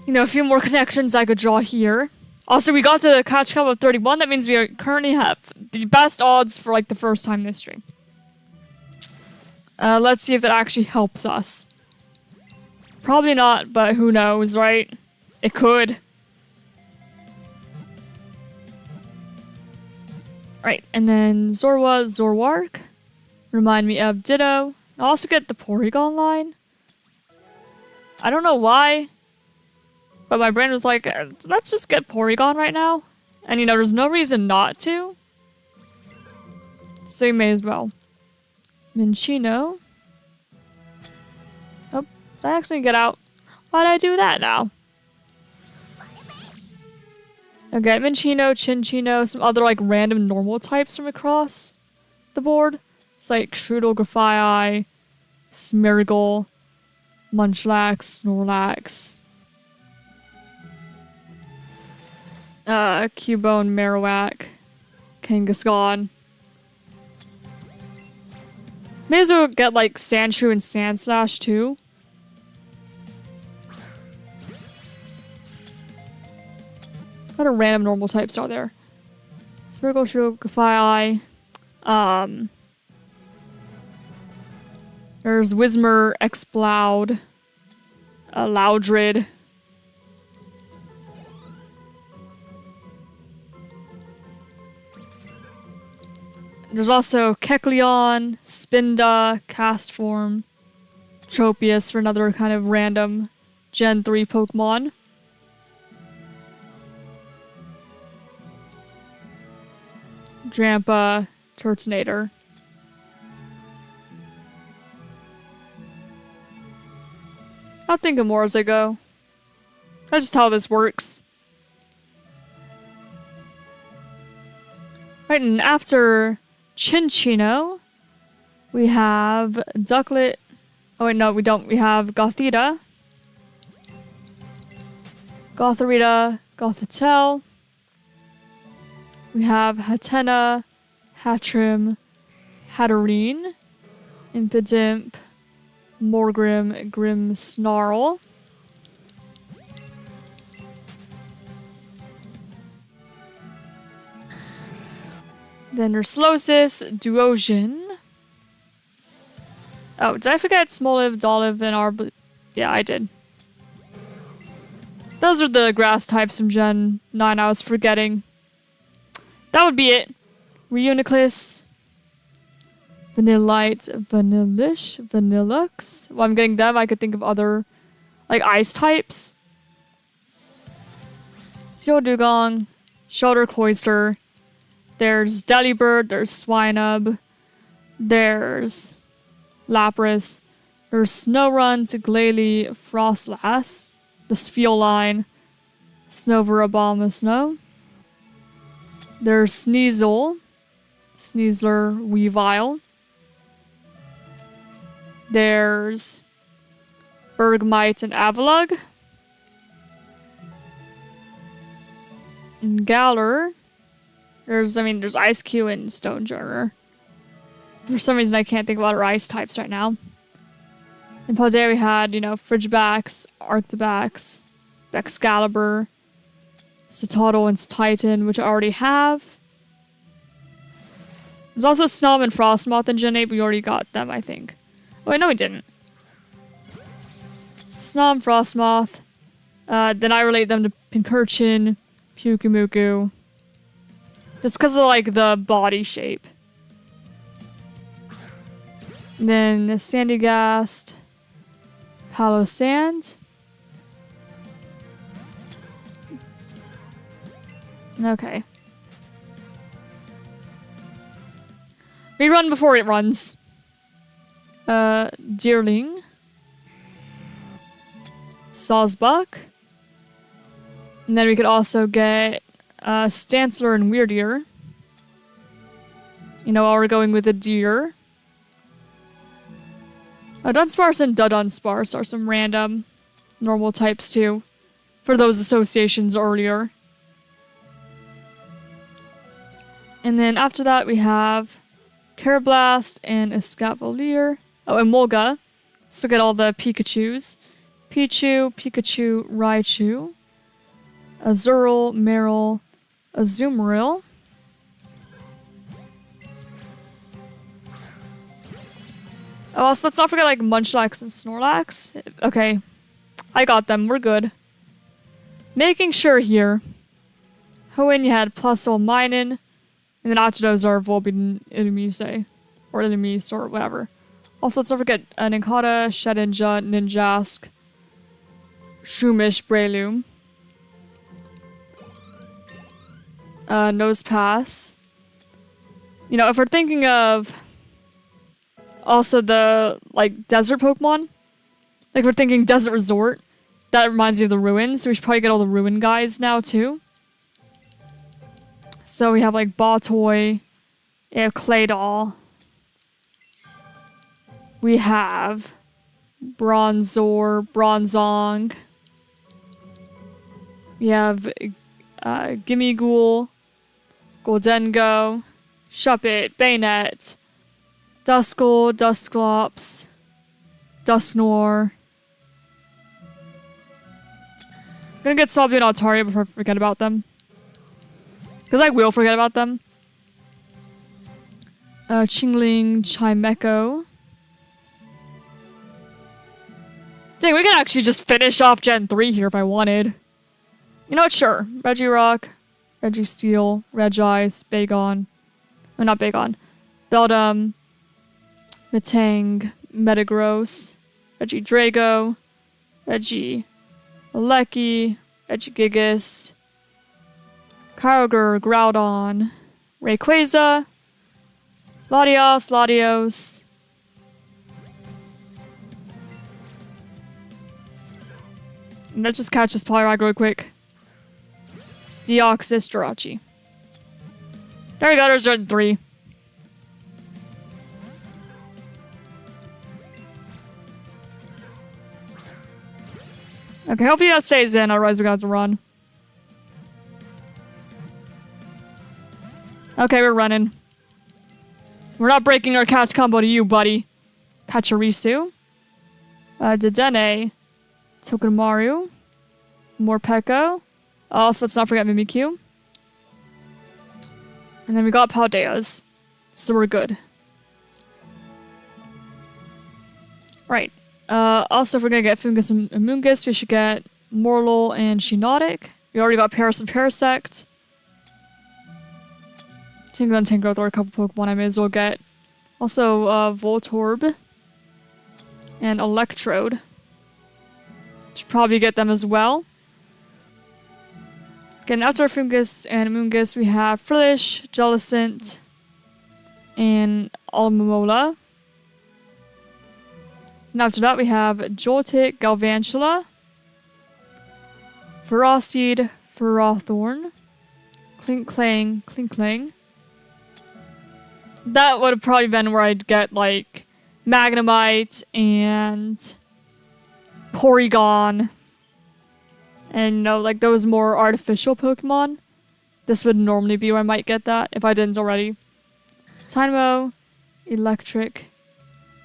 You know, a few more connections I could draw here. Also, we got to the catch count of 31. That means we currently have the best odds for like the first time this stream. Let's see if that actually helps us. Probably not, but who knows, right? It could. Right, and then Zorua, Zorwark. Remind me of Ditto. I'll also get the Porygon line. I don't know why, but my brain was like, let's just get Porygon right now. And you know, there's no reason not to. So you may as well. Minchino. Oh, did I actually get out? Why'd I do that now? Okay, Minchino, Chinchino, some other like random normal types from across the board. It's like Strudel, Grafii, Smeargle, Munchlax, Snorlax, Cubone, Marowak, Kangaskhan. May as well get like Sandshrew and Sandslash too. What other random normal types are there? Smeargle, Strudel, Grafii, there's Whismur, Exploud, Loudred. There's also Kecleon, Spinda, Castform, Tropius for another kind of random Gen 3 Pokemon. Drampa, Turtonator. I'll think of more as I go. That's just how this works. Right, and after Chinchino, we have Ducklet. Oh wait, no, we don't. We have Gothita, Gotharita, Gothitelle. We have Hatena, Hatrim, Hatterene, Impidimp, Morgrim, Grimmsnarl. Then Urslosis, Duosion. Oh, did I forget Smoliv, Doliv, and Arb? Yeah, I did. Those are the grass types from Gen 9 I was forgetting. That would be it. Reuniclus, Vanillite, Vanillish, Vanillux. While I'm getting them, I could think of other, like, ice types. Seal Dugong, Shoulder Cloister. There's Delibird, there's Swinub, there's Lapras, there's Snowrunt, Glalie, Frostlass, the Spheoline, Snover, Snow. There's Sneasel, Sneasler, Weavile. There's Bergmite and Avalugg. And Galar. There's Ice-Q and Stonejourner. For some reason, I can't think of other ice types right now. In Paldea, we had, Frigibax, Arctibax, Excalibur, Citadel, and Titan, which I already have. There's also Snom and Frostmoth in Gen 8, but we already got them, I think. Oh, wait, no, we didn't. Snom, Frostmoth. Then I relate them to Pincurchin, Pyukumuku. Just because of, like, the body shape. And then the Sandygast, Palosand. Okay. Rerun before it runs. Deerling. Sawsbuck. And then we could also get Stancler and Weirdeer. While we're going with a deer. Dunsparce and Dudunsparce are some random normal types too. For those associations earlier. And then after that we have Carablast and Escavalier. Oh, and Molga. So get all the Pikachus. Pichu, Pikachu, Raichu. Azurill, Meryl, Azumarill. Oh, also let's not forget like Munchlax and Snorlax. Okay. I got them. We're good. Making sure here. Hoenn, you had Plusle, Minun. And then after those are Volbeat, Illumise. Or Illumise, or whatever. Also, let's not forget Nincada, Shedinja, Ninjask, Shroomish, Breloom. Nosepass. If we're thinking of also the, like, desert Pokemon, like we're thinking Desert Resort, that reminds me of the Ruins, so we should probably get all the Ruin guys now, too. So we have, like, Baltoy, we have Claydol, we have Bronzor, Bronzong, we have Gimmighoul, Goldengo, Shuppet, Bayonet, Duskull, Dusclops, Dusknoir. I'm gonna get Swablu and Altaria before I forget about them. Because I will forget about them. Chingling, Chimecho. Dang, we could actually just finish off Gen 3 here if I wanted. You know what? Sure. Regirock, Registeel, Regice, Bagon. Oh, not Bagon. Beldum, Metang, Metagross, Regidrago, Regieleki, Regigigas, Kyogre, Groudon, Rayquaza. Latios, Latios. And let's just catch this Poliwag real quick. Deoxys, Jirachi. There we go, there's 3. Okay, hopefully that stays in, otherwise we're gonna have to run. Okay, we're running. We're not breaking our catch combo to you, buddy. Pachirisu. Dedenne. Togedemaru. Morpeko. Also, let's not forget Mimikyu. And then we got Paldeas. So we're good. Right. Also, if we're gonna get Fungus and Amoonguss, we should get Morlul and Shiinotic. We already got Paras and Parasect. Tingle and Tangrowth are a couple Pokemon I may as well get. Also, Voltorb. And Electrode. Should probably get them as well. Okay, and after Fungus and Amoonguss, we have Frillish, Jellicent, and Alomomola. And after that, we have Joltik, Galvantula, Ferocid, Ferrothorn, Klinklang. That would have probably been where I'd get, like, Magnemite and Porygon. And, you know, like, those more artificial Pokemon. This would normally be where I might get that, if I didn't already. Dynamo, Electric,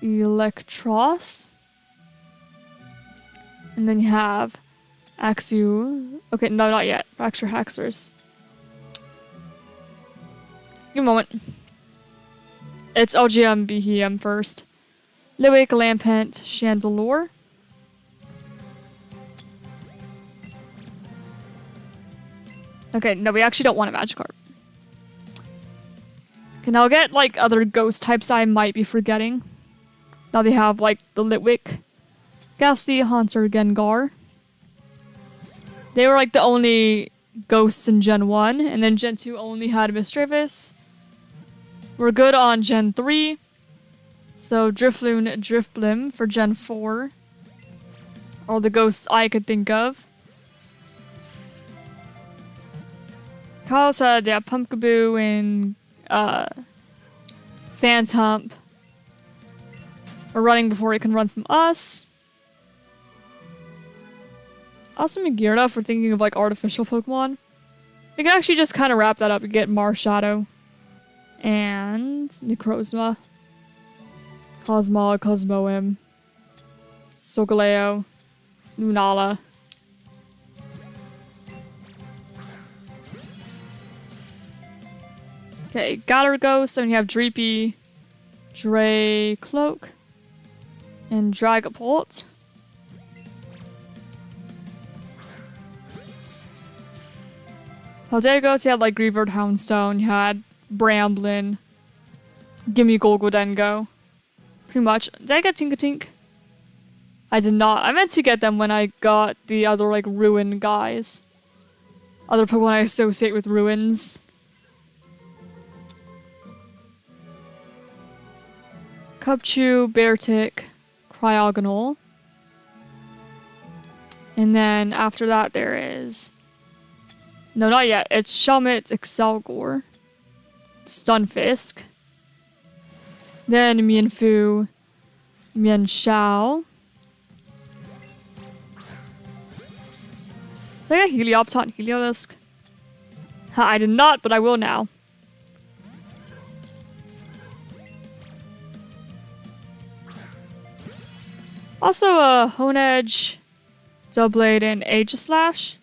Electros. And then you have Axew. Okay, no, not yet. Fracture Haxorus. Give me a moment. It's LGM, BHM first. Litwick, Lampent, Chandelure. Okay, no, we actually don't want a Magikarp. Okay, now I'll get, like, other ghost types I might be forgetting. Now they have, like, the Litwick, Ghastly, Haunter, Gengar. They were, like, the only ghosts in Gen 1, and then Gen 2 only had Misdreavus. We're good on Gen 3. So Drifloon, Drifblim for Gen 4. All the ghosts I could think of. Kyle said, yeah, Pumpkaboo and Phantump are running before it can run from us. Also Megairna if we're thinking of like artificial Pokemon. We can actually just kind of wrap that up and get Marshadow. And Necrozma. Cosmog, Cosmoem. Solgaleo. Lunala. Okay, Galarago, so then you have Dreepy, Dracloak, and Dragapult. Paldegos, you had like Greavard, Houndstone, you had Bramblin, Gimme Golgodengo. Pretty much. Did I get Tinkatink? I did not. I meant to get them when I got the other like Ruin guys. Other Pokemon I associate with ruins. Cubchoo, Beartic, Cryogonal. And then after that there is... No, not yet. It's Shelmet, Excelgor, Stunfisk. Then Mienfoo, Mienshao. Did I get Helioptile and Heliolisk? Ha, I did not, but I will now. Also, Honedge, Doublade, and Aegislash.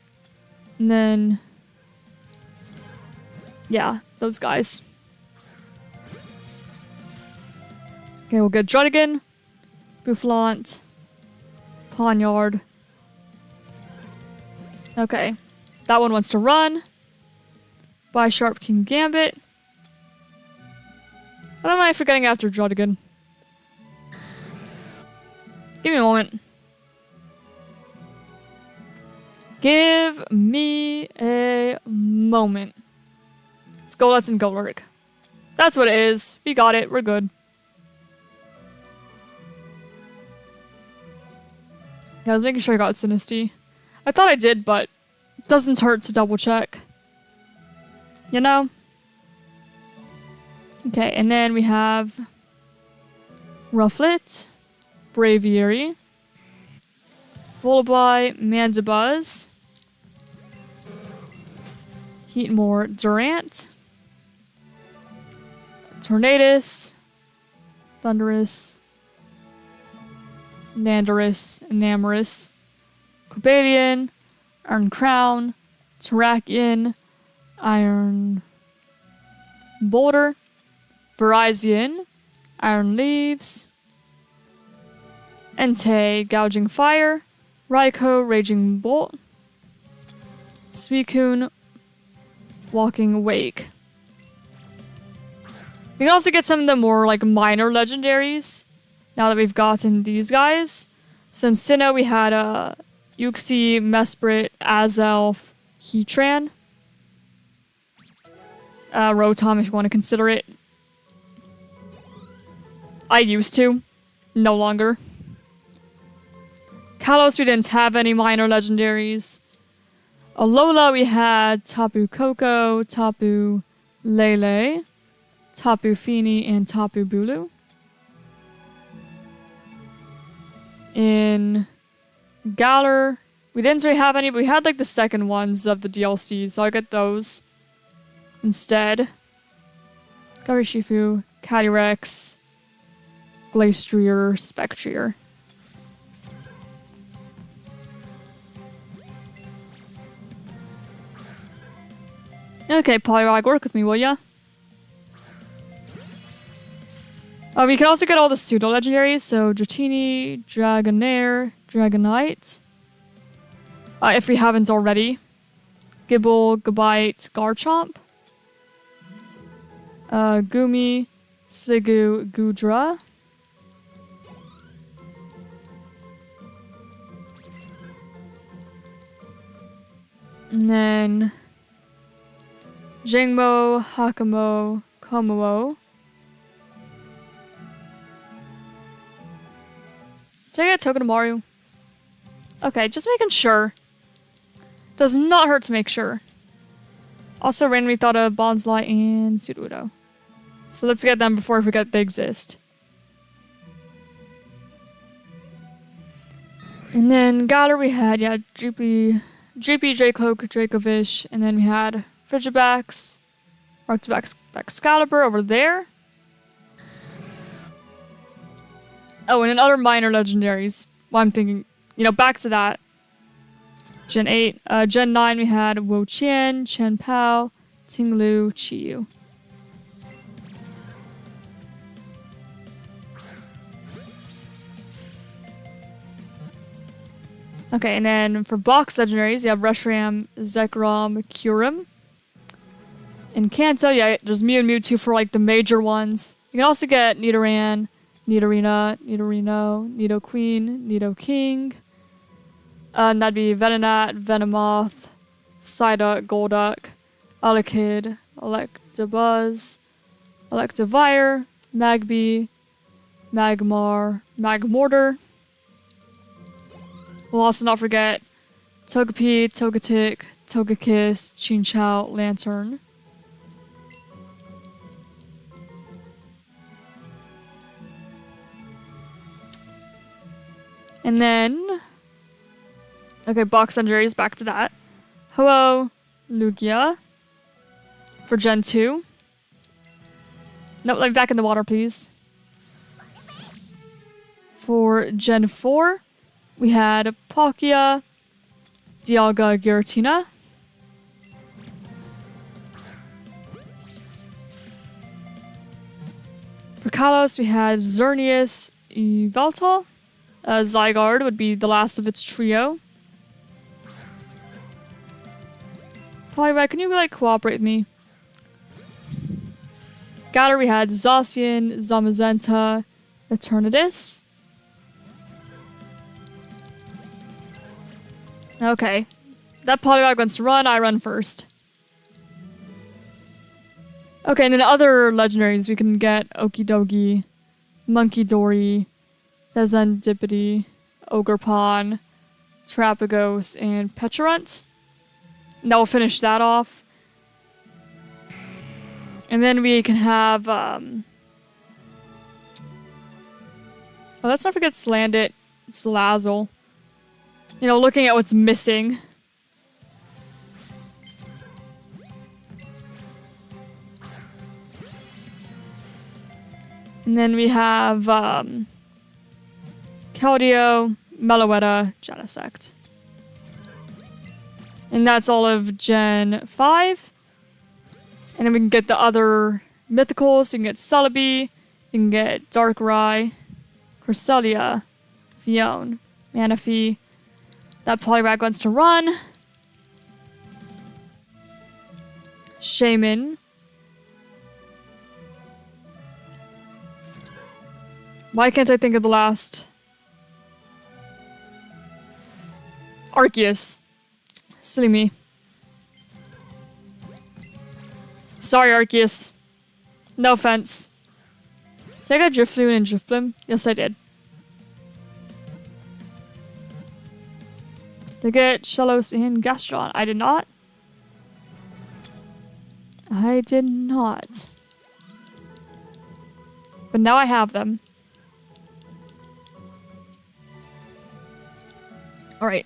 And then... yeah, those guys. Okay, we'll get Druddigon, Boufflant, Pawniard. Okay, that one wants to run. Bisharp, King Gambit. What am I forgetting after Druddigon? Give me a moment. Give me a moment. It's Golets and Golurk. That's what it is. We got it. We're good. Yeah, I was making sure I got Sinisty. I thought I did, but it doesn't hurt to double check. You know? Okay, and then we have Rufflet, Braviary, Volibly, Mandibuzz, Heatmore, Durant, Tornadus, Thundurus, Landorus, Enamorus, Cobalion, Iron Crown, Terrakion, Iron Boulder, Virizion, Iron Leaves, Entei, Gouging Fire, Raikou, Raging Bolt, Suicune, Walking Wake. We can also get some of the more like minor legendaries now that we've gotten these guys. So in Sinnoh we had Uxie, Mesprit, Azelf, Heatran, Rotom if you want to consider it. I used to. No longer. Kalos, we didn't have any minor legendaries. Alola, we had Tapu Koko, Tapu Lele, Tapu Fini, and Tapu Bulu. In Galar, we didn't really have any, but we had like the second ones of the DLC, so I'll get those instead. Garishifu, Calyrex, Glastrier, Spectrier. Okay, Poliwag, work with me, will ya? We can also get all the pseudo-legendaries, so Dratini, Dragonair, Dragonite. If we haven't already. Gibble, Gabite, Garchomp. Gumi, Sigu, Gudra. And then Jingmo, Hakamo, Komowo. Did I get Togedemaru? Okay, just making sure. Does not hurt to make sure. Also randomly thought of Bonsly and Sudowoodo. So let's get them before I forget they exist. And then Galar we had, yeah, Droopy, Dracloak, Dracovish, and then we had Frigibax, Arctibax, Excalibur over there. Oh, and in other minor legendaries. Well, I'm thinking, you know, back to that. Gen 8. Gen 9 we had Wo-Chien, Chen-Pao, Ting-Lu, Chi-Yu. Okay, and then for box legendaries, you have Reshiram, Zekrom, Kyurem. In Kanto, yeah, there's Mew and Mewtwo for like the major ones. You can also get Nidoran, Nidorina, Nidorino, Nidoqueen, Nidoking. And that'd be Venonat, Venomoth, Psyduck, Golduck, Elekid, Electabuzz, Electivire, Magby, Magmar, Magmortar. We'll also not forget Togepi, Togetic, Togekiss, Chinchou, Lantern. And then, okay, box legendaries, back to that. Ho-Oh, Lugia for Gen 2. Nope, let me back in the water, please. For Gen 4, we had Palkia, Dialga, Giratina. For Kalos, we had Xerneas, Yveltal. Zygarde would be the last of its trio. Poliwag, can you like cooperate with me? Galar, we had Zacian, Zamazenta, Eternatus. Okay. That Poliwag wants to run, I run first. Okay, and then other legendaries we can get Okidogi, Monkey Dory, Fezandipity, Ogrepon, Trapagos, and Pecharunt. And that will finish that off. And then we can have, oh, let's not forget Slandit, Salazzle. You know, looking at what's missing. And then we have, Keldeo, Meloetta, Genesect. And that's all of Gen 5. And then we can get the other mythicals. We can get Celebi, we can get Darkrai, Cresselia, Fione, Manaphy. That Poliwag wants to run. Shaman. Why can't I think of the last? Arceus. Silly me. Sorry, Arceus. No offense. Did I get Drifloon and Drifblim? Yes, I did. Did I get Shellos and Gastrodon? I did not. I did not. But now I have them. Alright.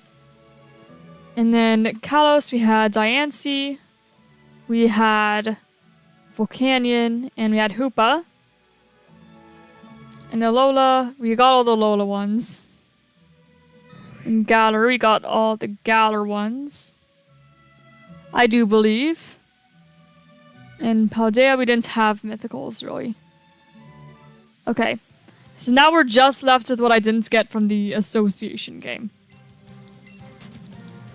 And then Kalos, we had Diancie, we had Volcanion, and we had Hoopa. And the Lola, we got all the Lola ones. And Galar, we got all the Galar ones. I do believe. And Paldea, we didn't have mythicals, really. Okay. So now we're just left with what I didn't get from the association game.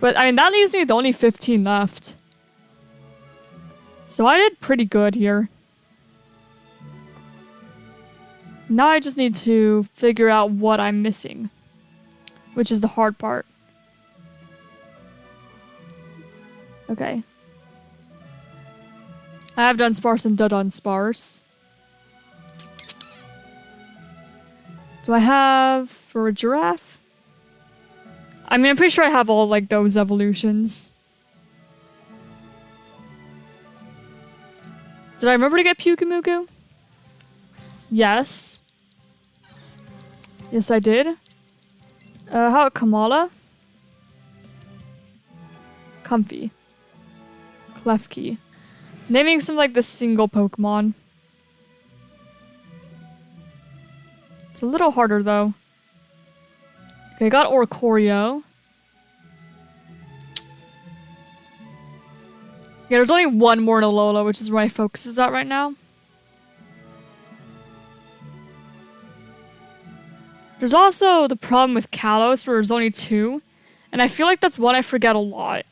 But, I mean, that leaves me with only 15 left. So I did pretty good here. Now I just need to figure out what I'm missing. Which is the hard part. Okay. I have done sparse and done sparse. Do I have for a giraffe? I mean, I'm pretty sure I have all, like, those evolutions. Did I remember to get Pyukumuku? Yes. Yes, I did. How about Kamala? Comfy. Klefki. Naming some, like, the single Pokemon. It's a little harder, though. Okay, I got Oricorio. Yeah, there's only one more in Alola, which is where my focus is at right now. There's also the problem with Kalos, where there's only 2. And I feel like that's one I forget a lot.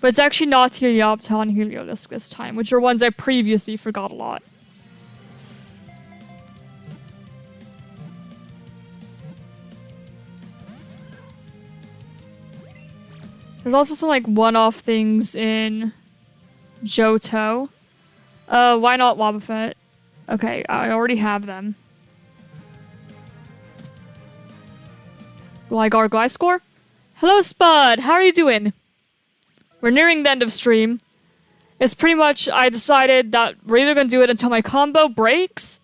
But it's actually not Helioptile and Heliolisk this time, which are ones I previously forgot a lot. There's also some, like, one-off things in Johto. Why not Wobbuffet? Okay, I already have them. Gligar Gliscor? Hello, Spud! How are you doing? We're nearing the end of stream. It's pretty much, I decided that we're either gonna do it until my combo breaks,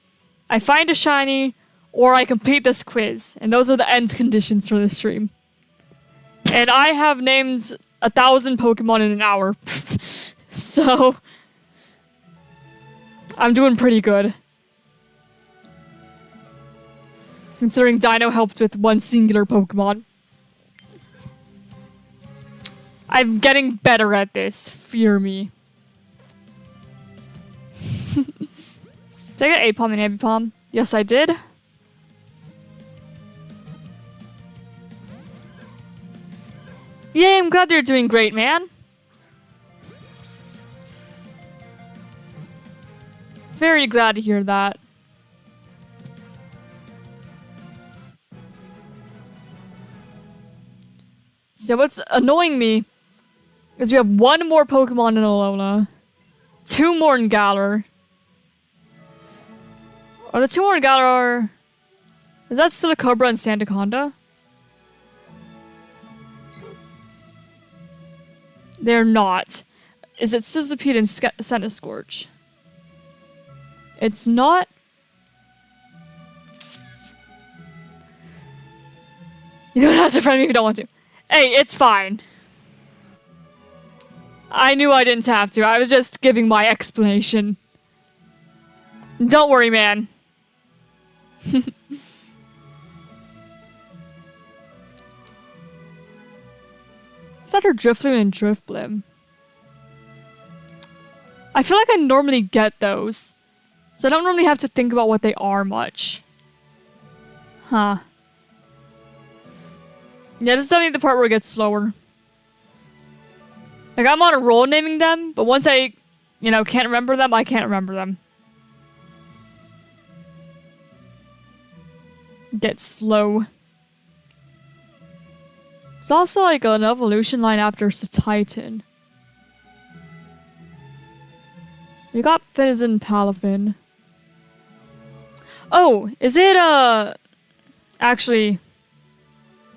I find a shiny, or I complete this quiz. And those are the end conditions for this stream. And I have named 1,000 Pokemon in an hour. So, I'm doing pretty good. Considering Dino helped with one singular Pokemon. I'm getting better at this. Fear me. Did I get Apom and Ambipom? Yes, I did. Yay, I'm glad they're doing great, man. Very glad to hear that. So what's annoying me is we have one more Pokemon in Alola, 2 more in Galar, Are the two more Galar... Is that still a Cobra and Sandaconda? They're not. Is it Sizzlipede and Centiskorch? It's not. You don't have to friend me if you don't want to. Hey, it's fine. I knew I didn't have to. I was just giving my explanation. Don't worry, man. Is that her Drifloon and Drifblim? I feel like I normally get those. So I don't normally have to think about what they are much. Huh. Yeah, this is definitely the part where it gets slower. Like, I'm on a roll naming them, but once I, you know, can't remember them, I can't remember them. Get slow. There's also, like, an evolution line after Titan. We got Fizz and Palafin. Oh, is it, actually...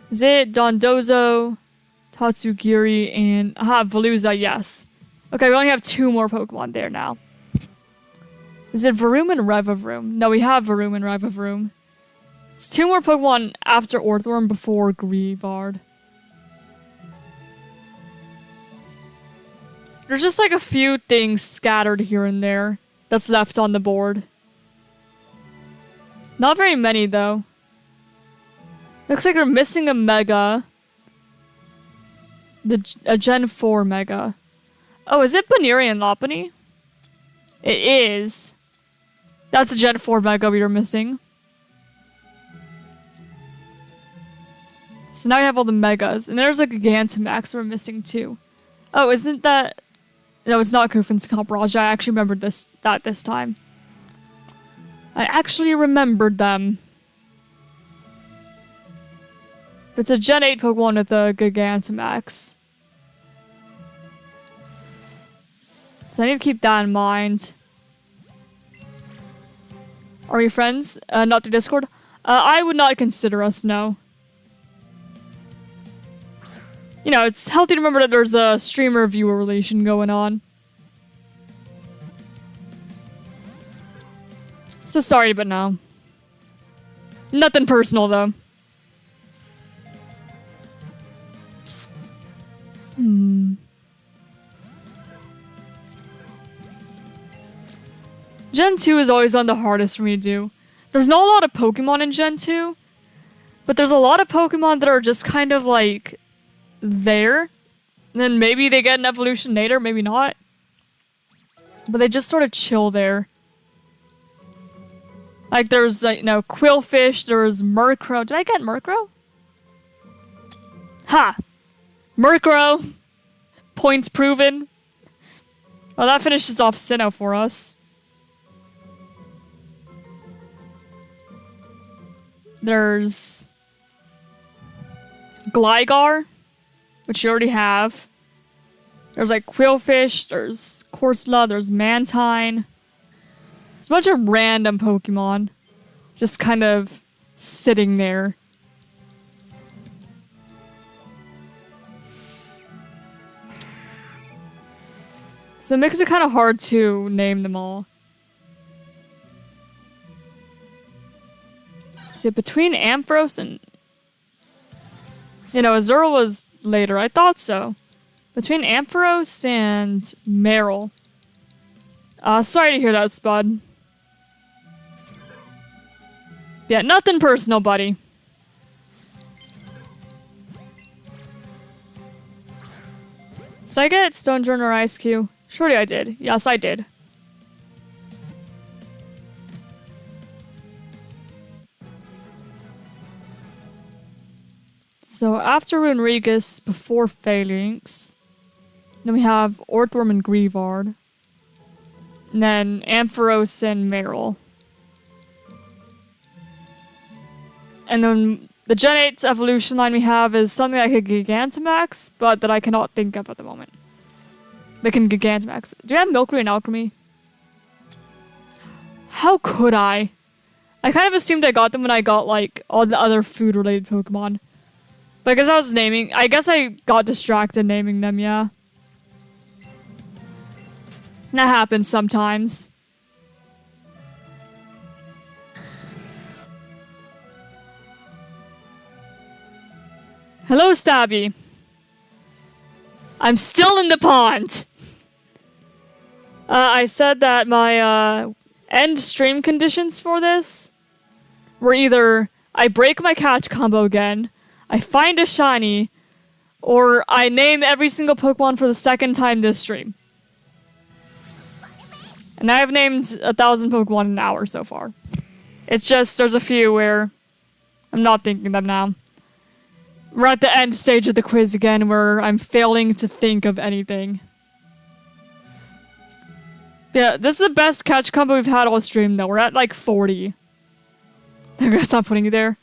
Is it Dondozo, Tatsugiri, and... Aha, Veluza, yes. Okay, we only have 2 more Pokemon there now. Is it Varoom and Revavroom? No, we have Varoom and Revavroom. It's 2 more Pokemon after Orthworm before Greavard. There's just like a few things scattered here and there that's left on the board. Not very many, though. Looks like we're missing a Mega. A Gen 4 Mega. Oh, is it Baneri and Lopunny? It is. That's a Gen 4 Mega we were missing. So now we have all the Megas. And there's like a Gigantamax we're missing too. Oh, isn't that... No, it's not Kufin's Capraj. I actually remembered that this time. I actually remembered them. It's a Gen 8 Pokemon with a Gigantamax. So I need to keep that in mind. Are we friends? Not through Discord? I would not consider us, no. You know, it's healthy to remember that there's a streamer-viewer relation going on. So sorry, but no. Nothing personal, though. Gen 2 is always one of the hardest for me to do. There's not a lot of Pokemon in Gen 2, but there's a lot of Pokemon that are just kind of like there. And then maybe they get an evolution later, maybe not. But they just sort of chill there. Like there's, you know, Quillfish, there's Murkrow. Did I get Murkrow? Ha! Murkrow! Points proven. Well, that finishes off Sinnoh for us. There's Gligar, which you already have. There's like Quillfish, there's Corsola, there's Mantine. There's a bunch of random Pokemon just kind of sitting there. So it makes it kind of hard to name them all. So between Ampharos and... You know, Azurill was later. I thought so. Between Ampharos and Meryl. Sorry to hear that, Spud. Yeah, nothing personal, buddy. Did I get Stonjourner or Ice Cube? Surely I did. Yes, I did. So after Runerigus, before Phalanx, then we have Orthworm and Greavard. And then Ampharos and Meryl. And then the Gen 8's evolution line we have is something like a Gigantamax, but that I cannot think of at the moment. They can Gigantamax. Do you have Milkroot and Alchemy? How could I? I kind of assumed I got them when I got, like, all the other food-related Pokemon. But I guess I guess I got distracted naming them, yeah. That happens sometimes. Hello, Stabby. I'm still in the pond. I said that my, end stream conditions for this were either I break my catch combo again, I find a shiny, or I name every single Pokemon for the second time this stream. And I've named 1,000 Pokemon in an hour so far. It's just, there's a few where I'm not thinking of them now. We're at the end stage of the quiz again where I'm failing to think of anything. Yeah, this is the best catch combo we've had all stream though. We're at like 40. I'm gonna stop putting you there.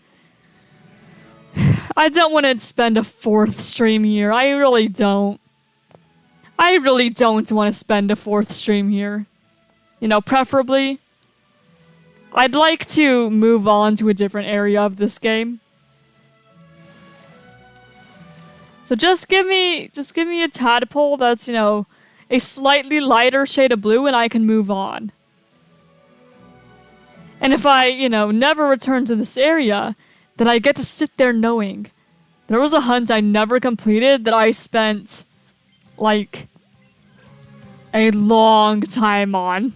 I don't want to spend a 4th stream here. I really don't. I really don't want to spend a 4th stream here. You know, preferably, I'd like to move on to a different area of this game. So just give me a tadpole that's, you know, a slightly lighter shade of blue and I can move on. And if I, you know, never return to this area, then I get to sit there knowing there was a hunt I never completed that I spent, like, a long time on.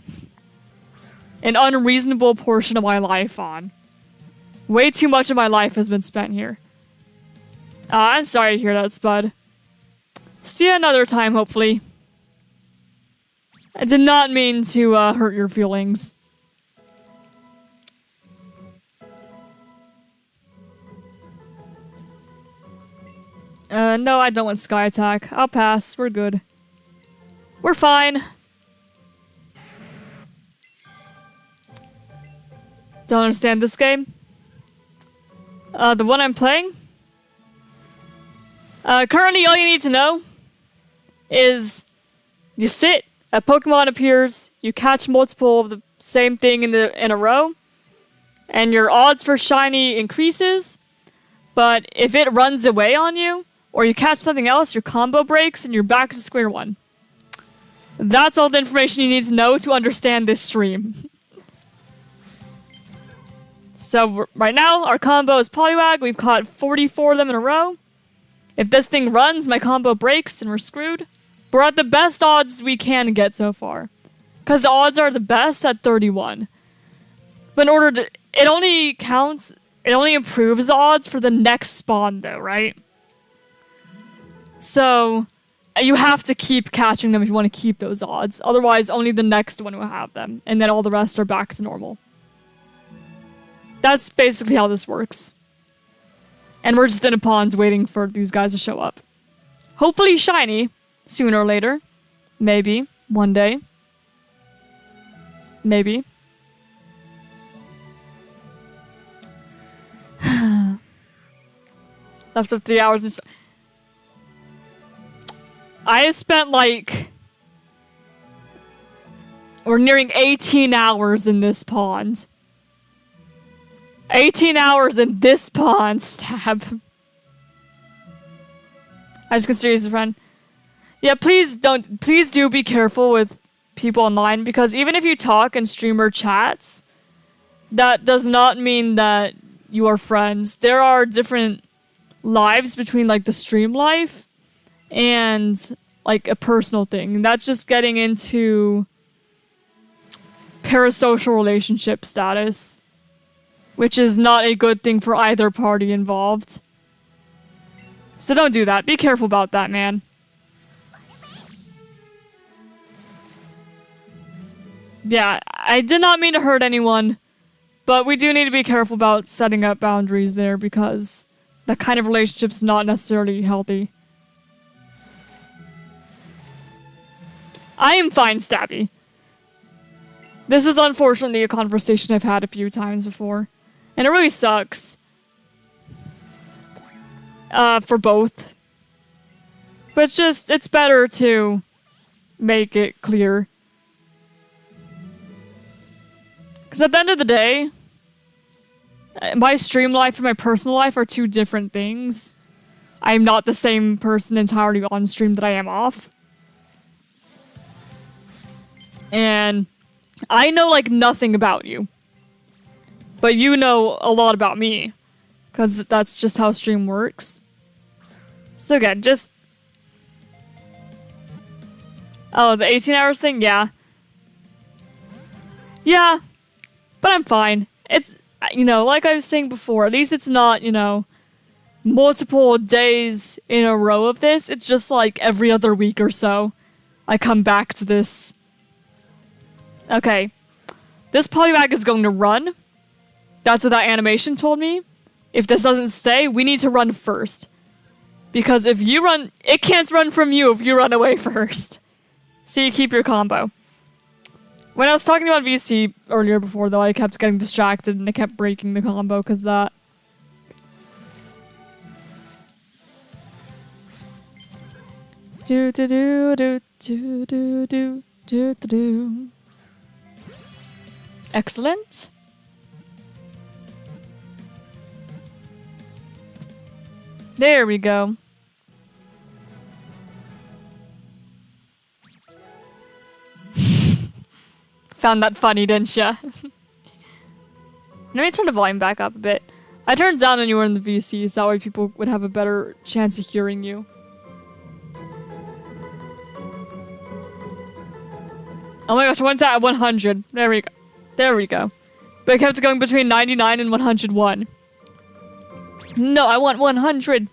An unreasonable portion of my life on. Way too much of my life has been spent here. I'm sorry to hear that, Spud. See you another time, hopefully. I did not mean to hurt your feelings. No, I don't want Sky Attack. I'll pass. We're good. We're fine. Don't understand this game. The one I'm playing? Currently all you need to know is you sit, a Pokemon appears, you catch multiple of the same thing in a row, and your odds for shiny increases, but if it runs away on you, or you catch something else, your combo breaks and you're back to square one. That's all the information you need to know to understand this stream. So right now, our combo is Poliwag. We've caught 44 of them in a row. If this thing runs, my combo breaks and we're screwed. We're at the best odds we can get so far. Because the odds are the best at 31. But in order to... It only improves the odds for the next spawn though, right? So, you have to keep catching them if you want to keep those odds. Otherwise, only the next one will have them. And then all the rest are back to normal. That's basically how this works. And we're just in a pond waiting for these guys to show up. Hopefully shiny, sooner or later. Maybe, one day. Maybe. After 3 hours or so. I have spent like... We're nearing 18 hours in this pond. 18 hours in this pond, Stab. I just consider you as a friend. Yeah, please do be careful with people online, because even if you talk in streamer chats, that does not mean that you are friends. There are different lives between like the stream life and like a personal thing. That's just getting into parasocial relationship status, which is not a good thing for either party involved. So don't do that. Be careful about that, man. Yeah, I did not mean to hurt anyone, but we do need to be careful about setting up boundaries there, because that kind of relationship's not necessarily healthy. I am fine, Stabby. This is unfortunately a conversation I've had a few times before. And it really sucks. For both. But it's better to make it clear. Because at the end of the day, My stream life and my personal life are two different things. I'm not the same person entirely on stream that I am off. And I know, like, nothing about you. But you know a lot about me. Because that's just how stream works. So again, just... Oh, the 18 hours thing? Yeah. Yeah. But I'm fine. It's, you know, like I was saying before, at least it's not, you know, multiple days in a row of this. It's just like every other week or so. I come back to this. Okay. This polybag is going to run. That's what that animation told me. If this doesn't stay, we need to run first. Because if you run, it can't run from you if you run away first. So you keep your combo. When I was talking about VC earlier before, though, I kept getting distracted and I kept breaking the combo because that. Do do do do do do do do do. Excellent. There we go. Found that funny, didn't ya? Let me turn the volume back up a bit. I turned down when you were in the VCs, that way people would have a better chance of hearing you. Oh my gosh, one's at 100. There we go. There we go. But it kept going between 99 and 101. No, I want 100.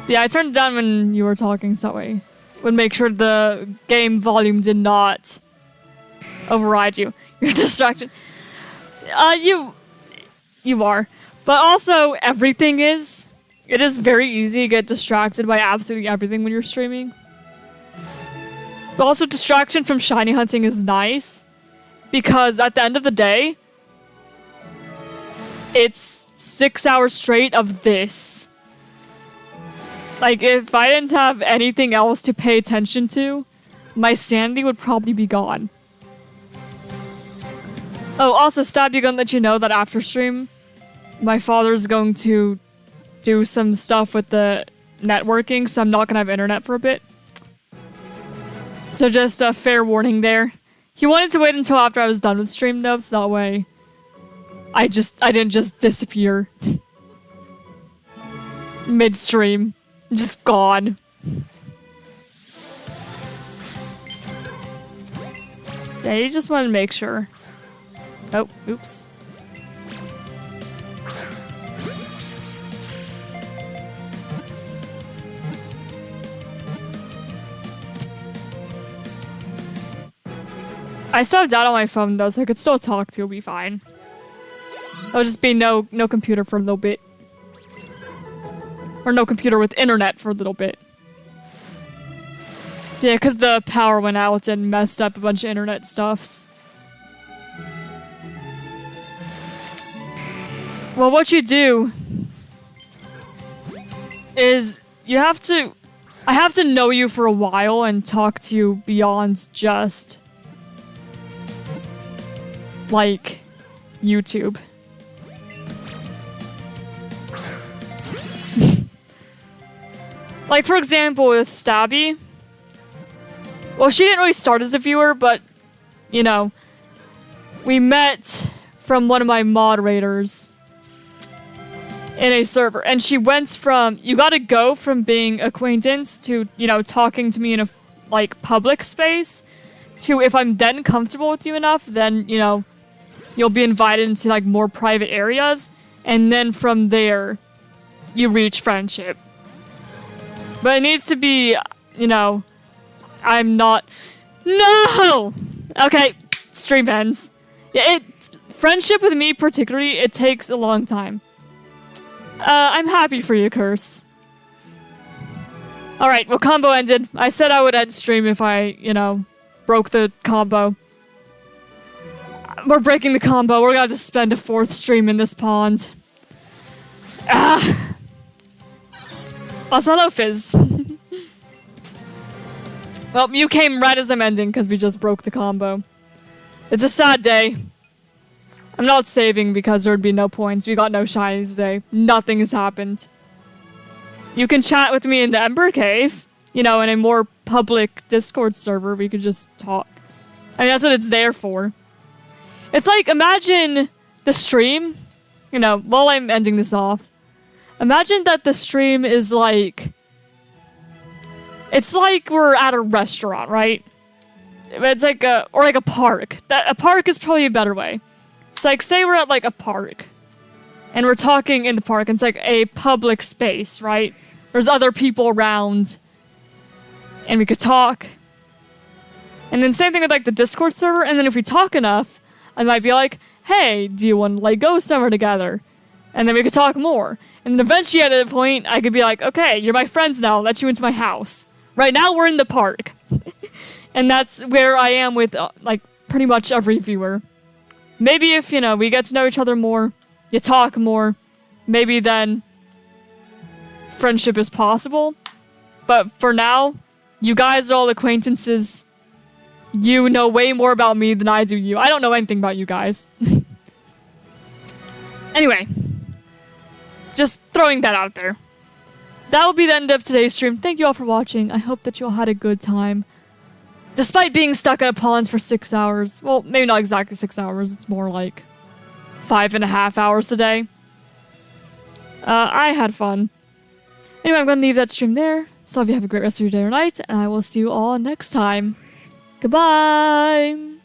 Yeah, I turned it down when you were talking, so that way would make sure the game volume did not override you. You're distracted. You are. But also, everything is. It is very easy to get distracted by absolutely everything when you're streaming. But also, distraction from shiny hunting is nice. Because at the end of the day, it's 6 hours straight of this. Like, if I didn't have anything else to pay attention to, my sanity would probably be gone. Oh, also, Stabby, gonna let you know that after stream, my father's going to do some stuff with the networking, so I'm not gonna have internet for a bit. So just a fair warning there. He wanted to wait until after I was done with stream, though, so that way I didn't just disappear. Mid-stream. Just gone. So you just wanted to make sure. Oh, oops. I still have data on my phone though, so I could still talk to you, it'll be fine. There'll just be no computer for a little bit. Or no computer with internet for a little bit. Yeah, because the power went out and messed up a bunch of internet stuffs. Well, what you do is you have to... I have to know you for a while and talk to you beyond just... like, YouTube. Like, for example, with Stabby. Well, she didn't really start as a viewer, but, you know, we met from one of my moderators in a server. And she went from, you gotta go from being acquaintance to, you know, talking to me in a, like, public space to if I'm then comfortable with you enough, then, you know, you'll be invited into, like, more private areas. And then from there, you reach friendship. But it needs to be, you know, I'm not... No! Okay, stream ends. Yeah, friendship with me particularly, it takes a long time. I'm happy for you, Curse. Alright, well, combo ended. I said I would end stream if I, you know, broke the combo. We're breaking the combo. We're gonna just spend a 4th stream in this pond. Ah! Also, hello, Fizz. Well, you came right as I'm ending because we just broke the combo. It's a sad day. I'm not saving because there would be no points. We got no shinies today. Nothing has happened. You can chat with me in the Ember Cave. You know, in a more public Discord server. We could just talk. I mean, that's what it's there for. It's like, imagine the stream. You know, while I'm ending this off. Imagine that the stream is like... It's like we're at a restaurant, right? It's like a... Or like a park. A park is probably a better way. It's like, say we're at like a park. And we're talking in the park. And it's like a public space, right? There's other people around. And we could talk. And then same thing with like the Discord server. And then if we talk enough, I might be like, hey, do you want to like go somewhere together? And then we could talk more. And then eventually at a point, I could be like, okay, you're my friends now. I'll let you into my house. Right now, we're in the park. And that's where I am with, like, pretty much every viewer. Maybe if, you know, we get to know each other more, you talk more, maybe then friendship is possible. But for now, you guys are all acquaintances. You know way more about me than I do you. I don't know anything about you guys. Anyway. Just throwing that out there. That will be the end of today's stream. Thank you all for watching. I hope that you all had a good time. Despite being stuck in a pond for 6 hours. Well, maybe not exactly 6 hours. It's more like 5.5 hours a day. I had fun. Anyway, I'm going to leave that stream there. So I hope you have a great rest of your day or night. And I will see you all next time. Goodbye!